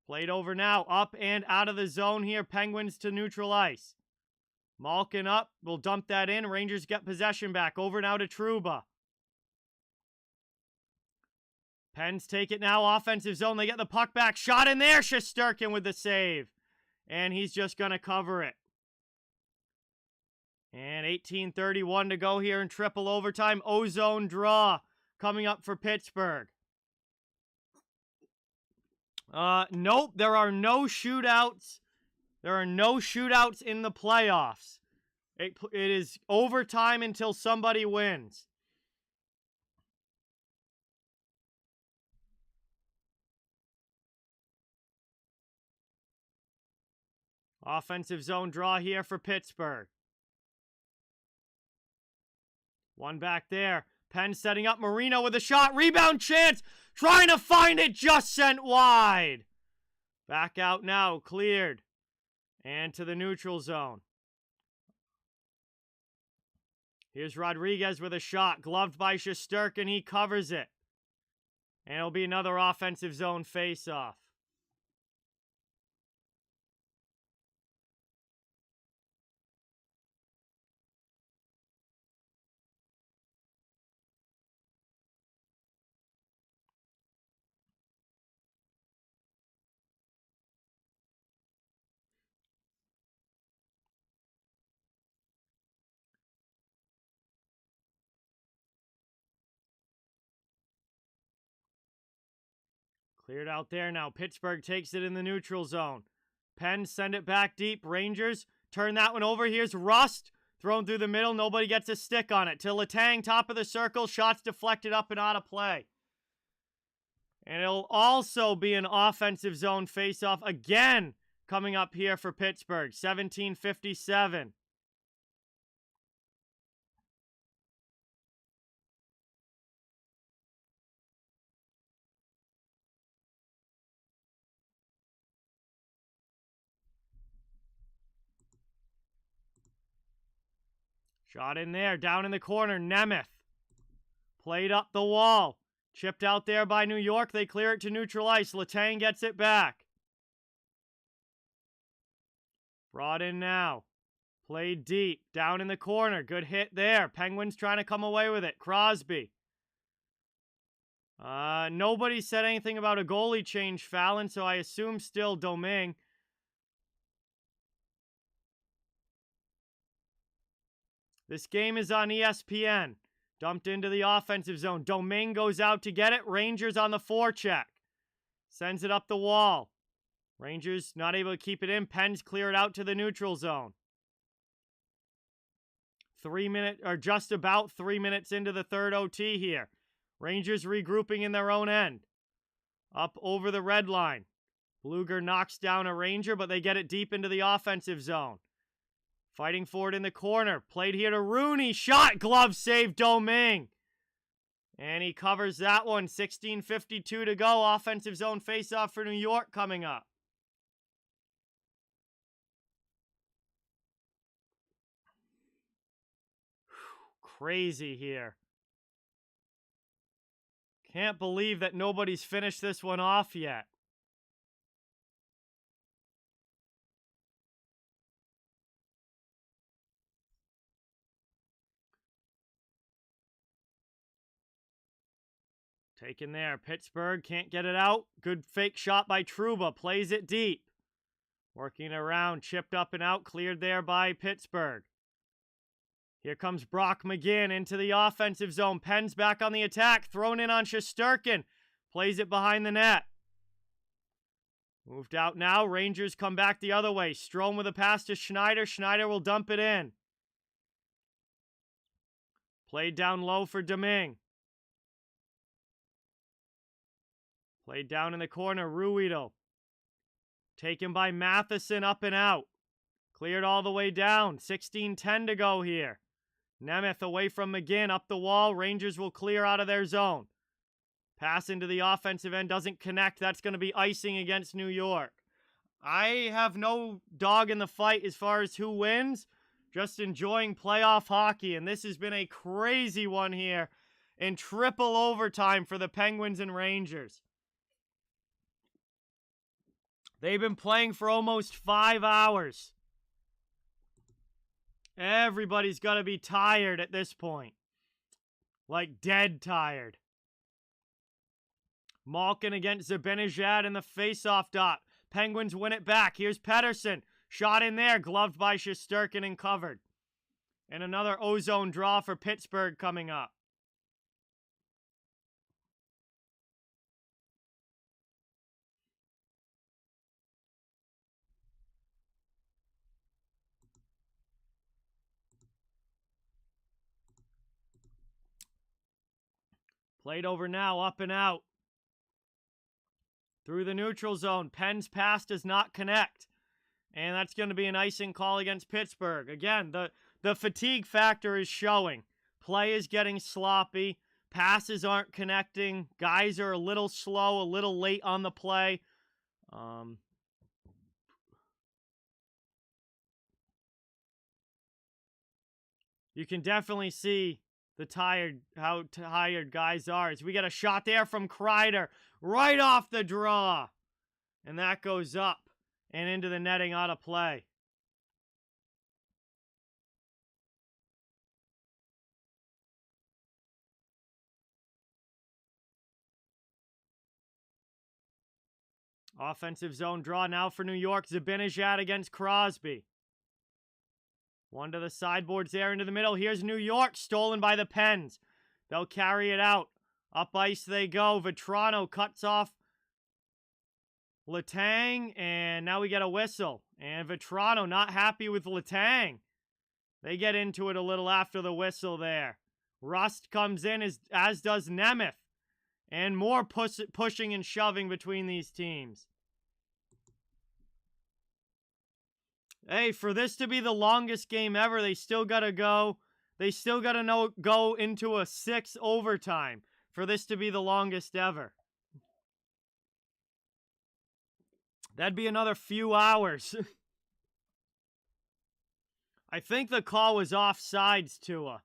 Played over now. Up and out of the zone here. Penguins to neutral ice. Malkin up. We'll dump that in. Rangers get possession back. Over now to Trouba. Pens take it now. Offensive zone. They get the puck back. Shot in there. Shesterkin with the save. And he's just going to cover it. And 18:31 to go here in triple overtime. Ozone draw coming up for Pittsburgh. Nope, there are no shootouts. There are no shootouts in the playoffs. It is overtime until somebody wins. Offensive zone draw here for Pittsburgh. One back there. Penn setting up Marino with a shot. Rebound chance. Trying to find it. Just sent wide. Back out now. Cleared. And to the neutral zone. Here's Rodriguez with a shot. Gloved by Shesterkin. He covers it. And it'll be another offensive zone face-off. Cleared out there now. Pittsburgh takes it in the neutral zone. Penn send it back deep. Rangers turn that one over. Here's Rust. Thrown through the middle. Nobody gets a stick on it. To Letang, top of the circle. Shots deflected up and out of play. And it'll also be an offensive zone faceoff again coming up here for Pittsburgh. 17:57. Shot in there, down in the corner, Nemeth. Played up the wall. Chipped out there by New York. They clear it to neutral ice. Letang gets it back. Brought in now. Played deep, down in the corner. Good hit there. Penguins trying to come away with it. Crosby. Nobody said anything about a goalie change, Fallon, so I assume still Domingue. This game is on ESPN. Dumped into the offensive zone. Domingue goes out to get it. Rangers on the forecheck. Sends it up the wall. Rangers not able to keep it in. Pens clear it out to the neutral zone. 3 minutes, or just about 3 minutes into the third OT here. Rangers regrouping in their own end. Up over the red line. Bluger knocks down a Ranger, but they get it deep into the offensive zone. Fighting for it in the corner. Played here to Rooney. Shot. Glove save. Domingue. And he covers that one. 16:52 to go. Offensive zone faceoff for New York coming up. crazy here. Can't believe that nobody's finished this one off yet. Taken there. Pittsburgh can't get it out. Good fake shot by Trouba. Plays it deep. Working around. Chipped up and out. Cleared there by Pittsburgh. Here comes Brock McGinn into the offensive zone. Penn's back on the attack. Thrown in on Shesterkin. Plays it behind the net. Moved out now. Rangers come back the other way. Strome with a pass to Schneider. Schneider will dump it in. Played down low for Domingue. Played down in the corner. Ruido. Taken by Matheson up and out. Cleared all the way down. 16-10 to go here. Nemeth away from McGinn. Up the wall. Rangers will clear out of their zone. Pass into the offensive end. Doesn't connect. That's going to be icing against New York. I have no dog in the fight as far as who wins. Just enjoying playoff hockey. And this has been a crazy one here in triple overtime for the Penguins and Rangers. They've been playing for almost 5 hours. Everybody's got to be tired at this point. Like dead tired. Malkin against Zibanejad in the faceoff dot. Penguins win it back. Here's Pettersson. Shot in there. Gloved by Shesterkin and covered. And another ozone draw for Pittsburgh coming up. Played over now, up and out. Through the neutral zone. Penn's pass does not connect. And that's going to be an icing call against Pittsburgh. Again, the fatigue factor is showing. Play is getting sloppy. Passes aren't connecting. Guys are a little slow, a little late on the play. You can definitely see how tired guys are. As we get a shot there from Kreider right off the draw. And that goes up and into the netting out of play. Offensive zone draw now for New York. Zibanejad against Crosby. One to the sideboards there into the middle. Here's New York, stolen by the Pens. They'll carry it out. Up ice they go. Vetrano cuts off Letang, and now we get a whistle. And Vetrano not happy with Letang. They get into it a little after the whistle there. Rust comes in, as does Nemeth. And more pushing and shoving between these teams. Hey, for this to be the longest game ever, they still got to go. They still got to go into a 6 overtime for this to be the longest ever. That'd be another few hours. I think the call was offsides, Tua.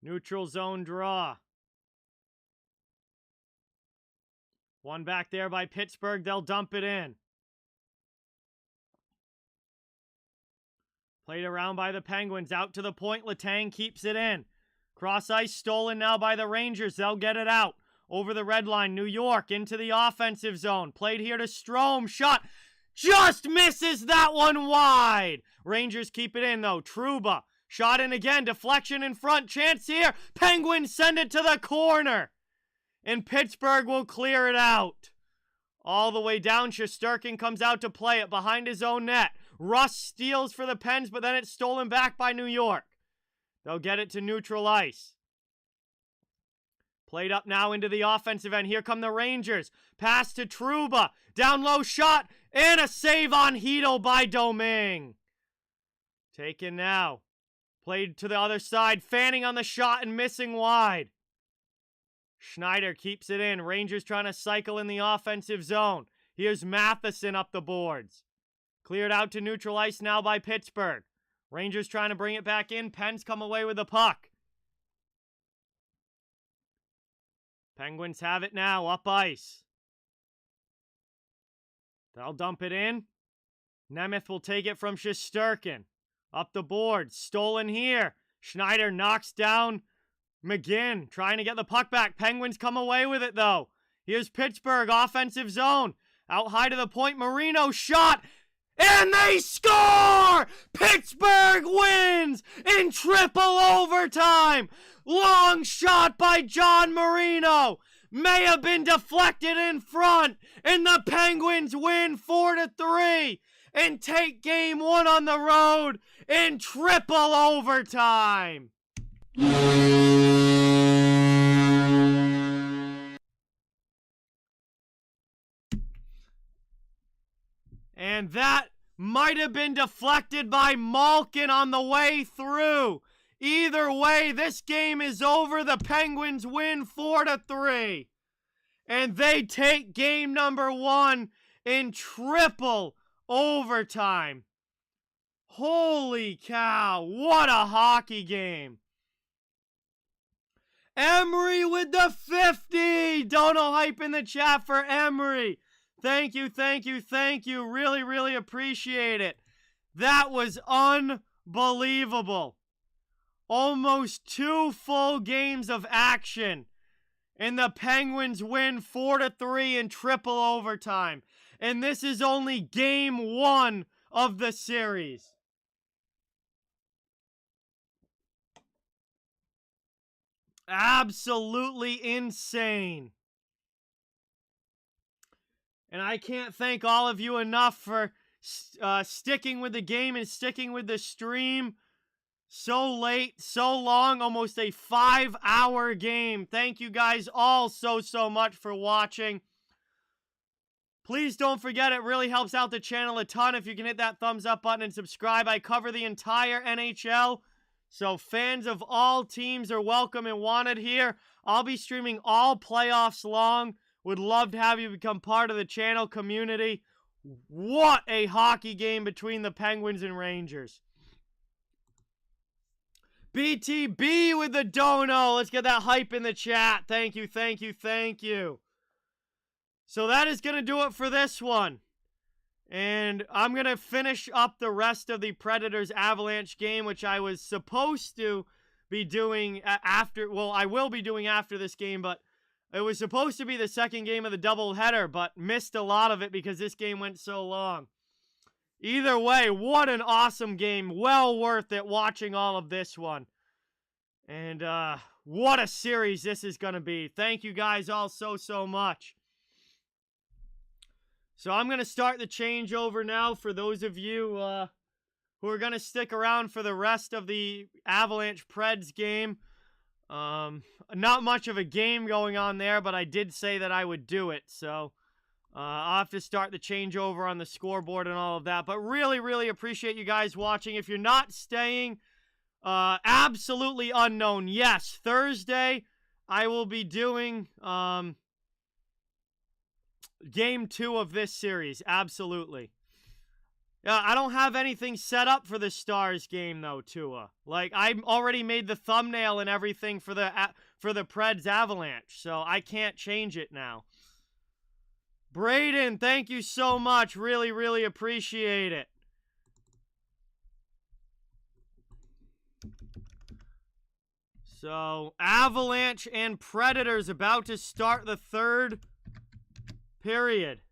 Neutral zone draw. One back there by Pittsburgh. They'll dump it in. Played around by the Penguins. Out to the point. Letang keeps it in. Cross ice stolen now by the Rangers. They'll get it out. Over the red line. New York into the offensive zone. Played here to Strome. Shot. Just misses that one wide. Rangers keep it in though. Trouba. Shot in again. Deflection in front. Chance here. Penguins send it to the corner. And Pittsburgh will clear it out. All the way down. Shesterkin comes out to play it behind his own net. Russ steals for the Pens, but then it's stolen back by New York. They'll get it to neutral ice. Played up now into the offensive end. Here come the Rangers. Pass to Trouba. Down low shot. And a save on Hito by Domingue. Taken now. Played to the other side. Fanning on the shot and missing wide. Schneider keeps it in. Rangers trying to cycle in the offensive zone. Here's Matheson up the boards. Cleared out to neutral ice now by Pittsburgh. Rangers trying to bring it back in. Pens come away with the puck. Penguins have it now, up ice. They'll dump it in. Nemeth will take it from Shesterkin. Up the board, stolen here. Schneider knocks down McGinn, trying to get the puck back. Penguins come away with it, though. Here's Pittsburgh, offensive zone. Out high to the point, Marino shot, and they score! Pittsburgh wins in triple overtime. Long shot by John Marino. May have been deflected in front, and the Penguins win 4-3 and take game one on the road in triple overtime. And that might have been deflected by Malkin on the way through. Either way, this game is over. The Penguins win 4-3. And they take game number one in triple overtime. Holy cow, what a hockey game. Emery with the 50. Dono hype in the chat for Emery. Thank you, thank you, thank you. Really, really appreciate it. That was unbelievable. Almost 2 full games of action. And the Penguins win 4-3 in triple overtime. And this is only game one of the series. Absolutely insane. And I can't thank all of you enough for sticking with the game and sticking with the stream. So late, so long, almost a 5-hour game. Thank you guys all so much for watching. Please don't forget, it really helps out the channel a ton if you can hit that thumbs up button and subscribe. I cover the entire NHL, so fans of all teams are welcome and wanted here. I'll be streaming all playoffs long. Would love to have you become part of the channel community. What a hockey game between the Penguins and Rangers. BTB with the dono. Let's get that hype in the chat. Thank you, thank you, thank you. So that is going to do it for this one. And I'm going to finish up the rest of the Predators Avalanche game, which I was supposed to be doing after. Well, I will be doing after this game, but it was supposed to be the second game of the doubleheader, but missed a lot of it because this game went so long. Either way, what an awesome game. Well worth it watching all of this one. And what a series this is going to be. Thank you guys all so much. So I'm going to start the changeover now for those of you who are going to stick around for the rest of the Avalanche Preds game. Not much of a game going on there, but I did say that I would do it. So I'll have to start the changeover on the scoreboard and all of that. But really appreciate you guys watching. If you're not staying, absolutely unknown. Yes, Thursday I will be doing game 2 of this series. Absolutely. I don't have anything set up for the Stars game though, Tua. Like, I already made the thumbnail and everything for the Preds Avalanche, so I can't change it now. Braden, thank you so much. Really appreciate it. So, Avalanche and Predators about to start the third period.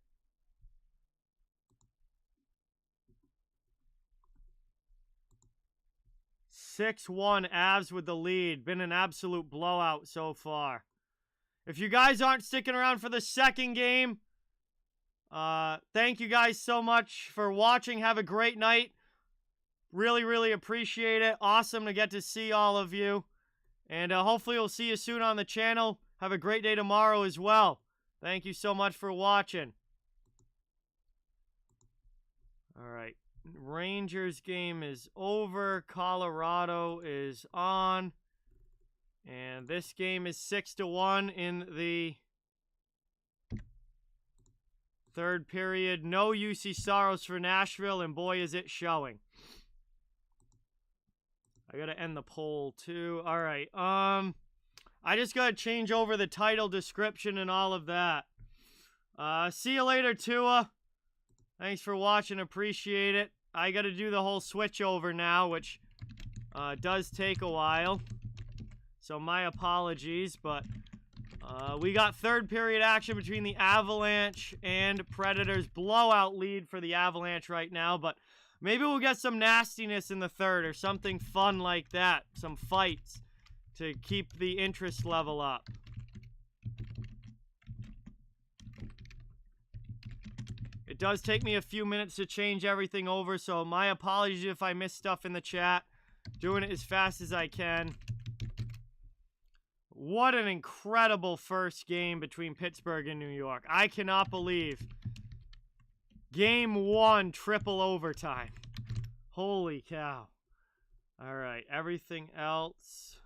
6-1 Avs with the lead. Been an absolute blowout so far. If you guys aren't sticking around for the second game, thank you guys so much for watching. Have a great night. Really appreciate it. Awesome to get to see all of you. And hopefully we'll see you soon on the channel. Have a great day tomorrow as well. Thank you so much for watching. All right. Rangers game is over. Colorado is on. And this game is 6-1 in the Third period, no UC Saros for Nashville, and boy, is it showing. I gotta end the poll, too. All right, I just gotta change over the title, description, and all of that. See you later, Tua. Thanks for watching, appreciate it. I gotta do the whole switch over now, which does take a while. So my apologies, but we got third period action between the Avalanche and Predators. Blowout lead for the Avalanche right now, but maybe we'll get some nastiness in the third or something fun like that. Some fights to keep the interest level up. It does take me a few minutes to change everything over, so my apologies if I miss stuff in the chat. Doing it as fast as I can. What an incredible first game between Pittsburgh and New York. I cannot believe Game 1 triple overtime. Holy cow. All right, everything else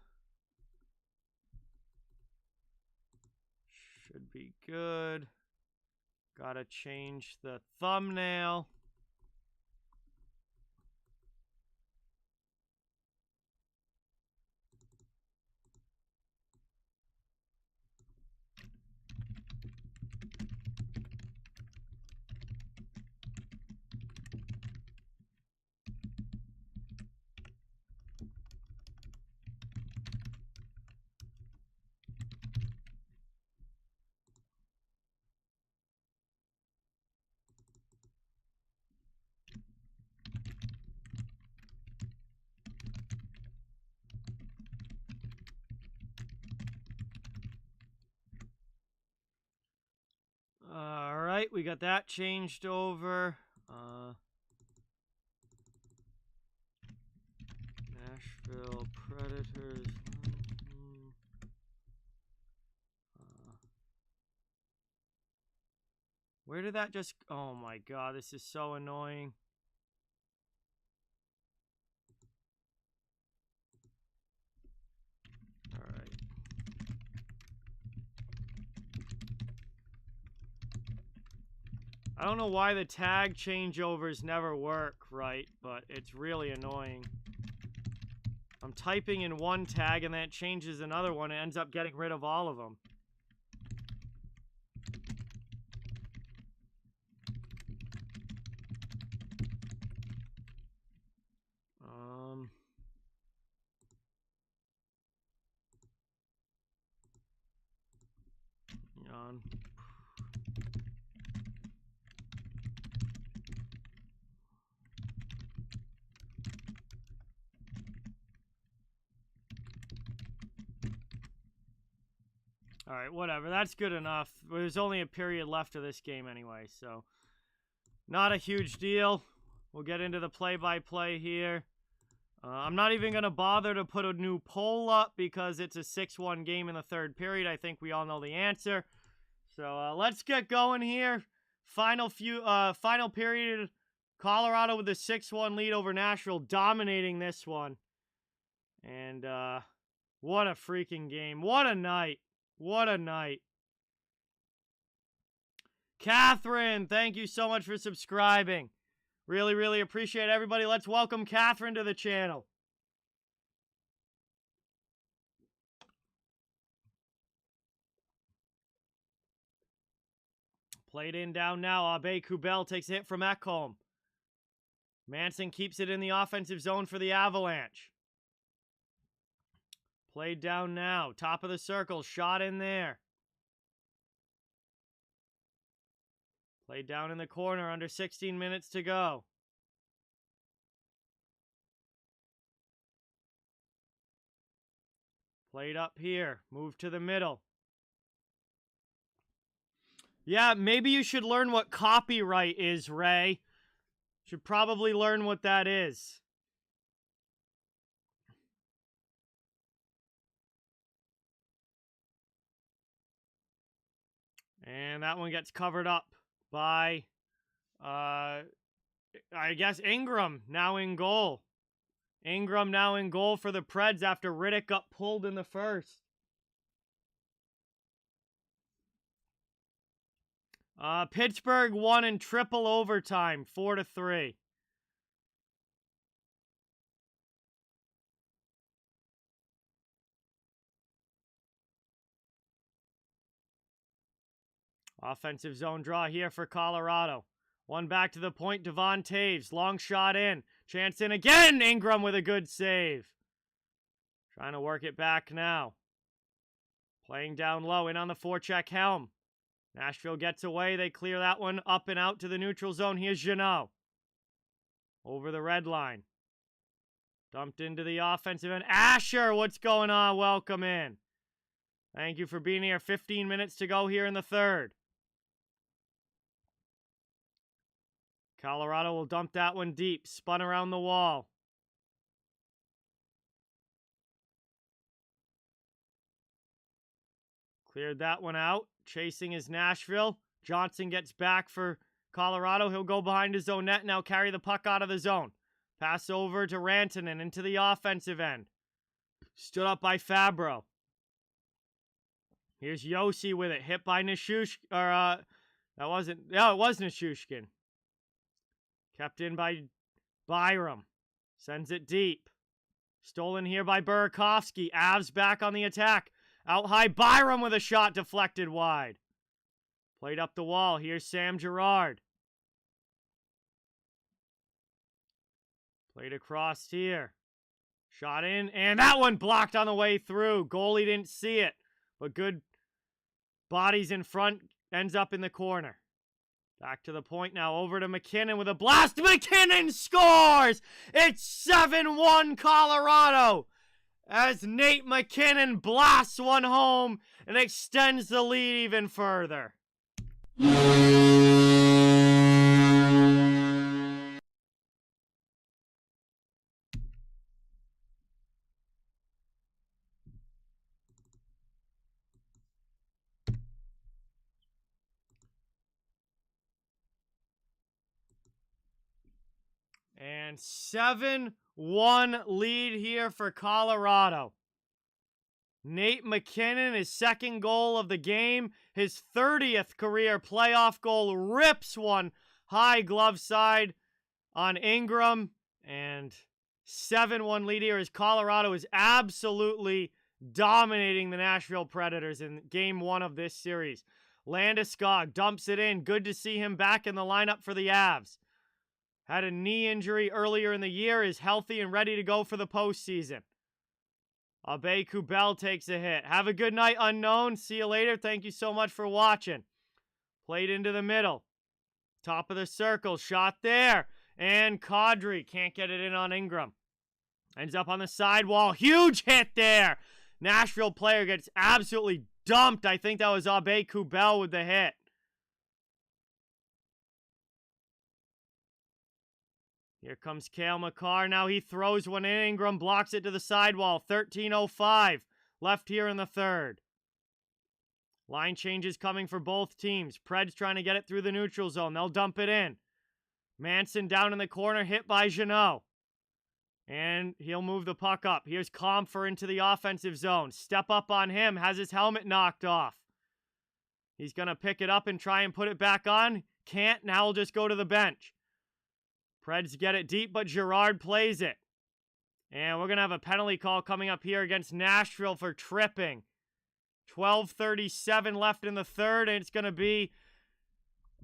should be good. Gotta change the thumbnail. All right, we got that changed over. Nashville Predators. Where did that just... Oh my god, this is so annoying. All right. I don't know why the tag changeovers never work right, but it's really annoying. I'm typing in one tag and then it changes another one and ends up getting rid of all of them. On. All right, whatever. That's good enough. There's only a period left of this game anyway, so not a huge deal. We'll get into the play-by-play here. I'm not even going to bother to put a new poll up because it's a 6-1 game in the third period. I think we all know the answer. So let's get going here. Final period. Colorado with a 6-1 lead over Nashville, dominating this one. And what a freaking game. What a night. What a night. Catherine, thank you so much for subscribing. Really, really appreciate it, everybody. Let's welcome Catherine to the channel. Played in down now. Abe Kubel takes a hit from Ekholm. Manson keeps it in the offensive zone for the Avalanche. Played down now. Top of the circle. Shot in there. Played down in the corner. Under 16 minutes to go. Played up here. Moved to the middle. Yeah, maybe you should learn what copyright is, Ray. Should probably learn what that is. And that one gets covered up by, I guess, Ingram now in goal. Ingram now in goal for the Preds after Riddick got pulled in the first. Pittsburgh won in triple overtime, 4-3. Offensive zone draw here for Colorado. One back to the point, Devon Taves. Long shot in. Chance in again. Ingram with a good save. Trying to work it back now. Playing down low, in on the forecheck Helm. Nashville gets away. They clear that one up and out to the neutral zone. Here's Jeannot. Over the red line. Dumped into the offensive end. Asher, what's going on? Welcome in. Thank you for being here. 15 minutes to go here in the third. Colorado will dump that one deep. Spun around the wall. Cleared that one out. Chasing is Nashville. Johnson gets back for Colorado. He'll go behind his own net. Now carry the puck out of the zone. Pass over to Rantanen into the offensive end. Stood up by Fabro. Here's Yossi with it. Hit by Nishushkin. It was Nishushkin. Kept in by Byram. Sends it deep. Stolen here by Burakovsky. Avs back on the attack. Out high, Byram with a shot deflected wide. Played up the wall. Here's Sam Girard. Played across here. Shot in, and that one blocked on the way through. Goalie didn't see it, but good bodies in front, ends up in the corner. Back to the point now, over to McKinnon with a blast. McKinnon scores! It's 7-1 Colorado as Nate McKinnon blasts one home and extends the lead even further. And 7-1 lead here for Colorado. Nate McKinnon, his second goal of the game, his 30th career playoff goal, rips one high glove side on Ingram. And 7-1 lead here as Colorado is absolutely dominating the Nashville Predators in game one of this series. Landeskog dumps it in. Good to see him back in the lineup for the Avs. Had a knee injury earlier in the year, is healthy and ready to go for the postseason. Abe-Kubel takes a hit. Have a good night, Unknown. See you later. Thank you so much for watching. Played into the middle. Top of the circle. Shot there. And Kadri can't get it in on Ingram. Ends up on the sidewall. Huge hit there. Nashville player gets absolutely dumped. I think that was Abe-Kubel with the hit. Here comes Cale Makar. Now he throws one in. Ingram blocks it to the sidewall. 13:05 left here in the third. Line changes coming for both teams. Preds trying to get it through the neutral zone. They'll dump it in. Manson down in the corner, hit by Jeannot. And he'll move the puck up. Here's Comfer into the offensive zone. Step up on him. Has his helmet knocked off. He's going to pick it up and try and put it back on. Can't. Now he'll just go to the bench. Preds get it deep, but Girard plays it. And we're going to have a penalty call coming up here against Nashville for tripping. 12:37 left in the third, and it's going to be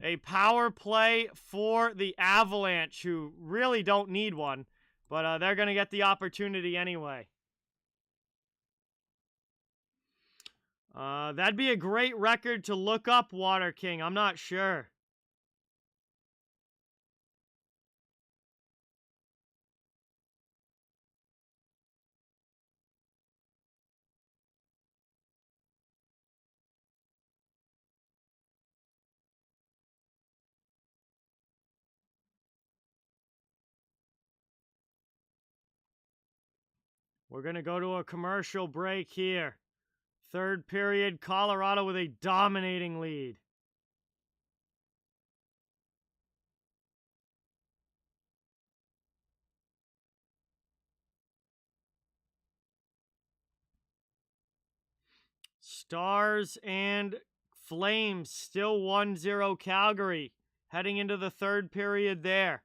a power play for the Avalanche, who really don't need one, but they're going to get the opportunity anyway. That'd be a great record to look up, Water King. I'm not sure. We're going to go to a commercial break here. Third period, Colorado with a dominating lead. Stars and Flames still 1-0 Calgary. Heading into the third period there.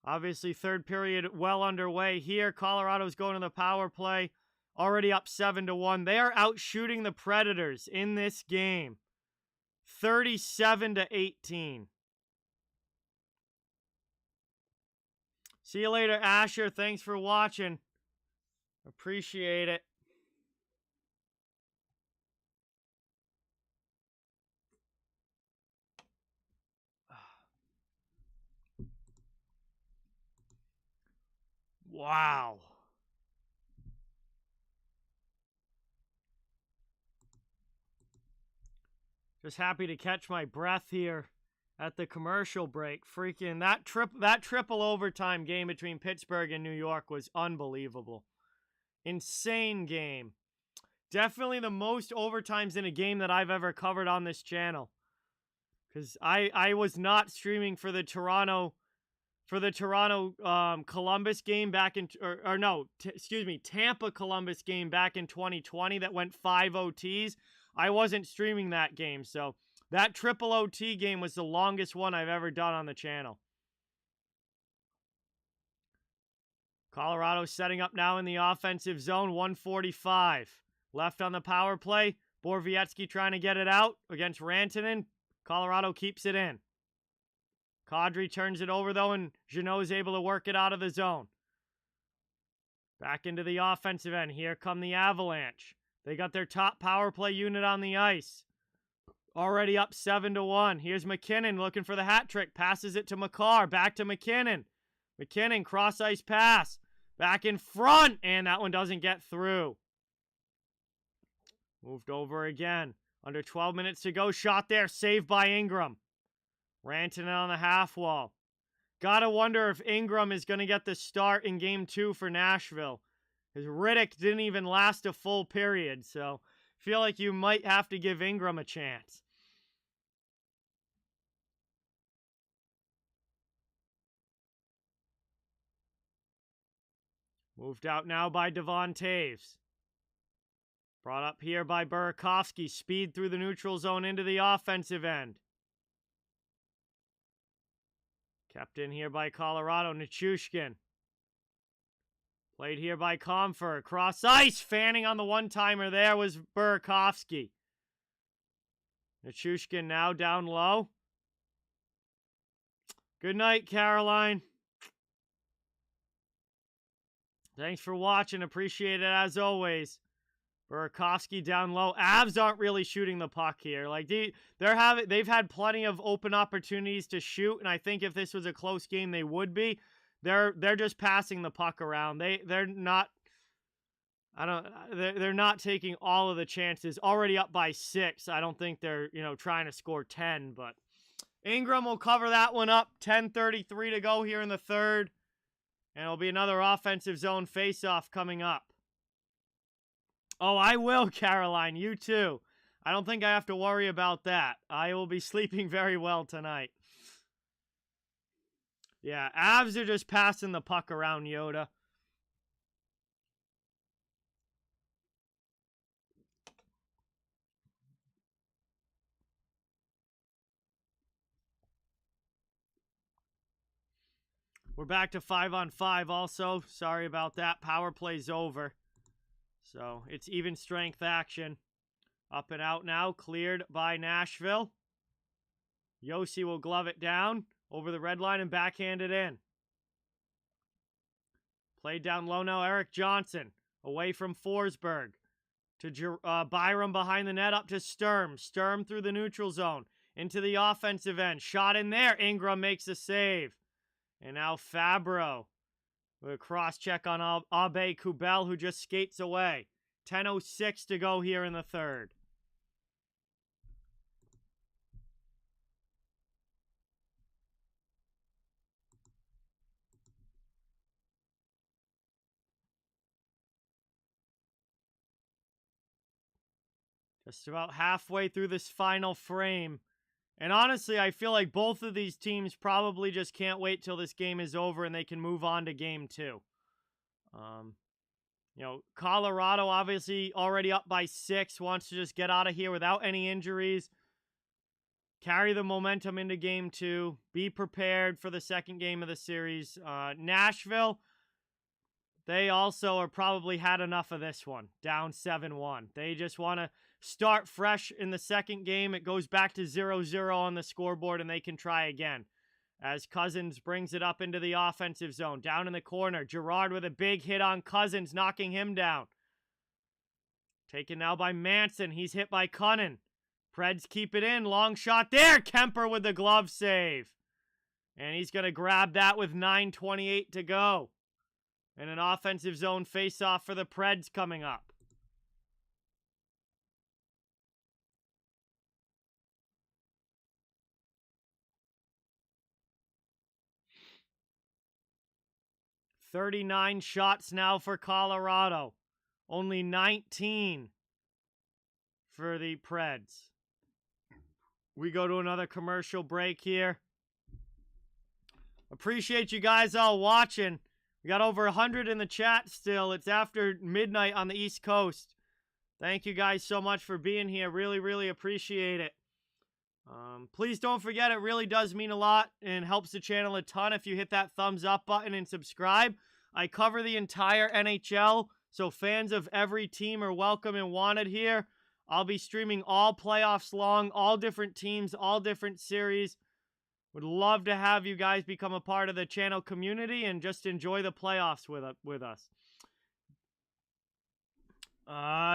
Obviously, third period well underway here. Colorado's going to the power play. Already up 7-1. They are out shooting the Predators in this game. 37-18. See you later, Asher. Thanks for watching. Appreciate it. Wow. Just happy to catch my breath here at the commercial break. Freaking that triple overtime game between Pittsburgh and New York was unbelievable. Insane game. Definitely the most overtimes in a game that I've ever covered on this channel. Because I was not streaming for the Toronto Columbus game back in, Tampa Columbus game back in 2020 that went 5 OTs. I wasn't streaming that game, so that triple OT game was the longest one I've ever done on the channel. Colorado setting up now in the offensive zone, 145. Left on the power play, Borowiecki trying to get it out against Rantanen. Colorado keeps it in. Kadri turns it over, though, and Jeannot is able to work it out of the zone. Back into the offensive end. Here come the Avalanche. They got their top power play unit on the ice. Already up 7-1. Here's McKinnon looking for the hat trick. Passes it to Makar. Back to McKinnon. McKinnon, cross-ice pass. Back in front. And that one doesn't get through. Moved over again. Under 12 minutes to go. Shot there. Saved by Ingram. Rantanen on the half wall. Gotta wonder if Ingram is going to get the start in Game 2 for Nashville. Because Riddick didn't even last a full period. So, feel like you might have to give Ingram a chance. Moved out now by Devon Taves. Brought up here by Burakovsky. Speed through the neutral zone into the offensive end. Kept in here by Colorado. Nichushkin. Played here by Comfer. Cross ice. Fanning on the one-timer there was Burakovsky. Nichushkin now down low. Good night, Caroline. Thanks for watching. Appreciate it as always. Burakovsky down low. Avs aren't really shooting the puck here. Like they've had plenty of open opportunities to shoot, and I think if this was a close game, they would be. They're just passing the puck around. They're not. They're not taking all of the chances. Already up by 6. I don't think they're trying to score 10. But Ingram will cover that one up. 10:33 to go here in the third, and it'll be another offensive zone faceoff coming up. Oh, I will, Caroline. You too. I don't think I have to worry about that. I will be sleeping very well tonight. Yeah, Avs are just passing the puck around, Yoda. We're back to 5-on-5 also. Sorry about that. Power play's over. So, it's even strength action. Up and out now. Cleared by Nashville. Yossi will glove it down. Over the red line and backhand it in. Played down low now. Eric Johnson. Away from Forsberg. To Byram behind the net. Up to Sturm. Sturm through the neutral zone. Into the offensive end. Shot in there. Ingram makes a save. And now Fabro. With a cross-check on Abe Kubel, who just skates away. 10:06 to go here in the third. Just about halfway through this final frame. And honestly, I feel like both of these teams probably just can't wait till this game is over and they can move on to game 2. Colorado obviously already up by 6, wants to just get out of here without any injuries. Carry the momentum into game 2. Be prepared for the second game of the series. Nashville, they also are probably had enough of this one. Down 7-1. They just want to start fresh in the second game. It goes back to 0-0 on the scoreboard, and they can try again. As Cousins brings it up into the offensive zone. Down in the corner, Girard with a big hit on Cousins, knocking him down. Taken now by Manson. He's hit by Cunnin. Preds keep it in. Long shot there. Kemper with the glove save. And he's going to grab that with 9:28 to go. And an offensive zone face-off for the Preds coming up. "39 shots now for Colorado. Only 19 for the Preds." We go to another commercial break here. Appreciate you guys all watching. We got over 100 in the chat still. It's after midnight on the East Coast. Thank you guys so much for being here. Really, really appreciate it. Please don't forget, it really does mean a lot and helps the channel a ton if you hit that thumbs up button and subscribe. I cover the entire NHL, so fans of every team are welcome and wanted here. I'll be streaming all playoffs long, all different teams, all different series. Would love to have you guys become a part of the channel community and just enjoy the playoffs with us.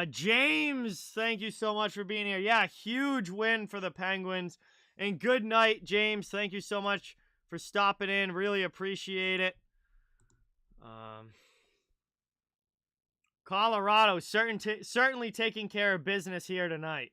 James, thank you so much for being here. Yeah, huge win for the Penguins. And good night, James. Thank you so much for stopping in. Really appreciate it. Colorado certainly taking care of business here tonight.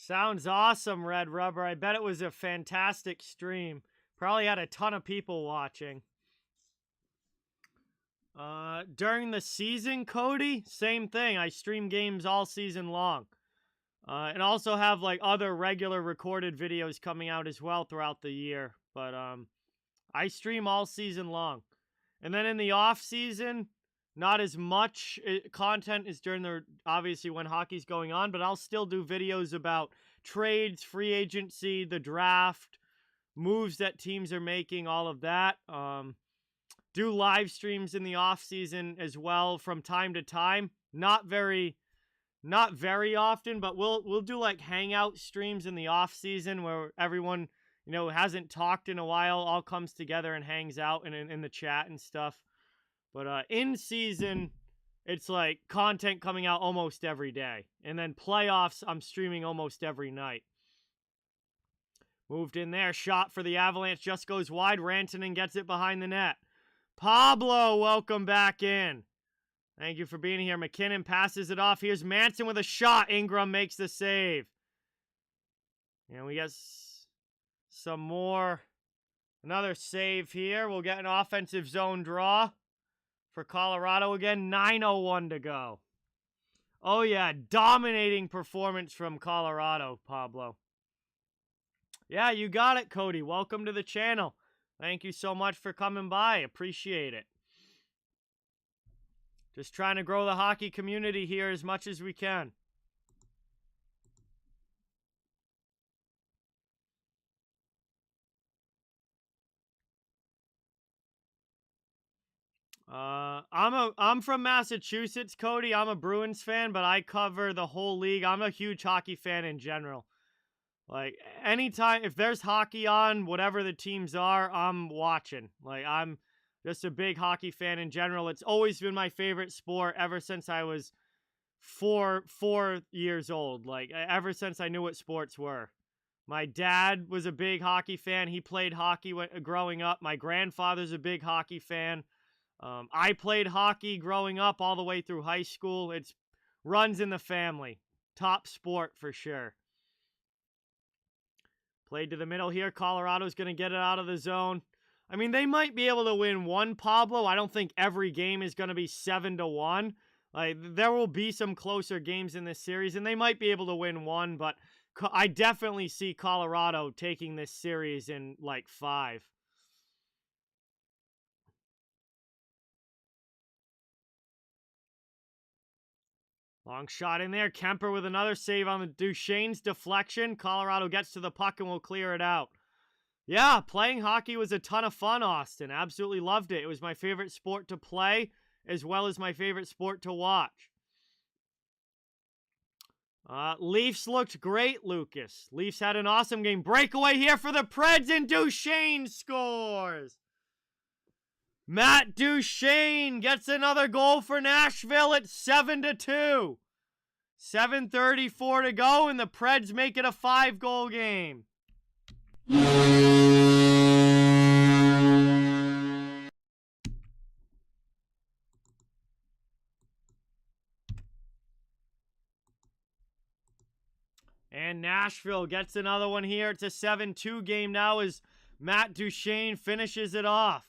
Sounds awesome, Red Rubber. I bet it was a fantastic stream. Probably had a ton of people watching. During the season, Cody, same thing. I stream games all season long. And also have like other regular recorded videos coming out as well throughout the year. But I stream all season long. And then in the off season, not as much content is during the, obviously when hockey's going on, but I'll still do videos about trades, free agency, the draft, moves that teams are making, all of that. Do live streams in the off season as well from time to time. Not very often, but we'll do like hangout streams in the off season where everyone, hasn't talked in a while, all comes together and hangs out in the chat and stuff. But in season, it's like content coming out almost every day. And then playoffs, I'm streaming almost every night. Moved in there. Shot for the Avalanche just goes wide. Rantanen gets it behind the net. Pablo, welcome back in. Thank you for being here. McKinnon passes it off. Here's Manson with a shot. Ingram makes the save. And we got some more. Another save here. We'll get an offensive zone draw for Colorado again. 9:01 to go. Oh, yeah. Dominating performance from Colorado, Pablo. Yeah, you got it, Cody. Welcome to the channel. Thank you so much for coming by. Appreciate it. Just trying to grow the hockey community here as much as we can. I'm from Massachusetts, Cody. I'm a Bruins fan, but I cover the whole league. I'm a huge hockey fan in general. Like, anytime, if there's hockey on, whatever the teams are, I'm watching. Like, I'm just a big hockey fan in general. It's always been my favorite sport ever since I was four years old. Like, ever since I knew what sports were. My dad was a big hockey fan. He played hockey growing up. My grandfather's a big hockey fan. I played hockey growing up all the way through high school. It runs in the family. Top sport for sure. Played to the middle here. Colorado's going to get it out of the zone. I mean, they might be able to win one, Pablo. I don't think every game is going to be 7-1. Like, there will be some closer games in this series, and they might be able to win one, but I definitely see Colorado taking this series in, like, 5. Long shot in there. Kemper with another save on the Duchesne's deflection. Colorado gets to the puck and will clear it out. Yeah, playing hockey was a ton of fun, Austin. Absolutely loved it. It was my favorite sport to play, as well as my favorite sport to watch. Leafs looked great, Lucas. Leafs had an awesome game. Breakaway here for the Preds, and Duchesne scores. Matt Duchesne gets another goal for Nashville at 7-2. 7:34 to go, and the Preds make it a 5-goal game. And Nashville gets another one here. It's a 7-2 game now as Matt Duchesne finishes it off.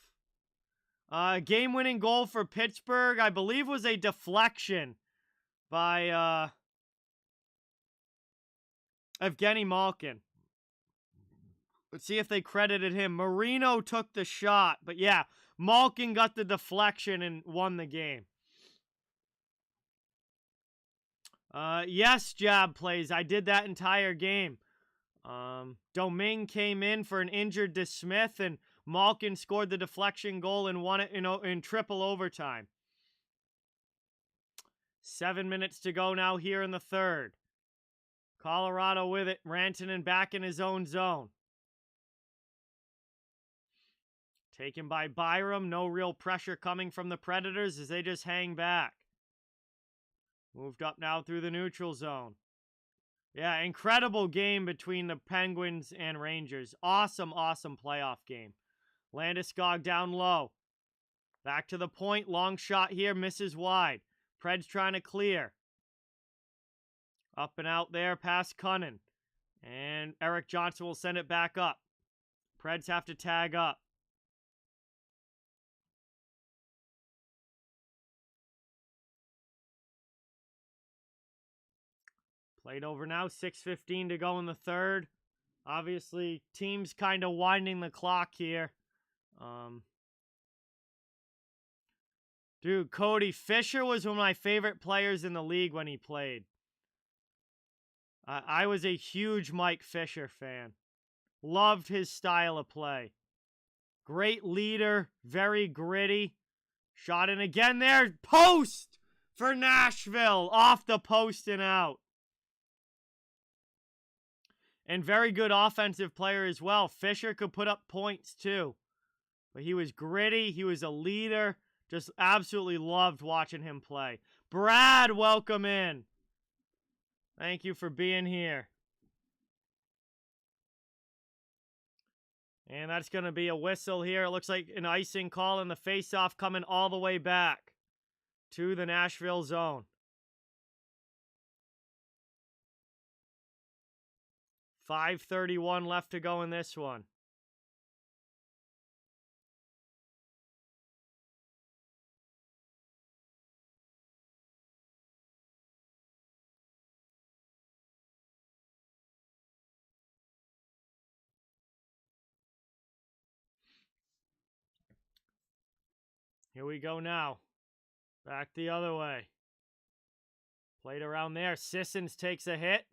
Game-winning goal for Pittsburgh, I believe, was a deflection by Evgeny Malkin. Let's see if they credited him. Marino took the shot, but yeah, Malkin got the deflection and won the game. Yes, jab plays. I did that entire game. Domingue came in for an injured DeSmith, and Malkin scored the deflection goal and won it in triple overtime. 7 minutes to go now here in the third. Colorado with it. Rantanen back in his own zone. Taken by Byram. No real pressure coming from the Predators as they just hang back. Moved up now through the neutral zone. Yeah, incredible game between the Penguins and Rangers. Awesome, awesome playoff game. Landeskog down low. Back to the point. Long shot here. Misses wide. Preds trying to clear. Up and out there past Cunnin. And Eric Johnson will send it back up. Preds have to tag up. Played over now. 6:15 to go in the third. Obviously, teams kind of winding the clock here. Dude, Cody Fisher was one of my favorite players in the league when he played. I was a huge Mike Fisher fan. Loved his style of play. Great leader, very gritty. Shot in again there. Post for Nashville. Off the post and out. And very good offensive player as well. Fisher could put up points too. But he was gritty. He was a leader. Just absolutely loved watching him play. Brad, welcome in. Thank you for being here. And that's going to be a whistle here. It looks like an icing call, and the faceoff coming all the way back to the Nashville zone. 5:31 left to go in this one. Here we go now. Back the other way. Played around there. Sissons takes a hit.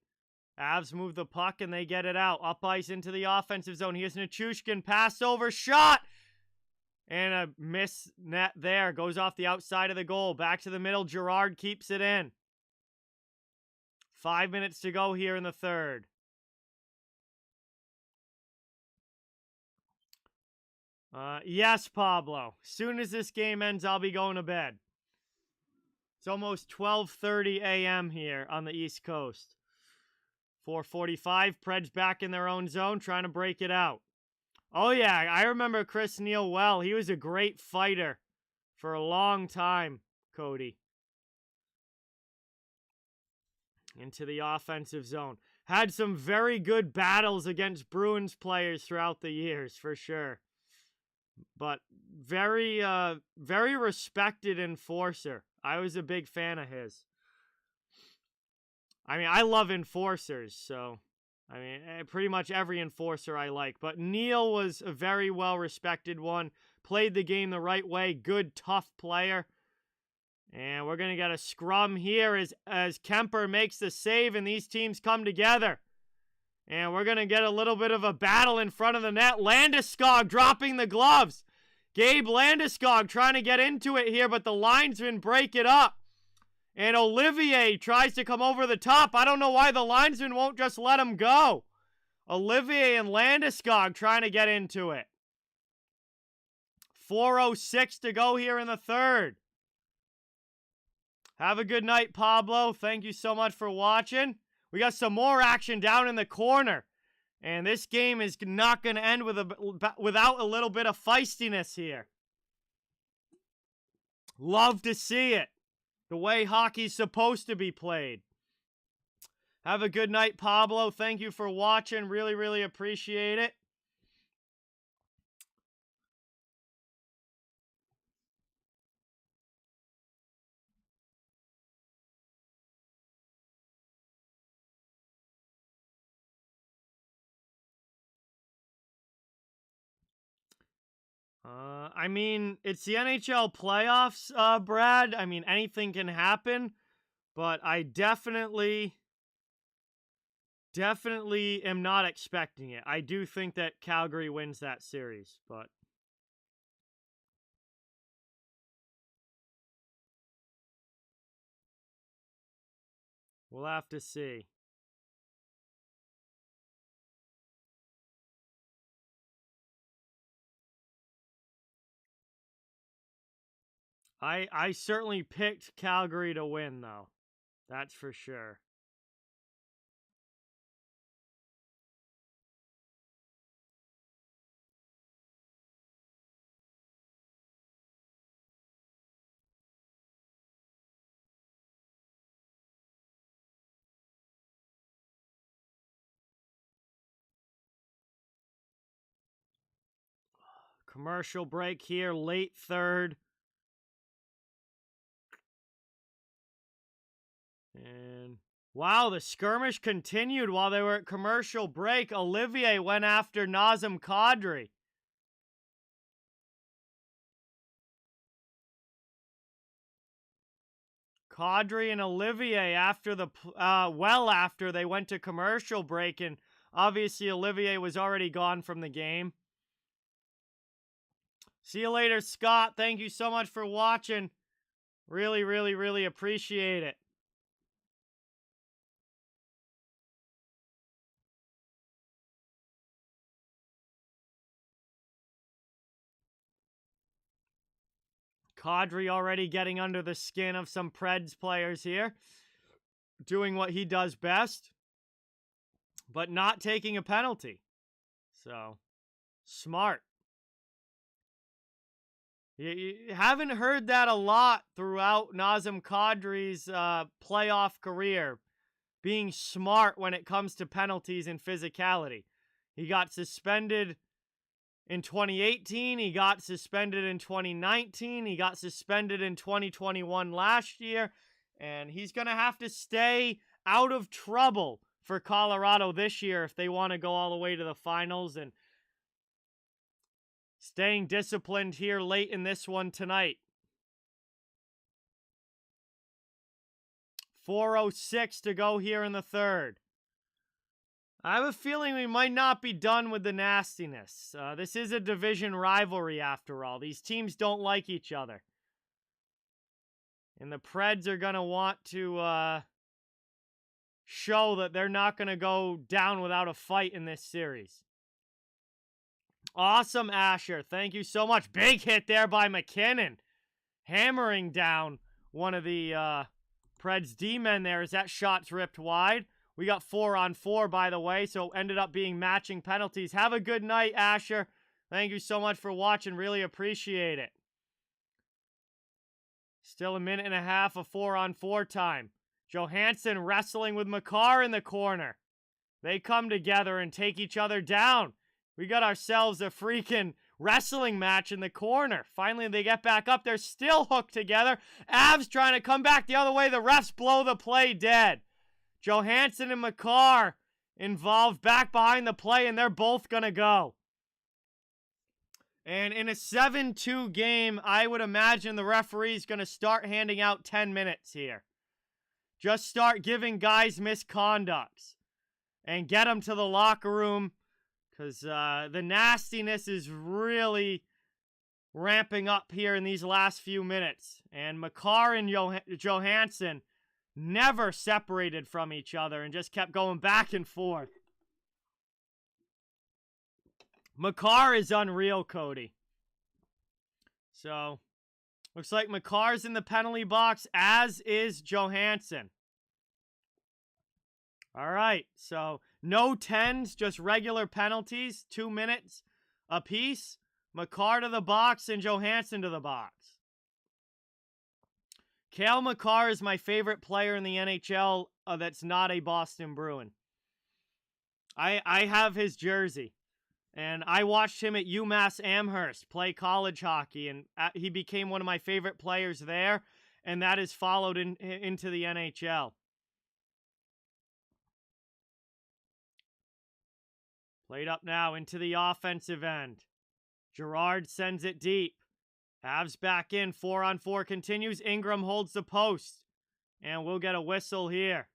Avs move the puck and they get it out. Up ice into the offensive zone. Here's Nichushkin. Pass over. Shot! And a miss net there. Goes off the outside of the goal. Back to the middle. Girard keeps it in. 5 minutes to go here in the third. Yes, Pablo. Soon as this game ends, I'll be going to bed. It's almost 12:30 a.m. here on the East Coast. 4:45, Preds back in their own zone, trying to break it out. Oh, yeah, I remember Chris Neal well. He was a great fighter for a long time, Cody. Into the offensive zone. Had some very good battles against Bruins players throughout the years, for sure. But very respected enforcer. I was a big fan of his. I mean, I love enforcers, so... I mean, pretty much every enforcer I like. But Neal was a very well-respected one. Played the game the right way. Good, tough player. And we're going to get a scrum here as Kemper makes the save and these teams come together. And we're going to get a little bit of a battle in front of the net. Landeskog dropping the gloves. Gabe Landeskog trying to get into it here, but the linesmen break it up. And Olivier tries to come over the top. I don't know why the linesman won't just let him go. Olivier and Landeskog trying to get into it. 4:06 to go here in the third. Have a good night, Pablo. Thank you so much for watching. We got some more action down in the corner. And this game is not going to end without a little bit of feistiness here. Love to see it. The way hockey's supposed to be played. Have a good night, Pablo. Thank you for watching. Really, really appreciate it. I mean, it's the NHL playoffs, Brad. I mean, anything can happen, but I definitely am not expecting it. I do think that Calgary wins that series, but we'll have to see. I certainly picked Calgary to win, though. That's for sure. Commercial break here, late third. And wow, the skirmish continued while they were at commercial break. Olivier went after Nazem Kadri. Kadri and Olivier after they went to commercial break, and obviously Olivier was already gone from the game. See you later, Scott. Thank you so much for watching. Really, really, really appreciate it. Kadri already getting under the skin of some Preds players here. Doing what he does best. But not taking a penalty. So, smart. You haven't heard that a lot throughout Nazem Kadri's playoff career. Being smart when it comes to penalties and physicality. He got suspended in 2018. He got suspended in 2019. He got suspended in 2021 last year. And he's going to have to stay out of trouble for Colorado this year if they want to go all the way to the finals. And staying disciplined here late in this one tonight. 4:06 to go here in the third. I have a feeling we might not be done with the nastiness. This is a division rivalry after all. These teams don't like each other. And the Preds are going to want to show that they're not going to go down without a fight in this series. Awesome, Asher. Thank you so much. Big hit there by McKinnon. Hammering down one of the Preds D-men there as that shot's ripped wide. We got 4-on-4, by the way, so ended up being matching penalties. Have a good night, Asher. Thank you so much for watching. Really appreciate it. Still a minute and a half of 4-on-4 time. Johansson wrestling with Makar in the corner. They come together and take each other down. We got ourselves a freaking wrestling match in the corner. Finally, they get back up. They're still hooked together. Avs trying to come back the other way. The refs blow the play dead. Johansson and Makar involved back behind the play, and they're both going to go. And in a 7-2 game, I would imagine the referee's going to start handing out 10 minutes here. Just start giving guys misconducts and get them to the locker room, because the nastiness is really ramping up here in these last few minutes. And Makar and Johansson never separated from each other and just kept going back and forth. Makar is unreal, Cody. So, looks like Makar's in the penalty box, as is Johansson. All right, so no 10s, just regular penalties, 2 minutes apiece. Makar to the box and Johansson to the box. Cale Makar is my favorite player in the NHL that's not a Boston Bruin. I have his jersey. And I watched him at UMass Amherst play college hockey, and he became one of my favorite players there, and that has followed into the NHL. Played up now into the offensive end. Girard sends it deep. Avs back in. 4-on-4 continues. Ingram holds the post, and we'll get a whistle here.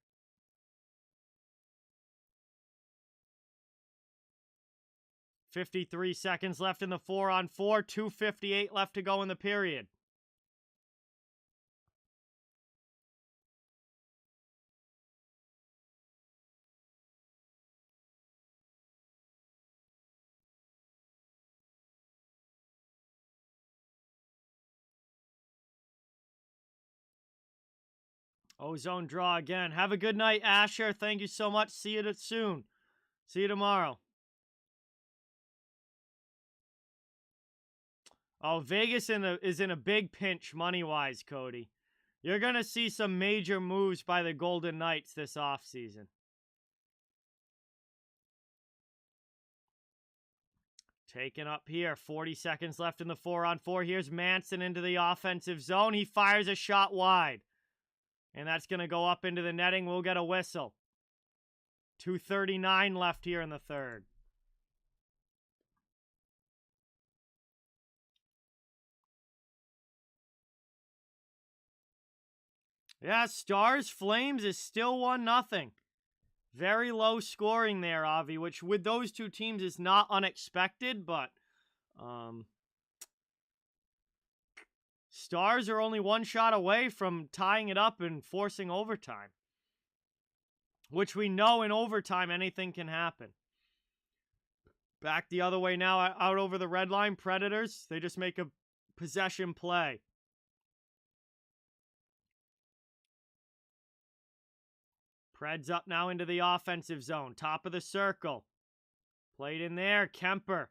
53 seconds left in the 4-on-4. 2:58 left to go in the period. Ozone draw again. Have a good night, Asher. Thank you so much. See you soon. See you tomorrow. Oh, Vegas is in a big pinch money-wise, Cody. You're going to see some major moves by the Golden Knights this offseason. Taken up here. 40 seconds left in the 4-on-4. Here's Manson into the offensive zone. He fires a shot wide. And that's going to go up into the netting. We'll get a whistle. 2:39 left here in the third. Yeah, Stars Flames is still 1-0. Very low scoring there, Avi, which with those two teams is not unexpected, but Stars are only one shot away from tying it up and forcing overtime, which we know in overtime anything can happen. Back the other way now, out over the red line. Predators, they just make a possession play. Preds up now into the offensive zone. Top of the circle. Played in there. Kemper.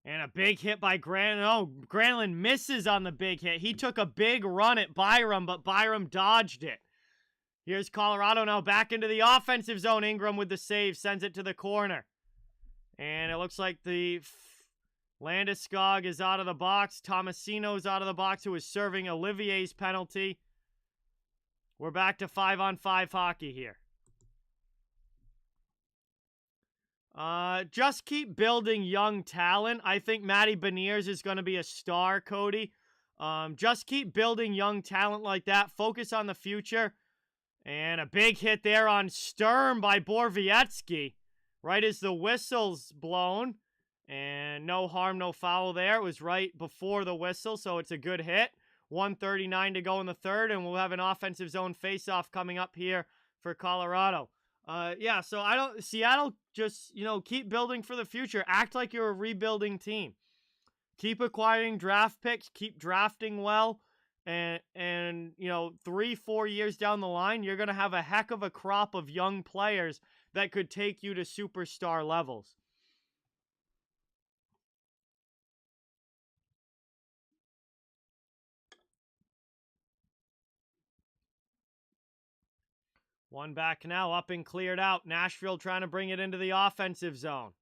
And a big hit by Granlund. Oh, Granlund misses on the big hit. He took a big run at Byram, but Byram dodged it. Here's Colorado now back into the offensive zone. Ingram with the save. Sends it to the corner. And it looks like the Landeskog is out of the box. Tomasino's out of the box, who is serving Olivier's penalty. We're back to 5-on-5 hockey here. Just keep building young talent. I think Matty Beniers is going to be a star, Cody. Just keep building young talent like that. Focus on the future. And a big hit there on Sturm by Borowiecki. Right as the whistle's blown. And no harm, no foul there. It was right before the whistle, so it's a good hit. 1:39 to go in the third, and we'll have an offensive zone faceoff coming up here for Colorado. Yeah, so Seattle just, keep building for the future. Act like you're a rebuilding team. Keep acquiring draft picks. Keep drafting well. And you know, 3-4 years down the line, you're going to have a heck of a crop of young players that could take you to superstar levels. One back now, up and cleared out. Nashville trying to bring it into the offensive zone.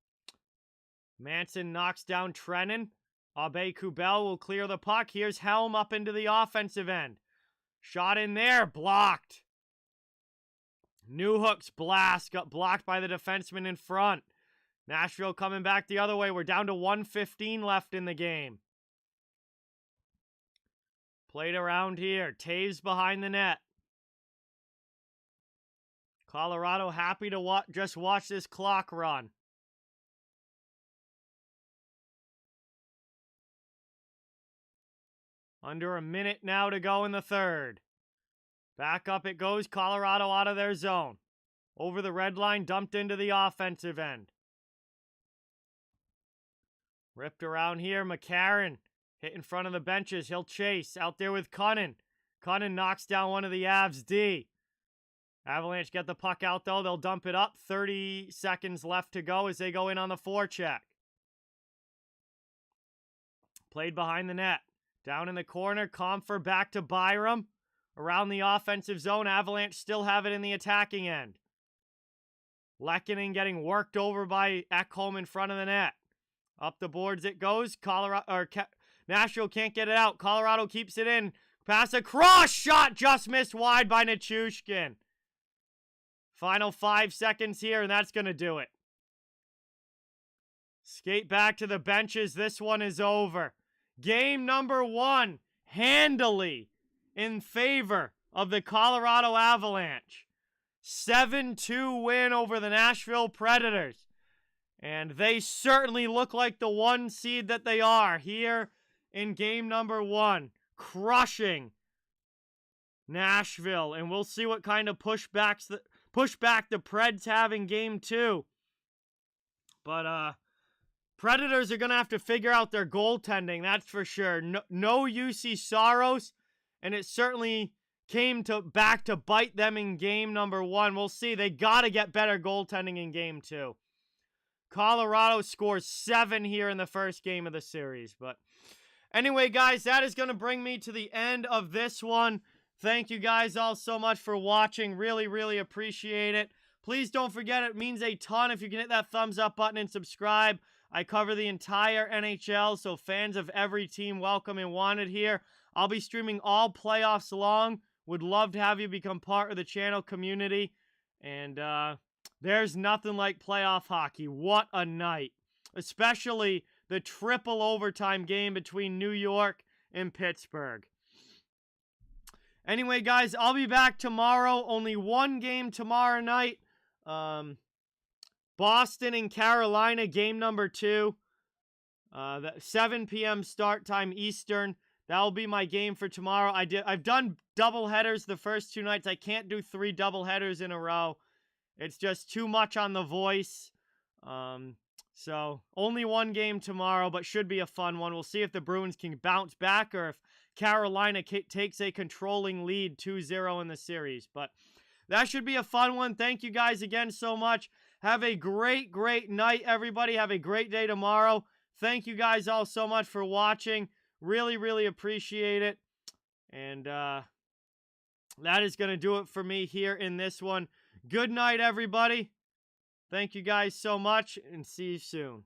Manson knocks down Trennan. Aube-Kubel will clear the puck. Here's Helm up into the offensive end. Shot in there, blocked. Newhook's blast got blocked by the defenseman in front. Nashville coming back the other way. We're down to 1:15 left in the game. Played around here. Taves behind the net. Colorado happy to just watch this clock run. Under a minute now to go in the third. Back up it goes. Colorado out of their zone. Over the red line, dumped into the offensive end. Ripped around here. McCarron hit in front of the benches. He'll chase. Out there with Cunnin. Cunnin knocks down one of the Avs D. Avalanche get the puck out, though. They'll dump it up. 30 seconds left to go as they go in on the forecheck. Played behind the net. Down in the corner. Comfer back to Byram. Around the offensive zone. Avalanche still have it in the attacking end. Lehkonen getting worked over by Ekholm in front of the net. Up the boards it goes. Nashville can't get it out. Colorado keeps it in. Pass across. Shot just missed wide by Nichushkin. Final 5 seconds here, and that's going to do it. Skate back to the benches. This one is over. Game number 1, handily in favor of the Colorado Avalanche. 7-2 win over the Nashville Predators. And they certainly look like the 1 seed that they are here in game number 1. Crushing Nashville. And we'll see what kind of pushback the Preds have in game 2. But Predators are going to have to figure out their goaltending, that's for sure. No UC Saros, and it certainly came back to bite them in game number 1. We'll see. They got to get better goaltending in game 2. Colorado scores 7 here in the first game of the series. But anyway, guys, that is going to bring me to the end of this one. Thank you guys all so much for watching. Really, really appreciate it. Please don't forget, it means a ton if you can hit that thumbs up button and subscribe. I cover the entire NHL, so fans of every team welcome and wanted here. I'll be streaming all playoffs long. Would love to have you become part of the channel community. And there's nothing like playoff hockey. What a night. Especially the triple overtime game between New York and Pittsburgh. Anyway, guys, I'll be back tomorrow. Only 1 game tomorrow night. Boston and Carolina, game number 2. 7 p.m. start time Eastern. That will be my game for tomorrow. I've done double headers the first 2 nights. I can't do 3 double headers in a row. It's just too much on the voice. So only 1 game tomorrow, but should be a fun one. We'll see if the Bruins can bounce back or if Carolina takes a controlling lead 2-0 in the series. But that should be a fun one. Thank you guys again so much. Have a great, great night, everybody. Have a great day tomorrow. Thank you guys all so much for watching. Really, really appreciate it. And that is going to do it for me here in this one. Good night, everybody. Thank you guys so much, and see you soon.